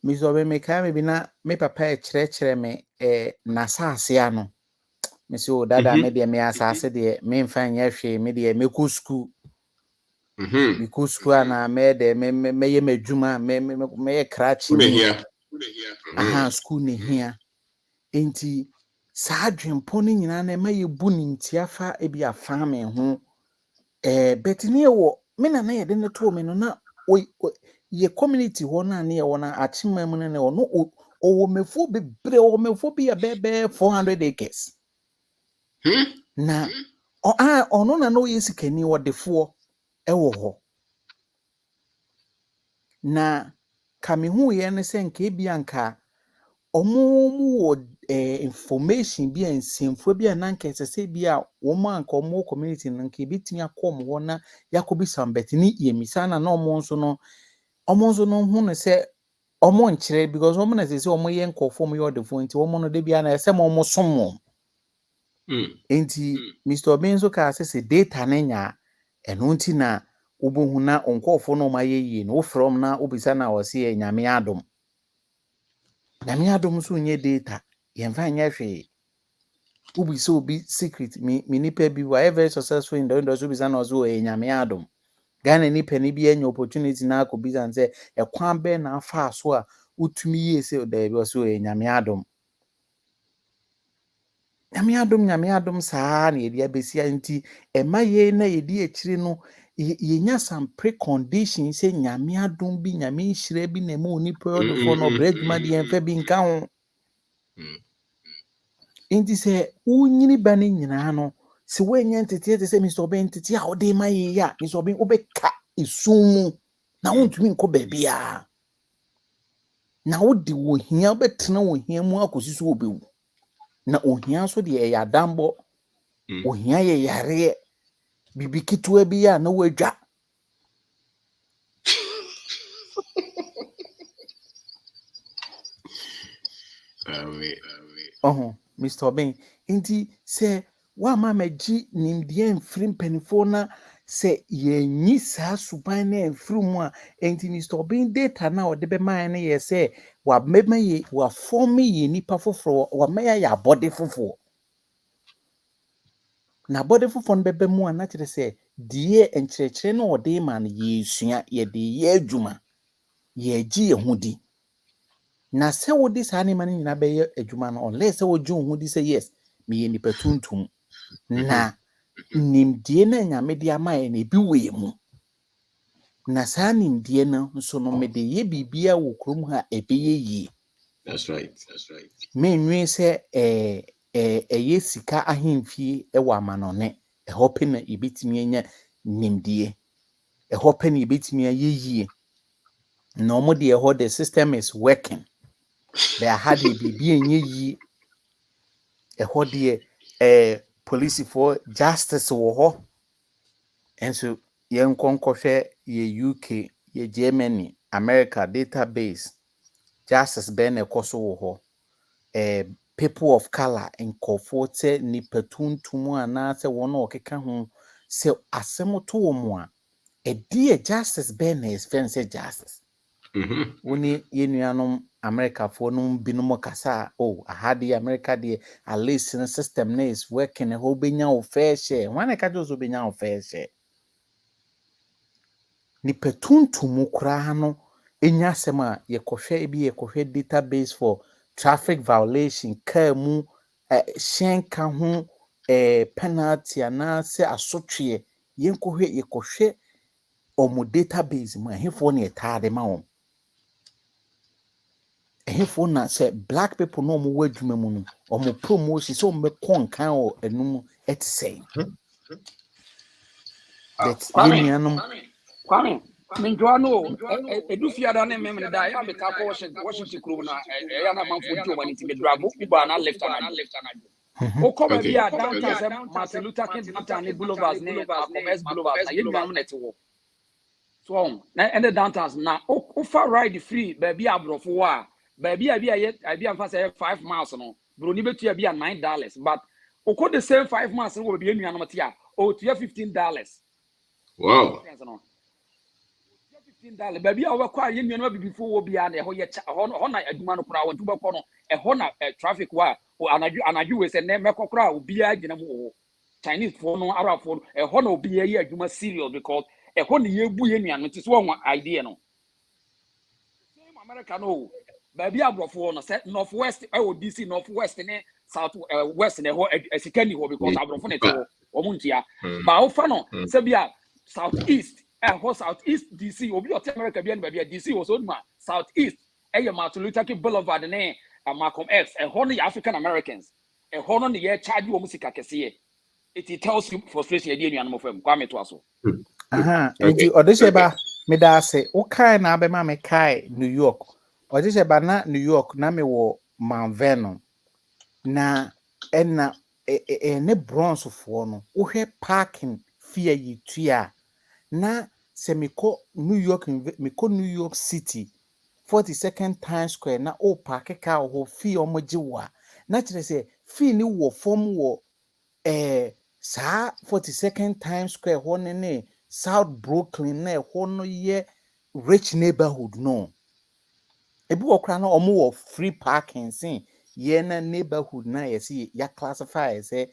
Mr. Ben me ka me bi na me papa e kyerɛkyerɛ me na saase ano me se o dada me de me asase de me mfa nya hwe me de me ko school me ko school ana me de me ye madwuma me ye krachi ni aha school ne hia enti saa dwempo ne nyina na ma ye bu ni ntiafa e bi afa me ho betini wo me na ye de ne to me no na ye community ho na ne ye wo na achima mu ne no owo mefo bebre owo mefo bi ya bebe 400 acres na ono na no ye sikani wo defo ewo ho na kamehu ye ne se nka bi anka omo wo information bi ensemfo bi ananka sese bi a wo ma anka omo community nka bitimi akom ho na yakobi sambetini yemisa na omo nso no hu ne se omo nkyere because omo na sese omo ye nkofo mo ye odefo nti omo no de bia na ese omo somo enti Mr. Benzo ka sese data na nya eno nti na obohu na nkofo no ma ye yi no from na obisa na wo se nyame adom nyame adom so nye data yemfa nya hwe ubisa obi secret mi nipa bi wa very successful in the industry obisa na so nyame adom Ghana nipa ni bi enya opportunity na akobisa nse ekwan be na afa so a utumi ye se da bi so nyame adom nyame adom saa na yedi abesia nti ema ye na yedi ekire no yenya some preconditions say nyame adom bi nyame hire bi na mo nipa odofo no bradwuma de enfa bi nka ho nti se unyini ba ne nyina no se wenya ntete se Mr. Ben ntete a ode ma ye ya Mr. Ben obeka isumu na wontumi nko ba bia na wodi wo hia betena wo hia mu akosiso obewu na ohia so de ya dambo ohia ye yare bibi kitwa bi ya na wadwa Mr. Ben inti se wa mama ji nimdie mfiri mpanifo na se yenyi saa suban na mfiri mu a enti Mr. Ben data na ode be man na ye se wa mema ye wa form ye nipa foforo wa meya ya body foforo na body foforo no bebe mu a na kire se die enkyerɛkyerɛ na ode man ye sua ye de ye adwuma ye gi ye hodi na se wodi saa ne man nyina be ye adwuma no unless se wogi hodi se yes me ye nipa tuntum na nimdie na nyame de amae na ebi we mu na saa nimdie no nso no me de ye bibia wo krom ha ebe ye yi that's right me nwe se ye sika ahemfie e wa amanone e hope na ebetimi anya nimdie e hope na ebetimi ayeyi na omo de ho the system is working they had bibia enye yi e ho de police for justice wɔ hɔ enso yɛn nkɔnkɔhwɛ yɛ UK yɛ Germany America database justice bɛn na ɛkɔ so wɔ hɔ people of color nkɔfoɔ sɛ nipa tuntum anaasɛ wɔn a ɔkeka ho sɛ asɛm to wɔ mu a ɛdeɛ justice bɛn na yɛfɛn sɛ justice woni yenuanom Americafoɔ no binom kasa aha de America de at least the system is working ho benya wo fair share wan ka jo so benya wo fair share ni petuntum kura no enya asɛm a yɛkɔhwɛ database for traffic violation car mu shenka ho penalty anaasɛ asotwe yɛkɔhwɛ ɔmo database mu ahefo ne ɛtaade ma wɔn ehefo na say black people no mo wadwuma mu no omo promotion so me konkan o enum say that Kwame menjoa no edu fiada ne memne da ya be ka ko Washington kuro na ya na manfo nti o mani ti me drabo uba na left ana o come be a downtown say Martin Luther King downtown ne boulevards ne commerce boulevards na yenuam na te wo so na and the downtowns na o far ride free baby abrofo wa baby abi am say 5 miles no bro ni betu abi $9 but o ko the same 5 miles no be enuan no tia o tia $15. Wow. $15 baby a we kwa enuan no bibifo wo bia na ho ye ho na aduma no kura wo ntu bekọ no ho na traffic wa anaju we say na mekokora obi agina mu wo Chinese for no Arab for ho na obi ye aduma serious because ho na ye bu enuan no ti so won idea no same America no baby abrofo no say northwest DC northwest ne south west ne ho esikani ho because abrofo ne te ho omuntia ba wo fa no say bia southeast ho southeast DC obi o te America bia ne bia DC was on ma southeast Martin Luther King Boulevard ne Malcolm X ho no African Americans ho no ne ye charge wo musika kese it tells you frustration dey nuan mo fam kwa me to aso nti odesheba me da say o kai na abema me kai New York odesheba na New York na me wo Mount Vernon na na ne bronze fo no wo hwe parking fee yitua na se meko New York City 42nd Times Square na o park ka ho fee omoji wa na kire se fee ni wo form wo saa 42nd Times Square ho ne South Brooklyn na ho no ye rich neighborhood no ebi okra na omo wo free parking sin ye na neighborhood na yesi ya classify as ye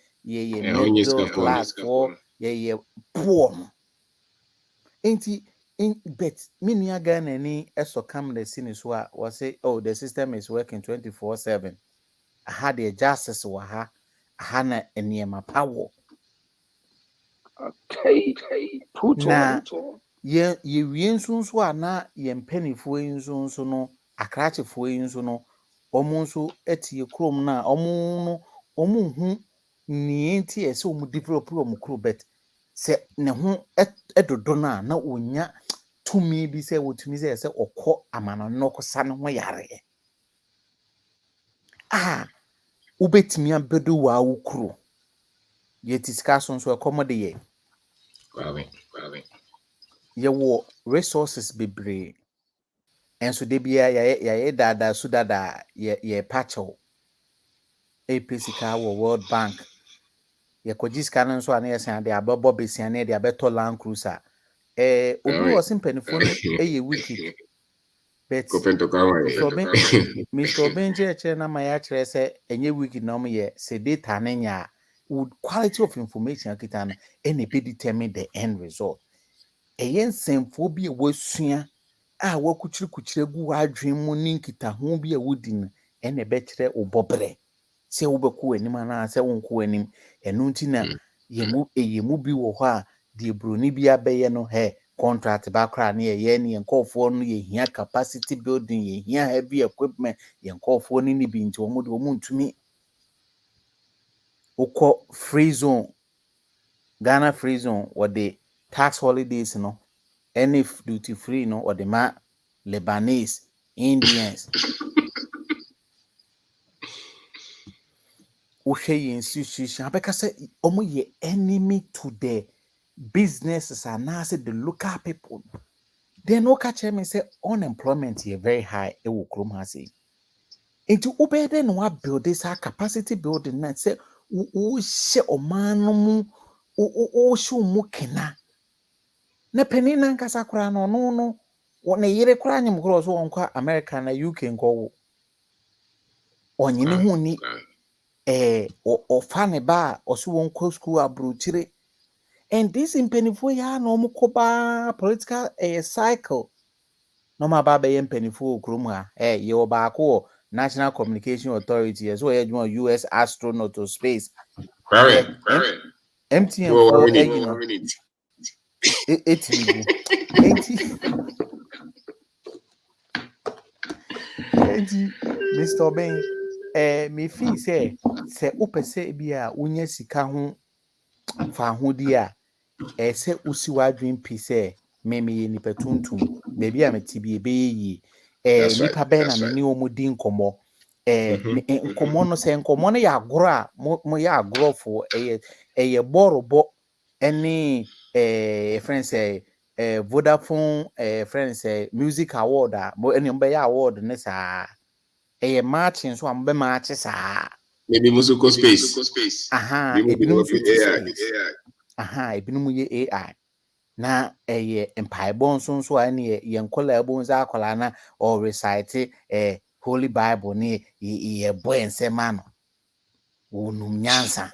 middle class for ye poor enti bet minia Ghana ni eso come the scene so a was say the system is working 24/7 aha the justice wa ha na eniema power na ye wiensunso a na ye mpanifo yinsunso no akrachefo yinso no omunso etie krom na omu hu ni enti ese omu develop omu kro bet se ne ho edodo na onya tumi bi se wotumi se okọ amana no kosa ne ho yare ubetimi abedo wa ukro ye tisika so ekomode ye ye wo resources bebre enso de bia ye dada su dada ye pacho pesika wo World Bank ye kojisika no so ana ye san de abobo besia na de abeto Land Cruiser obi wo simpanifo no ye wicked but Mr. Benje na ma ya kire se enye wicked no ye se data na nya quality of information kita no be determine the end result ensemfo bi wasua wakuchiri gu adwen mu ninkita ho bi wodi no be kire obobre se wobekọ anim na se wonko anim eno nti na yemu bi wo ho a de broni bi abeye no contract background na ye ne nkofo no ye hia capacity building ye hia heavy equipment ye nkofo ni bi nti omo de omo ntumi ukọ free zone Ghana free zone or the tax holidays no any duty free no or the ma Lebanese Indians wohwe institution abeka say omo ye enemy to the businesses and now say the local people. Then no catch me say unemployment is very high e wo krom ha say. Into obede no build this capacity building na say wo she oman no mu o show mu kena. Na penina nkasa kura no wona yire kura nyim kura so wonkwa America na UK nko onyine hu ni ofane ba oso wonkwa school abrochire. And this in penifo ya no mukoba political cycle. No ma ba be penifo krum ha ye obaako National Communication Authority as well US astronaut to space. MTN for you know etimigu. Enti Mr. Ben me feel say opese bia unya sika ho fa ho dia se usi wadwin pi say me ye nipa tuntum maybe am tibi be yi nipa ben na me ni omudi nkomo nkomo no se nkomo no ya agoro a mo ya agoro fo eye borobo any friend say Vodafone friend say music award mo any mbe ya award ne sa matching so am be match sa maybe musical space aha ebinum so space aha ebinum ye AI na empire nso a ne ye nkola ebo nza akola na or recite Holy Bible ne ye boy nsema no wonum nyansa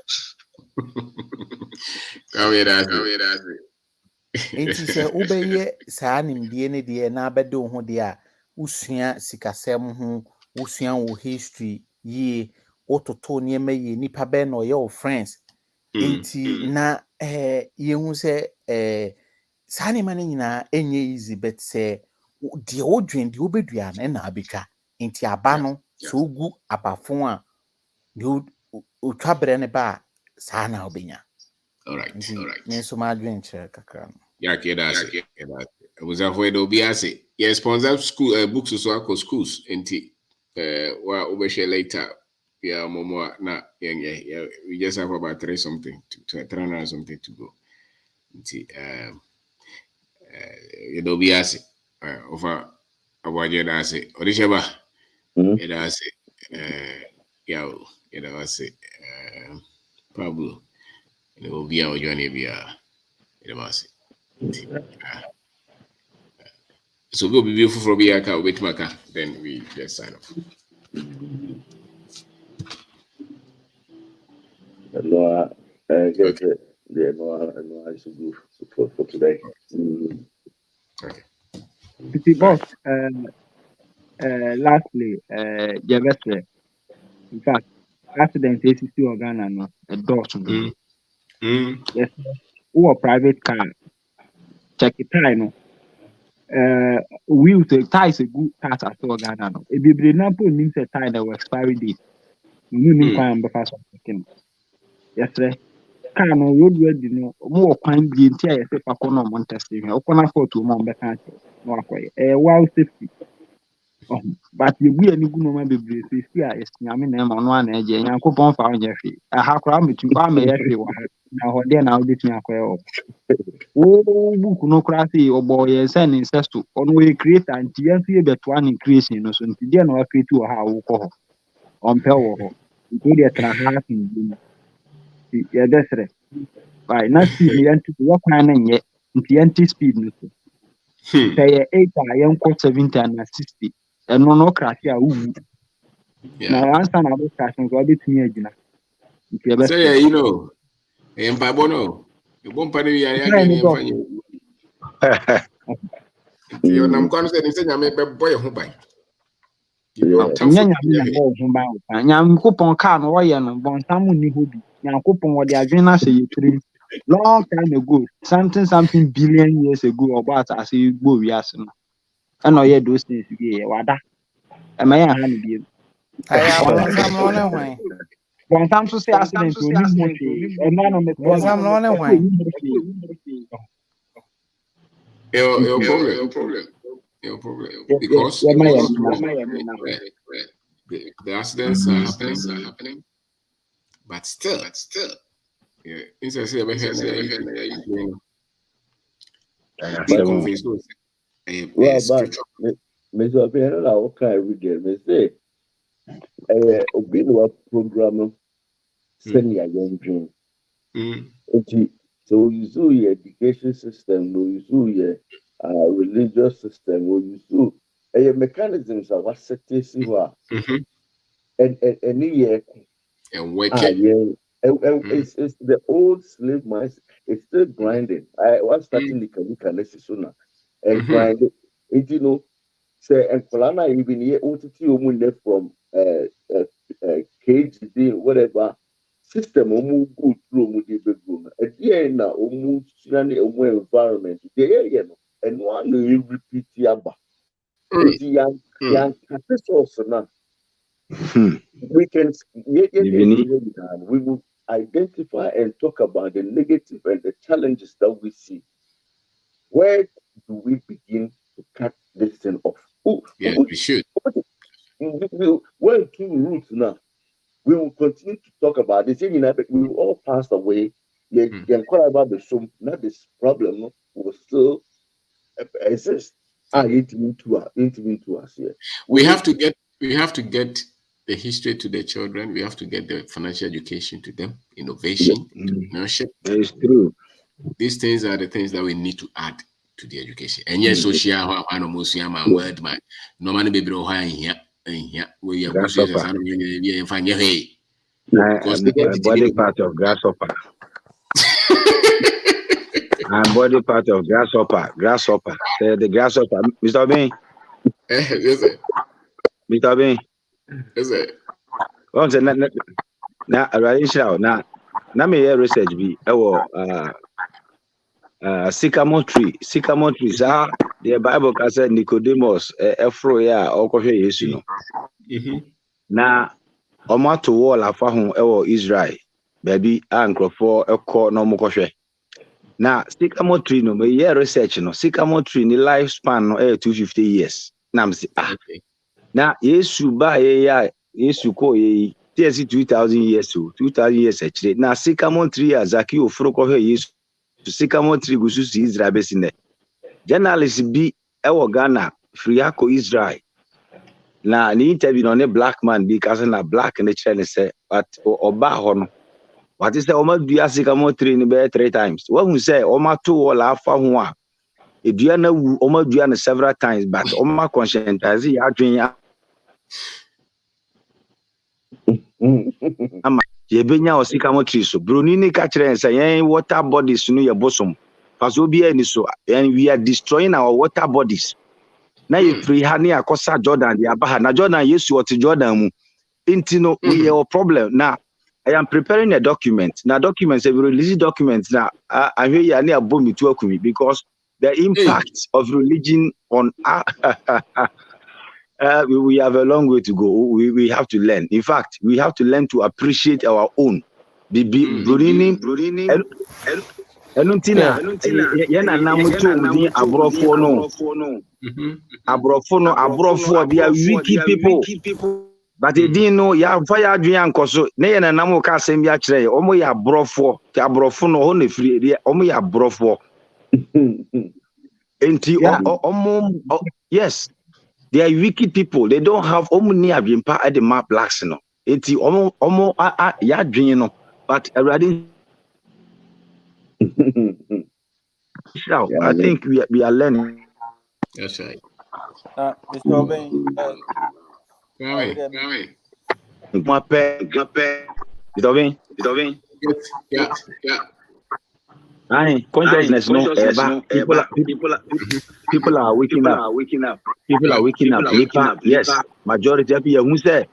enti se ubeye saa nimdie ne de na abede ho de a usua sikasem ho usua wo history ye ototo niema ye nipa be no ye friends enti na yehu se saa ne mane nyina enye easy but se de odwen de obedua na abetwa enti aba no so gu abafon a de otwabre ne ba saa na obenya. All right. Me so ma adwen chere kakra no. Yeah, that's it. I was avoid obiase. Yeah, sponsor school books so akọ schools enti wa obeshe later. Yeah, momo na yeah, we just have about 300 something to go. Enti obiase over awaje that's it. Odisheba. That's it. Yeah, that's it. Pablo. It will be our journey that's it. So go be beautiful from here, wait maka. Then we just sign off. No, I guess no, I should do for today. Okay. Boss, lastly, Javestre, in fact, accident is still Ghana, no, a dot. Yes, who a private car, check it, no. Wheel to ties a good car at all Ghana. If you bring up means a tie that was expiry date, you need to be fast. Yes, sir. Car no road ready no more kind be entire paper corner on testing. Open for 2 months back. No, while safety. But you be any good moment be brief. Here is Yamin and one edge and coupon found Jeffrey. I have crammed to farm every one. Now, then I'll get me a quail. Oh, book no crassy or boy, and send incest to on we create and TNC bet one increase in us until then or create to how on power. Include a half. Yeah, that's right. Right, not speed me and to work man yet. Into speed. Say 8 young 70 and 60. And no crassy. Now, answer another question. Go bit me again. So yeah, you know, in Pabono, you won't pay me again. You know, I'm going to say, I'm a boy who buy. Nyankopon car no woyɛ no bɔnsam ni hɔ bi Nyankopon wɔde adwene na hyɛ yɛtiri long time ago something billion years ago ɔbɔ asase gbɔ wiase no ɛna ɔyɛ those things bi yɛ wada ɛma yɛn ha no bi bɔnsam so sɛ accident oni mu hwee ɛna no me your problem because the accidents are happening but still, yeah, it's a But Mr. Obiano, I will cry every day. They say, Obiano program senior young dream. So you do your education system, or you do your religious system, or you do mechanisms of what set this you are. And yeah, and working. It's the old slave mindset. It's still grinding. I was starting the Kalika sooner and grinding. And you know, say and Kolana even here OTT from KGD whatever system omu go through omu the bedroom. At the end now omu sunani omu environment. The area no and one you repeat yaba. It's young also now. We can we will identify and talk about the negative and the challenges that we see. Where do we begin to cut this thing off? Yes, we should. We're two roots now. We will continue to talk about this. We will all pass away. About the show, not this problem will still exist. Into us here. We have to get the history to the children. We have to get the financial education to them, innovation, entrepreneurship. That is true. These things are the things that we need to add to the education. And yes, social word man. No man be bro here. We are body part of grasshopper. I'm body part of grasshopper. The grasshopper. Mr. Bean. Yes, sir. Mr. Bean. Yes, sir. Now, now me hear research be sycamore tree. The Bible can say Nicodemus efro ya okohwe Yesu no. Na omo to wall afa ho Israel. Baby ankrofo ekọ no mokohwe. Na sycamore tree no me hear research no. Sycamore tree ni lifespan no 250 years. Na me say na Yesu ba ya Yesu ko ye 2000 years so 2000 years actually. Na sycamore tree azaki ofro kohwe Yesu. Sycamore tree gusu si Israel besine. Journalist bi ewo Ghana free ako Israel. Na ni interview on a black man because na black in the channel say but oba ho no. What is the oma dua sycamore tree ni be 3 times. What we say oma to wall afa ho a edua na wu oma dua na several times but oma conscientize ya adwen ama ye benya o sycamore tree so broni ni ka kire say yen water bodies no ye bosom paso obi ani so and we are destroying our water bodies na ye free ha ne akosa Jordan the abaha na Jordan Yesu ot Jordan mu intino we have a problem now. I am preparing a document. Now documents, a religious document now I hear you near bomb to akumi because the impact of religion on we have a long way to go. We have to learn. In fact, we have to learn to appreciate our own. Enuntina yana namuto udi abrofo they are wicked people. But they didn't know ya fire adrian koso na yana namu ka asem ya kire omo ya abrofo no ho na free omo ya abrofo enti yes they are wicked people. They don't have omo ni abimpa at the map blacks no enti omo ya adwen no but already I think we are learning. That's right. Mr. Obey. Yeah. Consciousness, no. People are waking up. People are waking up. Yes, majority of people who say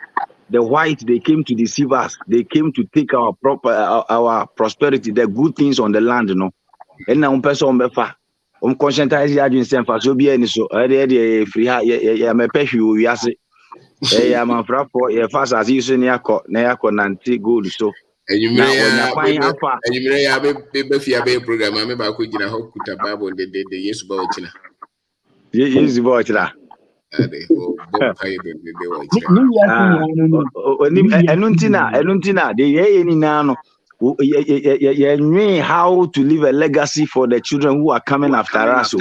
the white they came to deceive us. They came to take our prosperity, the good things on the land, you know. And now person befa. Conscientize ya adwin semfa so bia ni so. E free ha ya mepehi wi ase. Ya manfrafo ya fast as you so na yakọ nanti gold so. Enyimire ya be fia be program me ba ko gina ho kuta Bible de Yesu ba ochina. Yesu ba ochina. They bomb pie they were Enuntina, the Yenano, how to leave a legacy for the children who are coming after us.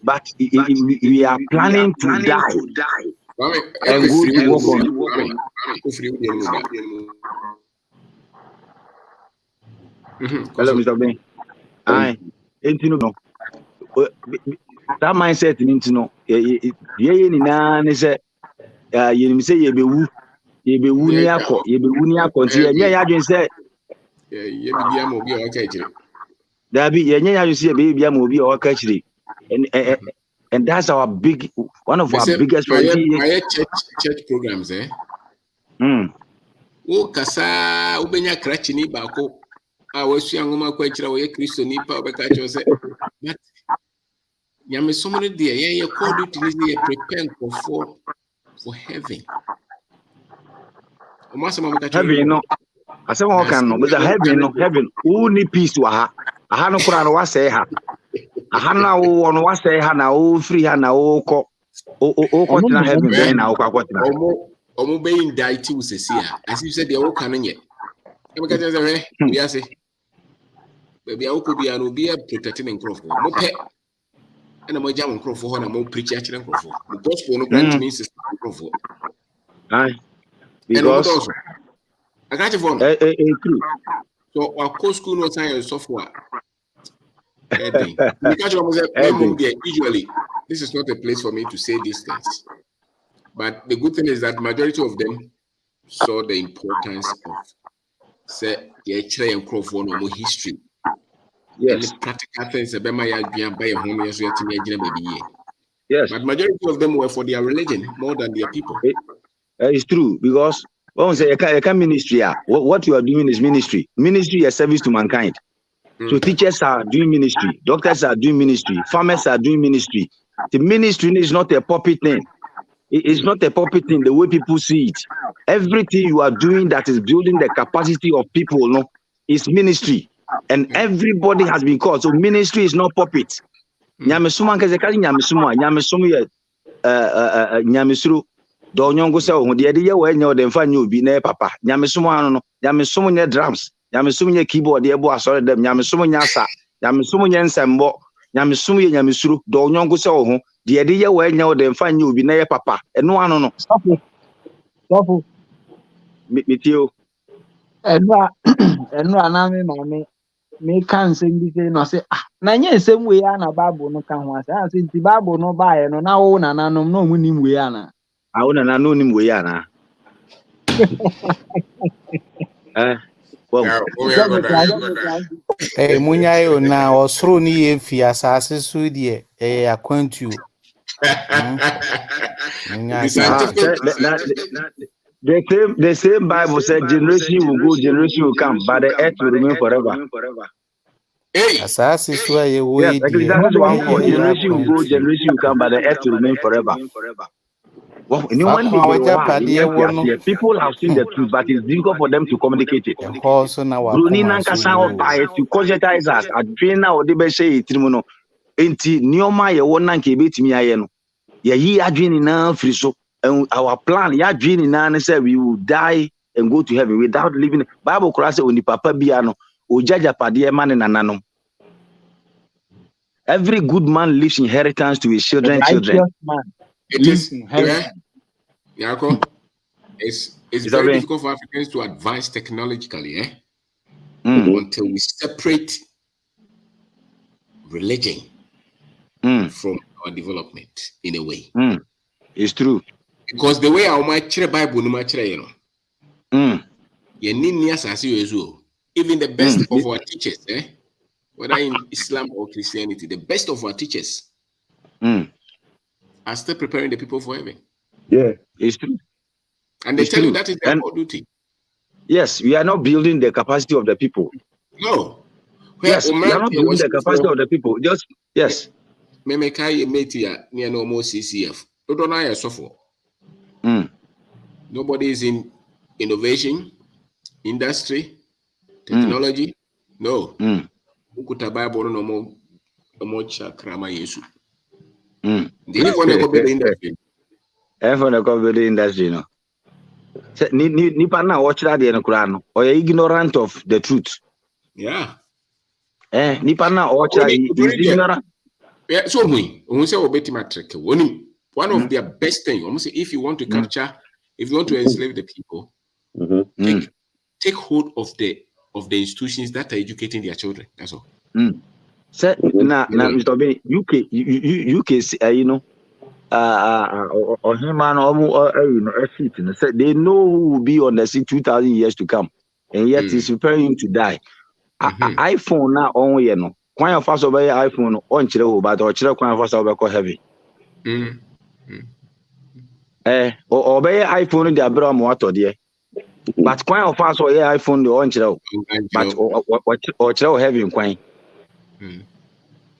But we are planning to die and go to work on. Hello, Mr. Ben. That mindset means no. Ye say you say ye be wu ni akọ nti ye ya adwen say ye bibia mo bi o ka kire da bi ye ya adwen say be bibia mo bi o ka kire and that's our one of our biggest my church programs o kasa ubenya krachi ni ba ko a wasu angoma kwa kire wo ye Kristo ni pa obeka cho say but nyame somone de ye called to ni prepare for heaven. Heaven no asem o kan no but the heaven who need peace wa ha no kura no wa say ha aha na wo no wa say ha na o free ha na o ko na heaven then na o kwa na omo be indict you say as you said the o kan nye e me ka say we are say baby a ko bia no bia protecting microphone mo pe na mo jam microphone ho na mo preach a kire microphone the gospel no grant me system microphone because I got you phone. True. So our co school no science software. Usually, this is not a place for me to say these things. But the good thing is that majority of them saw the importance of say the history and history. Yes. And practical things yes. But majority of them were for their religion more than their people. It's true because when say a ministry, what you are doing is ministry. Ministry is service to mankind. So teachers are doing ministry, doctors are doing ministry, farmers are doing ministry. The ministry is not a puppet thing. It's not a puppet thing the way people see it. Everything you are doing that is building the capacity of people, no, is ministry. And everybody has been called. So ministry is not puppet. Nyamesuma kezekali nyamesuma, nyamesuru. Do nyongo se ho de ye we nya o de mfa nya obi na papa nyamesom anu no nyamesom nya drums nyamesom nya keyboard ye bo asore dem nyamesom nya asa nyamesom nya nsembo nyamesom ye nyamesuru do nyongo se ho de ye we nya o de mfa nya obi na papa eno anu no Sofu mitio enu na me kan nsem bi say no say na nya nsem we ya na Bible no kan ho asa say nti Bible no ba ye no na wo na nanom na omunim we ya na awona na no nim we ya na munya yo na osoro ni ye fi asase so de akwantu the same Bible said generation will go, generation will come, but the earth will remain forever. Asase so ye wo yes, Ecclesiastes 1:4, generation will go, generation will come, but the earth will remain forever. Well, people have seen the truth, but it's difficult for them to communicate it. Bruni nankasa opa to conscientize us. Adwena o de be say itirimu enti nioma ye won nanka ebetimi aye no. Ye yi adwene na free so. And our plan, ya adwene na say we will die and go to heaven without living. Bible kura say oni papa bia no ojaja pade man nananom. Every good man leaves inheritance to his children. It is Yako. It's very difficult for Africans to advance technologically, until we separate religion from our development in a way. It's true. Because the way our Bible no even the best of our teachers, whether in Islam or Christianity, the best of our teachers are still preparing the people for heaven. Yeah, it's true. And they tell you that is their core duty. Yes, we are not building the capacity of the people. No. Yes, we are not building the capacity of the people. Just, yes. Nobody is in innovation, industry, technology. No. Anyone go be the industry. Everyone go be the industry, no. Ni na watch that the no or you're ignorant of the truth. Yeah. Ni na watch that is ignorant. Yeah, so we say obeti matric. One of their best things, almost if you want to capture, if you want to enslave the people, take hold of the institutions that are educating their children. That's all. Say now Mr. B, UK, you know, or him and you know, a seat. They know who will be on the seat 2,000 years to come, and yet he's preparing to die. iPhone now on you know. Quite a fast over iPhone on chile, but or chile quite fast over heavy. Or by iPhone the abroad motor there. But quite a fast over iPhone the on chile, but or chile heavy quite.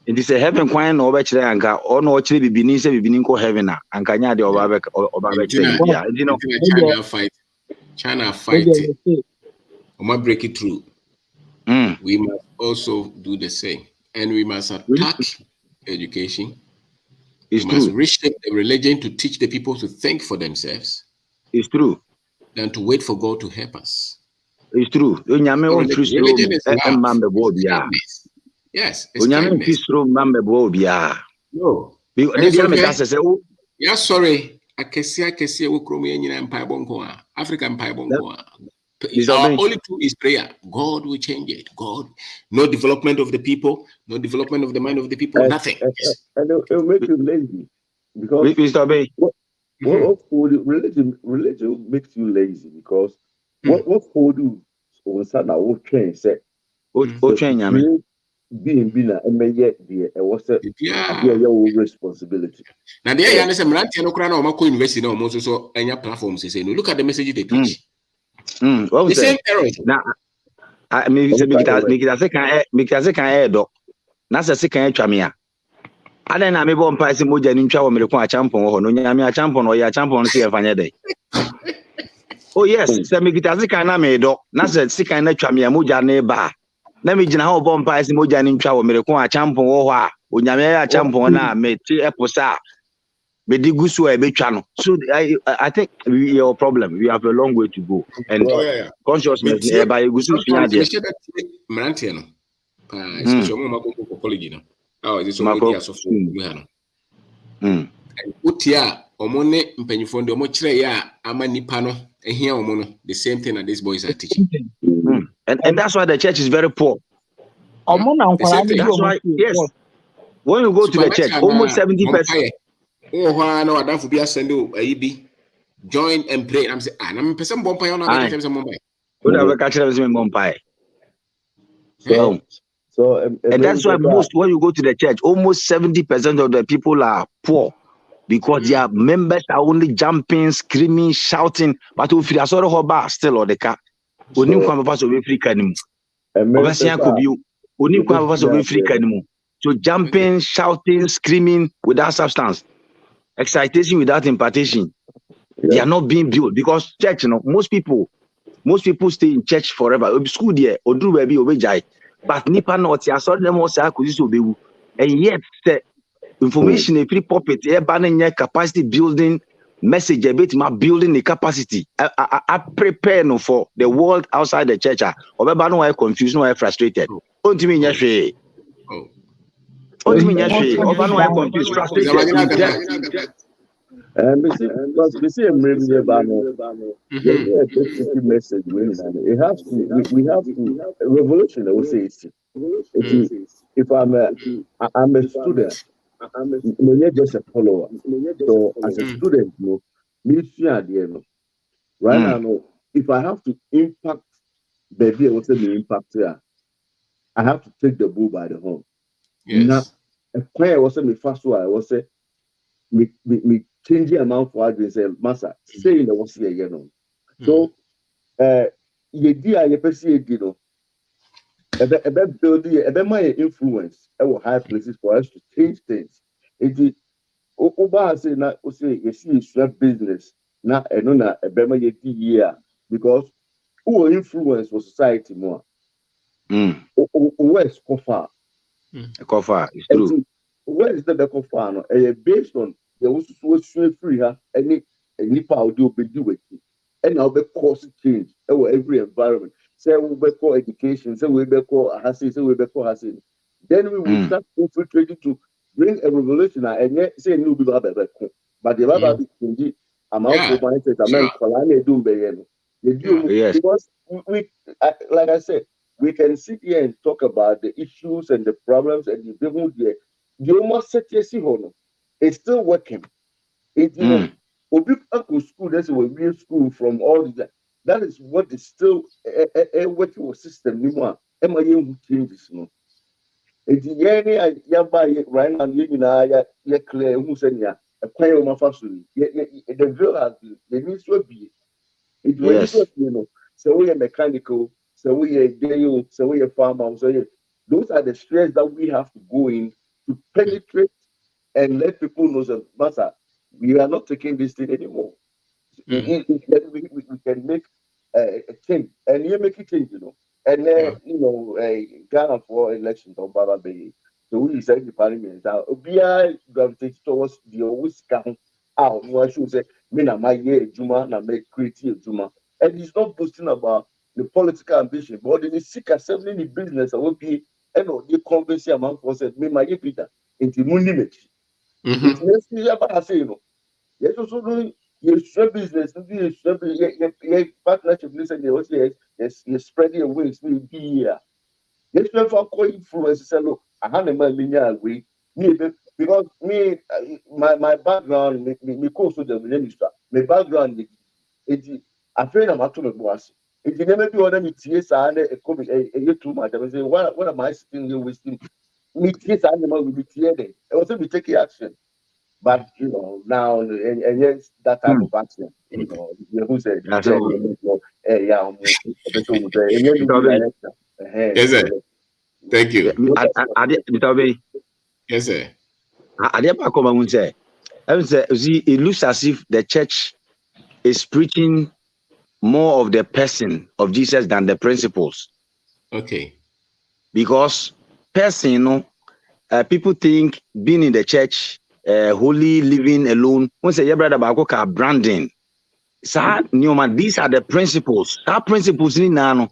It is a heaven quine over Chileanka, or no chili beneath a beninco heaven, and Kanya de Obabek or Babek. You know, China fight. We must break it through. We must also do the same, and we must attack education. We must reshape the religion to teach the people to think for themselves. It's true. Than to wait for God to help us. It's true. Religion is love. Yes, it's kindness. No. Yeah, sorry. Akesi African Our only tool is prayer. God will change it. God, no development of the people, no development of the mind of the people, nothing. And it'll make you lazy because religion makes you lazy because what for do on Sunday what train said being and yet it was your responsibility. Now there you say university no most so any platforms say no look at the message they teach. The same error. Now I mean make it can do. Na se kan atwa me a adan na me bo mpa se moja ni ntwa wo me ko a champion ho no nya me a champion no ya champion no se e fanye dey. Oh yes, se me kita se kan na me do na se kan na atwa me a moja na ba na me gina ho bo mpa se moja ni ntwa wo me ko a champion ho a onyame ya champion na me ti eposa me di gusu e betwa no. So I think your problem we have a long way to go and consciousness e ba gusu fia dey. Mrantie no. Especially college no. Oh, this so media software we have no. Utia omone mpanyifo ndi omo kire ya ama nipa no ehia omo no the same thing that these boys are teaching. And that's why the church is very poor. That's why yes. When you go to the church, almost 70%. Oh, no, I don't for be a send you join and pray. I'm saying, I'm person bompire on other some Mumbai. Would have catch them in Mumbai. And that's why when you go to the church, almost 70% of the people are poor because their members are only jumping, screaming, shouting. But if you are sort of bar still or the car, only one of us will be free anymore. So jumping, shouting, screaming without substance, excitation without impartation, they are not being built because church, you know, most people stay in church forever. School there, or do baby obey. But nipa not ya saw them also akuzi and yet the information a free puppet banning capacity building message a bit my building the capacity. I prepare no for the world outside the church or why confused no frustrated. Only me nyashe. Only me nyashe. Or why confused frustrated. We see a message. It has to. We have to. Revolution. I would say if I'm a student, I'm not just a follower. So as a student, no, right now, if I have to impact, baby, I would say the impact here. I have to take the bull by the horn. Yes. Now, I was saying, first one, I was saying, me changing amount for address say massa saying that was here again. So ye dia ye pesi you know ebe building ebe my influence our high places for us to change things. It oba say na o say you see business na eno na ebe my ye year because who influence for society more. Who is cover it's true. where is the Beko fan? Based on the was free her any power do be do with it. And now be cause change every environment. Say we be call education, say we be call hasi, say we be call hasi. Then we will start infiltrating to bring a revolution and yet say new people have but the Baba be change amount for mindset, amen. Colonial do be because we like I said, we can sit here and talk about the issues and the problems and the people there. The almost set yes, it's still working. It Obi go school, that's a real school from all that. That is what is still a working system. MIA changes. No, it's the right now. You clear who said yeah. A player of my the drill has the needs to be. It was so we are mechanical, so we are daily, so we are farmer. So those are the stress that we have to go in to penetrate and let people know that matter. We are not taking this thing anymore. We can make a change, and you make a change, And Ghana for elections on Baba Bay. So we said the parliament now. We are gravitating towards the always count out. No, should say, me na my year Juma na make creative Juma, and it's not boasting about the political ambition, but in the sick assembly the business, I will be, the conversation among us said, me my year Peter into Munimate. It's necessary about I say, yes, also doing your business, your partnership, listen, you're spreading your wings, be here. Yes, you have a influence, say, look, I had a man linear way, because me, my background, me course with the minister, my background, I feel I'm actually boss. If you never do other TS and a COVID, a too much, I say, what am I sitting here wasting? Me TS animal will be here. I also be taking action. But now and yes, that type of action, who said, Yes, sir. Thank you. Yes, sir. It looks as if the church is preaching more of the person of Jesus than the principles. Okay. Because person, people think being in the church, holy, living alone. When say, yeah, brother, but branding. So, these are the principles. Our principles ni nano.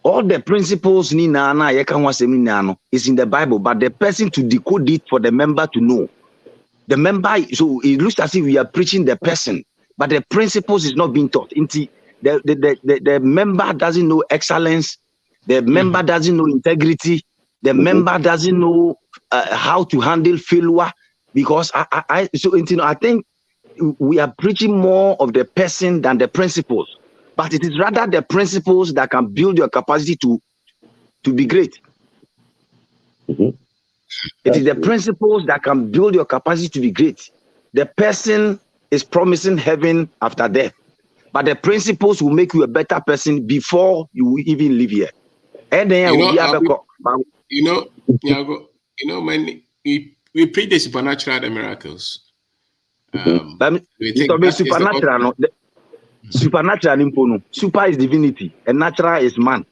All the principles ni nana is in the Bible, but the person to decode it for the member to know. The member, so it looks as if we are preaching the person, but the principles is not being taught. The member doesn't know excellence. The member doesn't know integrity. The member doesn't know how to handle failure. Because I think we are preaching more of the person than the principles. But it is rather the principles that can build your capacity to be great. It is the principles that can build your capacity to be great. The person is promising heaven after death, but the principles will make you a better person before you even live here. And then when we preach the supernatural, the miracles. Supernatural, supernatural, super is divinity, and natural is man.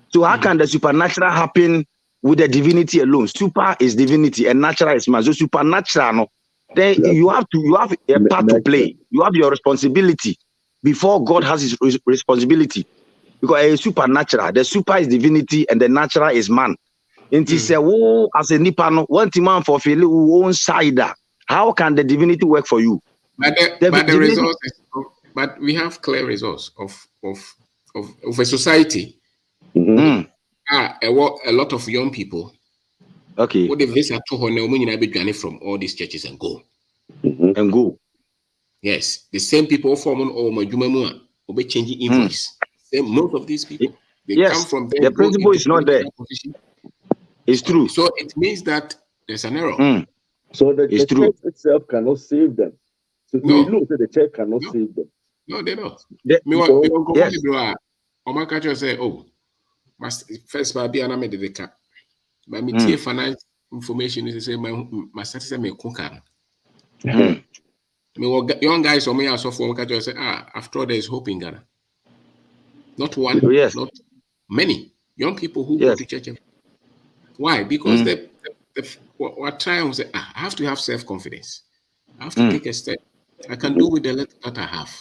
So how can the supernatural happen with the divinity alone? Super is divinity and natural is man. So supernatural, then you have a part to play. You have your responsibility before God has his responsibility. Because a supernatural, the super is divinity and the natural is man. And he said, "Oh, as a nipano, one man for failure own side. How can the divinity work for you?" But the results, but we have clear results of a society. A lot of young people. Okay. What if this are from all these churches and go? And go. Yes, the same people form all my Jumamua will be changing invoice. Most of these people they come from there. The principle is not there. Position. It's true. So it means that there's an error. So the church itself cannot save them. So we know that the church cannot save them. No, they don't. Yes. Omakacho say, "Oh, first by be an American. But me financial information is say my status me kunka." Young guys or me as of Omakacho say, after all, there is hope in Ghana. Not one, not many young people who go to church. Why? Because what time say, I have to have self-confidence. I have to take a step. I can do with the little that I have.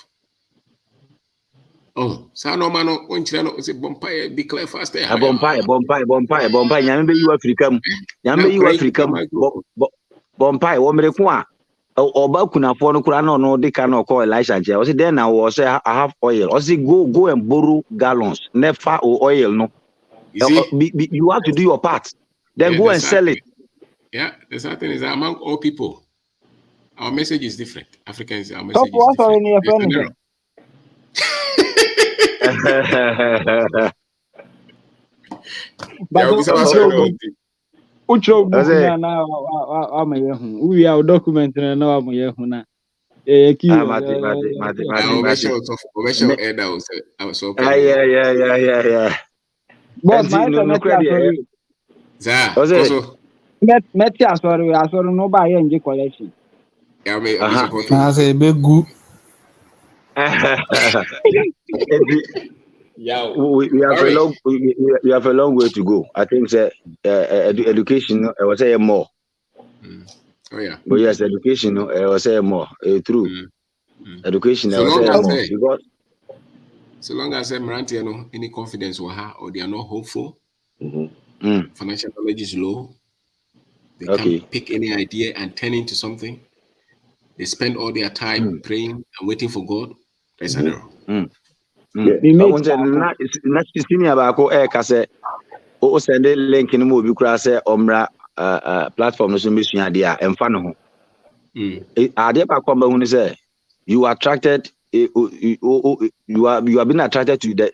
Oh, so no man, when you say Bompire, declare fast. Bompire. Nyame be you Africa. Nyame you Africa. Bompire, wo mere ko a oba kunafo no kura no de ka no call Elisha nche. O say then now o say I have oil. O say go and borrow gallons. Never oil no. You have to do your part. Then go and sell it. Yeah, the sad thing is that among all people, our message is different. Africans, our message is different. Document na Meti asọrọ no ba ye nje collection. Na say be good. We have a long way to go. I think education I was say more. Oh yeah. But yes, education I was say more. True. Education I was say more because so long as Maranti no any confidence or her or they are not hopeful. Financial knowledge is low. They can't pick any idea and turn into something. They spend all their time praying and waiting for God. There's an error. Senior bako kase o send link in mo bi kura say omra platform no so mesua dia emfa no ho. Ade ba kwa ba hu ni say you are attracted you are being attracted to the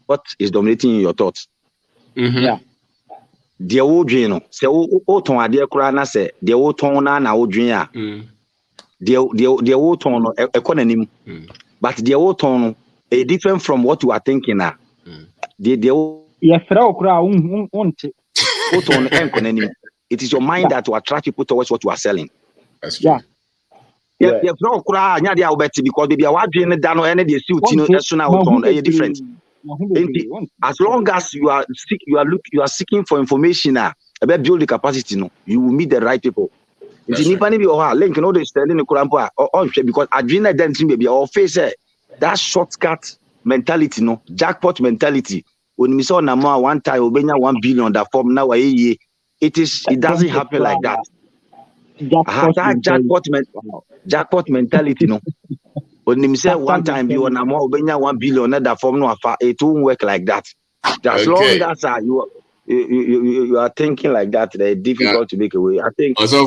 what is dominating in your thoughts. Yeah. Dia wo dwen no se o ton ade kura na se dia wo ton na wo dwen a dia wo ton no ekonanim but dia wo ton no a different from what you are thinking na dia ya fra okura unte wo ton no ekonanim. It is your mind that will attract people towards what you are selling. That's true. Yeah, fra okura anya dia wo beti because baby wa dwen ne da no ene dia suit no eso na wo ton no different. As long as you are seeking for information about build the capacity, no, you will meet the right people. It's link no they standing because I dream that baby or face that shortcut mentality, no jackpot mentality. When we saw Nama one time obenya 1 billion that form now it doesn't happen like that. Jackpot mentality, no. When you say one time you want more 1 billion that form no it won't work like that. As long as you are thinking like that, it's difficult to make a way. I think also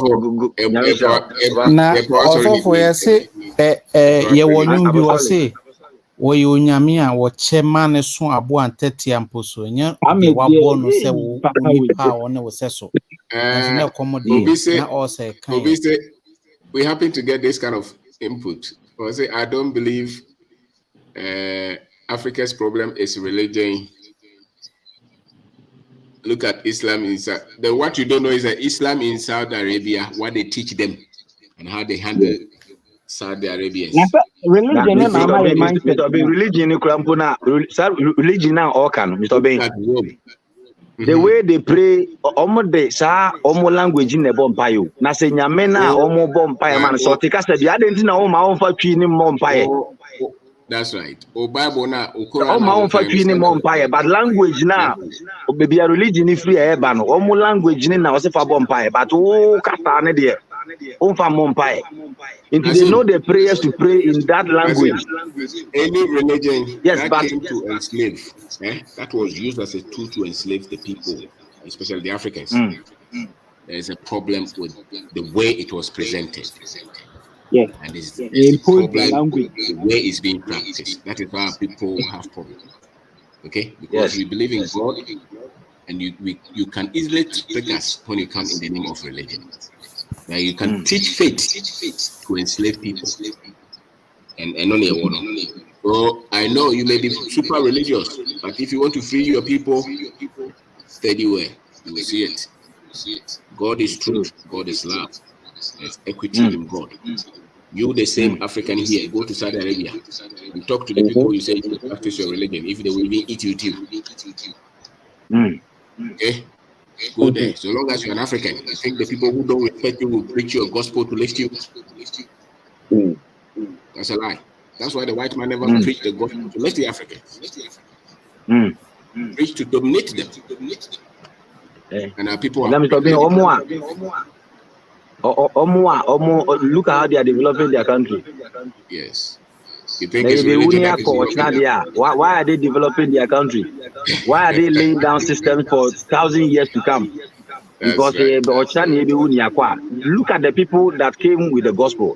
for you say ye wonu bi o say wo ye onyame a wo che man so abo antete ampo so nya de wa bo no se wo nipa wo ne wo se so na accommodate na all say kan we happen to get this kind of input. I say I don't believe Africa's problem is religion. Look at Islam what you don't know is that Islam in Saudi Arabia, what they teach them and how they handle Saudi Arabians. Religion is not my mindset. Religion now all can Mr. Bain. The way they pray, omo language in the bompayo. Na se nyame na omo bompayo man so tika se bia denti na omo ma onfa twi ni bompayo. That's right. O Bible na omo ma onfa twi ni bompayo, but language na o baby religion ni free e ba no. Omo language ni na o se fa bompayo, but o kasa ne de onfa bompayo. Until they know the prayers to pray in that language. Any religion yes, that but came to enslave, that was used as a tool to enslave the people, especially the Africans. There is a problem with the way it was presented. Yeah. And it's a problem with the way it's being practiced. That is why people have problems. Okay? Because we believe in God, and you can easily trick us when you come in the name of religion. Now you can teach faith to enslave people, and only one. So I know you may be super religious, but if you want to free your people, steady way, you will see it. God is truth. God is love. There's equity in God. You, the same African here, go to Saudi Arabia and talk to the people. You say you practice your religion. If they will even eat you too. Okay. go there. So long as you're an African, you think the people who don't respect you will preach your gospel to lift you. That's a lie. That's why the white man never preached the gospel to lift the Africans. Preach to dominate them. And our people are look at how they are developing their country. Yes. You think it's religion that is why are they developing their country? Why are they laying down systems for 1,000 years to come? Because right. Look at the people that came with the gospel.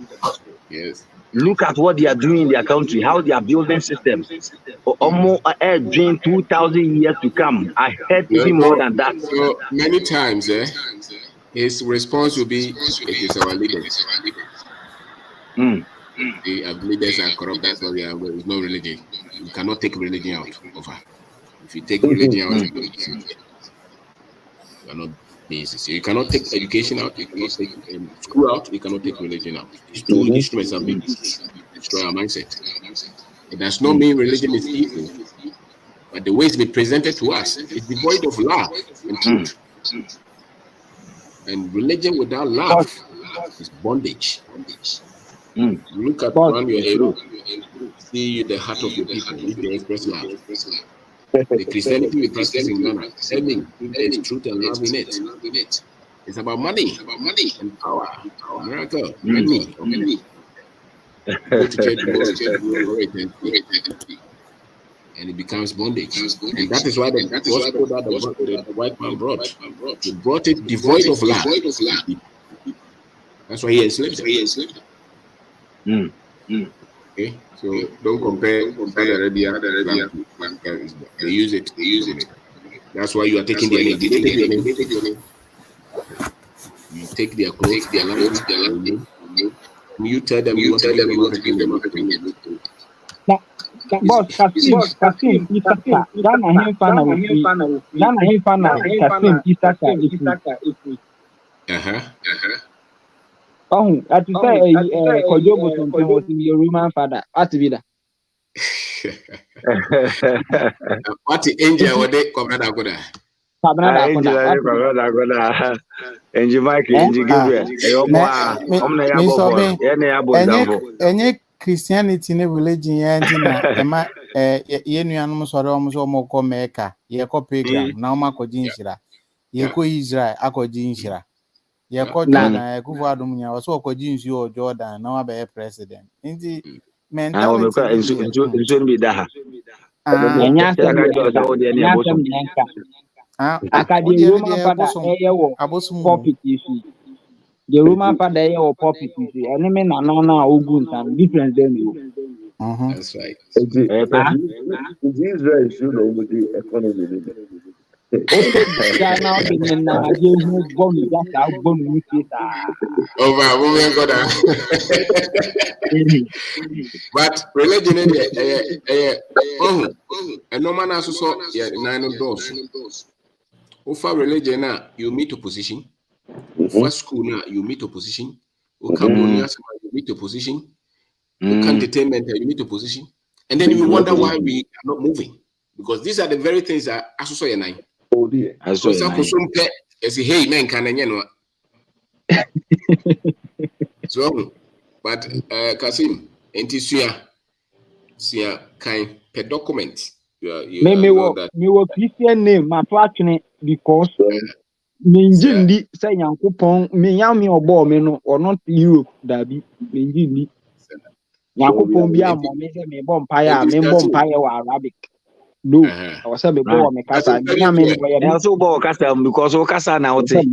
Yes. Look at what they are doing in their country, how they are building systems. Almost 2,000 years to come. I heard even more than that. So many times, his response will be, it is our leaders. The leaders are corrupt. That's why there is no religion. You cannot take religion out of her. If you take religion out, you are not being sincere. You cannot take education out. You cannot take school out. You cannot take religion out. These two instruments have been used to destroy our mindset. It does not mean religion is evil, but the way it's been presented to us is devoid of love and truth. And religion without love is bondage. Look at around your area, see the heart of your people, if they express love. The Christianity we practice in Ghana, telling if there is truth and love in it. It's about money and power, miracle, money. Go to church and it becomes bondage. And that is why the gospel that the white man brought, he brought it devoid of love. That's why he enslaved them. Okay, so don't compare Saudi Arabia. They use it. That's why you are taking their name. You take their clothes, their language, you tell them you want to give them African name. Boss, Kasim, Isaka, Ghana Hemfana, Kasim, Isaka, Oh, at the say, Kojobo something was in your Roman father, at Vida. What the angel would they come out of Angel Michael, Angel Gabriel, Any Christianity ne religion na ema ye nuanom sore omo ko Mecca ye ko pilgrim na omo akọji nshira ye ko Israel akọji nshira ye ko Jordan ekufu adum nya so akọji nsu Jordan na wa be president nti mentality nso bi da ha akadi Roman father eyewo pulpit isi the Roman father eyewo pulpit isi enemy na ogun tan difference dem you. That's right. Israel should know the economy. Ghana na yehu bonu jasa bonu niti sa over women got but religion a normal na so yeah nine doors. Over religion na you meet opposition. Over school na you meet opposition. Over you meet opposition. Entertainment you meet opposition. And then you wonder why we are not moving. Because these are the very things that associate nine. Oh dear. So hey man can so but Kasim Entisuya kind per document. Me Christian name my actually because Minjindi say Yankupon me yami obo me no or not Europe dabi Minjindi Yankupon bia mo me say me bompire wa Arabic. No, I was saying before me kasa. I also bo kasa because o kasa na ote.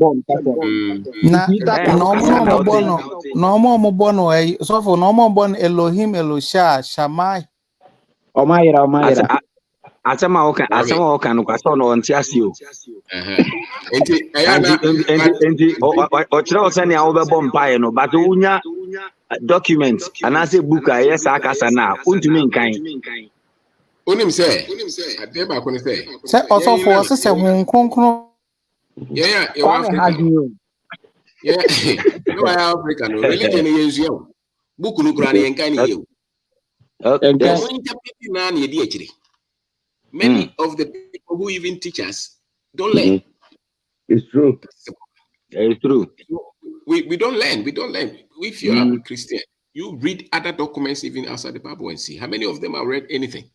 No mo bono so for no mo bon Elohim Elosha Shammai. Omayira. Asema oka no kwasa no onti asio. Enti o chira o sani a obebo mpae no but unya document and I say book a yes akasa na untumi nkan. Unim say adeba ko ni say also for say hun kronkron yeah you are Africa no religion is you book no kura ni nkan ni you many of the people who even teach us don't learn It's true. It's true. We don't learn. We don't learn. If you are Christian, you read other documents even outside the Bible and see how many of them have read anything.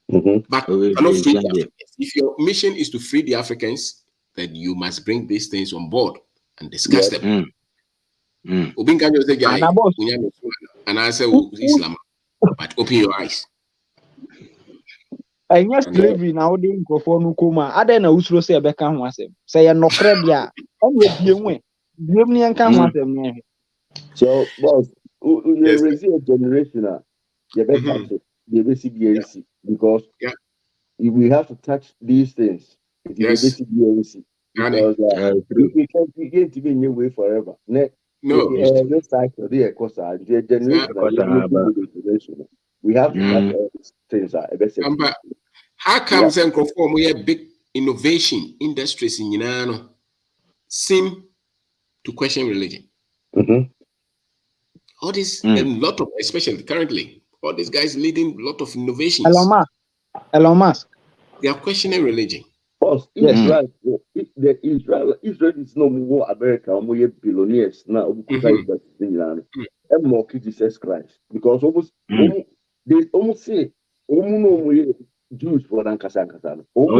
But you cannot free the Africans. If your mission is to free the Africans, then you must bring these things on board and discuss them. And I say Islam, but open your eyes. Ɛnyɛ slavery na wode nkurɔfoɔ no kɔm a adɛn na wosuro sɛ ɛbɛka ho asɛm sɛ yɛ nnɔkorɛ deɛ a ɛne biem ne yɛnka ho asɛm ne ɛhwɛ. So, boss, you raise a generation, you better touch it. You better be because we have to touch these things. Because we can't be in your way forever. No, next cycle, the generation. We have to touch all these things. How come some of big innovation industries in Yunano seem to question religion? All this, a lot of, especially currently, all these guys leading a lot of innovations. Elon Musk. They are questioning religion. Israel is no more America, more billionaires now. And more Jesus Christ, because they almost say, Jews for Nankasana.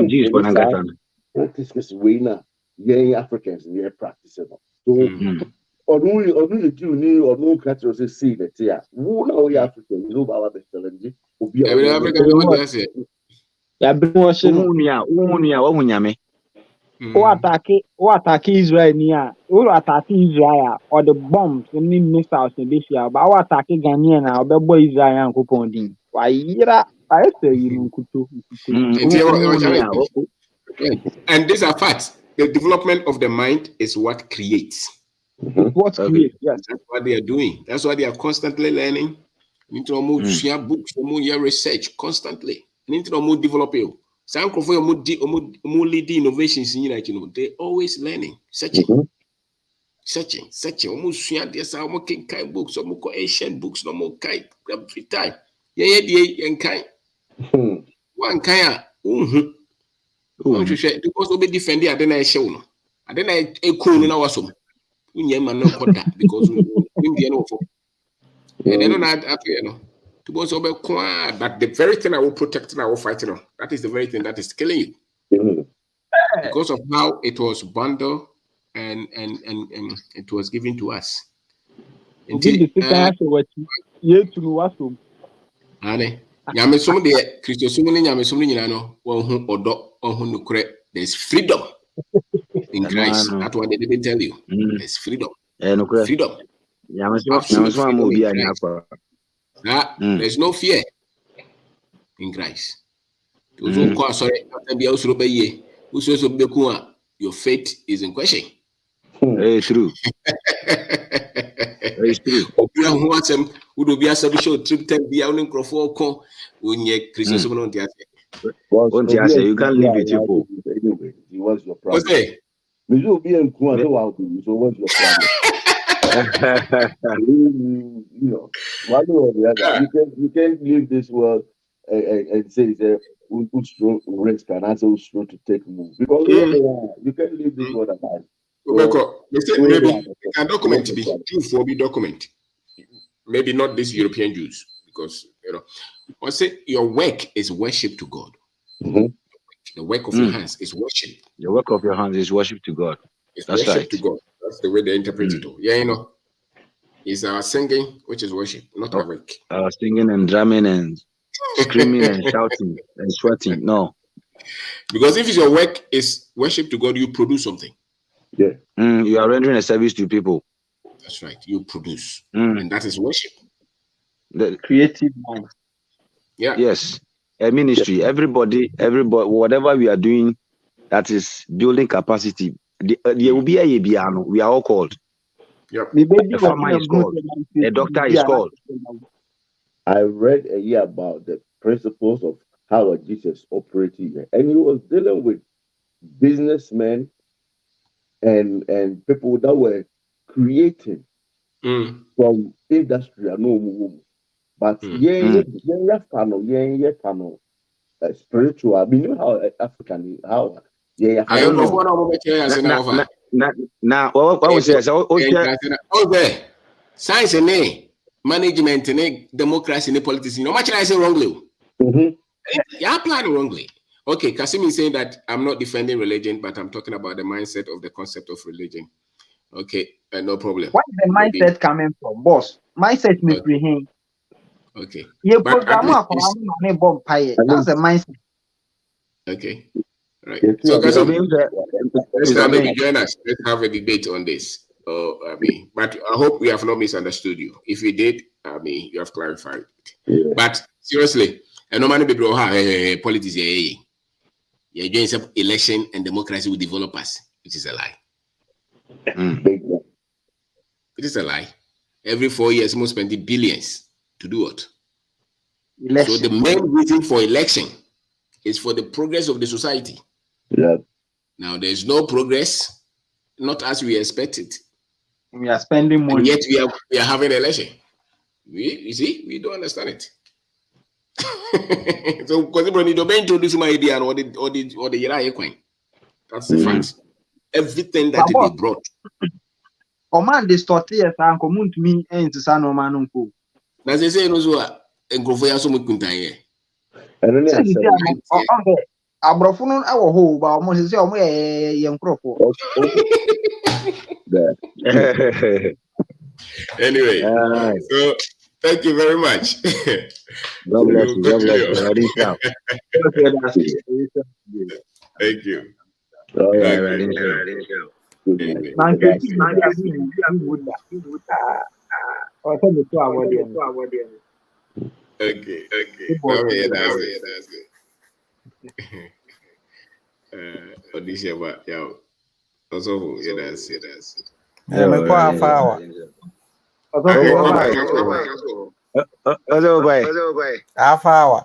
Jews for Nankasana. Practice way now. Yeah, Africans and yeah, practicing. So, or no Jew new or no country say see that yeah. Who now African? You know about the challenge. Every African ya o attack Israel ni a o attack Israel or the bombs ni missiles ni be fear ba o attack Ghanaian na obebo Israel ankopon din wa yira I say you nkuto. And these are facts. The development of the mind is what creates. What creates, yes. That's what they are doing. That's why they are constantly learning. Need to share books, research constantly. Need to more develop you. Some of more leading innovations in they always learning, searching. Almost share this. Almost kind books, almost Asian books, no more kind every time. And kind. One kind. Because we be defending. I don't know show no. I don't know a cool no awesome. Because and then but the very thing I will protect and I will fight that is the very thing that is killing you because of how it was bundled and it was given to us. There's freedom in Christ. That's what they didn't tell you. There's freedom. Freedom. There's no fear in Christ. Your faith is in question. Very true. Very true. You can't live with people. Anyway, what's your problem? So what's your problem? One or the other. You can't leave this world and say who's strong risk and also who's strong to take move. Because you can't leave this world alive. Maybe can document be Jews will be document. Maybe not these European Jews, because I say your work is worship to God. The work of your hands is worship. The work of your hands is worship to God. It's worship to God. That's the way they interpret it. It's our singing, which is worship, not our work. Singing and drumming and screaming and shouting and sweating. No. Because if your work is worship to God, you produce something. Yeah. You are rendering a service to people. That's right. You produce. And that is worship. The creative mind. Yeah. Yes. A ministry. Everybody, whatever we are doing that is building capacity. There will be a piano. We are all called. Yep. A farmer is called. A doctor is called. I read a year about the principles of how Jesus operated, and he was dealing with businessmen and people that were creating from industry. But spiritual. I mean, you know how African, how Yeah, I don't know. What was say? Okay. Science and management and democracy and politics. No much I say wrongly. You apply it wrongly. Okay, Kasim is saying that I'm not defending religion, but I'm talking about the mindset of the concept of religion. Okay, no problem. What is the mindset coming from, boss? Mindset me free him. Okay. You But program that's the mindset. Okay. Right. So Kasim, let's stand up and join us. Let's have a debate on this. But I hope we have not misunderstood you. If we did, you have clarified. Yeah. But seriously, and no man be bro politics you're doing some election and democracy with developers, which is a lie. It is a lie. Every 4 years, most spending billions to do what? Election. So the main reason for election is for the progress of the society. Yeah. Now there's no progress, not as we expected. We are spending money. And yet we are having an election. You see, we don't understand it. So because when you don't introduce my idea or the coin, that's the fact. Everything that they brought. Command distort yes and come to me into san no man unko. Na say say no so engrofo ya so mukuntan ye. Eno ne asem. Abrofo no e wo ho ba omo say omo ye enkrofo. Anyway, so thank you very much. God bless you. God bless you. Thank you. Oh, yeah, Okay. Okay, that's it. Audition, but yeah. Also, yeah, that's it. Me kwa afawa. Afawa.